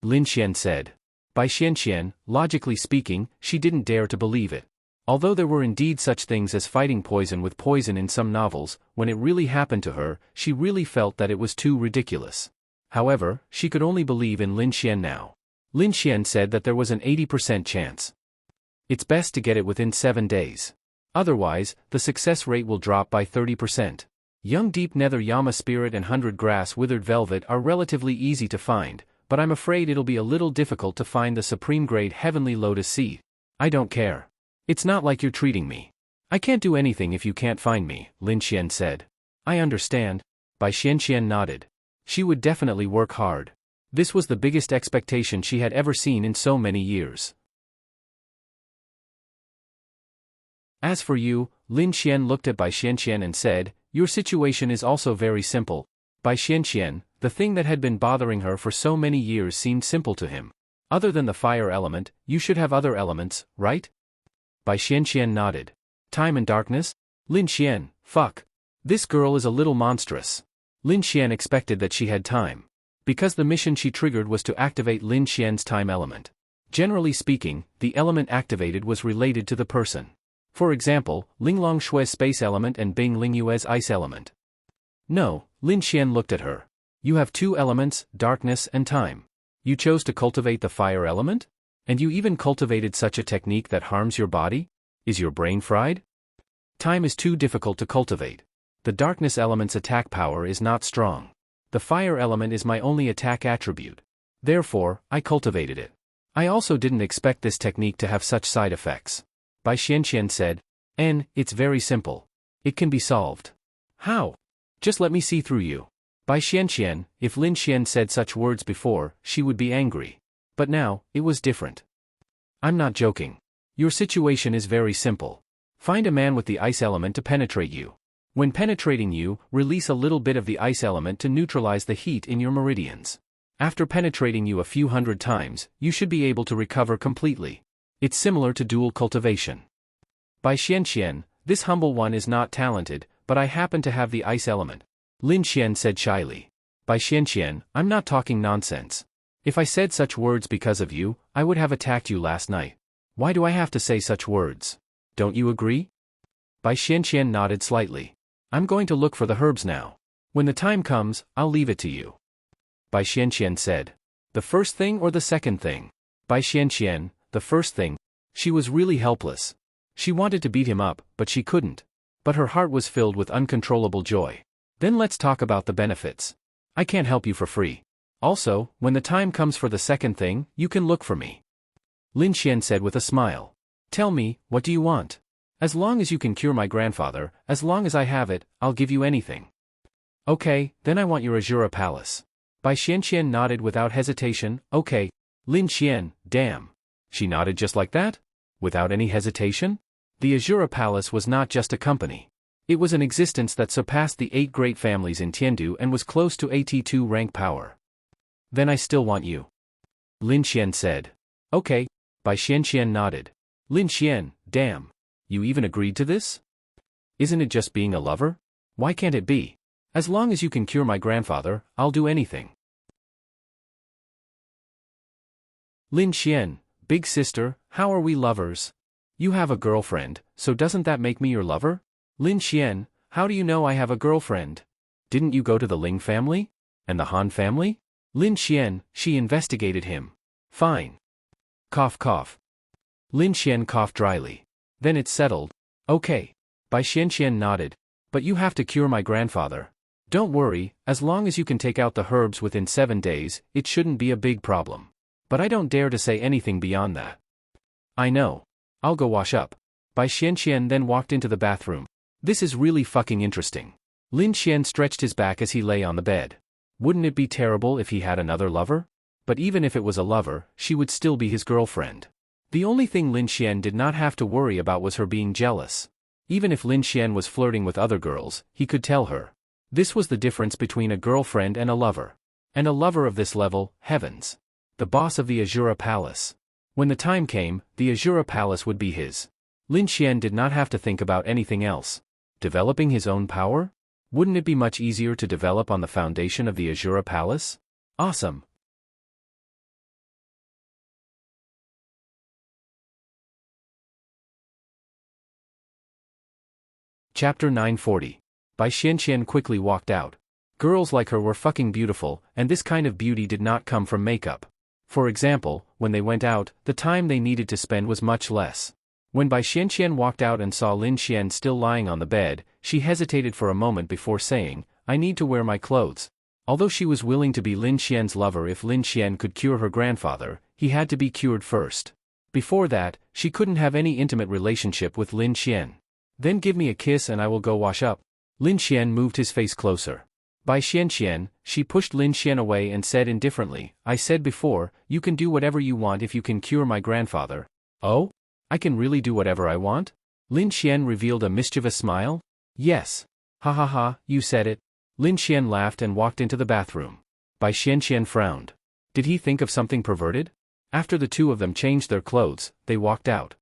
Lin Xian said. By Xianqian, logically speaking, she didn't dare to believe it. Although there were indeed such things as fighting poison with poison in some novels, when it really happened to her, she really felt that it was too ridiculous. However, she could only believe in Lin Xian now. Lin Xian said that there was an 80% chance. It's best to get it within 7 days. Otherwise, the success rate will drop by 30%. Young Deep Nether Yama Spirit and 100 Grass Withered Velvet are relatively easy to find, but I'm afraid it'll be a little difficult to find the supreme grade Heavenly Lotus Seed. I don't care. It's not like you're treating me. I can't do anything if you can't find me, Lin Xian said. I understand. Bai Xianqian nodded. She would definitely work hard. This was the biggest expectation she had ever seen in so many years. As for you, Lin Xian looked at Bai Xianqian and said, your situation is also very simple. Bai Xianqian, the thing that had been bothering her for so many years seemed simple to him. Other than the fire element, you should have other elements, right? Bai Xianqian nodded. Time and darkness? Lin Xian, fuck. This girl is a little monstrous. Lin Xian expected that she had time. Because the mission she triggered was to activate Lin Xian's time element. Generally speaking, the element activated was related to the person. For example, Linglong Shui's space element and Bing Lingyue's ice element. No, Lin Xian looked at her. You have 2 elements, darkness and time. You chose to cultivate the fire element? And you even cultivated such a technique that harms your body? Is your brain fried? Time is too difficult to cultivate. The darkness element's attack power is not strong. The fire element is my only attack attribute. Therefore, I cultivated it. I also didn't expect this technique to have such side effects. Bai Xianqian said, it's very simple. It can be solved. How? Just let me see through you. Bai Xianqian, if Lin Xian said such words before, she would be angry. But now, it was different. I'm not joking. Your situation is very simple. Find a man with the ice element to penetrate you. When penetrating you, release a little bit of the ice element to neutralize the heat in your meridians. After penetrating you a few hundred times, you should be able to recover completely. It's similar to dual cultivation. Bai Xianqian, this humble one is not talented, but I happen to have the ice element. Lin Xian said shyly. Bai Xianqian, I'm not talking nonsense. If I said such words because of you, I would have attacked you last night. Why do I have to say such words? Don't you agree? Bai Xianqian nodded slightly. I'm going to look for the herbs now. When the time comes, I'll leave it to you. Bai Xianqian said. The first thing or the second thing? Bai Xianqian, the first thing. She was really helpless. She wanted to beat him up, but she couldn't. But her heart was filled with uncontrollable joy. Then let's talk about the benefits. I can't help you for free. Also, when the time comes for the second thing, you can look for me. Lin Xian said with a smile. Tell me, what do you want? As long as you can cure my grandfather, as long as I have it, I'll give you anything. Okay, then I want your Azura Palace. Bai Xianqian nodded without hesitation. Okay. Lin Xian, damn. She nodded just like that? Without any hesitation? The Azura Palace was not just a company. It was an existence that surpassed the 8 great families in Tiandu and was close to AT2 rank power. Then I still want you. Lin Xian said. Okay. Bai Xianxian nodded. Lin Xian, damn. You even agreed to this? Isn't it just being a lover? Why can't it be? As long as you can cure my grandfather, I'll do anything. Lin Xian, big sister, how are we lovers? You have a girlfriend, so doesn't that make me your lover? Lin Xian, how do you know I have a girlfriend? Didn't you go to the Ling family? And the Han family? Lin Xian, she investigated him. Fine. Cough cough. Lin Xian coughed dryly. Then it's settled. Okay. Bai Xianxian nodded. But you have to cure my grandfather. Don't worry, as long as you can take out the herbs within 7 days, it shouldn't be a big problem. But I don't dare to say anything beyond that. I know. I'll go wash up. Bai Xianxian then walked into the bathroom. This is really fucking interesting. Lin Xian stretched his back as he lay on the bed. Wouldn't it be terrible if he had another lover? But even if it was a lover, she would still be his girlfriend. The only thing Lin Xian did not have to worry about was her being jealous. Even if Lin Xian was flirting with other girls, he could tell her. This was the difference between a girlfriend and a lover. And a lover of this level, heavens. The boss of the Azura Palace. When the time came, the Azura Palace would be his. Lin Xian did not have to think about anything else. Developing his own power? Wouldn't it be much easier to develop on the foundation of the Azura Palace? Awesome. Chapter 940. Bai Xianxian quickly walked out. Girls like her were fucking beautiful, and this kind of beauty did not come from makeup. For example, when they went out, the time they needed to spend was much less. When Bai Xianxian walked out and saw Lin Xian still lying on the bed, she hesitated for a moment before saying, I need to wear my clothes. Although she was willing to be Lin Xian's lover if Lin Xian could cure her grandfather, he had to be cured first. Before that, she couldn't have any intimate relationship with Lin Xian. Then give me a kiss and I will go wash up. Lin Xian moved his face closer. Bai Xianxian, she pushed Lin Xian away and said indifferently, I said before, you can do whatever you want if you can cure my grandfather. Oh? I can really do whatever I want? Lin Xian revealed a mischievous smile. Yes. Ha ha ha, you said it. Lin Xian laughed and walked into the bathroom. Bai Xianxian frowned. Did he think of something perverted? After the two of them changed their clothes, they walked out.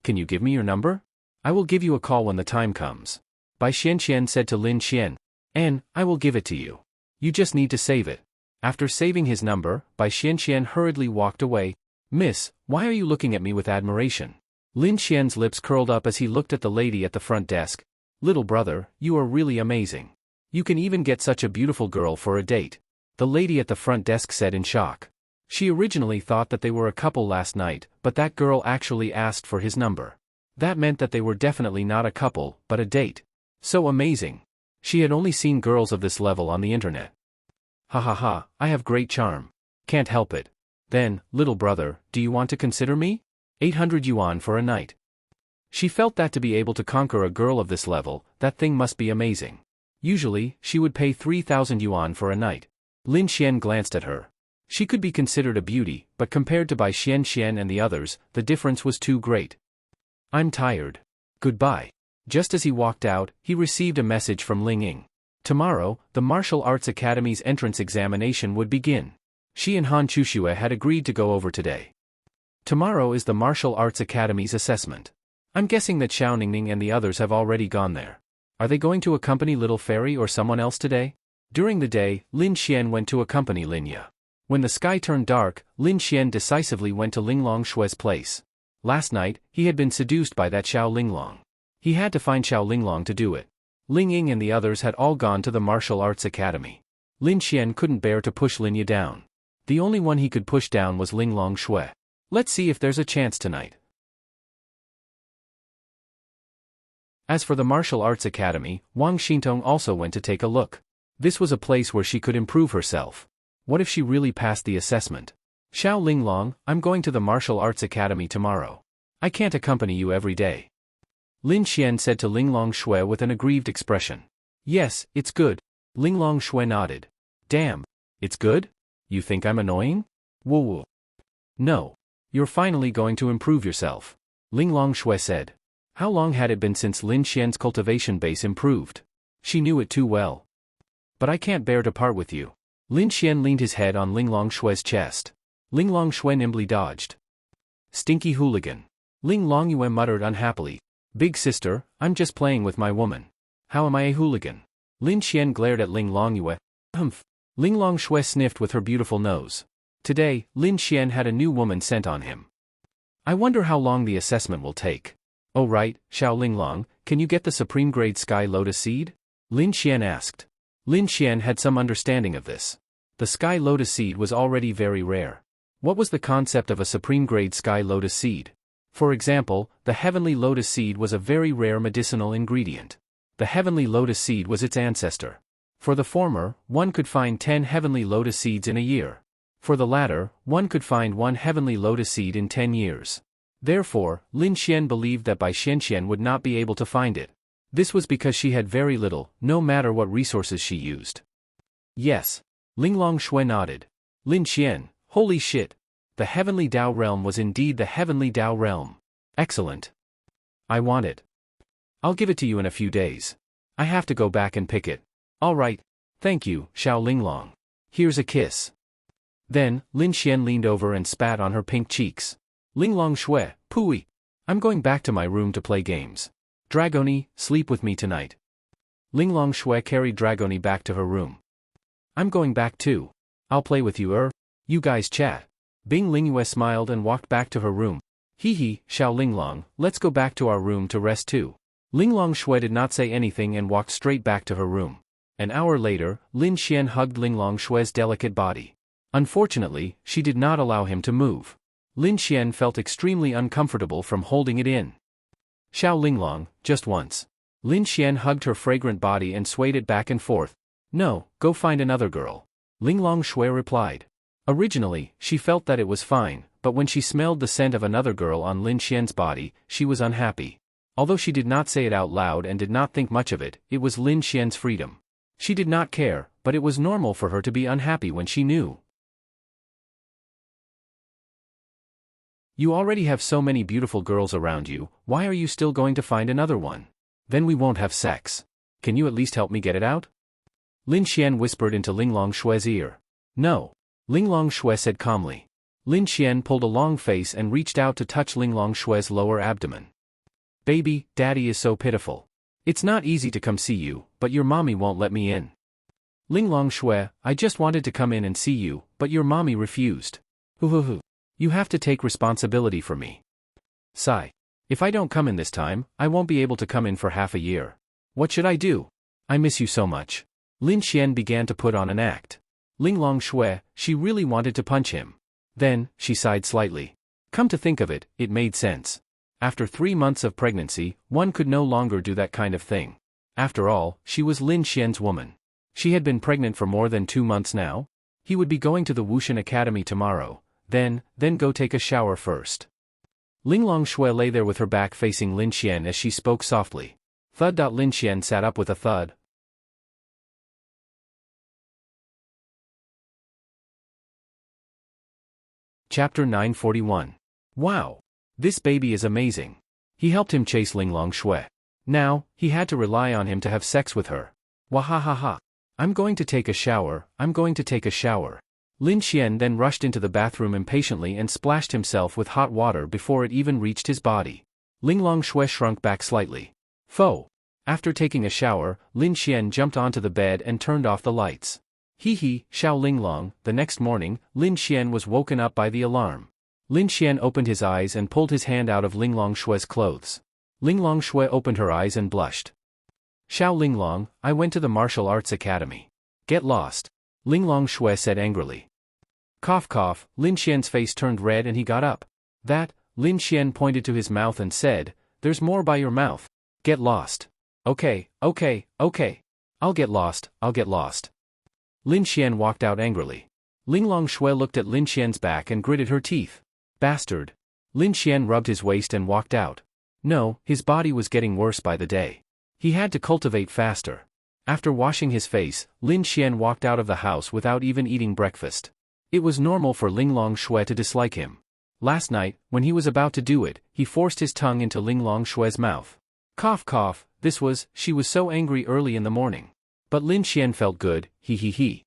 Can you give me your number? I will give you a call when the time comes. Bai Xianxian said to Lin Xian. And, I will give it to you. You just need to save it. After saving his number, Bai Xianxian hurriedly walked away. Miss, why are you looking at me with admiration? Lin Xian's lips curled up as he looked at the lady at the front desk. Little brother, you are really amazing. You can even get such a beautiful girl for a date. The lady at the front desk said in shock. She originally thought that they were a couple last night, but that girl actually asked for his number. That meant that they were definitely not a couple, but a date. So amazing. She had only seen girls of this level on the internet. Ha ha ha, I have great charm. Can't help it. Then, little brother, do you want to consider me? 800 yuan for a night. She felt that to be able to conquer a girl of this level, that thing must be amazing. Usually, she would pay 3,000 yuan for a night. Lin Xian glanced at her. She could be considered a beauty, but compared to Bai Xianxian and the others, the difference was too great. I'm tired. Goodbye. Just as he walked out, he received a message from Ling Ying. Tomorrow, the Martial Arts Academy's entrance examination would begin. She and Han Chuxue had agreed to go over today. Tomorrow is the Martial Arts Academy's assessment. I'm guessing that Xiao Ningning and the others have already gone there. Are they going to accompany Little Fairy or someone else today? During the day, Lin Xian went to accompany Lin Ye. When the sky turned dark, Lin Xian decisively went to Linglong Shue's place. Last night, he had been seduced by that Xiao Linglong. He had to find Xiao Linglong to do it. Ling Ying and the others had all gone to the Martial Arts Academy. Lin Xian couldn't bear to push Lin Ye down. The only one he could push down was Linglong Shui. Let's see if there's a chance tonight. As for the Martial Arts Academy, Wang Xintong also went to take a look. This was a place where she could improve herself. What if she really passed the assessment? Xiao Linglong, I'm going to the Martial Arts Academy tomorrow. I can't accompany you every day. Lin Xian said to Linglong Shui with an aggrieved expression. Yes, it's good. Linglong Shui nodded. Damn. It's good? You think I'm annoying? Woo woo. No. You're finally going to improve yourself. Linglong Shui said. How long had it been since Lin Xian's cultivation base improved? She knew it too well. But I can't bear to part with you. Lin Xian leaned his head on Linglong Shui's chest. Ling Longshui nimbly dodged. Stinky hooligan. Ling Longyue muttered unhappily. Big sister, I'm just playing with my woman. How am I a hooligan? Lin Xian glared at Ling Longyue. Humph. Ling Longshui sniffed with her beautiful nose. Today, Lin Xian had a new woman sent on him. I wonder how long the assessment will take. Oh right, Xiao Linglong, can you get the supreme grade sky lotus seed? Lin Xian asked. Lin Xian had some understanding of this. The sky lotus seed was already very rare. What was the concept of a supreme grade sky lotus seed? For example, the heavenly lotus seed was a very rare medicinal ingredient. The heavenly lotus seed was its ancestor. For the former, one could find 10 heavenly lotus seeds in a year. For the latter, one could find 1 heavenly lotus seed in 10 years. Therefore, Lin Xian believed that Bai Xianxian would not be able to find it. This was because she had very little, no matter what resources she used. Yes. Ling Longshui nodded. Lin Xian, holy shit. The heavenly Dao realm was indeed the heavenly Dao realm. Excellent. I want it. I'll give it to you in a few days. I have to go back and pick it. All right. Thank you, Xiao Linglong. Here's a kiss. Then, Lin Xian leaned over and spat on her pink cheeks. Ling Longshui, pooey. I'm going back to my room to play games. Dragoni, sleep with me tonight. Ling Longshui carried Dragoni back to her room. I'm going back too. I'll play with you. You guys chat. Bing Lingyue smiled and walked back to her room. Hee hee, Xiao Linglong, let's go back to our room to rest too. Ling Longshui did not say anything and walked straight back to her room. An hour later, Lin Xian hugged Ling Longshui's delicate body. Unfortunately, she did not allow him to move. Lin Xian felt extremely uncomfortable from holding it in. Xiao Linglong, just once. Lin Xian hugged her fragrant body and swayed it back and forth. No, go find another girl. Ling Longshui replied. Originally, she felt that it was fine, but when she smelled the scent of another girl on Lin Xian's body, she was unhappy. Although she did not say it out loud and did not think much of it, it was Lin Xian's freedom. She did not care, but it was normal for her to be unhappy when she knew. You already have so many beautiful girls around you, why are you still going to find another one? Then we won't have sex. Can you at least help me get it out? Lin Xian whispered into Ling Longshui's ear. No. Ling Longshui said calmly. Lin Xian pulled a long face and reached out to touch Ling Longshui's lower abdomen. Baby, daddy is so pitiful. It's not easy to come see you, but your mommy won't let me in. Ling Longshui, I just wanted to come in and see you, but your mommy refused. Hoo. You have to take responsibility for me. Sigh. If I don't come in this time, I won't be able to come in for half a year. What should I do? I miss you so much. Lin Xian began to put on an act. Ling Longshui, she really wanted to punch him. Then, she sighed slightly. Come to think of it, it made sense. After 3 months of pregnancy, one could no longer do that kind of thing. After all, she was Lin Xian's woman. She had been pregnant for more than 2 months now. He would be going to the Wushan Academy tomorrow. Then go take a shower first. Ling Longshui lay there with her back facing Lin Xian as she spoke softly. Thud. Lin Xian sat up with a thud. Chapter 941. Wow! This baby is amazing. He helped him chase Ling Longshui. Now, he had to rely on him to have sex with her. Wahahaha. I'm going to take a shower. Lin Xian then rushed into the bathroom impatiently and splashed himself with hot water before it even reached his body. Ling Longshui shrunk back slightly. Pho! After taking a shower, Lin Xian jumped onto the bed and turned off the lights. Hee, Xiao Linglong. The next morning, Lin Xian was woken up by the alarm. Lin Xian opened his eyes and pulled his hand out of Ling Longshui's clothes. Ling Longshui opened her eyes and blushed. Xiao Linglong, I went to the martial arts academy. Get lost. Ling Longshui said angrily. Cough. Lin Xian's face turned red and he got up. That, Lin Xian pointed to his mouth and said, there's more by your mouth. Get lost. Okay. I'll get lost. Lin Xian walked out angrily. Ling Longshui looked at Lin Xian's back and gritted her teeth. Bastard. Lin Xian rubbed his waist and walked out. No, his body was getting worse by the day. He had to cultivate faster. After washing his face, Lin Xian walked out of the house without even eating breakfast. It was normal for Ling Longshui to dislike him. Last night, when he was about to do it, he forced his tongue into Ling Longshui's mouth. Cough. She was so angry early in the morning. But Lin Xian felt good, he.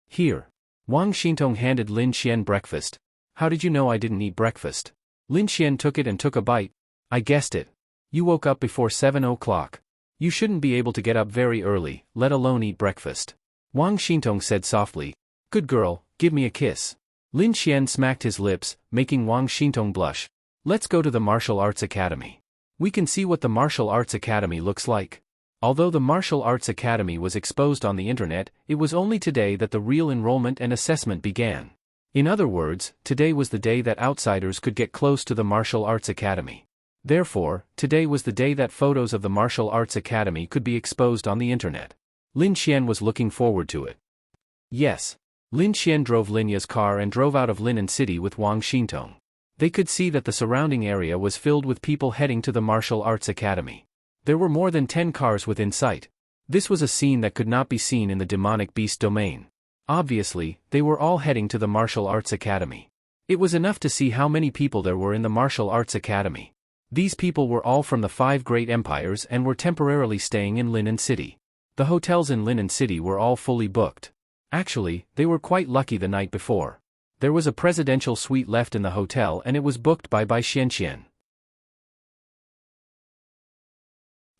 Here. Wang Xintong handed Lin Xian breakfast. How did you know I didn't eat breakfast? Lin Xian took it and took a bite. I guessed it. You woke up before 7 o'clock. You shouldn't be able to get up very early, let alone eat breakfast. Wang Xintong said softly. Good girl, give me a kiss. Lin Xian smacked his lips, making Wang Xintong blush. Let's go to the Martial Arts Academy. We can see what the Martial Arts Academy looks like. Although the Martial Arts Academy was exposed on the internet, it was only today that the real enrollment and assessment began. In other words, today was the day that outsiders could get close to the Martial Arts Academy. Therefore, today was the day that photos of the Martial Arts Academy could be exposed on the internet. Lin Xian was looking forward to it. Yes. Lin Xian drove Linya's car and drove out of Linan City with Wang Xintong. They could see that the surrounding area was filled with people heading to the Martial Arts Academy. There were more than 10 cars within sight. This was a scene that could not be seen in the demonic beast domain. Obviously, they were all heading to the Martial Arts Academy. It was enough to see how many people there were in the Martial Arts Academy. These people were all from the 5 great empires and were temporarily staying in Linan City. The hotels in Linan City were all fully booked. Actually, they were quite lucky the night before. There was a presidential suite left in the hotel and it was booked by Xianxian.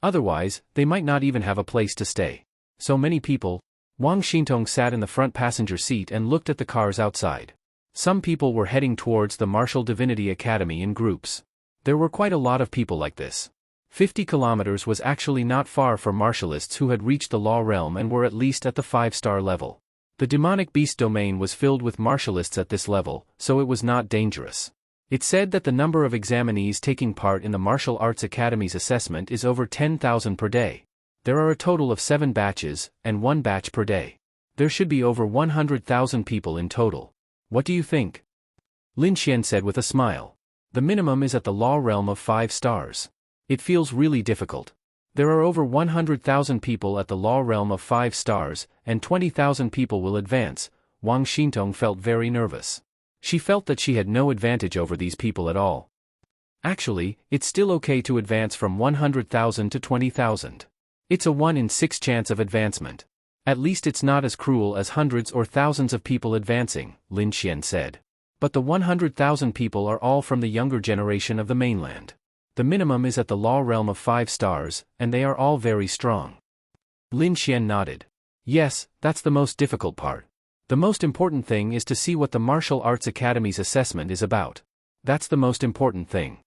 Otherwise, they might not even have a place to stay. So many people. Wang Xintong sat in the front passenger seat and looked at the cars outside. Some people were heading towards the Martial Divinity Academy in groups. There were quite a lot of people like this. 50 kilometers was actually not far for martialists who had reached the law realm and were at least at the 5-star level. The demonic beast domain was filled with martialists at this level, so it was not dangerous. It said that the number of examinees taking part in the Martial Arts Academy's assessment is over 10,000 per day. There are a total of 7 batches, and 1 batch per day. There should be over 100,000 people in total. What do you think? Lin Xian said with a smile. The minimum is at the law realm of 5 stars. It feels really difficult. There are over 100,000 people at the law realm of 5 stars, and 20,000 people will advance. Wang Xintong felt very nervous. She felt that she had no advantage over these people at all. Actually, it's still okay to advance from 100,000 to 20,000. It's a 1 in 6 chance of advancement. At least it's not as cruel as hundreds or thousands of people advancing, Lin Xian said. But the 100,000 people are all from the younger generation of the mainland. The minimum is at the law realm of 5 stars, and they are all very strong. Lin Xian nodded. Yes, that's the most difficult part. The most important thing is to see what the Martial Arts Academy's assessment is about. That's the most important thing.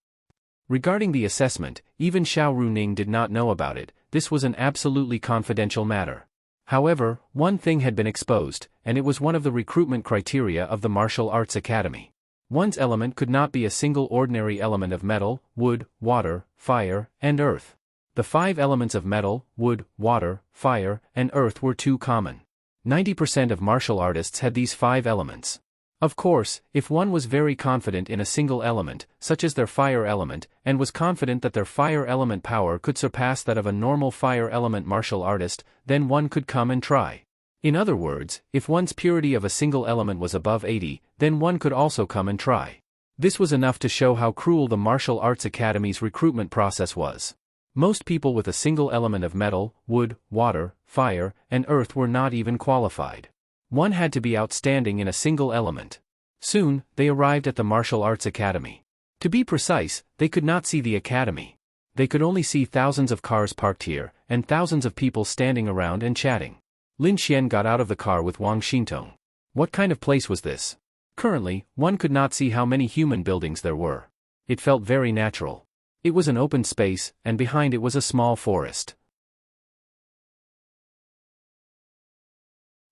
Regarding the assessment, even Xiao Runing did not know about it. This was an absolutely confidential matter. However, one thing had been exposed, and it was one of the recruitment criteria of the Martial Arts Academy. One's element could not be a single ordinary element of metal, wood, water, fire, and earth. The 5 elements of metal, wood, water, fire, and earth were too common. 90% of martial artists had these 5 elements. Of course, if one was very confident in a single element, such as their fire element, and was confident that their fire element power could surpass that of a normal fire element martial artist, then one could come and try. In other words, if one's purity of a single element was above 80, then one could also come and try. This was enough to show how cruel the Martial Arts Academy's recruitment process was. Most people with a single element of metal, wood, water, fire, and earth were not even qualified. One had to be outstanding in a single element. Soon, they arrived at the Martial Arts Academy. To be precise, they could not see the academy. They could only see thousands of cars parked here, and thousands of people standing around and chatting. Lin Xian got out of the car with Wang Xintong. What kind of place was this? Currently, one could not see how many human buildings there were. It felt very natural. It was an open space, and behind it was a small forest.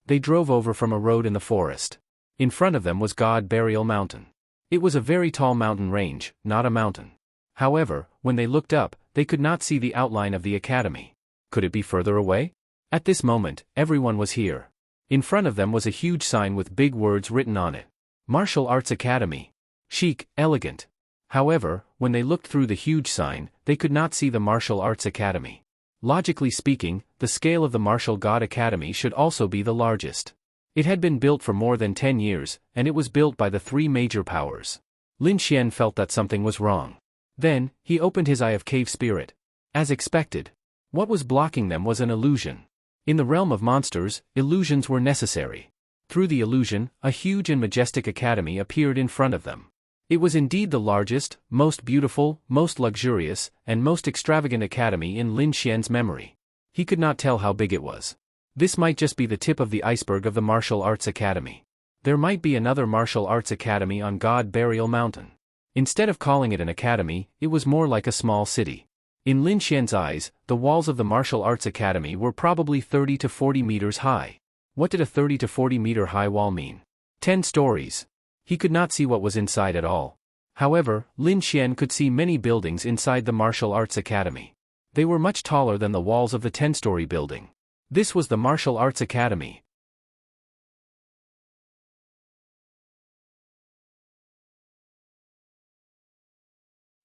They drove over from a road in the forest. In front of them was God Burial Mountain. It was a very tall mountain range, not a mountain. However, when they looked up, they could not see the outline of the academy. Could it be further away? At this moment, everyone was here. In front of them was a huge sign with big words written on it. Martial Arts Academy. Chic, elegant. However, when they looked through the huge sign, they could not see the Martial Arts Academy. Logically speaking, the scale of the Martial God Academy should also be the largest. It had been built for more than 10 years, and it was built by the 3 major powers. Lin Xian felt that something was wrong. Then, he opened his Eye of Cave Spirit. As expected. What was blocking them was an illusion. In the realm of monsters, illusions were necessary. Through the illusion, a huge and majestic academy appeared in front of them. It was indeed the largest, most beautiful, most luxurious, and most extravagant academy in Lin Xian's memory. He could not tell how big it was. This might just be the tip of the iceberg of the martial arts academy. There might be another martial arts academy on God Burial Mountain. Instead of calling it an academy, it was more like a small city. In Lin Xian's eyes, the walls of the martial arts academy were probably 30 to 40 meters high. What did a 30 to 40 meter high wall mean? 10 stories. He could not see what was inside at all. However, Lin Xian could see many buildings inside the martial arts academy. They were much taller than the walls of the 10-story building. This was the martial arts academy.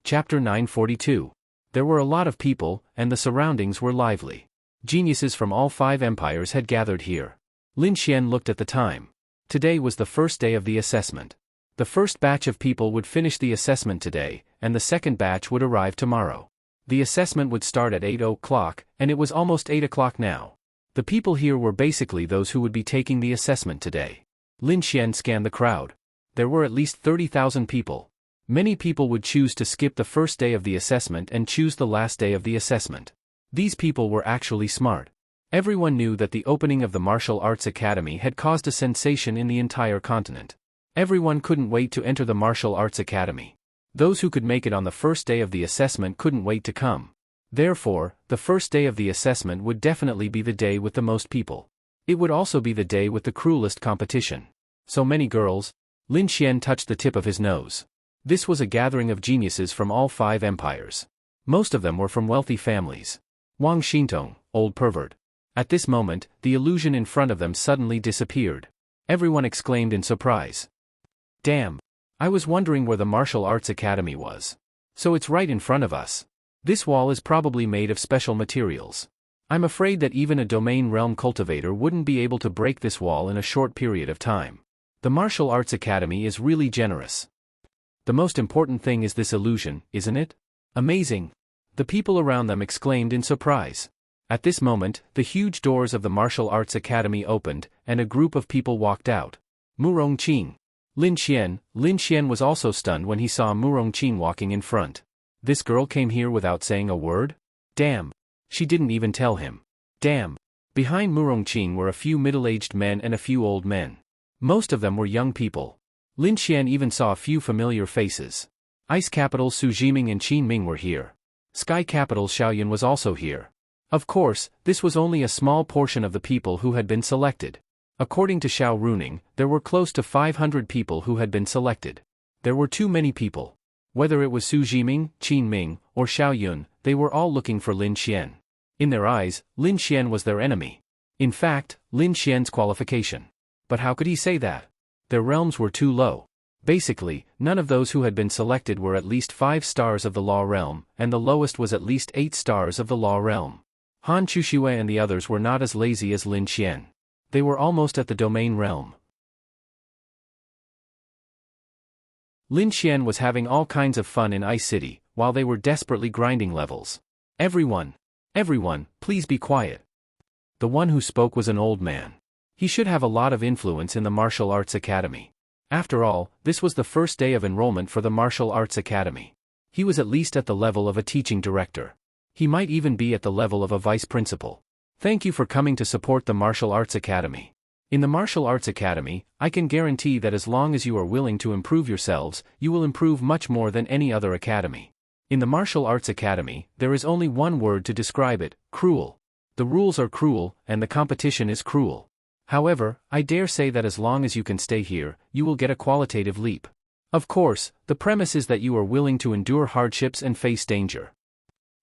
Chapter 942. There were a lot of people, and the surroundings were lively. Geniuses from all 5 empires had gathered here. Lin Xian looked at the time. Today was the first day of the assessment. The first batch of people would finish the assessment today, and the second batch would arrive tomorrow. The assessment would start at 8 o'clock, and it was almost 8 o'clock now. The people here were basically those who would be taking the assessment today. Lin Xian scanned the crowd. There were at least 30,000 people. Many people would choose to skip the first day of the assessment and choose the last day of the assessment. These people were actually smart. Everyone knew that the opening of the martial arts academy had caused a sensation in the entire continent. Everyone couldn't wait to enter the martial arts academy. Those who could make it on the first day of the assessment couldn't wait to come. Therefore, the first day of the assessment would definitely be the day with the most people. It would also be the day with the cruelest competition. So many girls. Lin Xian touched the tip of his nose. This was a gathering of geniuses from all 5 empires. Most of them were from wealthy families. Wang Xintong, old pervert. At this moment, the illusion in front of them suddenly disappeared. Everyone exclaimed in surprise. Damn! I was wondering where the martial arts academy was. So it's right in front of us. This wall is probably made of special materials. I'm afraid that even a domain realm cultivator wouldn't be able to break this wall in a short period of time. The martial arts academy is really generous. The most important thing is this illusion, isn't it? Amazing! The people around them exclaimed in surprise. At this moment, the huge doors of the martial arts academy opened, and a group of people walked out. Murongqing. Lin Xian was also stunned when he saw Murongqing walking in front. This girl came here without saying a word? Damn! She didn't even tell him. Damn! Behind Murongqing were a few middle-aged men and a few old men. Most of them were young people. Lin Xian even saw a few familiar faces. Ice capital Su Jiming and Qin Ming were here. Sky capital Xiaoyun was also here. Of course, this was only a small portion of the people who had been selected. According to Xiao Runing, there were close to 500 people who had been selected. There were too many people. Whether it was Su Jiming, Qin Ming, or Xiaoyun, they were all looking for Lin Xian. In their eyes, Lin Xian was their enemy. In fact, Lin Xian's qualification. But how could he say that? Their realms were too low. Basically, none of those who had been selected were at least 5 stars of the law realm, and the lowest was at least 8 stars of the law realm. Han Chuxue and the others were not as lazy as Lin Xian. They were almost at the domain realm. Lin Xian was having all kinds of fun in Ice City, while they were desperately grinding levels. Everyone, please be quiet. The one who spoke was an old man. He should have a lot of influence in the martial arts academy. After all, this was the first day of enrollment for the martial arts academy. He was at least at the level of a teaching director. He might even be at the level of a vice principal. Thank you for coming to support the martial arts academy. In the martial arts academy, I can guarantee that as long as you are willing to improve yourselves, you will improve much more than any other academy. In the martial arts academy, there is only one word to describe it: cruel. The rules are cruel, and the competition is cruel. However, I dare say that as long as you can stay here, you will get a qualitative leap. Of course, the premise is that you are willing to endure hardships and face danger.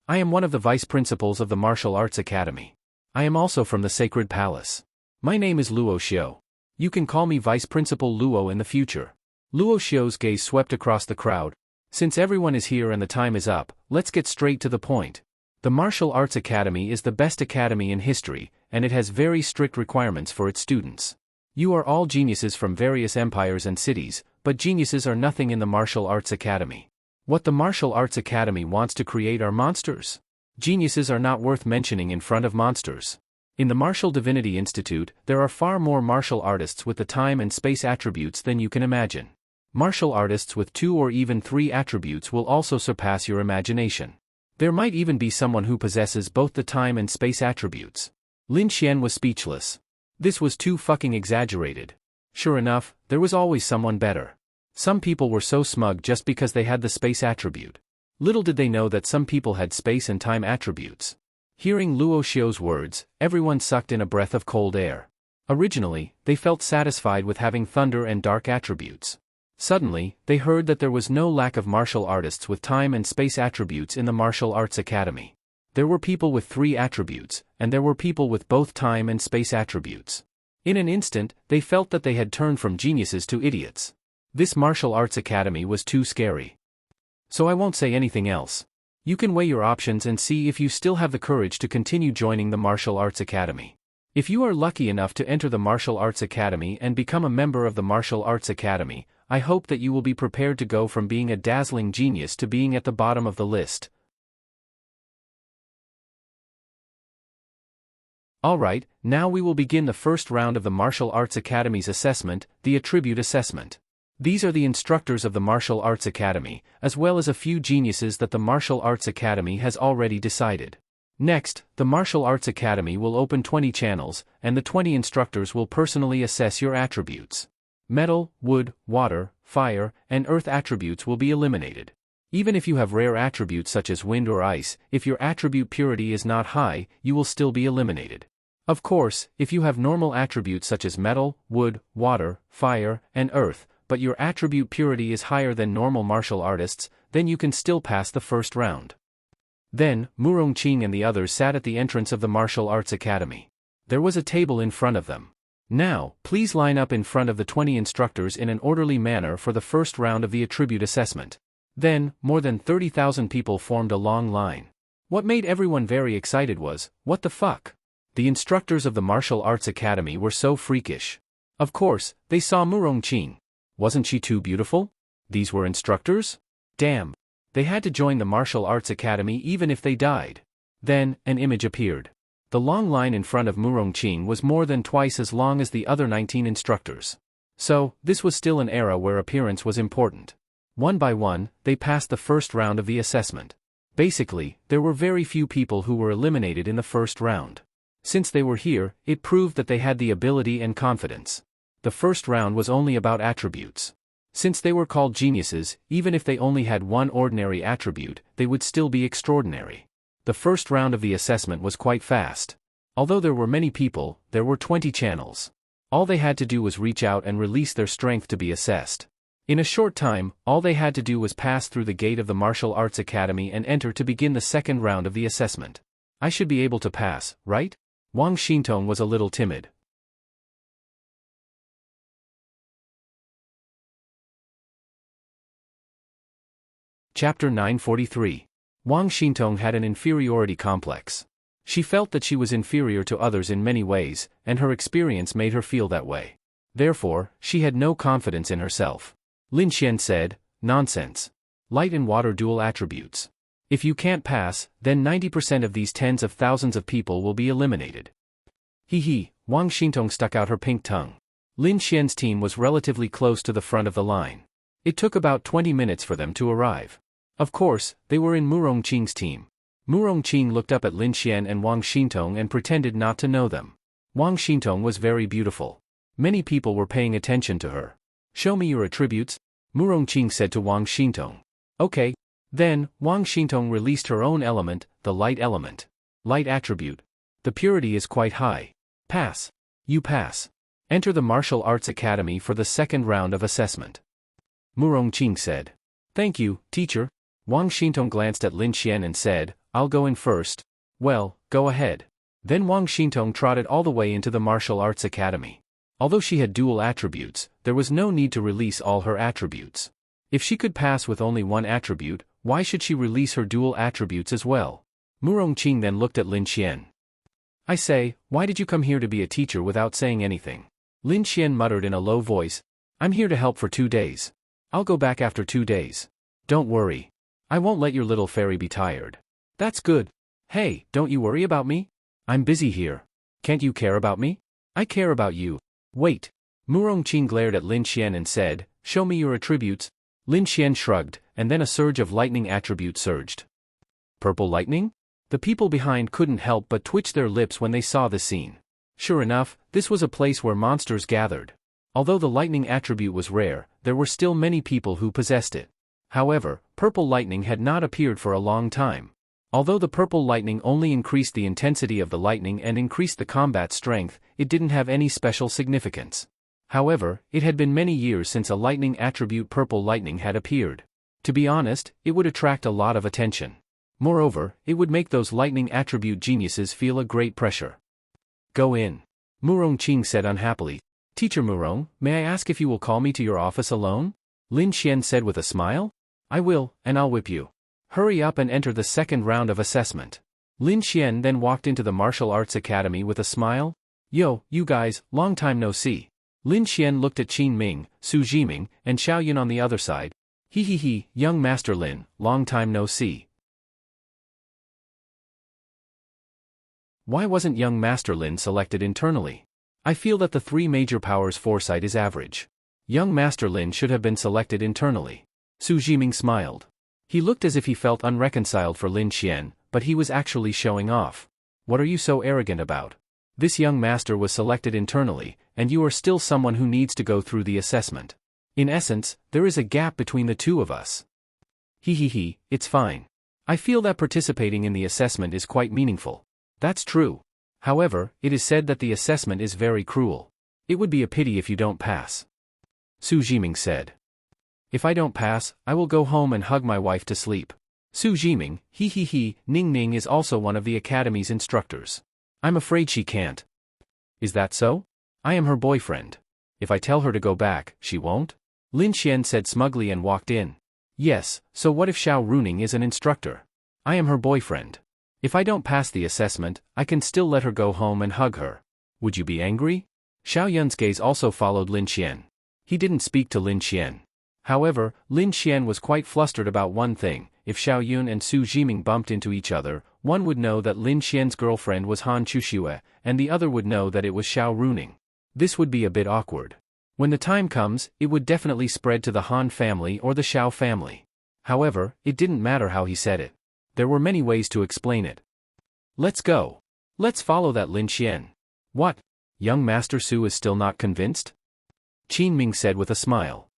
I am one of the vice principals of the martial arts academy. I am also from the Sacred Palace. My name is Luo Xiu. You can call me Vice Principal Luo in the future. Luo Xiu's gaze swept across the crowd. Since everyone is here and the time is up, let's get straight to the point. The Martial Arts Academy is the best academy in history, and it has very strict requirements for its students. You are all geniuses from various empires and cities, but geniuses are nothing in the Martial Arts Academy. What the Martial Arts Academy wants to create are monsters. Geniuses are not worth mentioning in front of monsters. In the Martial Divinity Institute, there are far more martial artists with the time and space attributes than you can imagine. Martial artists with 2 or even 3 attributes will also surpass your imagination. There might even be someone who possesses both the time and space attributes. Lin Xian was speechless. This was too fucking exaggerated. Sure enough, there was always someone better. Some people were so smug just because they had the space attribute. Little did they know that some people had space and time attributes. Hearing Luo Xiu's words, everyone sucked in a breath of cold air. Originally, they felt satisfied with having thunder and dark attributes. Suddenly, they heard that there was no lack of martial artists with time and space attributes in the Martial Arts Academy. There were people with 3 attributes, and there were people with both time and space attributes. In an instant, they felt that they had turned from geniuses to idiots. This Martial Arts Academy was too scary. So I won't say anything else. You can weigh your options and see if you still have the courage to continue joining the Martial Arts Academy. If you are lucky enough to enter the Martial Arts Academy and become a member of the Martial Arts Academy, I hope that you will be prepared to go from being a dazzling genius to being at the bottom of the list. Alright, now we will begin the first round of the Martial Arts Academy's assessment, the Attribute Assessment. These are the instructors of the Martial Arts Academy, as well as a few geniuses that the Martial Arts Academy has already decided. Next, the Martial Arts Academy will open 20 channels, and the 20 instructors will personally assess your attributes. Metal, wood, water, fire, and earth attributes will be eliminated. Even if you have rare attributes such as wind or ice, if your attribute purity is not high, you will still be eliminated. Of course, if you have normal attributes such as metal, wood, water, fire, and earth, but your attribute purity is higher than normal martial artists, then you can still pass the first round. Then, Murong Qing and the others sat at the entrance of the Martial Arts Academy. There was a table in front of them. Now, please line up in front of the 20 instructors in an orderly manner for the first round of the attribute assessment. Then, more than 30,000 people formed a long line. What made everyone very excited was, what the fuck? The instructors of the Martial Arts Academy were so freakish. Of course, they saw Murong Qing. Wasn't she too beautiful? These were instructors? Damn. They had to join the Martial Arts Academy even if they died. Then, an image appeared. The long line in front of Murong Qing was more than twice as long as the other 19 instructors. So, this was still an era where appearance was important. One by one, they passed the first round of the assessment. Basically, there were very few people who were eliminated in the first round. Since they were here, it proved that they had the ability and confidence. The first round was only about attributes. Since they were called geniuses, even if they only had one ordinary attribute, they would still be extraordinary. The first round of the assessment was quite fast. Although there were many people, there were 20 channels. All they had to do was reach out and release their strength to be assessed. In a short time, all they had to do was pass through the gate of the Martial Arts Academy and enter to begin the second round of the assessment. I should be able to pass, right? Wang Xintong was a little timid. Chapter 943. Wang Xintong had an inferiority complex. She felt that she was inferior to others in many ways, and her experience made her feel that way. Therefore, she had no confidence in herself. Lin Xian said, "Nonsense. Light and water dual attributes. If you can't pass, then 90% of these tens of thousands of people will be eliminated." Hee. Wang Xintong stuck out her pink tongue. Lin Xian's team was relatively close to the front of the line. It took about 20 minutes for them to arrive. Of course, they were in Murong Qing's team. Murong Qing looked up at Lin Xian and Wang Xintong and pretended not to know them. Wang Xintong was very beautiful. Many people were paying attention to her. "Show me your attributes," Murong Qing said to Wang Xintong. "Okay." Then, Wang Xintong released her own element, the light element. Light attribute. The purity is quite high. Pass. You pass. Enter the Martial Arts Academy for the second round of assessment. Murong Qing said. "Thank you, teacher." Wang Xintong glanced at Lin Xian and said, "I'll go in first." "Well, go ahead." Then Wang Xintong trotted all the way into the Martial Arts Academy. Although she had dual attributes, there was no need to release all her attributes. If she could pass with only one attribute, why should she release her dual attributes as well? Murong Qing then looked at Lin Xian. "I say, why did you come here to be a teacher without saying anything?" Lin Xian muttered in a low voice, "I'm here to help for 2 days. I'll go back after 2 days. Don't worry. I won't let your little fairy be tired." "That's good. Hey, don't you worry about me? I'm busy here." Can't you care about me? I care about you. Wait. Murong Qing glared at Lin Xian and said, show me your attributes. Lin Xian shrugged, and then a surge of lightning attributes surged. Purple lightning? The people behind couldn't help but twitch their lips when they saw the scene. Sure enough, this was a place where monsters gathered. Although the lightning attribute was rare, there were still many people who possessed it. However, purple lightning had not appeared for a long time. Although the purple lightning only increased the intensity of the lightning and increased the combat strength, it didn't have any special significance. However, it had been many years since a lightning attribute purple lightning had appeared. To be honest, it would attract a lot of attention. Moreover, it would make those lightning attribute geniuses feel a great pressure. Go in. Murong Qing said unhappily. Teacher Murong, may I ask if you will call me to your office alone? Lin Xian said with a smile. I will, and I'll whip you. Hurry up and enter the second round of assessment. Lin Xian then walked into the martial arts academy with a smile. Yo, you guys, long time no see. Lin Xian looked at Qin Ming, Su Jiming, and Xiao Yun on the other side. He, young Master Lin, long time no see. Why wasn't young Master Lin selected internally? I feel that the three major powers foresight is average. Young Master Lin should have been selected internally. Su Jiming smiled. He looked as if he felt unreconciled for Lin Xian, but he was actually showing off. What are you so arrogant about? This young master was selected internally, and you are still someone who needs to go through the assessment. In essence, there is a gap between the two of us. It's fine. I feel that participating in the assessment is quite meaningful. That's true. However, it is said that the assessment is very cruel. It would be a pity if you don't pass. Su Jiming said. If I don't pass, I will go home and hug my wife to sleep. Su Jiming, Ning Ning is also one of the academy's instructors. I'm afraid she can't. Is that so? I am her boyfriend. If I tell her to go back, she won't? Lin Xian said smugly and walked in. Yes, so what if Xiao Runing is an instructor? I am her boyfriend. If I don't pass the assessment, I can still let her go home and hug her. Would you be angry? Xiao Yun's gaze also followed Lin Xian. He didn't speak to Lin Xian. However, Lin Xian was quite flustered about one thing. If Xiao Yun and Su Jiming bumped into each other, one would know that Lin Xian's girlfriend was Han Chuxue, and the other would know that it was Xiao Runing. This would be a bit awkward. When the time comes, it would definitely spread to the Han family or the Xiao family. However, it didn't matter how he said it. There were many ways to explain it. Let's go. Let's follow that Lin Xian. What? Young Master Su is still not convinced? Qin Ming said with a smile.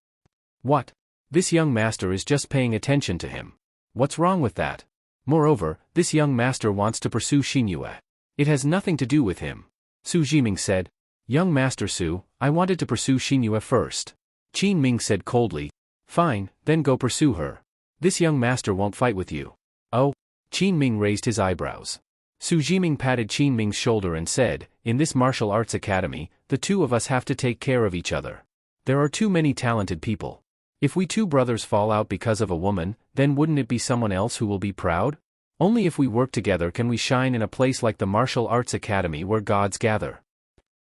What? This young master is just paying attention to him. What's wrong with that? Moreover, this young master wants to pursue Xinyue. It has nothing to do with him. Su Jiming said. Young Master Su, I wanted to pursue Xinyue first. Qin Ming said coldly. Fine, then go pursue her. This young master won't fight with you. Oh? Qin Ming raised his eyebrows. Su Jiming patted Qin Ming's shoulder and said, in this martial arts academy, the two of us have to take care of each other. There are too many talented people. If we two brothers fall out because of a woman, then wouldn't it be someone else who will be proud? Only if we work together can we shine in a place like the martial arts academy where gods gather.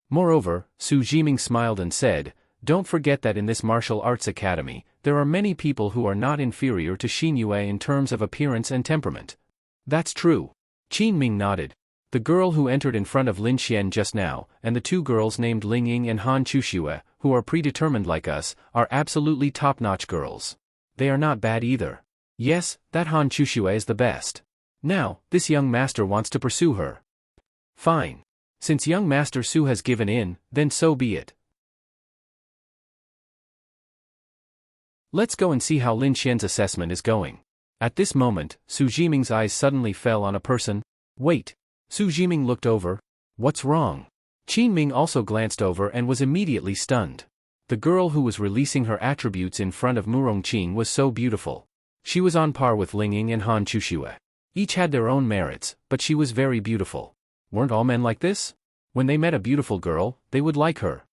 Moreover, Su Jiming smiled and said, don't forget that in this martial arts academy, there are many people who are not inferior to Xinyue in terms of appearance and temperament. That's true. Qin Ming nodded. The girl who entered in front of Lin Xian just now, and the two girls named Ling Ying and Han Chuxue, who are predetermined like us, are absolutely top-notch girls. They are not bad either. Yes, that Han Chuxue is the best. Now, this young master wants to pursue her. Fine. Since young Master Su has given in, then so be it. Let's go and see how Lin Xian's assessment is going. At this moment, Su Jiming's eyes suddenly fell on a person. Wait. Su Jiming looked over. What's wrong? Qin Ming also glanced over and was immediately stunned. The girl who was releasing her attributes in front of Murong Qing was so beautiful. She was on par with Ling Ying and Han Chuxue. Each had their own merits, but she was very beautiful. Weren't all men like this? When they met a beautiful girl, they would like her.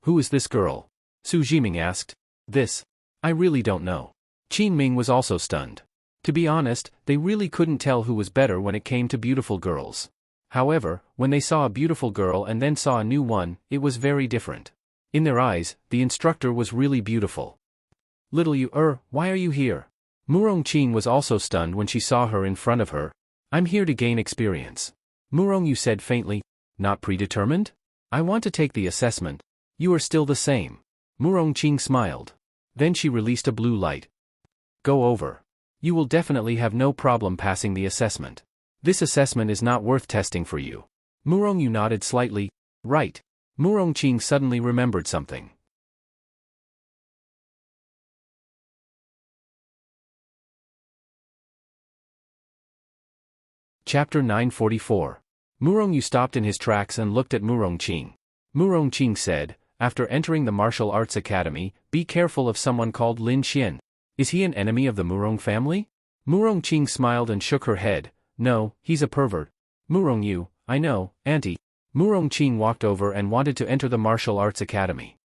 Who is this girl? Su Jiming asked. This? I really don't know. Qin Ming was also stunned. To be honest, they really couldn't tell who was better when it came to beautiful girls. However, when they saw a beautiful girl and then saw a new one, it was very different. In their eyes, the instructor was really beautiful. Little you, why are you here? Murong Qing was also stunned when she saw her in front of her. I'm here to gain experience. Murong Yu said faintly. Not predetermined? I want to take the assessment. You are still the same. Murongqing smiled. Then she released a blue light. Go over. You will definitely have no problem passing the assessment. This assessment is not worth testing for you. Murongyu nodded slightly. Right. Murongqing suddenly remembered something. Chapter 944. Murongyu stopped in his tracks and looked at Murongqing. Murongqing said, after entering the martial arts academy, be careful of someone called Lin Xian. Is he an enemy of the Murong family? Murongqing smiled and shook her head. No, he's a pervert. Murongyu, I know, auntie. Murongqing walked over and wanted to enter the martial arts academy.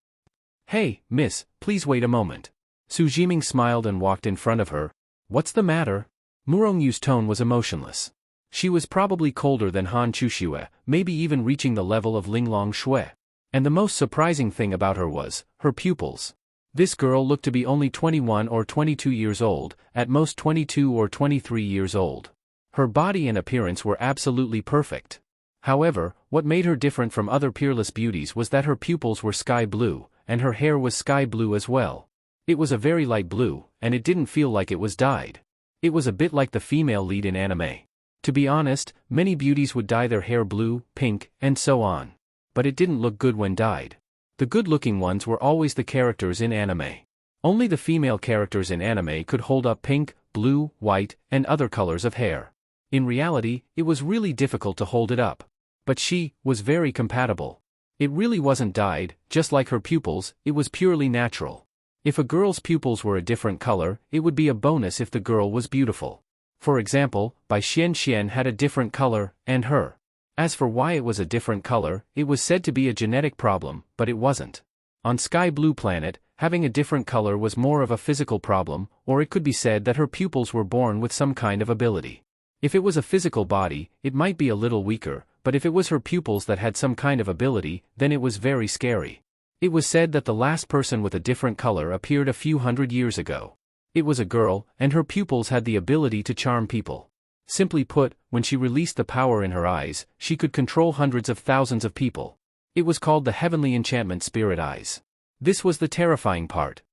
Hey, miss, please wait a moment. Su Jiming smiled and walked in front of her. What's the matter? Murongyu's tone was emotionless. She was probably colder than Han Chuxue, maybe even reaching the level of Linglong Shui. And the most surprising thing about her was her pupils. This girl looked to be only 21 or 22 years old, at most 22 or 23 years old. Her body and appearance were absolutely perfect. However, what made her different from other peerless beauties was that her pupils were sky blue, and her hair was sky blue as well. It was a very light blue, and it didn't feel like it was dyed. It was a bit like the female lead in anime. To be honest, many beauties would dye their hair blue, pink, and so on. But it didn't look good when dyed. The good-looking ones were always the characters in anime. Only the female characters in anime could hold up pink, blue, white, and other colors of hair. In reality, it was really difficult to hold it up. But she was very compatible. It really wasn't dyed, just like her pupils, it was purely natural. If a girl's pupils were a different color, it would be a bonus if the girl was beautiful. For example, Bai Xian had a different color, and her. As for why it was a different color, it was said to be a genetic problem, but it wasn't. On Sky Blue Planet, having a different color was more of a physical problem, or it could be said that her pupils were born with some kind of ability. If it was a physical body, it might be a little weaker, but if it was her pupils that had some kind of ability, then it was very scary. It was said that the last person with a different color appeared a few hundred years ago. It was a girl, and her pupils had the ability to charm people. Simply put, when she released the power in her eyes, she could control hundreds of thousands of people. It was called the Heavenly Enchantment Spirit Eyes. This was the terrifying part.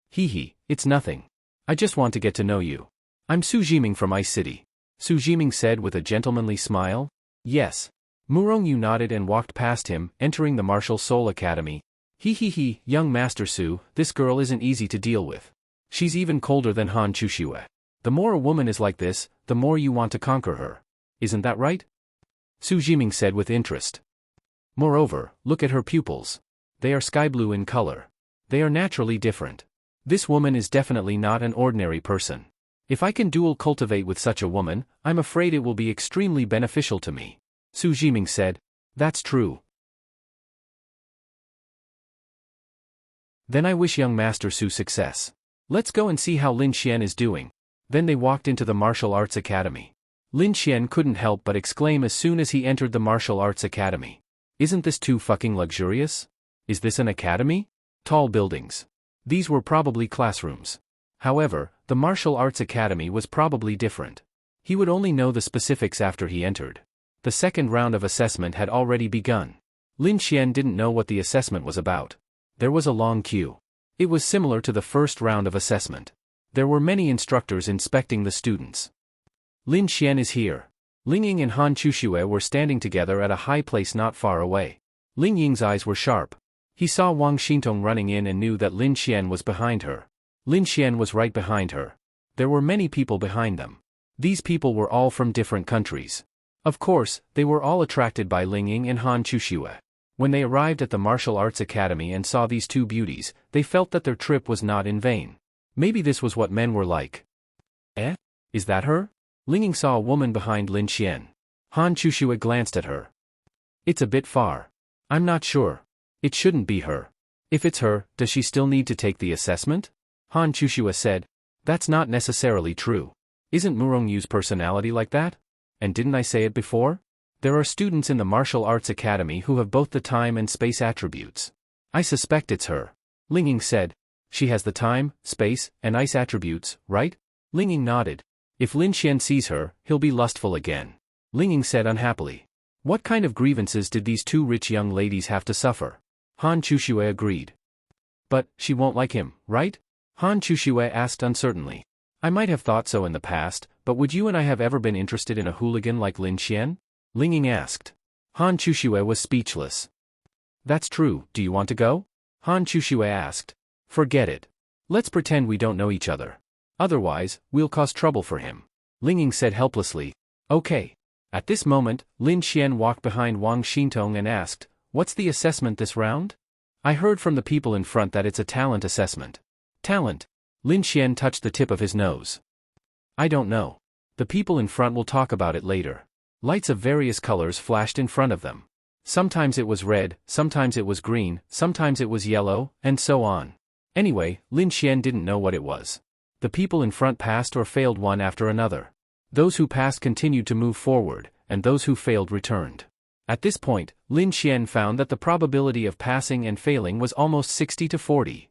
Hee, it's nothing. I just want to get to know you. I'm Su Jiming from Ice City. Su Jiming said with a gentlemanly smile. Yes. Murongyu nodded and walked past him, entering the Martial Soul Academy. Hee, young Master Su, this girl isn't easy to deal with. She's even colder than Han Chuxue. The more a woman is like this, the more you want to conquer her. Isn't that right? Su Jiming said with interest. Moreover, look at her pupils. They are sky blue in color. They are naturally different. This woman is definitely not an ordinary person. If I can dual cultivate with such a woman, I'm afraid it will be extremely beneficial to me. Su Jiming said. That's true. Then I wish young Master Su success. Let's go and see how Lin Xian is doing. Then they walked into the martial arts academy. Lin Xian couldn't help but exclaim as soon as he entered the martial arts academy. Isn't this too fucking luxurious? Is this an academy? Tall buildings. These were probably classrooms. However, the martial arts academy was probably different. He would only know the specifics after he entered. The second round of assessment had already begun. Lin Xian didn't know what the assessment was about. There was a long queue. It was similar to the first round of assessment. There were many instructors inspecting the students. Lin Xian is here. Ling Ying and Han Chuxue were standing together at a high place not far away. Ling Ying's eyes were sharp. He saw Wang Xintong running in and knew that Lin Xian was behind her. Lin Xian was right behind her. There were many people behind them. These people were all from different countries. Of course, they were all attracted by Ling Ying and Han Chuxue. When they arrived at the martial arts academy and saw these two beauties, they felt that their trip was not in vain. Maybe this was what men were like. Eh? Is that her? Ling Ying saw a woman behind Lin Xian. Han Chuxue glanced at her. It's a bit far. I'm not sure. It shouldn't be her. If it's her, does she still need to take the assessment? Han Chuxue said. That's not necessarily true. Isn't Murongyu's personality like that? And didn't I say it before? There are students in the martial arts academy who have both the time and space attributes. I suspect it's her. Ling Ying said. She has the time, space, and ice attributes, right? Ling Ying nodded. If Lin Xian sees her, he'll be lustful again. Ling Ying said unhappily. What kind of grievances did these two rich young ladies have to suffer? Han Chushue agreed. But, she won't like him, right? Han Chushue asked uncertainly. I might have thought so in the past, but would you and I have ever been interested in a hooligan like Lin Xian? Ling Ying asked. Han Chushue was speechless. That's true, do you want to go? Han Chushue asked. Forget it. Let's pretend we don't know each other. Otherwise, we'll cause trouble for him. Ling Ying said helplessly. Okay. At this moment, Lin Xian walked behind Wang Xintong and asked, what's the assessment this round? I heard from the people in front that it's a talent assessment. Talent? Lin Xian touched the tip of his nose. I don't know. The people in front will talk about it later. Lights of various colors flashed in front of them. Sometimes it was red, sometimes it was green, sometimes it was yellow, and so on. Anyway, Lin Xian didn't know what it was. The people in front passed or failed one after another. Those who passed continued to move forward, and those who failed returned. At this point, Lin Xian found that the probability of passing and failing was almost 60 to 40.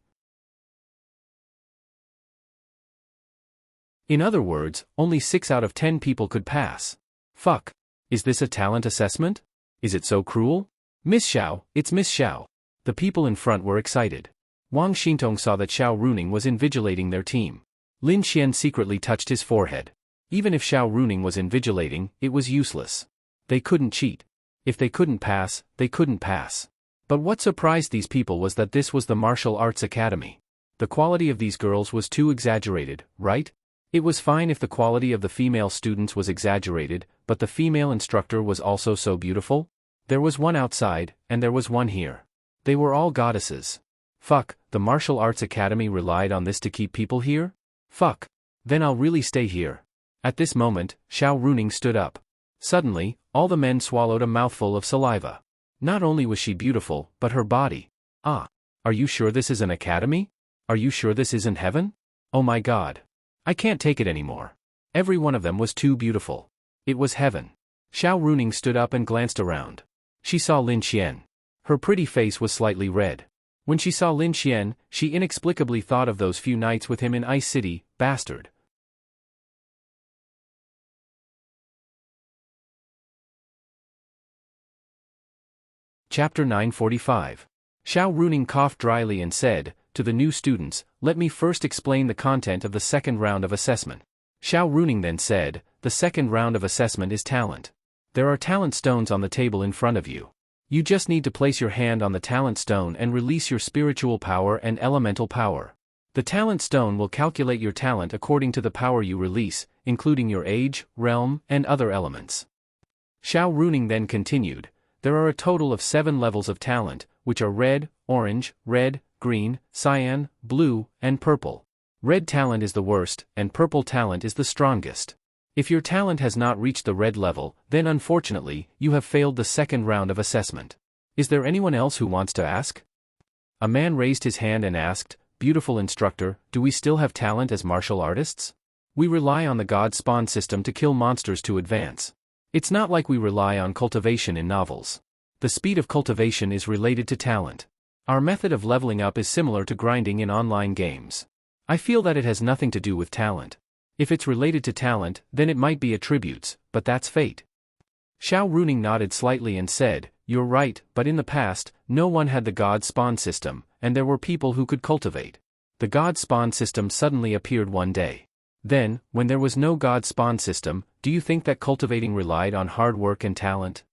In other words, only 6 out of 10 people could pass. Fuck. Is this a talent assessment? Is it so cruel? Miss Xiao, it's Miss Xiao. The people in front were excited. Wang Xintong saw that Xiao Runing was invigilating their team. Lin Xian secretly touched his forehead. Even if Xiao Runing was invigilating, it was useless. They couldn't cheat. If they couldn't pass, they couldn't pass. But what surprised these people was that this was the martial arts academy. The quality of these girls was too exaggerated, right? It was fine if the quality of the female students was exaggerated, but the female instructor was also so beautiful. There was one outside, and there was one here. They were all goddesses. Fuck, the martial arts academy relied on this to keep people here? Fuck. Then I'll really stay here. At this moment, Xiao Runing stood up. Suddenly, all the men swallowed a mouthful of saliva. Not only was she beautiful, but her body. Ah. Are you sure this is an academy? Are you sure this isn't heaven? Oh my god. I can't take it anymore. Every one of them was too beautiful. It was heaven. Xiao Runing stood up and glanced around. She saw Lin Xian. Her pretty face was slightly red. When she saw Lin Xian, she inexplicably thought of those few nights with him in Ice City, bastard. Chapter 945. Xiao Runing coughed dryly and said, to the new students, let me first explain the content of the second round of assessment. Xiao Runing then said, the second round of assessment is talent. There are talent stones on the table in front of you. You just need to place your hand on the talent stone and release your spiritual power and elemental power. The talent stone will calculate your talent according to the power you release, including your age, realm, and other elements. Xiao Runing then continued, there are a total of 7 levels of talent, which are red, orange, red, green, cyan, blue, and purple. Red talent is the worst, and purple talent is the strongest. If your talent has not reached the red level, then unfortunately, you have failed the second round of assessment. Is there anyone else who wants to ask? A man raised his hand and asked, beautiful instructor, do we still have talent as martial artists? We rely on the God spawn system to kill monsters to advance. It's not like we rely on cultivation in novels. The speed of cultivation is related to talent. Our method of leveling up is similar to grinding in online games. I feel that it has nothing to do with talent. If it's related to talent, then it might be attributes, but that's fate. Xiao Runing nodded slightly and said, you're right, but in the past, no one had the God spawn system, and there were people who could cultivate. The God spawn system suddenly appeared one day. Then, when there was no God spawn system, do you think that cultivating relied on hard work and talent?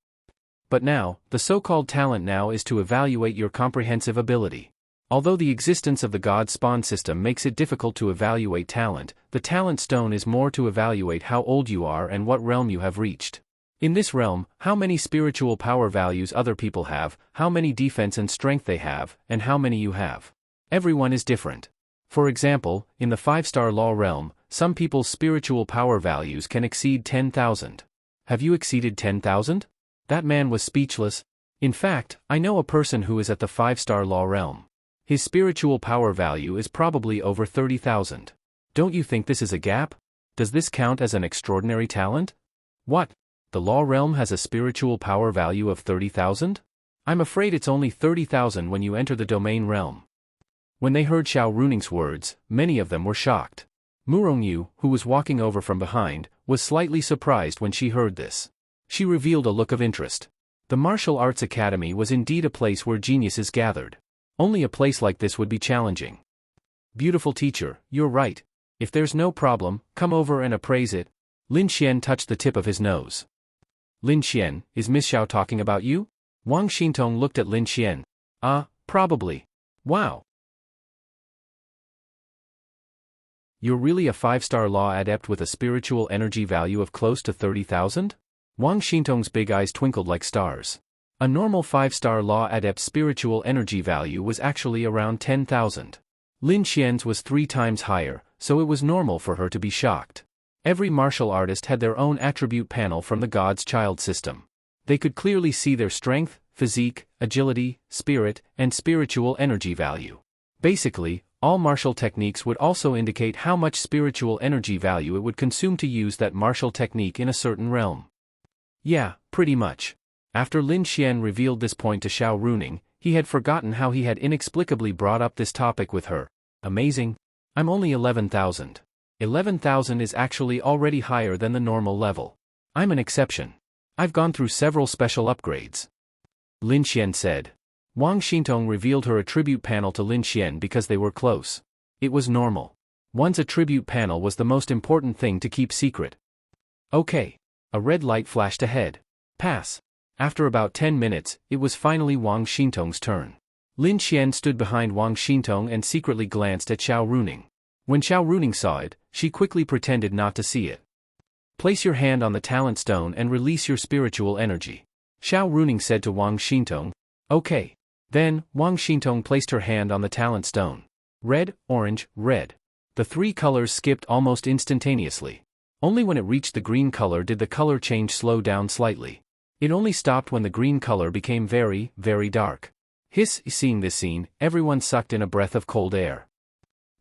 But now, the so-called talent now is to evaluate your comprehensive ability. Although the existence of the God spawn system makes it difficult to evaluate talent, the talent stone is more to evaluate how old you are and what realm you have reached. In this realm, how many spiritual power values other people have, how many defense and strength they have, and how many you have. Everyone is different. For example, in the 5-star law realm, some people's spiritual power values can exceed 10,000. Have you exceeded 10,000? That man was speechless. In fact, I know a person who is at the 5-star law realm. His spiritual power value is probably over 30,000. Don't you think this is a gap? Does this count as an extraordinary talent? What? The law realm has a spiritual power value of 30,000? I'm afraid it's only 30,000 when you enter the domain realm. When they heard Xiao Runing's words, many of them were shocked. Murongyu, who was walking over from behind, was slightly surprised when she heard this. She revealed a look of interest. The Martial Arts Academy was indeed a place where geniuses gathered. Only a place like this would be challenging. Beautiful teacher, you're right. If there's no problem, come over and appraise it. Lin Xian touched the tip of his nose. Lin Xian, is Miss Xiao talking about you? Wang Xintong looked at Lin Xian. Probably. Wow. You're really a 5-star law adept with a spiritual energy value of close to 30,000? Wang Xintong's big eyes twinkled like stars. A normal 5-star law adept's spiritual energy value was actually around 10,000. Lin Xian's was 3 times higher, so it was normal for her to be shocked. Every martial artist had their own attribute panel from the God's Child system. They could clearly see their strength, physique, agility, spirit, and spiritual energy value. Basically, all martial techniques would also indicate how much spiritual energy value it would consume to use that martial technique in a certain realm. Yeah, pretty much. After Lin Xian revealed this point to Xiao Runing, he had forgotten how he had inexplicably brought up this topic with her. Amazing. I'm only 11,000. 11,000 is actually already higher than the normal level. I'm an exception. I've gone through several special upgrades. Lin Xian said. Wang Xintong revealed her attribute panel to Lin Xian because they were close. It was normal. One's attribute panel was the most important thing to keep secret. Okay. A red light flashed ahead. Pass. After about 10 minutes, it was finally Wang Xintong's turn. Lin Xian stood behind Wang Xintong and secretly glanced at Xiao Runing. When Xiao Runing saw it, she quickly pretended not to see it. Place your hand on the talent stone and release your spiritual energy. Xiao Runing said to Wang Xintong. Okay. Then, Wang Xintong placed her hand on the talent stone. Red, orange, red. The 3 colors skipped almost instantaneously. Only when it reached the green color did the color change slow down slightly. It only stopped when the green color became very, very dark. Seeing this scene, everyone sucked in a breath of cold air.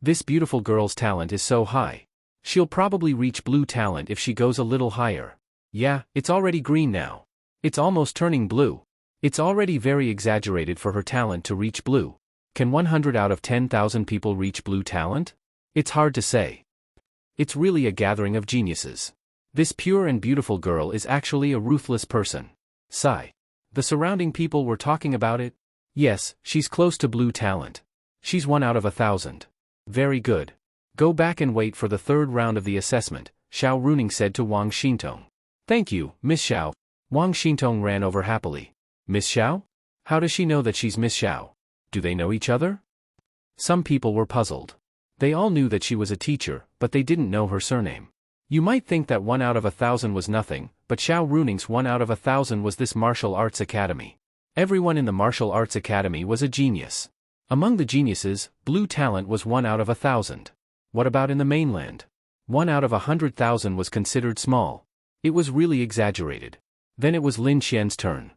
This beautiful girl's talent is so high. She'll probably reach blue talent if she goes a little higher. Yeah, it's already green now. It's almost turning blue. It's already very exaggerated for her talent to reach blue. Can 100 out of 10,000 people reach blue talent? It's hard to say. It's really a gathering of geniuses. This pure and beautiful girl is actually a ruthless person. Sigh. The surrounding people were talking about it. Yes, she's close to blue talent. She's 1 out of 1,000. Very good. Go back and wait for the 3rd round of the assessment, Xiao Runing said to Wang Xintong. Thank you, Miss Xiao. Wang Xintong ran over happily. Miss Xiao? How does she know that she's Miss Xiao? Do they know each other? Some people were puzzled. They all knew that she was a teacher, but they didn't know her surname. You might think that 1 out of 1,000 was nothing, but Xiao Runing's 1 out of 1,000 was this martial arts academy. Everyone in the martial arts academy was a genius. Among the geniuses, blue talent was 1 out of 1,000. What about in the mainland? 1 out of 100,000 was considered small. It was really exaggerated. Then it was Lin Xian's turn.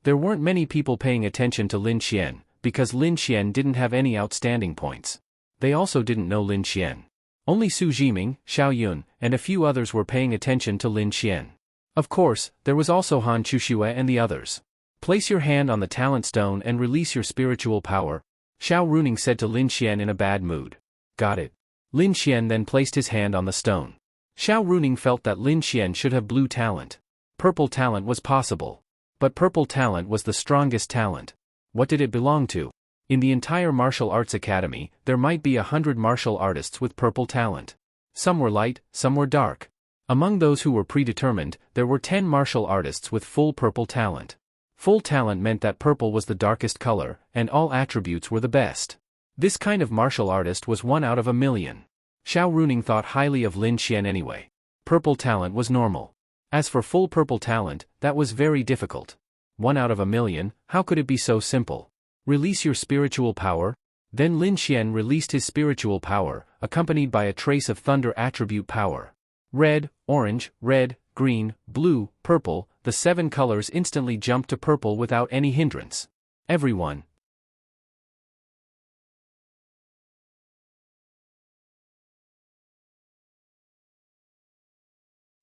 There weren't many people paying attention to Lin Xian, because Lin Xian didn't have any outstanding points. They also didn't know Lin Xian. Only Su Jiming, Xiao Yun, and a few others were paying attention to Lin Xian. Of course, there was also Han Chuxue and the others. Place your hand on the talent stone and release your spiritual power, Xiao Runing said to Lin Xian in a bad mood. Got it. Lin Xian then placed his hand on the stone. Xiao Runing felt that Lin Xian should have blue talent. Purple talent was possible. But purple talent was the strongest talent. What did it belong to? In the entire martial arts academy, there might be 100 martial artists with purple talent. Some were light, some were dark. Among those who were predetermined, there were 10 martial artists with full purple talent. Full talent meant that purple was the darkest color, and all attributes were the best. This kind of martial artist was 1 out of 1,000,000. Xiao Runing thought highly of Lin Xian anyway. Purple talent was normal. As for full purple talent, that was very difficult. 1 out of 1,000,000, how could it be so simple? Release your spiritual power. Then Lin Xian released his spiritual power, accompanied by a trace of thunder attribute power. Red, orange, red, green, blue, purple, the 7 colors instantly jumped to purple without any hindrance. Everyone.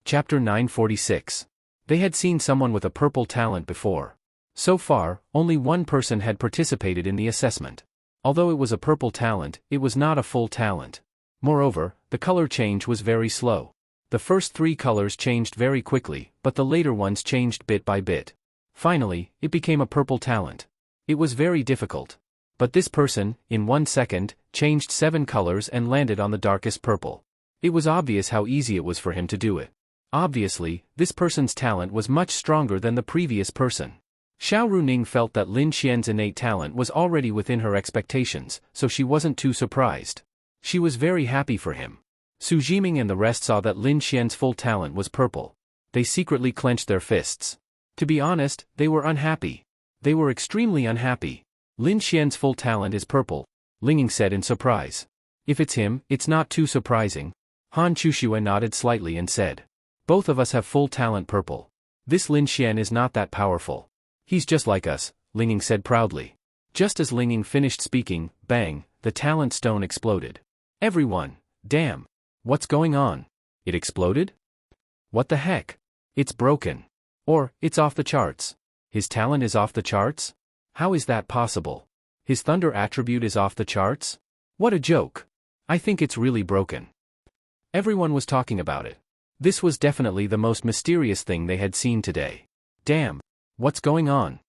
Chapter 946. They had seen someone with a purple talent before. So far, only one person had participated in the assessment. Although it was a purple talent, it was not a full talent. Moreover, the color change was very slow. The first 3 colors changed very quickly, but the later ones changed bit by bit. Finally, it became a purple talent. It was very difficult. But this person, in 1 second, changed 7 colors and landed on the darkest purple. It was obvious how easy it was for him to do it. Obviously, this person's talent was much stronger than the previous person. Xiao Runing felt that Lin Xian's innate talent was already within her expectations, so she wasn't too surprised. She was very happy for him. Su Jiming and the rest saw that Lin Xian's full talent was purple. They secretly clenched their fists. To be honest, they were unhappy. They were extremely unhappy. Lin Xian's full talent is purple, Linging said in surprise. If it's him, it's not too surprising. Han Chuxue nodded slightly and said, both of us have full talent purple. This Lin Xian is not that powerful. He's just like us, Linging said proudly. Just as Linging finished speaking, bang, the talent stone exploded. Everyone, damn. What's going on? It exploded? What the heck? It's broken. Or, it's off the charts. His talent is off the charts? How is that possible? His thunder attribute is off the charts? What a joke. I think it's really broken. Everyone was talking about it. This was definitely the most mysterious thing they had seen today. Damn. What's going on?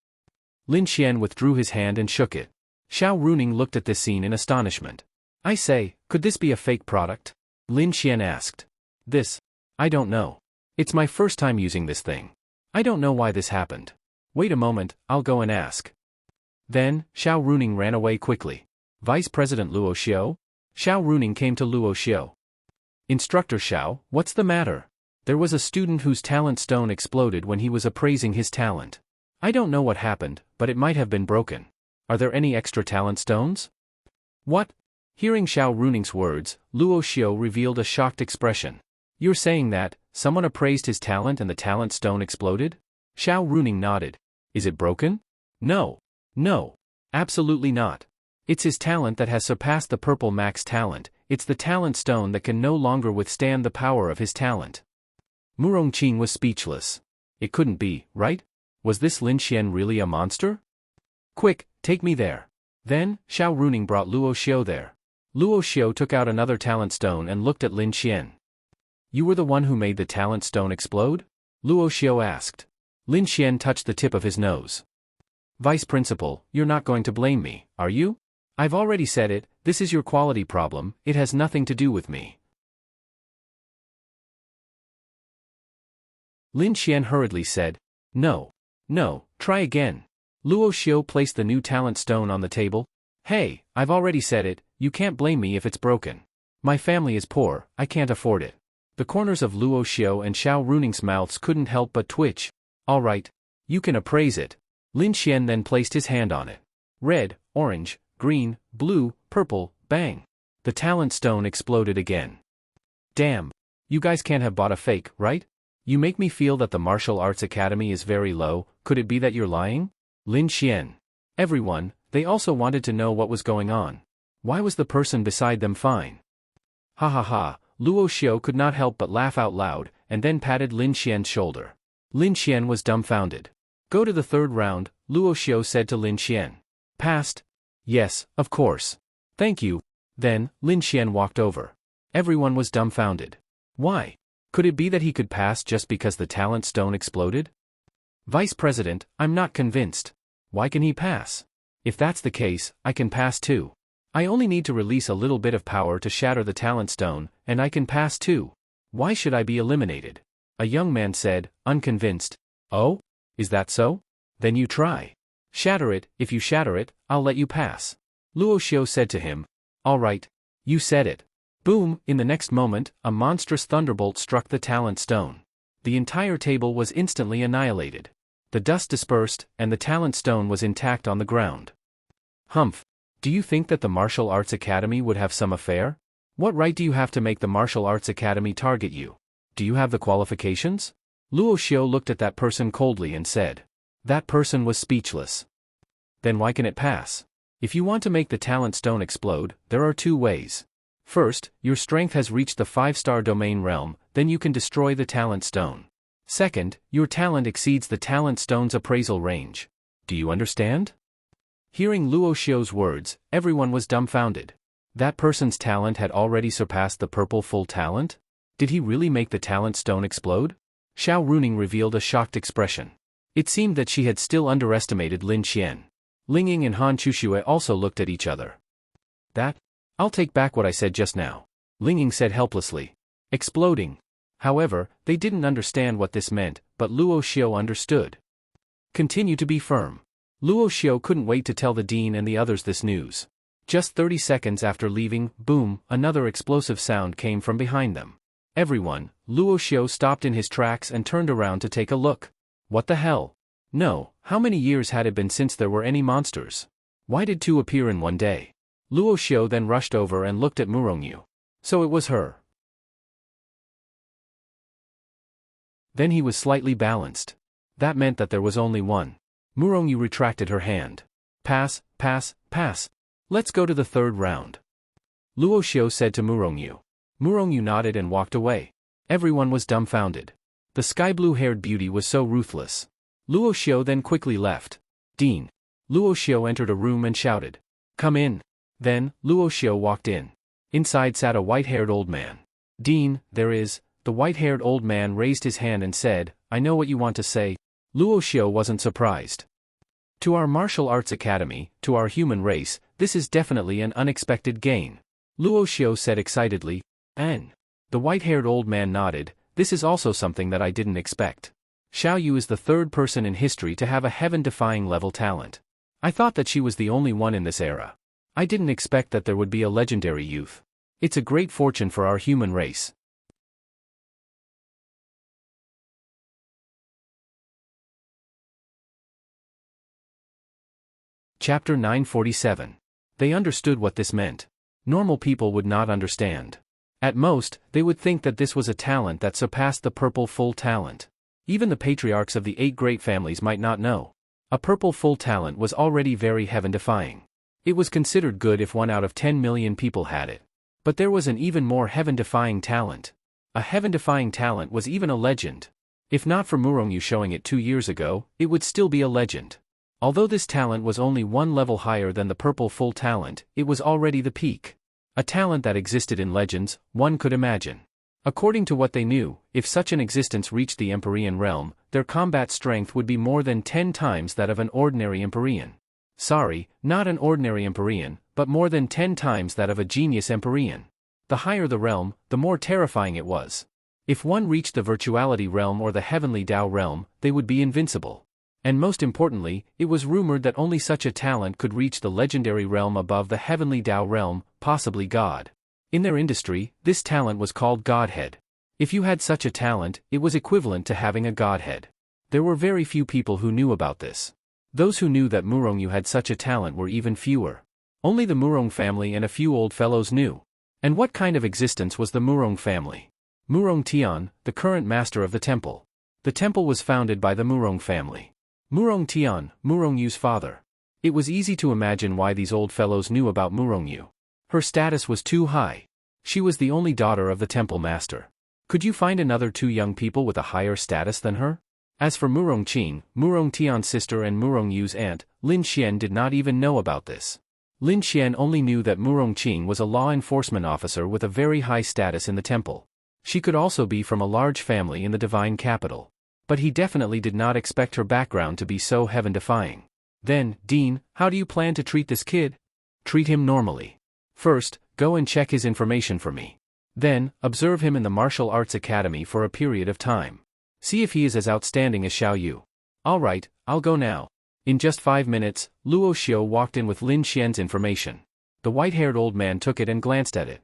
Lin Xian withdrew his hand and shook it. Xiao Runing looked at this scene in astonishment. I say, could this be a fake product? Lin Xian asked. This? I don't know. It's my first time using this thing. I don't know why this happened. Wait a moment, I'll go and ask. Then, Xiao Runing ran away quickly. Vice President Luo Xiao? Xiao Runing came to Luo Xiao. Instructor Xiao, what's the matter? There was a student whose talent stone exploded when he was appraising his talent. I don't know what happened, but it might have been broken. Are there any extra talent stones? What? Hearing Xiao Runing's words, Luo Xiao revealed a shocked expression. You're saying that someone appraised his talent and the talent stone exploded? Xiao Runing nodded. Is it broken? No. No. Absolutely not. It's his talent that has surpassed the purple max talent. It's the talent stone that can no longer withstand the power of his talent. Mu Rongqing was speechless. It couldn't be, right? Was this Lin Xian really a monster? Quick, take me there. Then, Xiao Runing brought Luo Xiao there. Luo Xiao took out another talent stone and looked at Lin Xian. You were the one who made the talent stone explode? Luo Xiao asked. Lin Xian touched the tip of his nose. Vice Principal, you're not going to blame me, are you? I've already said it, this is your quality problem, it has nothing to do with me. Lin Xian hurriedly said, No. No, try again. Luo Xiao placed the new talent stone on the table. Hey, I've already said it, you can't blame me if it's broken. My family is poor, I can't afford it. The corners of Luo Xiao and Xiao Runing's mouths couldn't help but twitch. All right. You can appraise it. Lin Xian then placed his hand on it. Red, orange, green, blue, purple, bang. The talent stone exploded again. Damn. You guys can't have bought a fake, right? You make me feel that the martial arts academy is very low, could it be that you're lying? Lin Xian. Everyone, they also wanted to know what was going on. Why was the person beside them fine? Ha ha ha, Luo Xiao could not help but laugh out loud, and then patted Lin Xian's shoulder. Lin Xian was dumbfounded. Go to the third round, Luo Xiao said to Lin Xian. Passed? Yes, of course. Thank you. Then, Lin Xian walked over. Everyone was dumbfounded. Why? Could it be that he could pass just because the talent stone exploded? Vice President, I'm not convinced. Why can he pass? If that's the case, I can pass too. I only need to release a little bit of power to shatter the talent stone, and I can pass too. Why should I be eliminated? A young man said, unconvinced. Oh? Is that so? Then you try. Shatter it, if you shatter it, I'll let you pass. Luo Xiao said to him. All right. You said it. Boom, in the next moment, a monstrous thunderbolt struck the talent stone. The entire table was instantly annihilated. The dust dispersed, and the talent stone was intact on the ground. Humph. Do you think that the Martial Arts Academy would have some affair? What right do you have to make the Martial Arts Academy target you? Do you have the qualifications? Luo Xiao looked at that person coldly and said. That person was speechless. Then why can it pass? If you want to make the talent stone explode, there are 2 ways. First, your strength has reached the 5-star domain realm, then you can destroy the talent stone. Second, your talent exceeds the talent stone's appraisal range. Do you understand? Hearing Luo Xiao's words, everyone was dumbfounded. That person's talent had already surpassed the purple full talent? Did he really make the talent stone explode? Xiao Runing revealed a shocked expression. It seemed that she had still underestimated Lin Xian. Ling Ying and Han Chuxue also looked at each other. I'll take back what I said just now, Ling Ying said helplessly. Exploding. However, they didn't understand what this meant, but Luo Xiu understood. Continue to be firm. Luo Xiu couldn't wait to tell the dean and the others this news. Just 30 seconds after leaving, boom, another explosive sound came from behind them. Everyone, Luo Xiu stopped in his tracks and turned around to take a look. What the hell? No, how many years had it been since there were any monsters? Why did two appear in one day? Luo Xiu then rushed over and looked at Murongyu. So it was her. Then he was slightly balanced. That meant that there was only one. Murongyu retracted her hand. Pass, pass, pass. Let's go to the third round. Luo Xiu said to Murongyu. Murongyu nodded and walked away. Everyone was dumbfounded. The sky blue-haired beauty was so ruthless. Luo Xiu then quickly left. Dean. Luo Xiu entered a room and shouted. Come in. Then, Luo Xiu walked in. Inside sat a white-haired old man. Dean, there is. The white-haired old man raised his hand and said, I know what you want to say. Luo Xiu wasn't surprised. To our martial arts academy, to our human race, this is definitely an unexpected gain. Luo Xiu said excitedly. And the white-haired old man nodded. This is also something that I didn't expect. Xiao Yu is the third person in history to have a heaven-defying level talent. I thought that she was the only one in this era. I didn't expect that there would be a legendary youth. It's a great fortune for our human race. Chapter 947. They understood what this meant. Normal people would not understand. At most, they would think that this was a talent that surpassed the purple full talent. Even the patriarchs of the 8 great families might not know. A purple full talent was already very heaven-defying. It was considered good if 1 out of 10 million people had it. But there was an even more heaven-defying talent. A heaven-defying talent was even a legend. If not for Murongyu showing it 2 years ago, it would still be a legend. Although this talent was only 1 level higher than the purple full talent, it was already the peak. A talent that existed in legends, one could imagine. According to what they knew, if such an existence reached the Empyrean realm, their combat strength would be more than 10 times that of an ordinary Empyrean. Sorry, not an ordinary Empyrean, but more than 10 times that of a genius Empyrean. The higher the realm, the more terrifying it was. If one reached the virtuality realm or the heavenly Tao realm, they would be invincible. And most importantly, it was rumored that only such a talent could reach the legendary realm above the heavenly Tao realm, possibly God. In their industry, this talent was called Godhead. If you had such a talent, it was equivalent to having a Godhead. There were very few people who knew about this. Those who knew that Murongyu had such a talent were even fewer. Only the Murong family and a few old fellows knew. And what kind of existence was the Murong family? Murong Tian, the current master of the temple. The temple was founded by the Murong family. Murong Tian, Murongyu's father. It was easy to imagine why these old fellows knew about Murongyu. Her status was too high. She was the only daughter of the temple master. Could you find another 2 young people with a higher status than her? As for Murong Qing, Murong Tian's sister and Murongyu's aunt, Lin Xian did not even know about this. Lin Xian only knew that Murong Qing was a law enforcement officer with a very high status in the temple. She could also be from a large family in the divine capital. But he definitely did not expect her background to be so heaven-defying. Then, Dean, how do you plan to treat this kid? Treat him normally. First, go and check his information for me. Then, observe him in the martial arts academy for a period of time. See if he is as outstanding as Xiao Yu. All right, I'll go now. In just 5 minutes, Luo Xiu walked in with Lin Xian's information. The white-haired old man took it and glanced at it.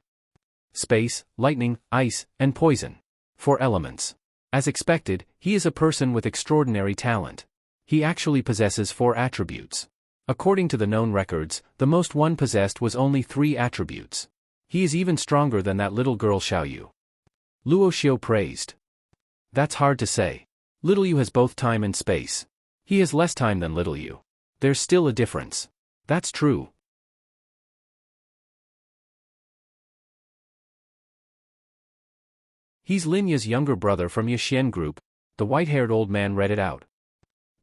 Space, lightning, ice, and poison. 4 elements. As expected, he is a person with extraordinary talent. He actually possesses 4 attributes. According to the known records, the most one possessed was only 3 attributes. He is even stronger than that little girl Xiao Yu. Luo Xiu praised. That's hard to say. Little Yu has both time and space. He has less time than little Yu. There's still a difference. That's true. He's Linya's younger brother from Yashian Group. The white-haired old man read it out.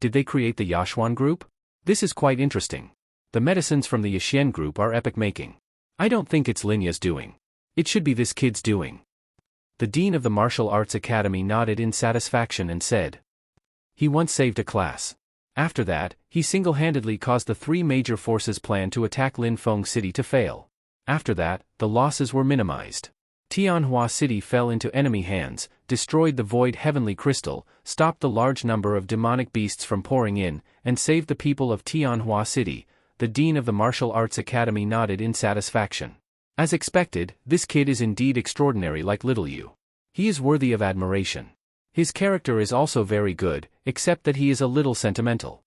Did they create the Yashuan Group? This is quite interesting. The medicines from the Yashian Group are epic making. I don't think it's Linya's doing. It should be this kid's doing. The dean of the martial arts academy nodded in satisfaction and said, "He once saved a class. After that, he single-handedly caused the three major forces' plan to attack Linfeng City to fail. After that, the losses were minimized. Tianhua City fell into enemy hands, destroyed the void heavenly crystal, stopped the large number of demonic beasts from pouring in, and saved the people of Tianhua City." The dean of the martial arts academy nodded in satisfaction. "As expected, this kid is indeed extraordinary like little you. He is worthy of admiration. His character is also very good, except that he is a little sentimental."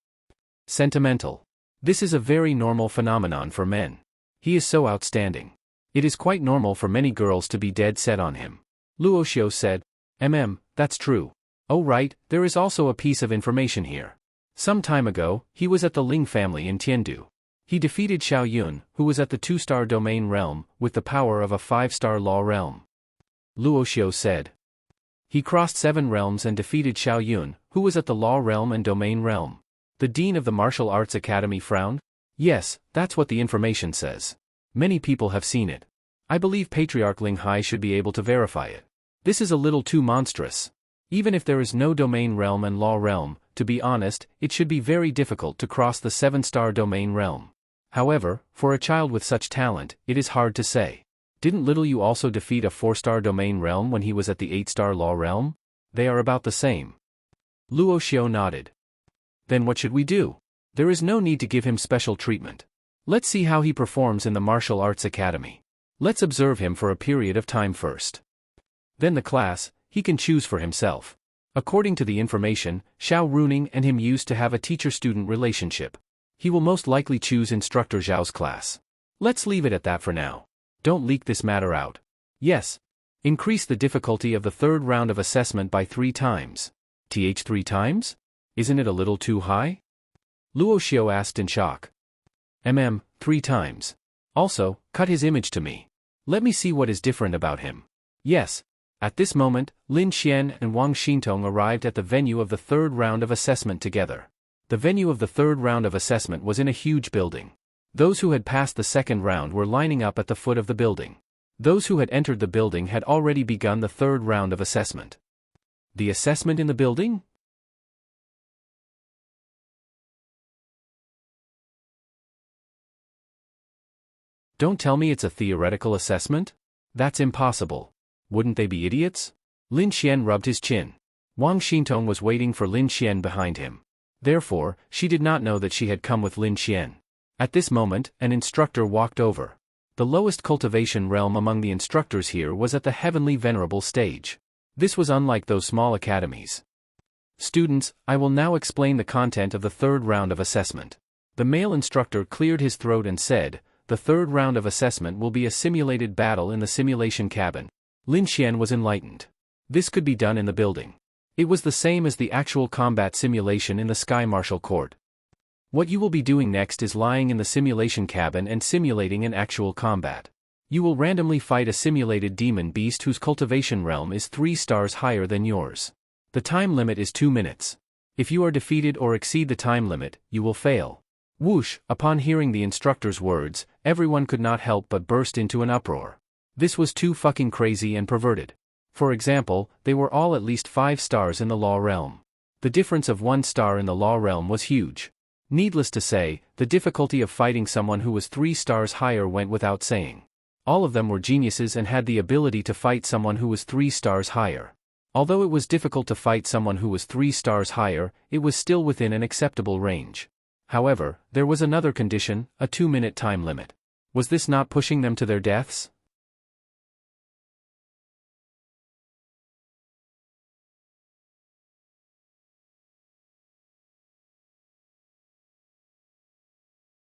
Sentimental. This is a very normal phenomenon for men. He is so outstanding. It is quite normal for many girls to be dead set on him. Luo Xiu said, That's true. Oh right, there is also a piece of information here. Some time ago, he was at the Ling family in Tiandu. He defeated Xiao Yun, who was at the 2-star domain realm, with the power of a 5-star law realm." Luo Xiu said. "He crossed 7 realms and defeated Xiao Yun, who was at the law realm and domain realm." The dean of the martial arts academy frowned. "Yes, that's what the information says. Many people have seen it. I believe Patriarch Ling Hai should be able to verify it. This is a little too monstrous. Even if there is no domain realm and law realm, to be honest, it should be very difficult to cross the 7-star domain realm. However, for a child with such talent, it is hard to say. Didn't little you also defeat a 4-star domain realm when he was at the 8-star law realm? They are about the same." Luo Xiu nodded. "Then what should we do? There is no need to give him special treatment. Let's see how he performs in the martial arts academy. Let's observe him for a period of time first. Then the class, he can choose for himself." According to the information, Xiao Runing and him used to have a teacher-student relationship. He will most likely choose Instructor Zhao's class. Let's leave it at that for now. Don't leak this matter out. Yes. Increase the difficulty of the 3rd round of assessment by 3 times. 3 times? Isn't it a little too high? Luo Xiu asked in shock. 3 times. Also, cut his image to me. Let me see what is different about him. Yes. At this moment, Lin Xian and Wang Xintong arrived at the venue of the 3rd round of assessment together. The venue of the 3rd round of assessment was in a huge building. Those who had passed the 2nd round were lining up at the foot of the building. Those who had entered the building had already begun the 3rd round of assessment. The assessment in the building? Don't tell me it's a theoretical assessment? That's impossible. Wouldn't they be idiots? Lin Xian rubbed his chin. Wang Xintong was waiting for Lin Xian behind him. Therefore, she did not know that she had come with Lin Xian. At this moment, an instructor walked over. The lowest cultivation realm among the instructors here was at the heavenly venerable stage. This was unlike those small academies. "Students, I will now explain the content of the 3rd round of assessment." The male instructor cleared his throat and said, "The 3rd round of assessment will be a simulated battle in the simulation cabin." Lin Xian was enlightened. This could be done in the building. It was the same as the actual combat simulation in the Sky Martial Court. What you will be doing next is lying in the simulation cabin and simulating an actual combat. You will randomly fight a simulated demon beast whose cultivation realm is 3 stars higher than yours. The time limit is 2 minutes. If you are defeated or exceed the time limit, you will fail. Whoosh! Upon hearing the instructor's words, everyone could not help but burst into an uproar. This was too fucking crazy and perverted. For example, they were all at least 5 stars in the law realm. The difference of 1 star in the law realm was huge. Needless to say, the difficulty of fighting someone who was 3 stars higher went without saying. All of them were geniuses and had the ability to fight someone who was 3 stars higher. Although it was difficult to fight someone who was 3 stars higher, it was still within an acceptable range. However, there was another condition, a 2-minute time limit. Was this not pushing them to their deaths?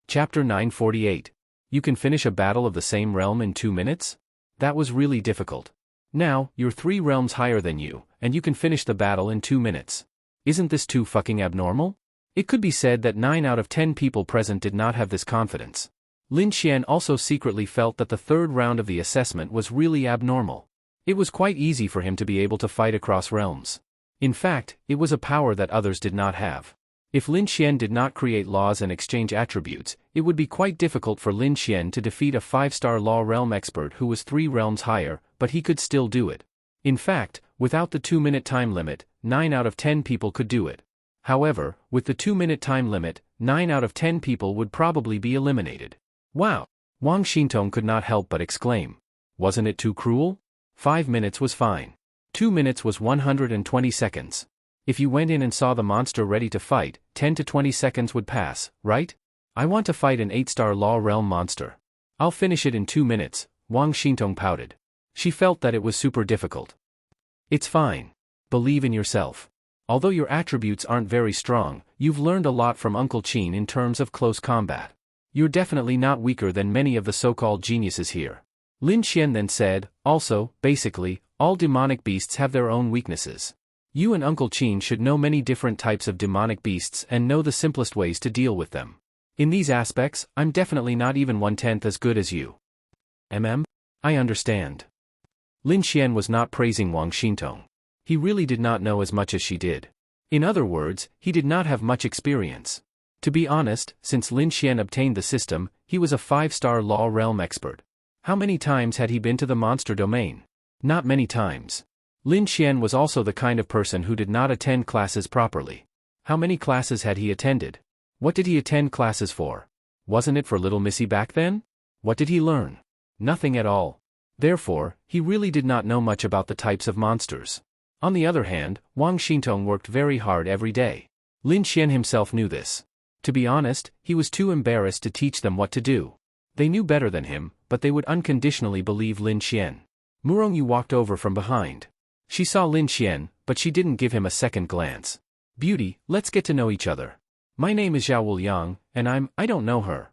Chapter 948. You can finish a battle of the same realm in 2 minutes? That was really difficult. Now, you're 3 realms higher than you, and you can finish the battle in 2 minutes. Isn't this too fucking abnormal? It could be said that 9 out of 10 people present did not have this confidence. Lin Xian also secretly felt that the 3rd round of the assessment was really abnormal. It was quite easy for him to be able to fight across realms. In fact, it was a power that others did not have. If Lin Xian did not create laws and exchange attributes, it would be quite difficult for Lin Xian to defeat a 5-star law realm expert who was 3 realms higher, but he could still do it. In fact, without the 2-minute time limit, 9 out of 10 people could do it. However, with the 2-minute time limit, 9 out of 10 people would probably be eliminated. Wow! Wang Xintong could not help but exclaim. Wasn't it too cruel? 5 minutes was fine. 2 minutes was 120 seconds. If you went in and saw the monster ready to fight, 10 to 20 seconds would pass, right? I want to fight an 8-star Law Realm monster. I'll finish it in 2 minutes, Wang Xintong pouted. She felt that it was super difficult. It's fine. Believe in yourself. Although your attributes aren't very strong, you've learned a lot from Uncle Qin in terms of close combat. You're definitely not weaker than many of the so-called geniuses here. Lin Xian then said, also, basically, all demonic beasts have their own weaknesses. You and Uncle Qin should know many different types of demonic beasts and know the simplest ways to deal with them. In these aspects, I'm definitely not even 1/10 as good as you. I understand. Lin Xian was not praising Wang Xintong. He really did not know as much as she did. In other words, he did not have much experience. To be honest, since Lin Xian obtained the system, he was a 5-star Law Realm expert. How many times had he been to the monster domain? Not many times. Lin Xian was also the kind of person who did not attend classes properly. How many classes had he attended? What did he attend classes for? Wasn't it for little Missy back then? What did he learn? Nothing at all. Therefore, he really did not know much about the types of monsters. On the other hand, Wang Xintong worked very hard every day. Lin Xian himself knew this. To be honest, he was too embarrassed to teach them what to do. They knew better than him, but they would unconditionally believe Lin Xian. Murongyu walked over from behind. She saw Lin Xian, but she didn't give him a second glance. Beauty, let's get to know each other. My name is Zhao Wuliang, and I don't know her.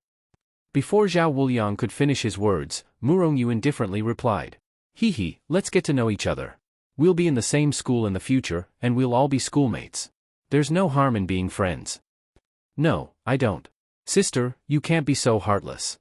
Before Zhao Wuliang could finish his words, Murongyu indifferently replied. Hee, let's get to know each other. We'll be in the same school in the future, and we'll all be schoolmates. There's no harm in being friends. No, I don't. Sister, you can't be so heartless.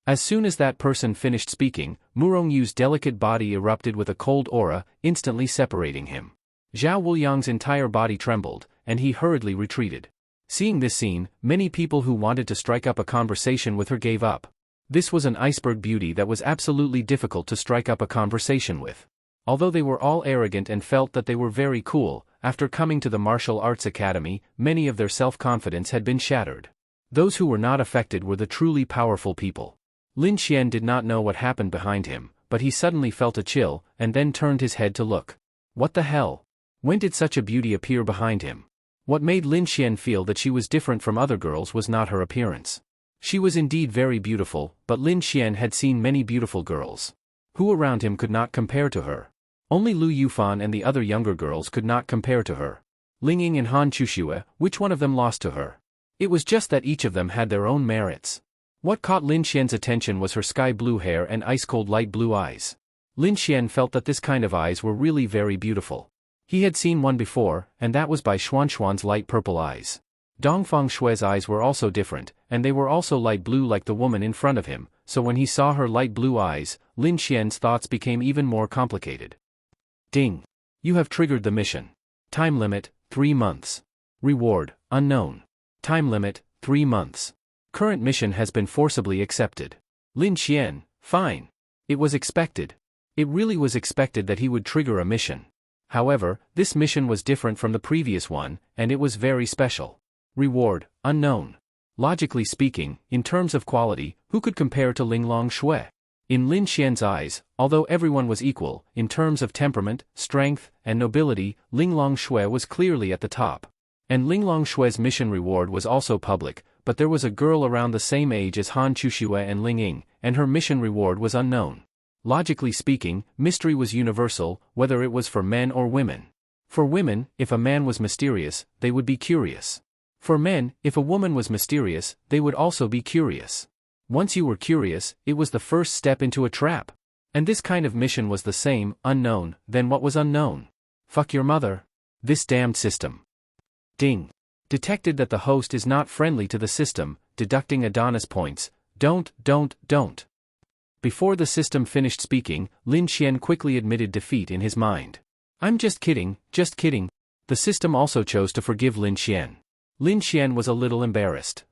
As soon as that person finished speaking, Murongyu's delicate body erupted with a cold aura, instantly separating him. Zhao Wuliang's entire body trembled, and he hurriedly retreated. Seeing this scene, many people who wanted to strike up a conversation with her gave up. This was an iceberg beauty that was absolutely difficult to strike up a conversation with. Although they were all arrogant and felt that they were very cool, after coming to the martial arts academy, many of their self-confidence had been shattered. Those who were not affected were the truly powerful people. Lin Xian did not know what happened behind him, but he suddenly felt a chill, and then turned his head to look. What the hell? When did such a beauty appear behind him? What made Lin Xian feel that she was different from other girls was not her appearance. She was indeed very beautiful, but Lin Xian had seen many beautiful girls. Who around him could not compare to her? Only Lu Yufan and the other younger girls could not compare to her. Ling Ying and Han Chuxue, which one of them lost to her? It was just that each of them had their own merits. What caught Lin Xian's attention was her sky-blue hair and ice-cold light blue eyes. Lin Xian felt that this kind of eyes were really very beautiful. He had seen one before, and that was by Xuanxuan's light purple eyes. Dongfang Shue's eyes were also different, and they were also light blue like the woman in front of him, so when he saw her light blue eyes, Lin Xian's thoughts became even more complicated. Ding! You have triggered the mission. Time limit, 3 months. Reward, unknown. Time limit, 3 months. Current mission has been forcibly accepted. Lin Xian, fine. It was expected. It really was expected that he would trigger a mission. However, this mission was different from the previous one, and it was very special. Reward, unknown. Logically speaking, in terms of quality, who could compare to Linglong Shui? In Lin Xian's eyes, although everyone was equal, in terms of temperament, strength, and nobility, Linglong Shui was clearly at the top. And Linglong Shui's mission reward was also public, but there was a girl around the same age as Han Chuxue and Ling Ying, and her mission reward was unknown. Logically speaking, mystery was universal, whether it was for men or women. For women, if a man was mysterious, they would be curious. For men, if a woman was mysterious, they would also be curious. Once you were curious, it was the first step into a trap. And this kind of mission was the same, unknown, then what was unknown? Fuck your mother. This damned system. Ding. Detected that the host is not friendly to the system, deducting Adonis points. Don't. Before the system finished speaking, Lin Xian quickly admitted defeat in his mind. I'm just kidding. The system also chose to forgive Lin Xian. Lin Xian was a little embarrassed.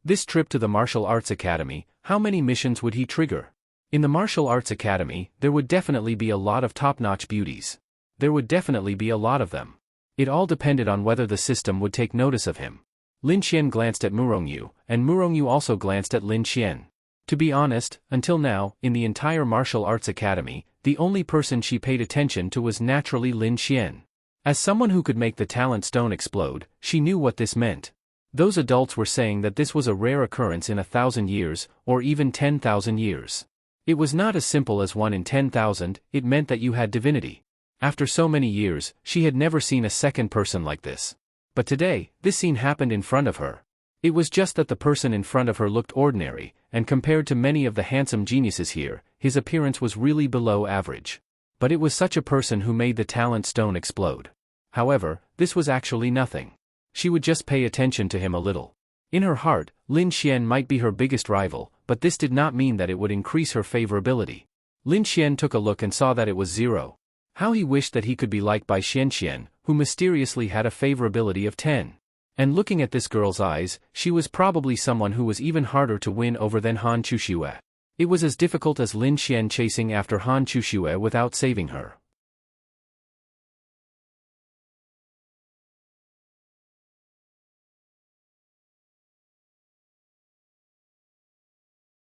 This trip to the Martial Arts Academy, how many missions would he trigger? In the Martial Arts Academy, there would definitely be a lot of top-notch beauties. There would definitely be a lot of them. It all depended on whether the system would take notice of him. Lin Qian glanced at Murongyu, and Murongyu also glanced at Lin Qian. To be honest, until now, in the entire Martial Arts Academy, the only person she paid attention to was naturally Lin Qian. As someone who could make the talent stone explode, she knew what this meant. Those adults were saying that this was a rare occurrence in 1,000 years, or even 10,000 years. It was not as simple as 1 in 10,000, it meant that you had divinity. After so many years, she had never seen a second person like this. But today, this scene happened in front of her. It was just that the person in front of her looked ordinary, and compared to many of the handsome geniuses here, his appearance was really below average. But it was such a person who made the talent stone explode. However, this was actually nothing. She would just pay attention to him a little. In her heart, Lin Qian might be her biggest rival, but this did not mean that it would increase her favorability. Lin Qian took a look and saw that it was 0. How he wished that he could be liked by Xian, who mysteriously had a favorability of 10. And looking at this girl's eyes, she was probably someone who was even harder to win over than Han Chuxue. It was as difficult as Lin Qian chasing after Han Chuxue without saving her.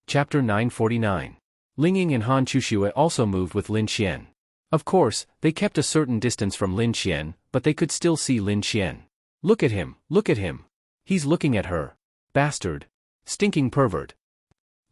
Chapter 949. Ling Ying and Han Chuxue also moved with Lin Qian. Of course, they kept a certain distance from Lin Qian, but they could still see Lin Qian. Look at him, look at him. He's looking at her. Bastard. Stinking pervert.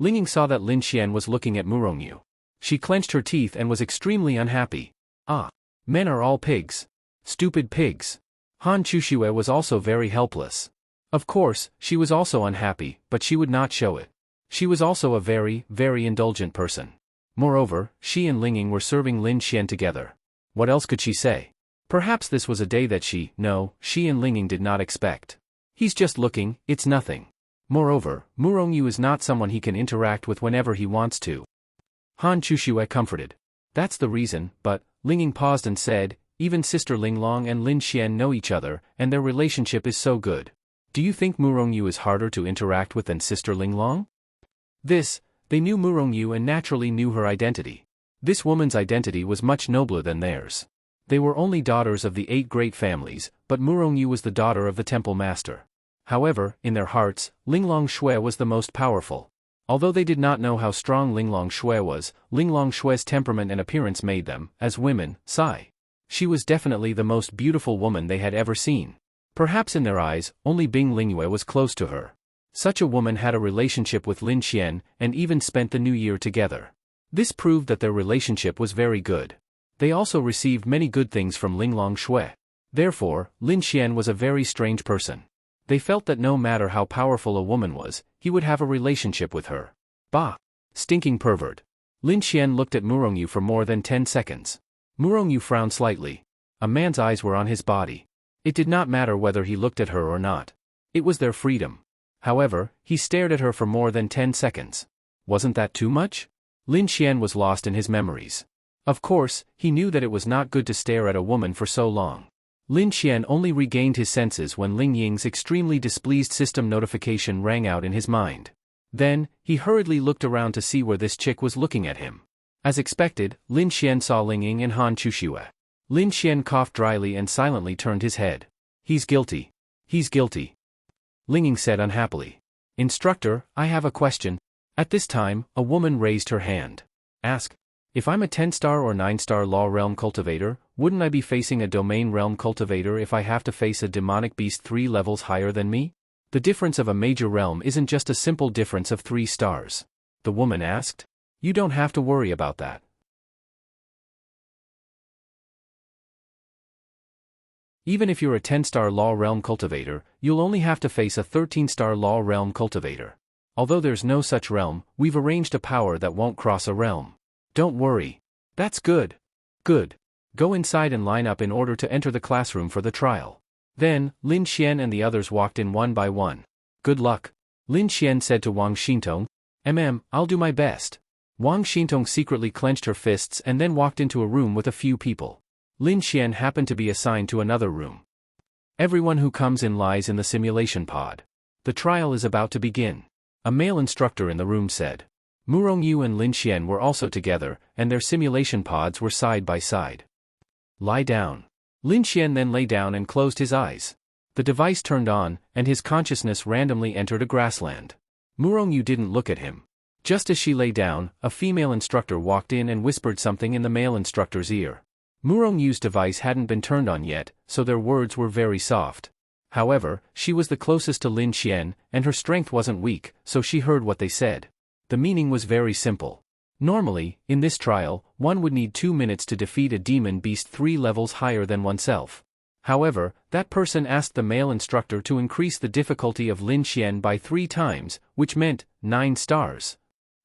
Ling Ying saw that Lin Qian was looking at Murongyu. She clenched her teeth and was extremely unhappy. Ah. Men are all pigs. Stupid pigs. Han Chuxue was also very helpless. Of course, she was also unhappy, but she would not show it. She was also a very, very indulgent person. Moreover, she and Ling Ying were serving Lin Qian together. What else could she say? Perhaps this was a day that she and Ling Ying did not expect. He's just looking, it's nothing. Moreover, Murongyu is not someone he can interact with whenever he wants to. Han Chuxue comforted. That's the reason, but, Ling Ying paused and said, even Sister Linglong and Lin Qian know each other, and their relationship is so good. Do you think Murongyu is harder to interact with than Sister Linglong? They knew Murongyu and naturally knew her identity. This woman's identity was much nobler than theirs. They were only daughters of the 8 great families, but Murongyu was the daughter of the temple master. However, in their hearts, Linglong Shui was the most powerful. Although they did not know how strong Linglong Shui was, Linglong Shui's temperament and appearance made them, as women, sigh. She was definitely the most beautiful woman they had ever seen. Perhaps in their eyes, only Bing Lingyue was close to her. Such a woman had a relationship with Lin Qian, and even spent the new year together. This proved that their relationship was very good. They also received many good things from Linglong Shui. Therefore, Lin Qian was a very strange person. They felt that no matter how powerful a woman was, he would have a relationship with her. Bah! Stinking pervert. Lin Qian looked at Murongyu for more than 10 seconds. Murongyu frowned slightly. A man's eyes were on his body. It did not matter whether he looked at her or not. It was their freedom. However, he stared at her for more than 10 seconds. Wasn't that too much? Lin Qian was lost in his memories. Of course, he knew that it was not good to stare at a woman for so long. Lin Qian only regained his senses when Ling Ying's extremely displeased system notification rang out in his mind. Then, he hurriedly looked around to see where this chick was looking at him. As expected, Lin Qian saw Ling Ying and Han Chuxue. Lin Qian coughed dryly and silently turned his head. He's guilty. He's guilty. Ling Ying said unhappily. Instructor, I have a question. At this time, a woman raised her hand. Ask. If I'm a 10-star or 9-star law realm cultivator, wouldn't I be facing a domain realm cultivator if I have to face a demonic beast 3 levels higher than me? The difference of a major realm isn't just a simple difference of 3 stars. The woman asked. You don't have to worry about that. Even if you're a 10-star law realm cultivator, you'll only have to face a 13-star law realm cultivator. Although there's no such realm, we've arranged a power that won't cross a realm. Don't worry. That's good. Good. Go inside and line up in order to enter the classroom for the trial. Then, Lin Qian and the others walked in one by one. Good luck. Lin Qian said to Wang Xintong. I'll do my best. Wang Xintong secretly clenched her fists and then walked into a room with a few people. Lin Qian happened to be assigned to another room. Everyone who comes in lies in the simulation pod. The trial is about to begin. A male instructor in the room said. Murongyu and Lin Xian were also together, and their simulation pods were side by side. Lie down. Lin Xian then lay down and closed his eyes. The device turned on, and his consciousness randomly entered a grassland. Murongyu didn't look at him. Just as she lay down, a female instructor walked in and whispered something in the male instructor's ear. Murongyu's device hadn't been turned on yet, so their words were very soft. However, she was the closest to Lin Xian, and her strength wasn't weak, so she heard what they said. The meaning was very simple. Normally, in this trial, one would need 2 minutes to defeat a demon beast 3 levels higher than oneself. However, that person asked the male instructor to increase the difficulty of Lin Xian by 3 times, which meant 9 stars.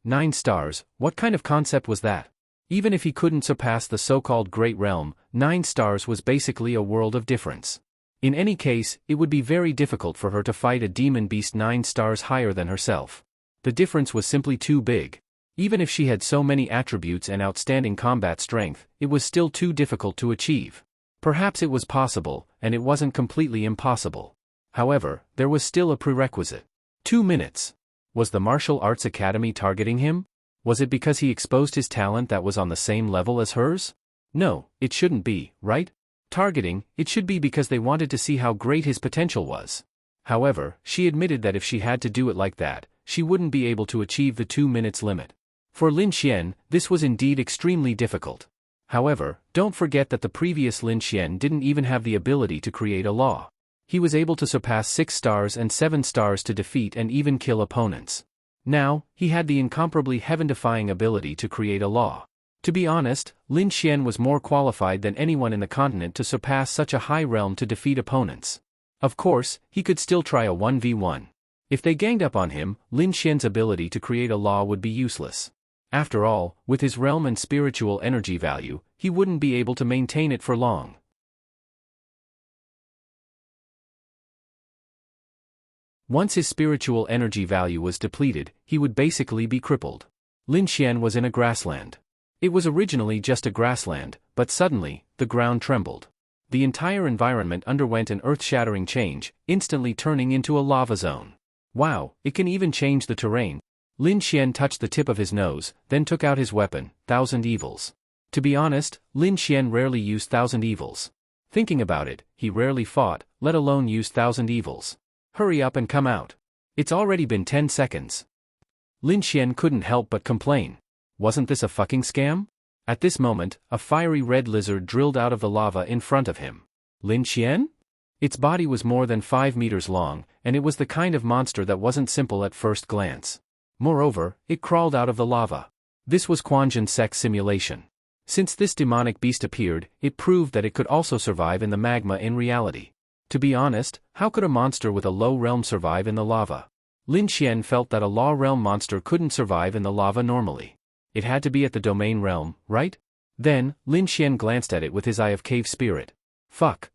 9 stars, what kind of concept was that? Even if he couldn't surpass the so-called Great Realm, 9 stars was basically a world of difference. In any case, it would be very difficult for her to fight a demon beast 9 stars higher than herself. The difference was simply too big. Even if she had so many attributes and outstanding combat strength, it was still too difficult to achieve. Perhaps it was possible, and it wasn't completely impossible. However, there was still a prerequisite. 2 minutes. Was the Martial Arts Academy targeting him? Was it because he exposed his talent that was on the same level as hers? No, it shouldn't be, right? Targeting, it should be because they wanted to see how great his potential was. However, she admitted that if she had to do it like that, she wouldn't be able to achieve the 2 minutes limit. For Lin Xian, this was indeed extremely difficult. However, don't forget that the previous Lin Xian didn't even have the ability to create a law. He was able to surpass 6 stars and 7 stars to defeat and even kill opponents. Now, he had the incomparably heaven-defying ability to create a law. To be honest, Lin Xian was more qualified than anyone in the continent to surpass such a high realm to defeat opponents. Of course, he could still try a 1v1. If they ganged up on him, Lin Xian's ability to create a law would be useless. After all, with his realm and spiritual energy value, he wouldn't be able to maintain it for long. Once his spiritual energy value was depleted, he would basically be crippled. Lin Xian was in a grassland. It was originally just a grassland, but suddenly, the ground trembled. The entire environment underwent an earth-shattering change, instantly turning into a lava zone. Wow, it can even change the terrain. Lin Xian touched the tip of his nose, then took out his weapon, Thousand Evils. To be honest, Lin Xian rarely used Thousand Evils. Thinking about it, he rarely fought, let alone use Thousand Evils. Hurry up and come out. It's already been 10 seconds. Lin Xian couldn't help but complain. Wasn't this a fucking scam? At this moment, a fiery red lizard drilled out of the lava in front of him. Lin Xian? Its body was more than 5 meters long, and it was the kind of monster that wasn't simple at first glance. Moreover, it crawled out of the lava. This was Quanjin's sex simulation. Since this demonic beast appeared, it proved that it could also survive in the magma in reality. To be honest, how could a monster with a low realm survive in the lava? Lin Xian felt that a low realm monster couldn't survive in the lava normally. It had to be at the domain realm, right? Then, Lin Xian glanced at it with his eye of cave spirit. Fuck.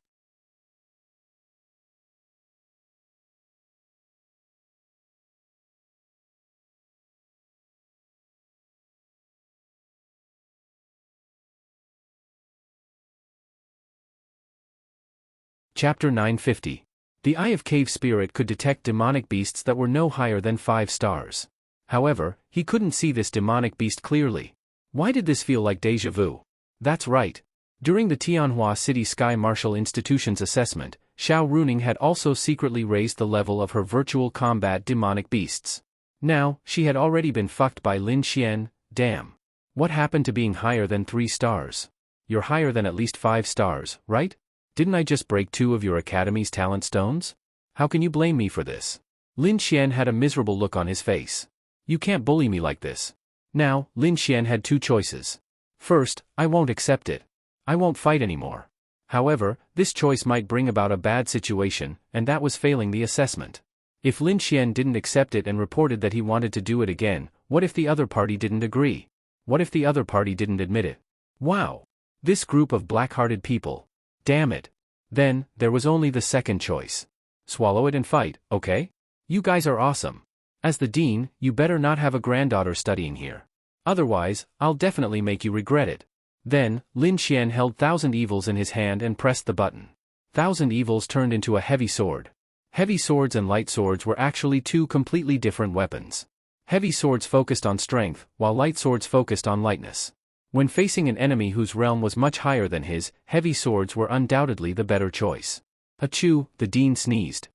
Chapter 950. The Eye of Cave Spirit could detect demonic beasts that were no higher than 5 stars. However, he couldn't see this demonic beast clearly. Why did this feel like déjà vu? That's right. During the Tianhua City Sky Martial Institution's assessment, Xiao Runing had also secretly raised the level of her virtual combat demonic beasts. Now, she had already been fucked by Lin Xian. Damn. What happened to being higher than 3 stars? You're higher than at least 5 stars, right? Didn't I just break 2 of your academy's talent stones? How can you blame me for this? Lin Xian had a miserable look on his face. You can't bully me like this. Now, Lin Xian had 2 choices. First, I won't accept it. I won't fight anymore. However, this choice might bring about a bad situation, and that was failing the assessment. If Lin Xian didn't accept it and reported that he wanted to do it again, what if the other party didn't agree? What if the other party didn't admit it? Wow! This group of black-hearted people. Damn it. Then, there was only the second choice. Swallow it and fight, okay? You guys are awesome. As the dean, you better not have a granddaughter studying here. Otherwise, I'll definitely make you regret it. Then, Lin Xian held Thousand Evils in his hand and pressed the button. Thousand Evils turned into a heavy sword. Heavy swords and light swords were actually two completely different weapons. Heavy swords focused on strength, while light swords focused on lightness. When facing an enemy whose realm was much higher than his, heavy swords were undoubtedly the better choice. Achoo, the dean sneezed.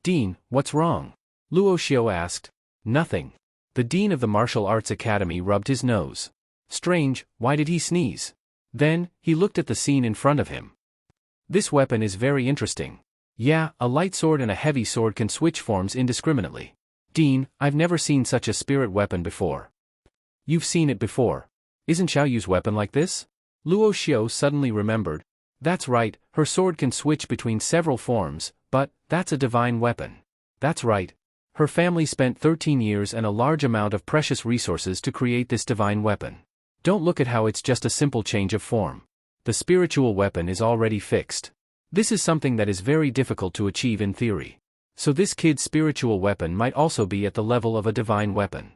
Dean, what's wrong? Luo Xiao asked. Nothing. The dean of the martial arts academy rubbed his nose. Strange, why did he sneeze? Then, he looked at the scene in front of him. This weapon is very interesting. Yeah, a light sword and a heavy sword can switch forms indiscriminately. Dean, I've never seen such a spirit weapon before. You've seen it before. Isn't Xiao Yu's weapon like this? Luo Xiao suddenly remembered. That's right, her sword can switch between several forms, but that's a divine weapon. That's right. Her family spent 13 years and a large amount of precious resources to create this divine weapon. Don't look at how it's just a simple change of form. The spiritual weapon is already fixed. This is something that is very difficult to achieve in theory. So this kid's spiritual weapon might also be at the level of a divine weapon.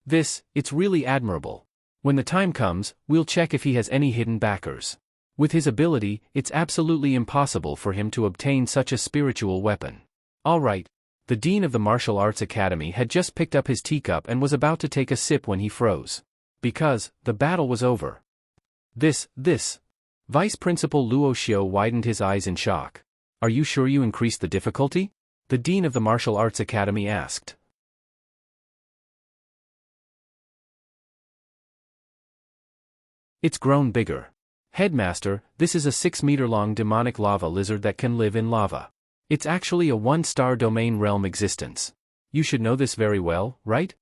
It's really admirable. When the time comes, we'll check if he has any hidden backers. With his ability, it's absolutely impossible for him to obtain such a spiritual weapon. Alright. The dean of the martial arts academy had just picked up his teacup and was about to take a sip when he froze. Because, the battle was over. This. Vice Principal Luo Xiao widened his eyes in shock. Are you sure you increased the difficulty? The dean of the martial arts academy asked. It's grown bigger. Headmaster, this is a 6-meter-long demonic lava lizard that can live in lava. It's actually a 1-star domain realm existence. You should know this very well, right?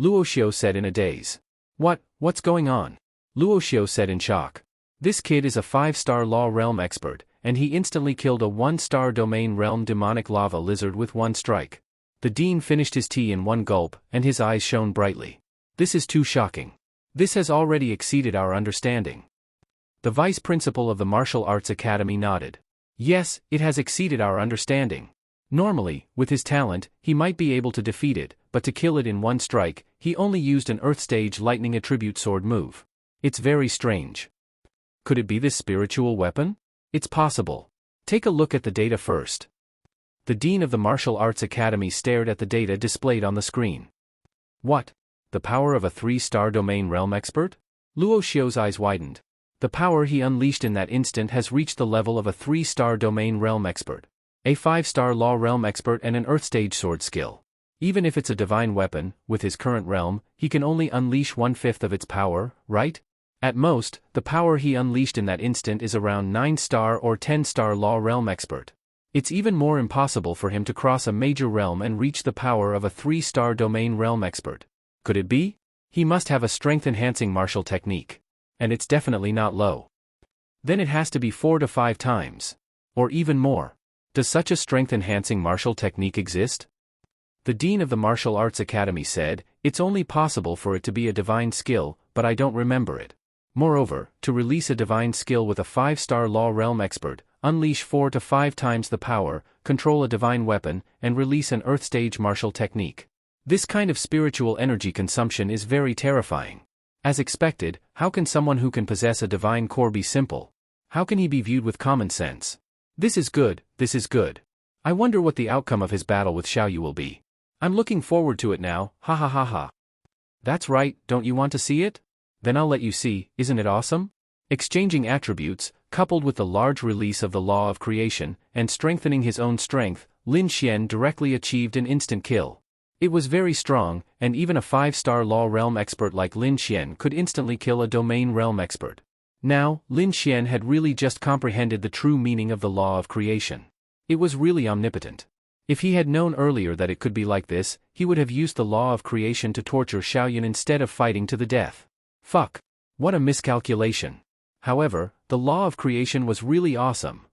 Luo Xiao said in a daze. What's going on? Luo Xiao said in shock. This kid is a 5-star law realm expert, and he instantly killed a 1-star domain realm demonic lava lizard with one strike. The dean finished his tea in one gulp, and his eyes shone brightly. This is too shocking. This has already exceeded our understanding. The vice principal of the martial arts academy nodded. Yes, it has exceeded our understanding. Normally, with his talent, he might be able to defeat it, but to kill it in one strike, he only used an Earth Stage lightning attribute sword move. It's very strange. Could it be this spiritual weapon? It's possible. Take a look at the data first. The dean of the martial arts academy stared at the data displayed on the screen. What? The power of a 3-star domain realm expert? Luo Xiao's eyes widened. The power he unleashed in that instant has reached the level of a 3-star domain realm expert, a 5-star law realm expert and an Earth Stage sword skill. Even if it's a divine weapon, with his current realm, he can only unleash 1/5 of its power, right? At most, the power he unleashed in that instant is around 9-star or 10-star law realm expert. It's even more impossible for him to cross a major realm and reach the power of a 3-star domain realm expert. Could it be? He must have a strength-enhancing martial technique. And it's definitely not low. Then it has to be 4 to 5 times. Or even more. Does such a strength-enhancing martial technique exist? The dean of the martial arts academy said, it's only possible for it to be a divine skill, but I don't remember it. Moreover, to release a divine skill with a 5-star law realm expert, unleash 4 to 5 times the power, control a divine weapon, and release an Earth Stage martial technique. This kind of spiritual energy consumption is very terrifying. As expected, how can someone who can possess a divine core be simple? How can he be viewed with common sense? This is good. I wonder what the outcome of his battle with Xiao Yu will be. I'm looking forward to it now, ha ha ha ha. That's right, don't you want to see it? Then I'll let you see, isn't it awesome? Exchanging attributes, coupled with the large release of the law of creation, and strengthening his own strength, Lin Xian directly achieved an instant kill. It was very strong, and even a 5-star law realm expert like Lin Xian could instantly kill a domain realm expert. Now, Lin Xian had really just comprehended the true meaning of the law of creation. It was really omnipotent. If he had known earlier that it could be like this, he would have used the law of creation to torture Xiaoyun instead of fighting to the death. Fuck. What a miscalculation. However, the law of creation was really awesome.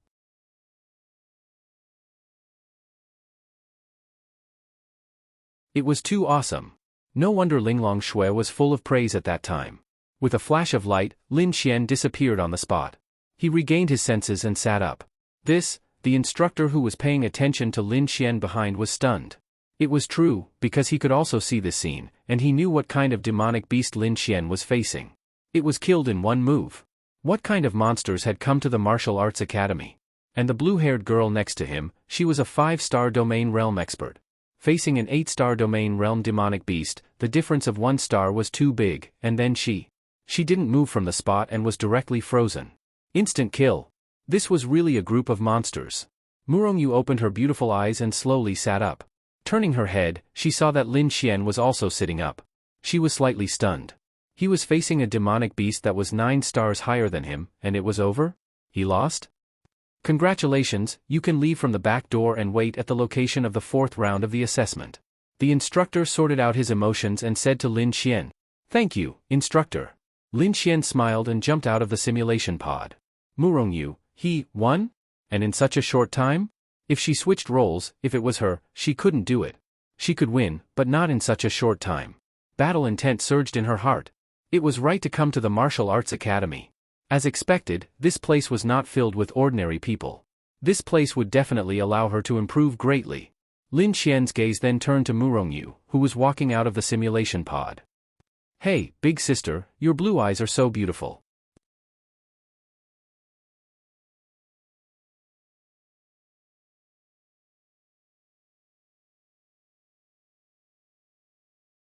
It was too awesome. No wonder Linglong Shui was full of praise at that time. With a flash of light, Lin Xian disappeared on the spot. He regained his senses and sat up. The instructor who was paying attention to Lin Xian behind was stunned. It was true, because he could also see this scene, and he knew what kind of demonic beast Lin Xian was facing. It was killed in one move. What kind of monsters had come to the martial arts academy? And the blue-haired girl next to him, she was a 5-star domain realm expert. Facing an 8-star domain realm demonic beast, the difference of 1 star was too big, and then she didn't move from the spot and was directly frozen. Instant kill. This was really a group of monsters. Murongyu opened her beautiful eyes and slowly sat up. Turning her head, she saw that Lin Xian was also sitting up. She was slightly stunned. He was facing a demonic beast that was 9 stars higher than him, and it was over? He lost? Congratulations, you can leave from the back door and wait at the location of the 4th round of the assessment. The instructor sorted out his emotions and said to Lin Xian. Thank you, instructor. Lin Xian smiled and jumped out of the simulation pod. Murongyu, he won? And in such a short time? If she switched roles, if it was her, she couldn't do it. She could win, but not in such a short time. Battle intent surged in her heart. It was right to come to the Martial Arts Academy. As expected, this place was not filled with ordinary people. This place would definitely allow her to improve greatly. Lin Xian's gaze then turned to Murongyu, who was walking out of the simulation pod. Hey, big sister, your blue eyes are so beautiful.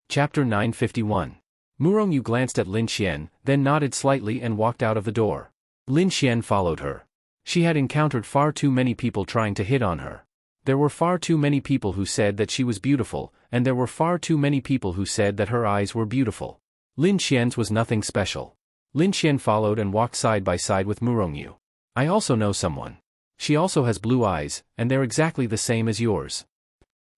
Chapter 951. Murongyu glanced at Lin Xian, then nodded slightly and walked out of the door. Lin Xian followed her. She had encountered far too many people trying to hit on her. There were far too many people who said that she was beautiful, and there were far too many people who said that her eyes were beautiful. Lin Xian's was nothing special. Lin Xian followed and walked side by side with Murongyu. I also know someone. She also has blue eyes, and they're exactly the same as yours.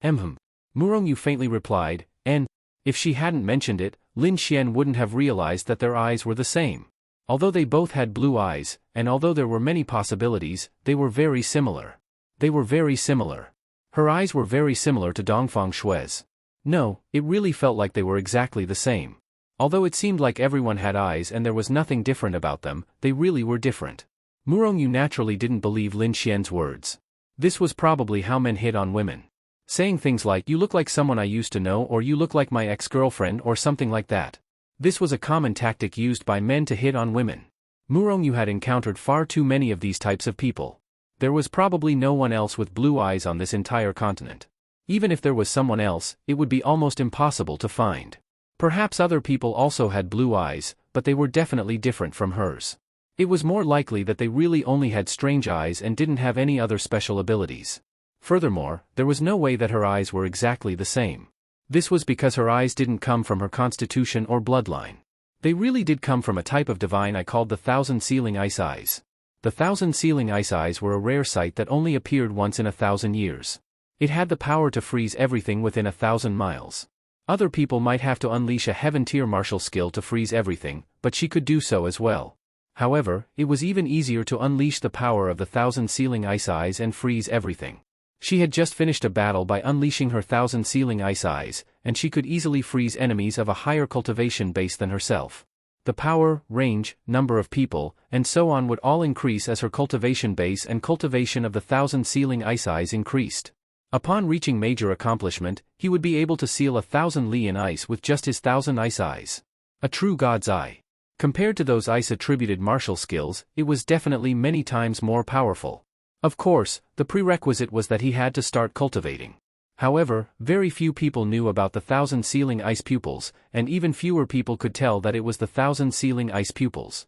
Murongyu faintly replied, and if she hadn't mentioned it, Lin Xian wouldn't have realized that their eyes were the same. Although they both had blue eyes, and although there were many possibilities, they were very similar. They were very similar. Her eyes were very similar to Dongfang Shui's. No, it really felt like they were exactly the same. Although it seemed like everyone had eyes and there was nothing different about them, they really were different. Murongyu naturally didn't believe Lin Xian's words. This was probably how men hit on women. Saying things like, you look like someone I used to know, or you look like my ex-girlfriend, or something like that. This was a common tactic used by men to hit on women. Murongyu had encountered far too many of these types of people. There was probably no one else with blue eyes on this entire continent. Even if there was someone else, it would be almost impossible to find. Perhaps other people also had blue eyes, but they were definitely different from hers. It was more likely that they really only had strange eyes and didn't have any other special abilities. Furthermore, there was no way that her eyes were exactly the same. This was because her eyes didn't come from her constitution or bloodline. They really did come from a type of divine eye called the Thousand Sealing Ice Eyes. The Thousand Sealing Ice Eyes were a rare sight that only appeared once in 1,000 years. It had the power to freeze everything within 1,000 miles. Other people might have to unleash a heaven-tier martial skill to freeze everything, but she could do so as well. However, it was even easier to unleash the power of the Thousand Sealing Ice Eyes and freeze everything. She had just finished a battle by unleashing her Thousand Sealing Ice Eyes, and she could easily freeze enemies of a higher cultivation base than herself. The power, range, number of people, and so on would all increase as her cultivation base and cultivation of the Thousand Sealing Ice Eyes increased. Upon reaching major accomplishment, he would be able to seal 1,000 li in ice with just his 1,000 ice eyes. A true god's eye. Compared to those ice-attributed martial skills, it was definitely many times more powerful. Of course, the prerequisite was that he had to start cultivating. However, very few people knew about the Thousand Sealing Ice Pupils, and even fewer people could tell that it was the Thousand Sealing Ice Pupils.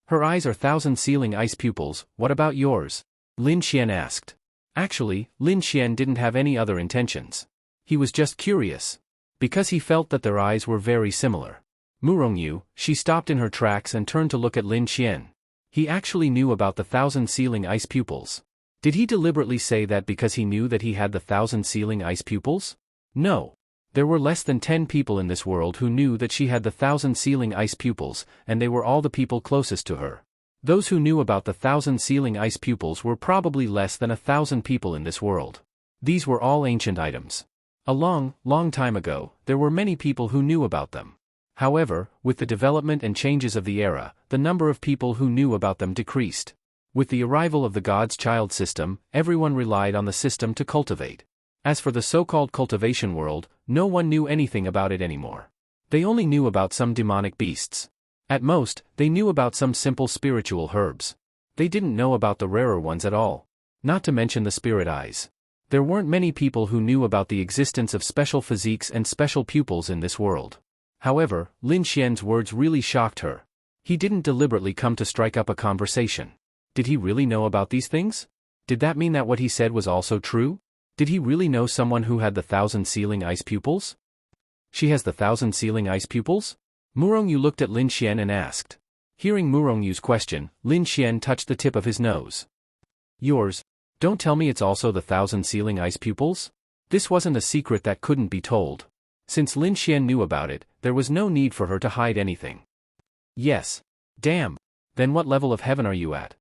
Her eyes are Thousand Sealing Ice Pupils, what about yours? Lin Xian asked. Actually, Lin Xian didn't have any other intentions. He was just curious. Because he felt that their eyes were very similar. Murongyu, she stopped in her tracks and turned to look at Lin Xian. He actually knew about the Thousand Sealing Ice Pupils. Did he deliberately say that because he knew that he had the Thousand Sealing Ice Pupils? No. There were less than 10 people in this world who knew that she had the Thousand Sealing Ice Pupils, and they were all the people closest to her. Those who knew about the Thousand Sealing Ice Pupils were probably less than 1,000 people in this world. These were all ancient items. A long, long time ago, there were many people who knew about them. However, with the development and changes of the era, the number of people who knew about them decreased. With the arrival of the God's Child system, everyone relied on the system to cultivate. As for the so-called cultivation world, no one knew anything about it anymore. They only knew about some demonic beasts. At most, they knew about some simple spiritual herbs. They didn't know about the rarer ones at all. Not to mention the spirit eyes. There weren't many people who knew about the existence of special physiques and special pupils in this world. However, Lin Xian's words really shocked her. He didn't deliberately come to strike up a conversation. Did he really know about these things? Did that mean that what he said was also true? Did he really know someone who had the 1,000 sealing ice pupils? She has the 1,000 sealing ice pupils? Murongyu looked at Lin Xian and asked. Hearing Murongyu's question, Lin Xian touched the tip of his nose. Yours? Don't tell me it's also the 1,000 sealing ice pupils? This wasn't a secret that couldn't be told. Since Lin Xian knew about it, there was no need for her to hide anything. Yes. Damn. Then what level of heaven are you at?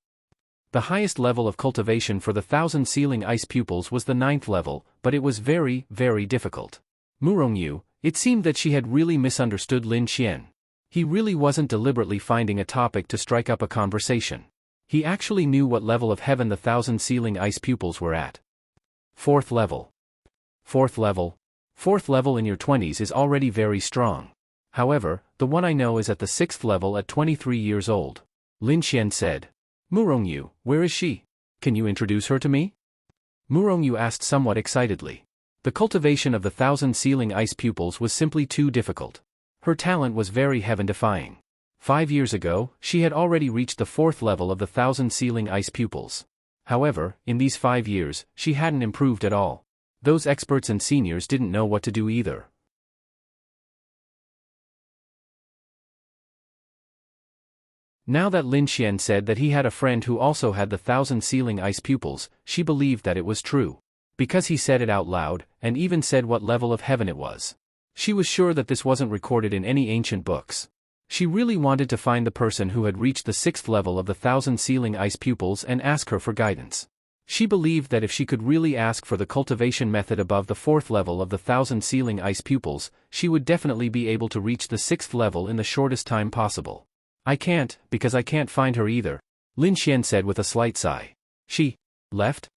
The highest level of cultivation for the 1,000 sealing ice pupils was the 9th level, but it was very, very difficult. Murongyu, it seemed that she had really misunderstood Lin Xian. He really wasn't deliberately finding a topic to strike up a conversation. He actually knew what level of heaven the 1,000 sealing ice pupils were at. 4th level. 4th level? 4th level in your 20s is already very strong. However, the one I know is at the 6th level at 23 years old. Lin Xian said. Murongyu, where is she? Can you introduce her to me? Murongyu asked somewhat excitedly. The cultivation of the 1,000 sealing ice pupils was simply too difficult. Her talent was very heaven-defying. 5 years ago, she had already reached the 4th level of the 1,000 sealing ice pupils. However, in these 5 years, she hadn't improved at all. Those experts and seniors didn't know what to do either. Now that Lin Xian said that he had a friend who also had the 1,000 sealing ice pupils, she believed that it was true. Because he said it out loud, and even said what level of heaven it was. She was sure that this wasn't recorded in any ancient books. She really wanted to find the person who had reached the 6th level of the 1,000 sealing ice pupils and ask her for guidance. She believed that if she could really ask for the cultivation method above the 4th level of the 1,000 sealing ice pupils, she would definitely be able to reach the 6th level in the shortest time possible. I can't, because I can't find her either, Lin Xian said with a slight sigh. She left?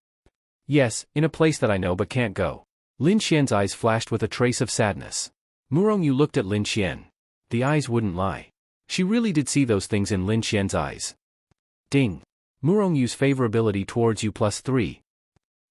Yes, in a place that I know but can't go. Lin Xian's eyes flashed with a trace of sadness. Murongyu looked at Lin Xian. The eyes wouldn't lie. She really did see those things in Lin Xian's eyes. Ding. Murongyu's favorability towards you +3.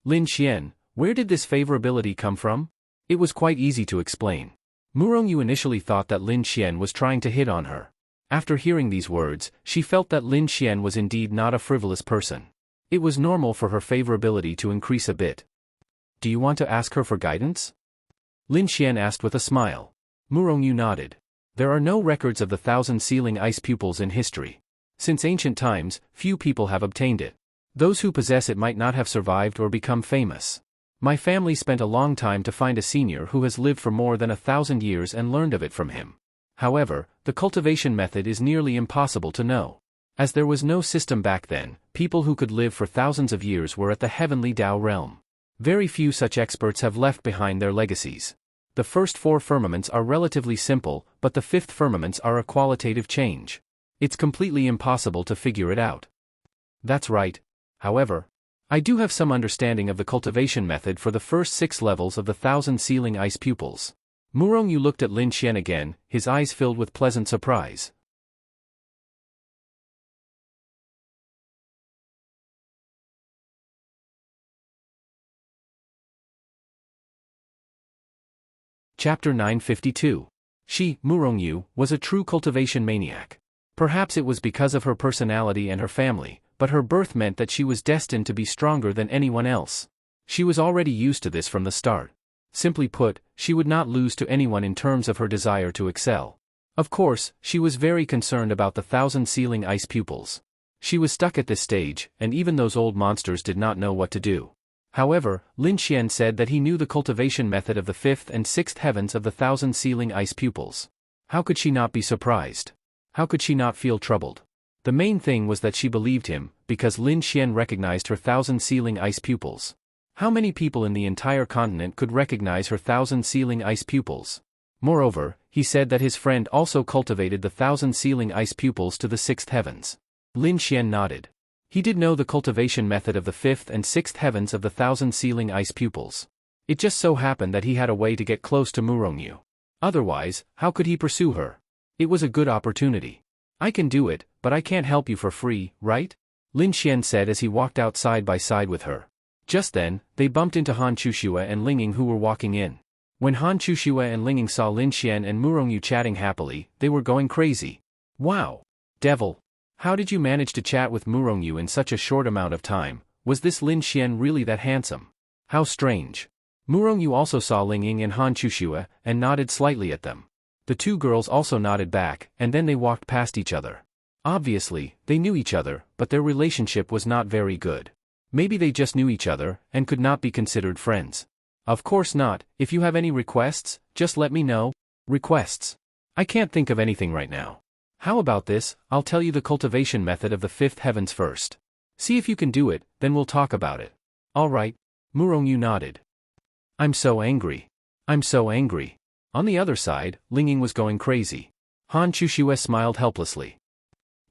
Lin Xian, where did this favorability come from? It was quite easy to explain. Murongyu initially thought that Lin Xian was trying to hit on her. After hearing these words, she felt that Lin Xian was indeed not a frivolous person. It was normal for her favorability to increase a bit. Do you want to ask her for guidance? Lin Xian asked with a smile. Murongyu nodded. There are no records of the 1,000 sealing ice pupils in history. Since ancient times, few people have obtained it. Those who possess it might not have survived or become famous. My family spent a long time to find a senior who has lived for more than 1,000 years and learned of it from him. However, the cultivation method is nearly impossible to know. As there was no system back then, people who could live for thousands of years were at the heavenly Tao realm. Very few such experts have left behind their legacies. The first 4 firmaments are relatively simple, but the 5th firmaments are a qualitative change. It's completely impossible to figure it out. That's right. However, I do have some understanding of the cultivation method for the first 6 levels of the 1,000 sealing ice pupils. Murongyu looked at Lin Xian again, his eyes filled with pleasant surprise. Chapter 952. She, Murongyu, was a true cultivation maniac. Perhaps it was because of her personality and her family, but her birth meant that she was destined to be stronger than anyone else. She was already used to this from the start. Simply put, she would not lose to anyone in terms of her desire to excel. Of course, she was very concerned about the 1,000 sealing ice pupils. She was stuck at this stage, and even those old monsters did not know what to do. However, Lin Xian said that he knew the cultivation method of the 5th and 6th heavens of the 1,000 sealing ice pupils. How could she not be surprised? How could she not feel troubled? The main thing was that she believed him, because Lin Xian recognized her 1,000 sealing ice pupils. How many people in the entire continent could recognize her 1,000 sealing ice pupils? Moreover, he said that his friend also cultivated the 1,000 sealing ice pupils to the 6th heavens. Lin Xian nodded. He did know the cultivation method of the 5th and 6th heavens of the 1,000 sealing ice pupils. It just so happened that he had a way to get close to Murongyu. Otherwise, how could he pursue her? It was a good opportunity. I can do it, but I can't help you for free, right? Lin Xian said as he walked out side by side with her. Just then, they bumped into Han Chuxue and Linging who were walking in. When Han Chuxue and Linging saw Lin Xian and Murongyu chatting happily, they were going crazy. Wow! Devil! How did you manage to chat with Murongyu in such a short amount of time? Was this Lin Xian really that handsome? How strange. Murongyu also saw Linging and Han Chuxue, and nodded slightly at them. The two girls also nodded back, and then they walked past each other. Obviously, they knew each other, but their relationship was not very good. Maybe they just knew each other, and could not be considered friends. Of course not. If you have any requests, just let me know. Requests? I can't think of anything right now. How about this, I'll tell you the cultivation method of the fifth heavens first. See if you can do it, then we'll talk about it. Alright. Murongyu nodded. I'm so angry. I'm so angry. On the other side, Linging was going crazy. Han Chuxue smiled helplessly.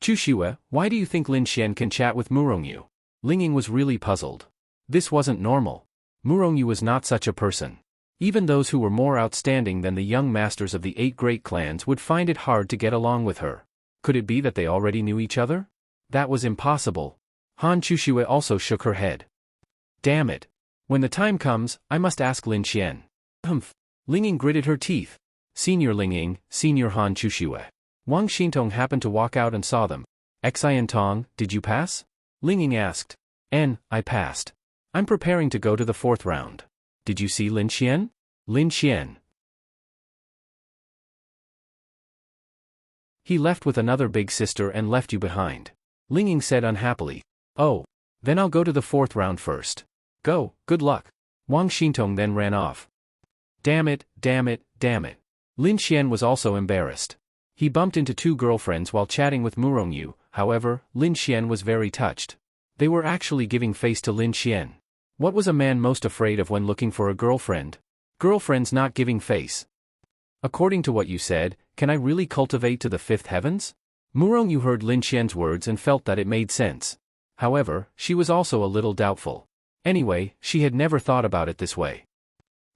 Chuxue, why do you think Lin Xian can chat with Murongyu? Linging was really puzzled. This wasn't normal. Murongyu was not such a person. Even those who were more outstanding than the young masters of the 8 great clans would find it hard to get along with her. Could it be that they already knew each other? That was impossible. Han Chuxue also shook her head. Damn it. When the time comes, I must ask Lin Xian. Humph. Linging gritted her teeth. Senior Linging, Senior Han Chuxue. Wang Xintong happened to walk out and saw them. Xian Tong, did you pass? Linging asked. I passed. I'm preparing to go to the 4th round. Did you see Lin Xian? Lin Xian. He left with another big sister and left you behind. Linging said unhappily. Oh. Then I'll go to the 4th round first. Go, good luck. Wang Xintong then ran off. Damn it, damn it, damn it. Lin Xian was also embarrassed. He bumped into 2 girlfriends while chatting with Murongyu, however, Lin Xian was very touched. They were actually giving face to Lin Xian. What was a man most afraid of when looking for a girlfriend? Girlfriends not giving face. According to what you said, can I really cultivate to the 5th heavens? Murongyu heard Lin Xian's words and felt that it made sense. However, she was also a little doubtful. Anyway, she had never thought about it this way.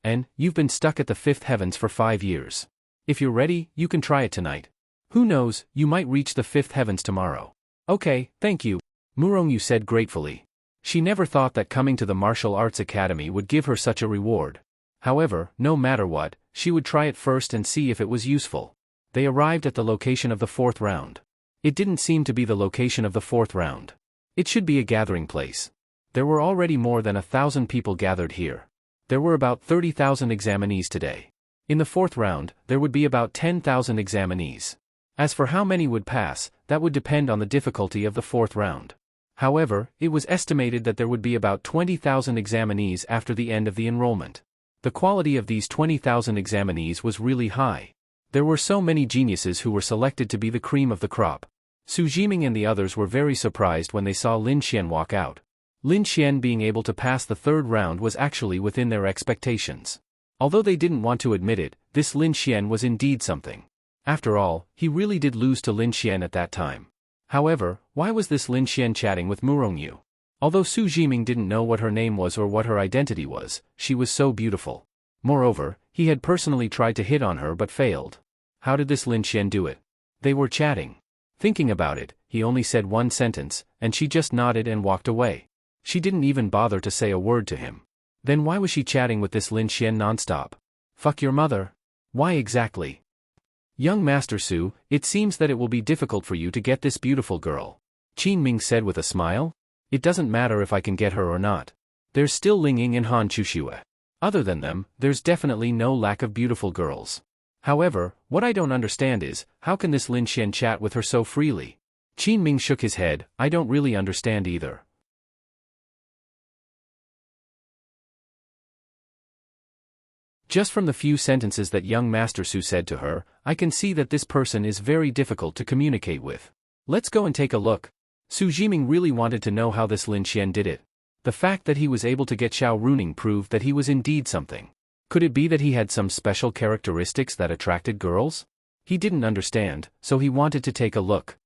And, you've been stuck at the 5th heavens for 5 years. If you're ready, you can try it tonight. Who knows, you might reach the 5th heavens tomorrow. Okay, thank you. Murongyu said gratefully. She never thought that coming to the martial arts academy would give her such a reward. However, no matter what, she would try it first and see if it was useful. They arrived at the location of the 4th round. It didn't seem to be the location of the 4th round. It should be a gathering place. There were already more than 1,000 people gathered here. There were about 30,000 examinees today. In the 4th round, there would be about 10,000 examinees. As for how many would pass, that would depend on the difficulty of the 4th round. However, it was estimated that there would be about 20,000 examinees after the end of the enrollment. The quality of these 20,000 examinees was really high. There were so many geniuses who were selected to be the cream of the crop. Su Jiming and the others were very surprised when they saw Lin Xian walk out. Lin Xian being able to pass the 3rd round was actually within their expectations. Although they didn't want to admit it, this Lin Xian was indeed something. After all, he really did lose to Lin Xian at that time. However, why was this Lin Xian chatting with Murongyu? Although Su Jiming didn't know what her name was or what her identity was, she was so beautiful. Moreover, he had personally tried to hit on her but failed. How did this Lin Xian do it? They were chatting. Thinking about it, he only said one sentence, and she just nodded and walked away. She didn't even bother to say a word to him. Then why was she chatting with this Lin Xian nonstop? Fuck your mother? Why exactly? Young Master Su, it seems that it will be difficult for you to get this beautiful girl. Qin Ming said with a smile. It doesn't matter if I can get her or not. There's still Linging and Han Chuxue. Other than them, there's definitely no lack of beautiful girls. However, what I don't understand is, how can this Lin Xian chat with her so freely? Qin Ming shook his head. I don't really understand either. Just from the few sentences that young Master Su said to her, I can see that this person is very difficult to communicate with. Let's go and take a look. Su Jiming really wanted to know how this Lin Xian did it. The fact that he was able to get Xiao Runing proved that he was indeed something. Could it be that he had some special characteristics that attracted girls? He didn't understand, so he wanted to take a look.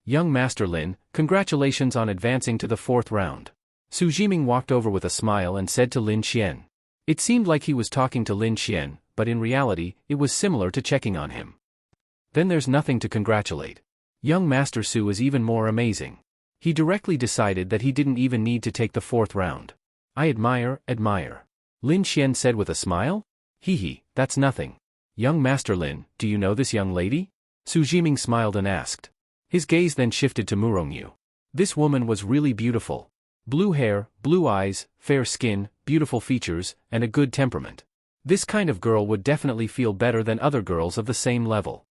Young Master Lin, congratulations on advancing to the 4th round. Su Jiming walked over with a smile and said to Lin Xian. It seemed like he was talking to Lin Xian, but in reality, it was similar to checking on him. Then there's nothing to congratulate. Young Master Su is even more amazing. He directly decided that he didn't even need to take the 4th round. I admire. Lin Xian said with a smile. Hee, that's nothing. Young Master Lin, do you know this young lady? Su Jiming smiled and asked. His gaze then shifted to Murongyu. This woman was really beautiful. Blue hair, blue eyes, fair skin, beautiful features, and a good temperament. This kind of girl would definitely feel better than other girls of the same level.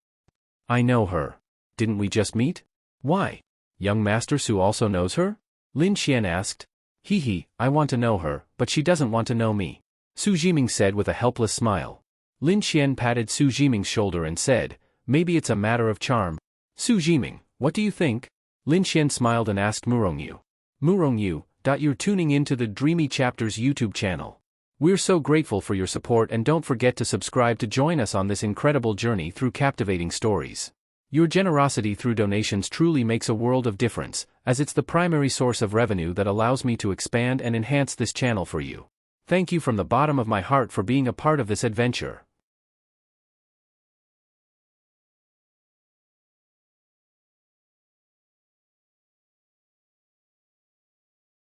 I know her. Didn't we just meet? Why? Young Master Su also knows her? Lin Xian asked. I want to know her, but she doesn't want to know me. Su Jiming said with a helpless smile. Lin Xian patted Su Jiming's shoulder and said, maybe it's a matter of charm. Su Jiming, what do you think? Lin Xian smiled and asked Murongyu. Murongyu, you're tuning in to the Dreamy Chapters YouTube channel. We're so grateful for your support, and don't forget to subscribe to join us on this incredible journey through captivating stories. Your generosity through donations truly makes a world of difference, as it's the primary source of revenue that allows me to expand and enhance this channel for you. Thank you from the bottom of my heart for being a part of this adventure.